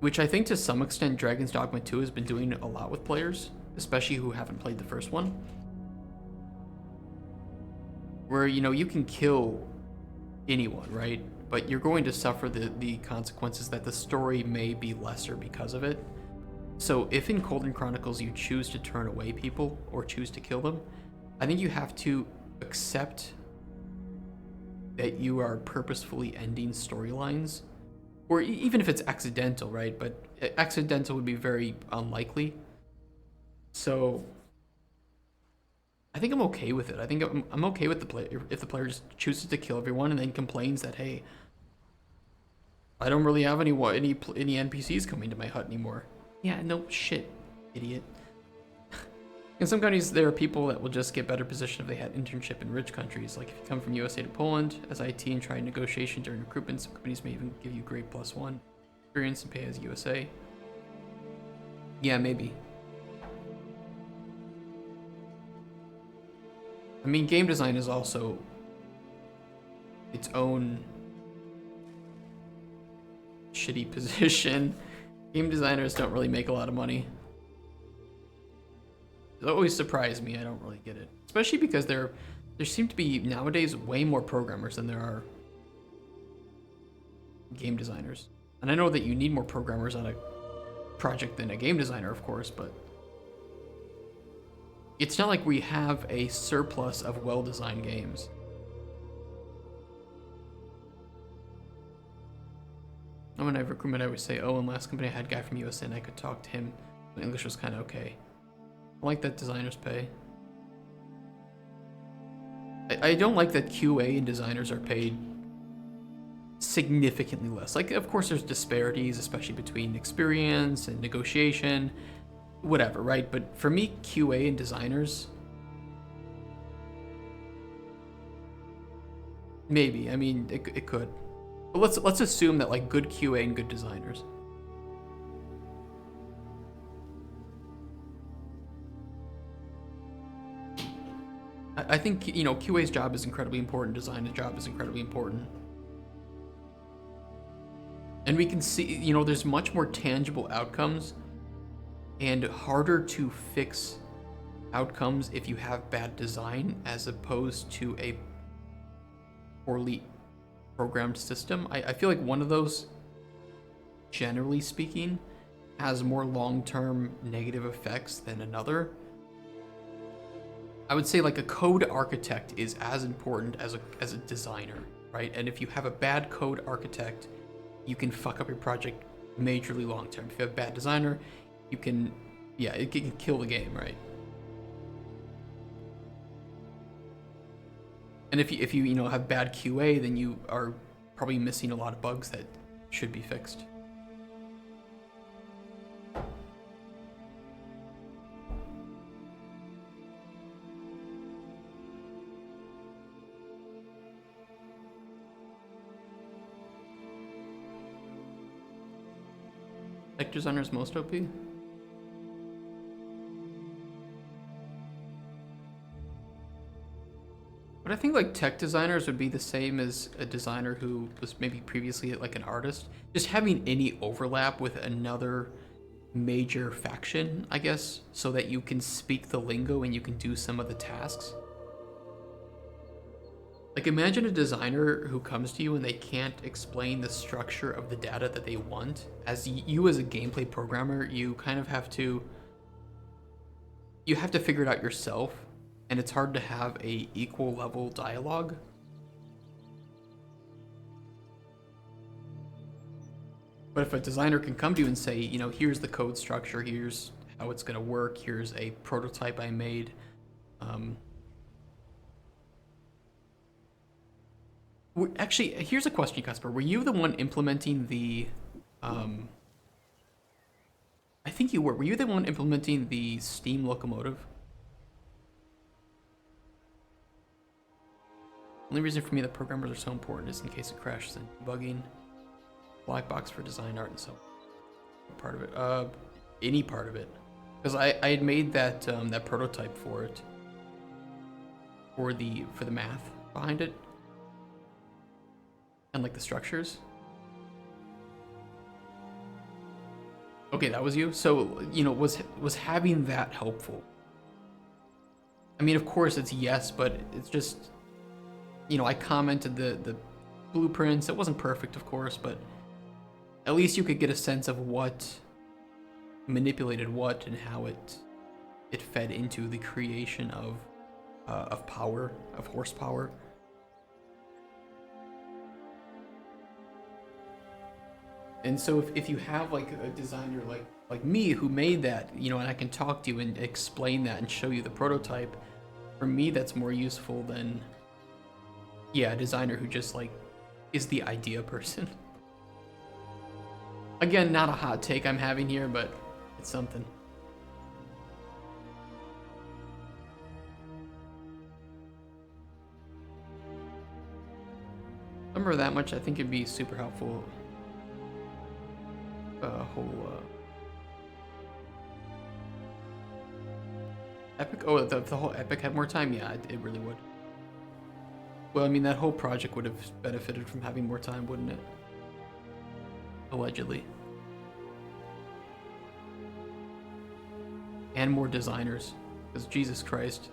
A: Which I think to some extent Dragon's Dogma 2 has been doing a lot with players, especially who haven't played the first one. Where, you know, you can kill anyone, right? But you're going to suffer the consequences that the story may be lesser because of it. So if in Cauldron Chronicles you choose to turn away people or choose to kill them, I think you have to accept that you are purposefully ending storylines, or even if it's accidental, right? But accidental would be very unlikely. So I think I'm okay with it. I think I'm okay with the player if the player just chooses to kill everyone and then complains that, hey, I don't really have any NPCs coming to my hut anymore. Yeah, no shit, idiot. In some countries, there are people that will just get better position if they had internship in rich countries. Like if you come from USA to Poland as IT and try negotiation during recruitment, some companies may even give you grade +1 experience and pay as USA. Yeah, maybe. I mean, game design is also its own shitty position. Game designers don't really make a lot of money. It always surprised me. I don't really get it, especially because there seem to be nowadays way more programmers than there are game designers. And I know that you need more programmers on a project than a game designer, of course, but it's not like we have a surplus of well-designed games. When I have recruitment, I would say, oh, in last company I had a guy from USA and I could talk to him. My English was kind of okay. I like that designers pay. I don't like that QA and designers are paid significantly less. Like, of course, there's disparities, especially between experience and negotiation, whatever, right? But for me, QA and designers, maybe. I mean, it could. But let's assume that like good QA and good designers. I think, you know, QA's job is incredibly important, design's job is incredibly important. And we can see, you know, there's much more tangible outcomes and harder to fix outcomes if you have bad design as opposed to a poorly programmed system. I feel like one of those, generally speaking, has more long-term negative effects than another. I would say like a code architect is as important as a designer, right? And if you have a bad code architect, you can fuck up your project majorly long term. If you have a bad designer, you can, yeah, it can kill the game, right? And if you you know have bad QA, then you are probably missing a lot of bugs that should be fixed. Tech designer's most OP? But I think like tech designers would be the same as a designer who was maybe previously like an artist. Just having any overlap with another major faction, I guess, so that you can speak the lingo and you can do some of the tasks. Like, imagine a designer who comes to you and they can't explain the structure of the data that they want. As you as a gameplay programmer, you kind of have to figure it out yourself, and it's hard to have a equal level dialogue. But if a designer can come to you and say, you know, here's the code structure, here's how it's going to work, here's a prototype I made. Actually, here's a question, Casper. Were you the one implementing the... I think you were. Were you the one implementing the steam locomotive? Only reason for me that programmers are so important is in case it crashes and debugging. Black box for design art and so part of it. Any part of it. Because I had made that that prototype for it. For the math behind it. And like the structures. Okay, that was you. So, you know, was having that helpful? I mean, of course it's yes, but it's just, you know, I commented the blueprints. It wasn't perfect, of course, but at least you could get a sense of what manipulated what and how it fed into the creation of power, of horsepower. And so if you have like a designer like me who made that, you know, and I can talk to you and explain that and show you the prototype, for me that's more useful than, yeah, a designer who just like is the idea person. Again, not a hot take I'm having here, but it's something. Remember that much, I think it'd be super helpful. Epic? Oh, the whole Epic had more time? Yeah, it really would. Well, I mean, that whole project would have benefited from having more time, wouldn't it? Allegedly. And more designers. Because Jesus Christ.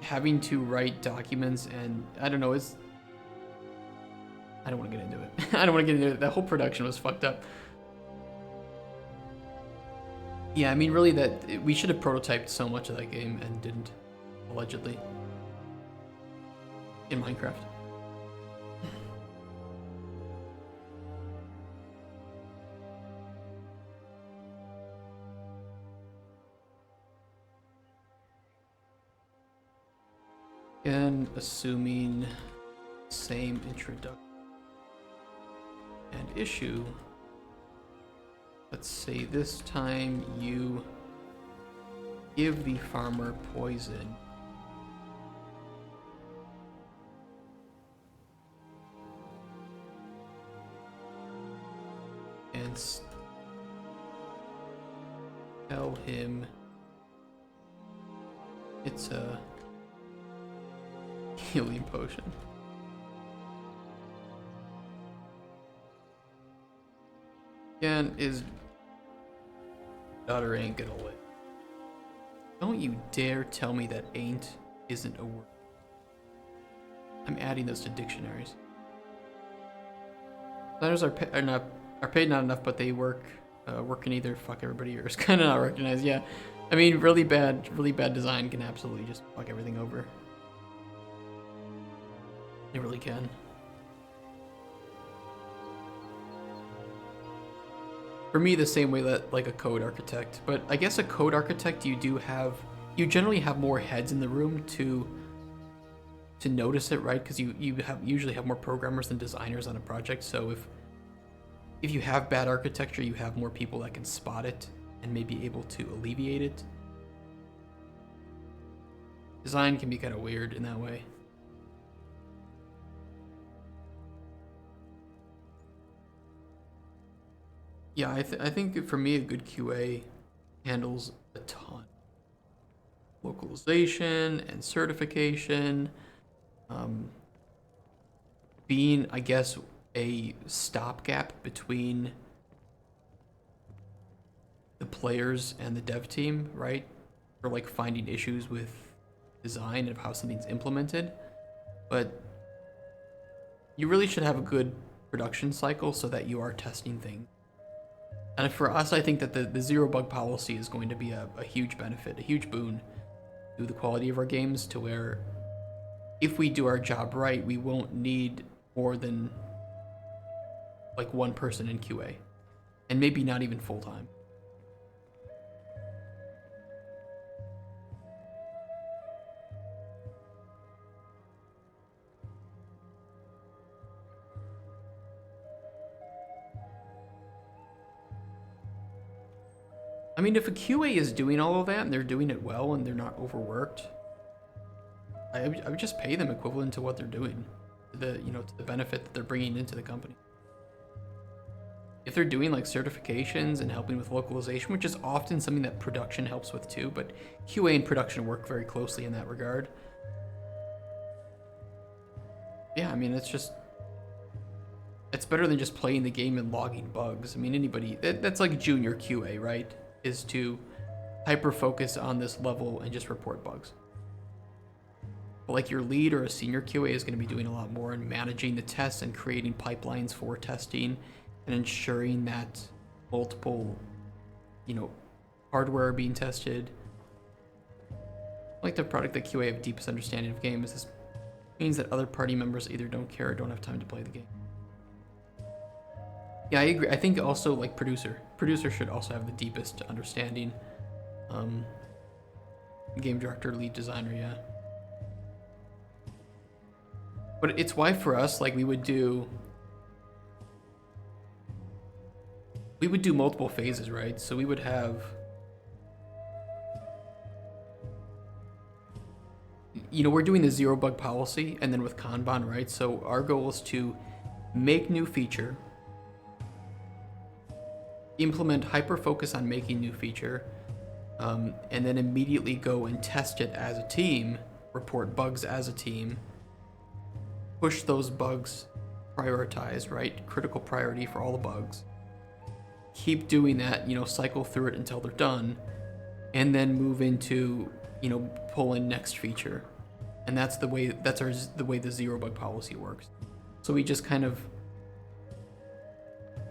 A: Having to write documents and, I don't know, it's... I don't want to get into it. I don't want to get into it. That whole production was fucked up. Yeah, I mean, really, we should have prototyped so much of that game and didn't, allegedly, in Minecraft. And assuming same introduction and issue. Let's say this time you give the farmer poison. And tell him it's a healing potion. Again, is daughter ain't gonna live. Don't you dare tell me that ain't isn't a word. I'm adding those to dictionaries. Letters are paid not enough, but they work in either fuck everybody or is kind of not recognized. Yeah, I mean, really bad design can absolutely just fuck everything over. It really can. For me, the same way that like a code architect, but I guess a code architect, you generally have more heads in the room to notice it, right? Because you usually have more programmers than designers on a project. So if you have bad architecture, you have more people that can spot it and maybe able to alleviate it. Design can be kind of weird in that way. Yeah, I think for me, a good QA handles a ton. Localization and certification. Being, I guess, a stopgap between players and the dev team, right, for like finding issues with design of how something's implemented, but you really should have a good production cycle so that you are testing things. And for us, I think that the zero bug policy is going to be a huge benefit, a huge boon to the quality of our games, to where if we do our job right, we won't need more than like one person in QA, and maybe not even full time. I mean, if a QA is doing all of that and they're doing it well and they're not overworked, I would just pay them equivalent to what they're doing, to the benefit that they're bringing into the company. If they're doing like certifications and helping with localization, which is often something that production helps with too, but QA and production work very closely in that regard. Yeah, I mean, it's better than just playing the game and logging bugs. I mean, that's like junior QA, right? Is to hyper focus on this level and just report bugs. But like your lead or a senior QA is going to be doing a lot more in managing the tests and creating pipelines for testing and ensuring that multiple, hardware are being tested. Like the product that QA have deepest understanding of games. This means that other party members either don't care or don't have time to play the game. Yeah, I agree. I think also like producer should also have the deepest understanding. Game director, lead designer, yeah. But it's why for us, like we would do multiple phases, right? So we would have, we're doing the zero bug policy, and then with Kanban, right? So our goal is to make new feature, implement hyper focus on making new feature, and then immediately go and test it as a team, report bugs as a team, push those bugs, prioritize, right? Critical priority for all the bugs. Keep doing that, cycle through it until they're done, and then move into, pull in next feature. And that's the way the zero bug policy works. So we just kind of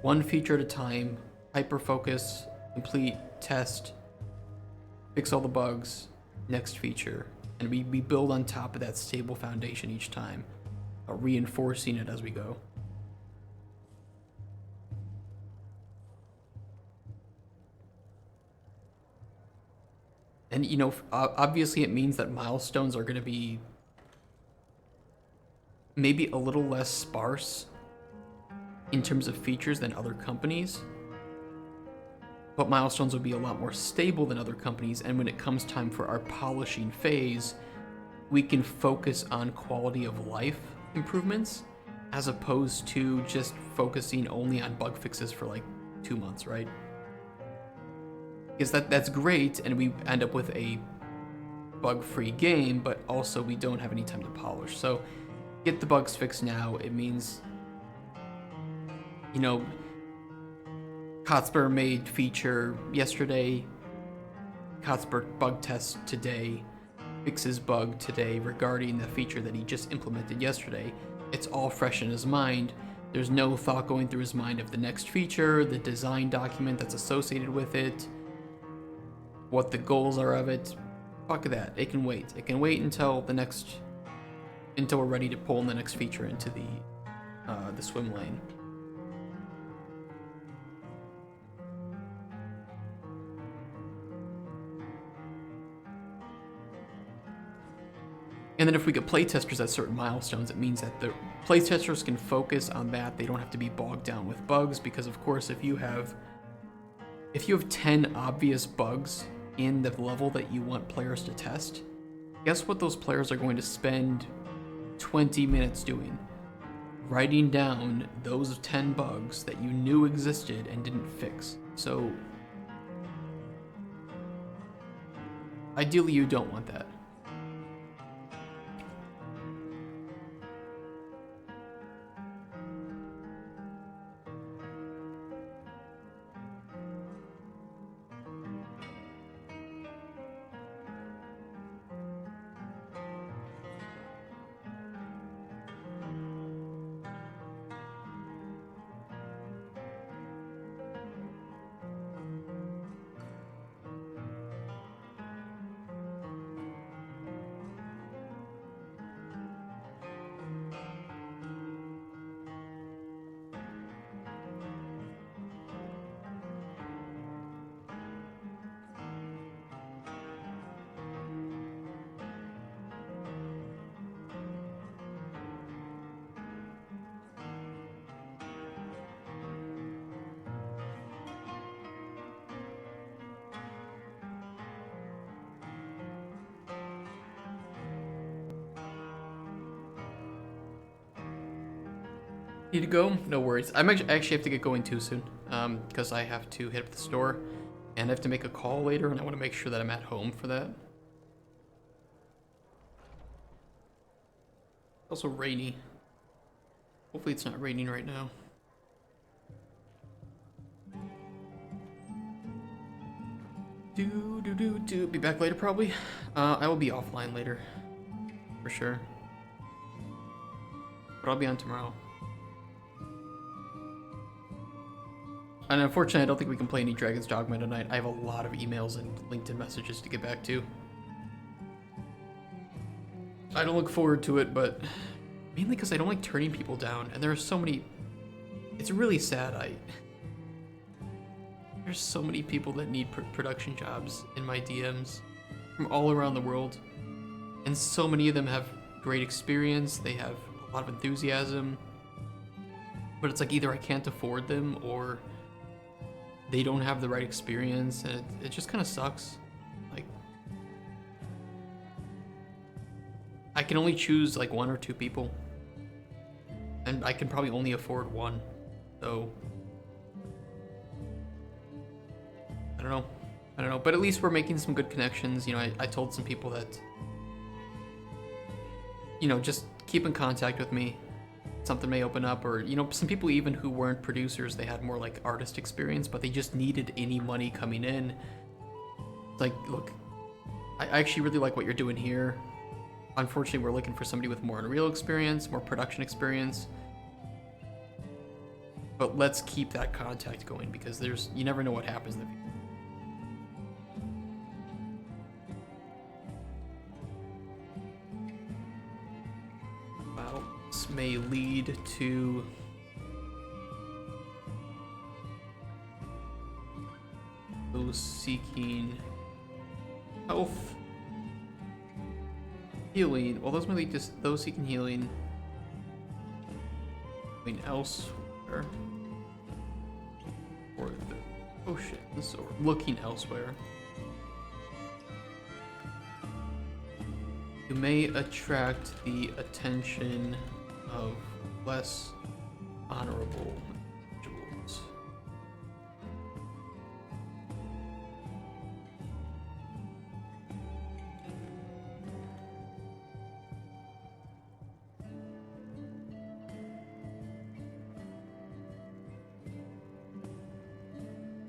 A: one feature at a time, hyper focus, complete, test, fix all the bugs, next feature, and we build on top of that stable foundation each time, reinforcing it as we go. And obviously it means that milestones are going to be maybe a little less sparse in terms of features than other companies, but milestones will be a lot more stable than other companies. And when it comes time for our polishing phase, we can focus on quality of life improvements as opposed to just focusing only on bug fixes for like 2 months, right? Because that's great, and we end up with a bug-free game, but also we don't have any time to polish. So get the bugs fixed now. It means, Kotspur made feature yesterday, Kotspur bug test today, fixes bug today regarding the feature that he just implemented yesterday. It's all fresh in his mind. There's no thought going through his mind of the next feature, the design document that's associated with it, what the goals are of it. Fuck that. It can wait. It can wait until we're ready to pull in the next feature into the swim lane. And then if we get playtesters at certain milestones, it means that the playtesters can focus on that. They don't have to be bogged down with bugs, because of course if you have 10 obvious bugs in the level that you want players to test, guess what those players are going to spend 20 minutes doing? Writing down those 10 bugs that you knew existed and didn't fix. So ideally you don't want that. Need to go? No worries. I actually have to get going too soon, because I have to hit up the store, and I have to make a call later, and I want to make sure that I'm at home for that. It's also rainy. Hopefully it's not raining right now. Be back later probably. I will be offline later, for sure. But I'll be on tomorrow. And unfortunately, I don't think we can play any Dragon's Dogma tonight. I have a lot of emails and LinkedIn messages to get back to. I don't look forward to it, but mainly because I don't like turning people down. And there are so many... It's really sad. There's so many people that need production jobs in my DMs from all around the world. And so many of them have great experience. They have a lot of enthusiasm. But it's like either I can't afford them or they don't have the right experience, and it just kind of sucks. Like, I can only choose like 1 or 2 people, and I can probably only afford 1, so I don't know, but at least we're making some good connections. You know, I told some people that, you know, just keep in contact with me. Something may open up, or, you know, some people even who weren't producers, they had more like artist experience, but they just needed any money coming in. It's like, look, I actually really like what you're doing here. Unfortunately, we're looking for somebody with more Unreal experience, more production experience. But let's keep that contact going, because you never know what happens in the future. May lead to those seeking health, healing. Well, those may lead to those seeking healing going elsewhere, or oh shit, this or looking elsewhere. You may attract the attention of less honorable individuals.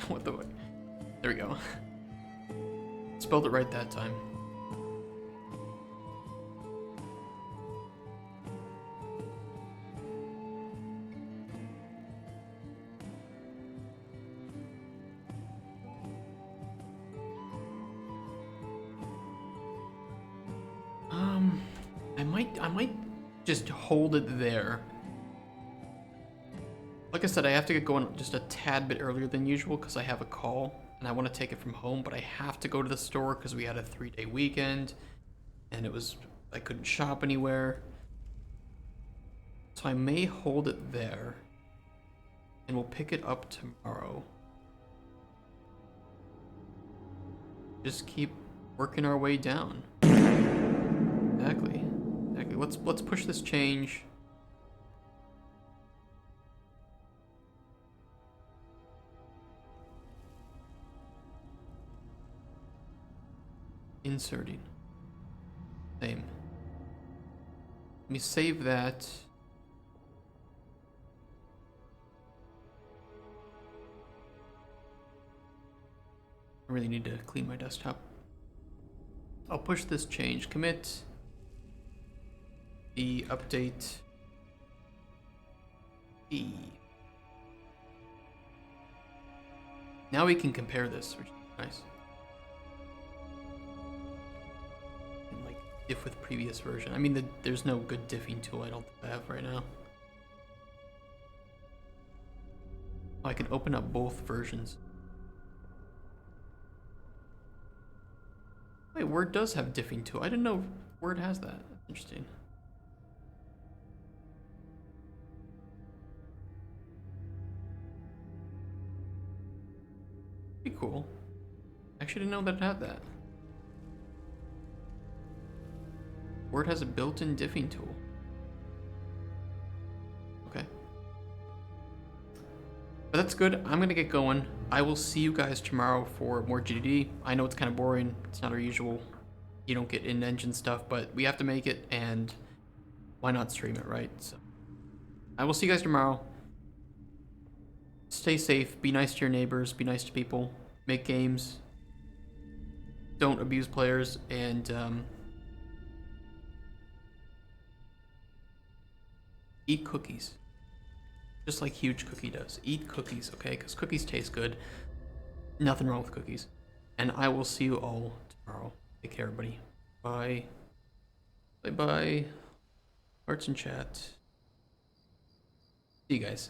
A: What the fuck? There we go. Spelled it right that time. I might just hold it there. Like I said, I have to get going just a tad bit earlier than usual because I have a call and I want to take it from home, but I have to go to the store because we had a 3-day weekend and I couldn't shop anywhere. So I may hold it there and we'll pick it up tomorrow. Just keep working our way down. Exactly. Let's push this change. Inserting. Same. Let me save that. I really need to clean my desktop. I'll push this change. Commit. The update. E. Now we can compare this, which is nice. And like diff with previous version. I mean, there's no good diffing tool I don't think I have right now. Oh, I can open up both versions. Wait, Word does have diffing tool. I didn't know Word has that. Interesting. Pretty cool. Actually didn't know that it had that. Word has a built-in diffing tool. Okay. But that's good. I'm gonna get going. I will see you guys tomorrow for more GDD. I know it's kind of boring. It's not our usual. You don't get in-engine stuff, but we have to make it, and why not stream it, right? So I will see you guys tomorrow. Stay safe. Be nice to your neighbors. Be nice to people. Make games. Don't abuse players, and eat cookies. Just like Huge Cookie does. Eat cookies, okay? Because cookies taste good. Nothing wrong with cookies. And I will see you all tomorrow. Take care, everybody. Bye. Bye-bye. Hearts in chat. See you guys.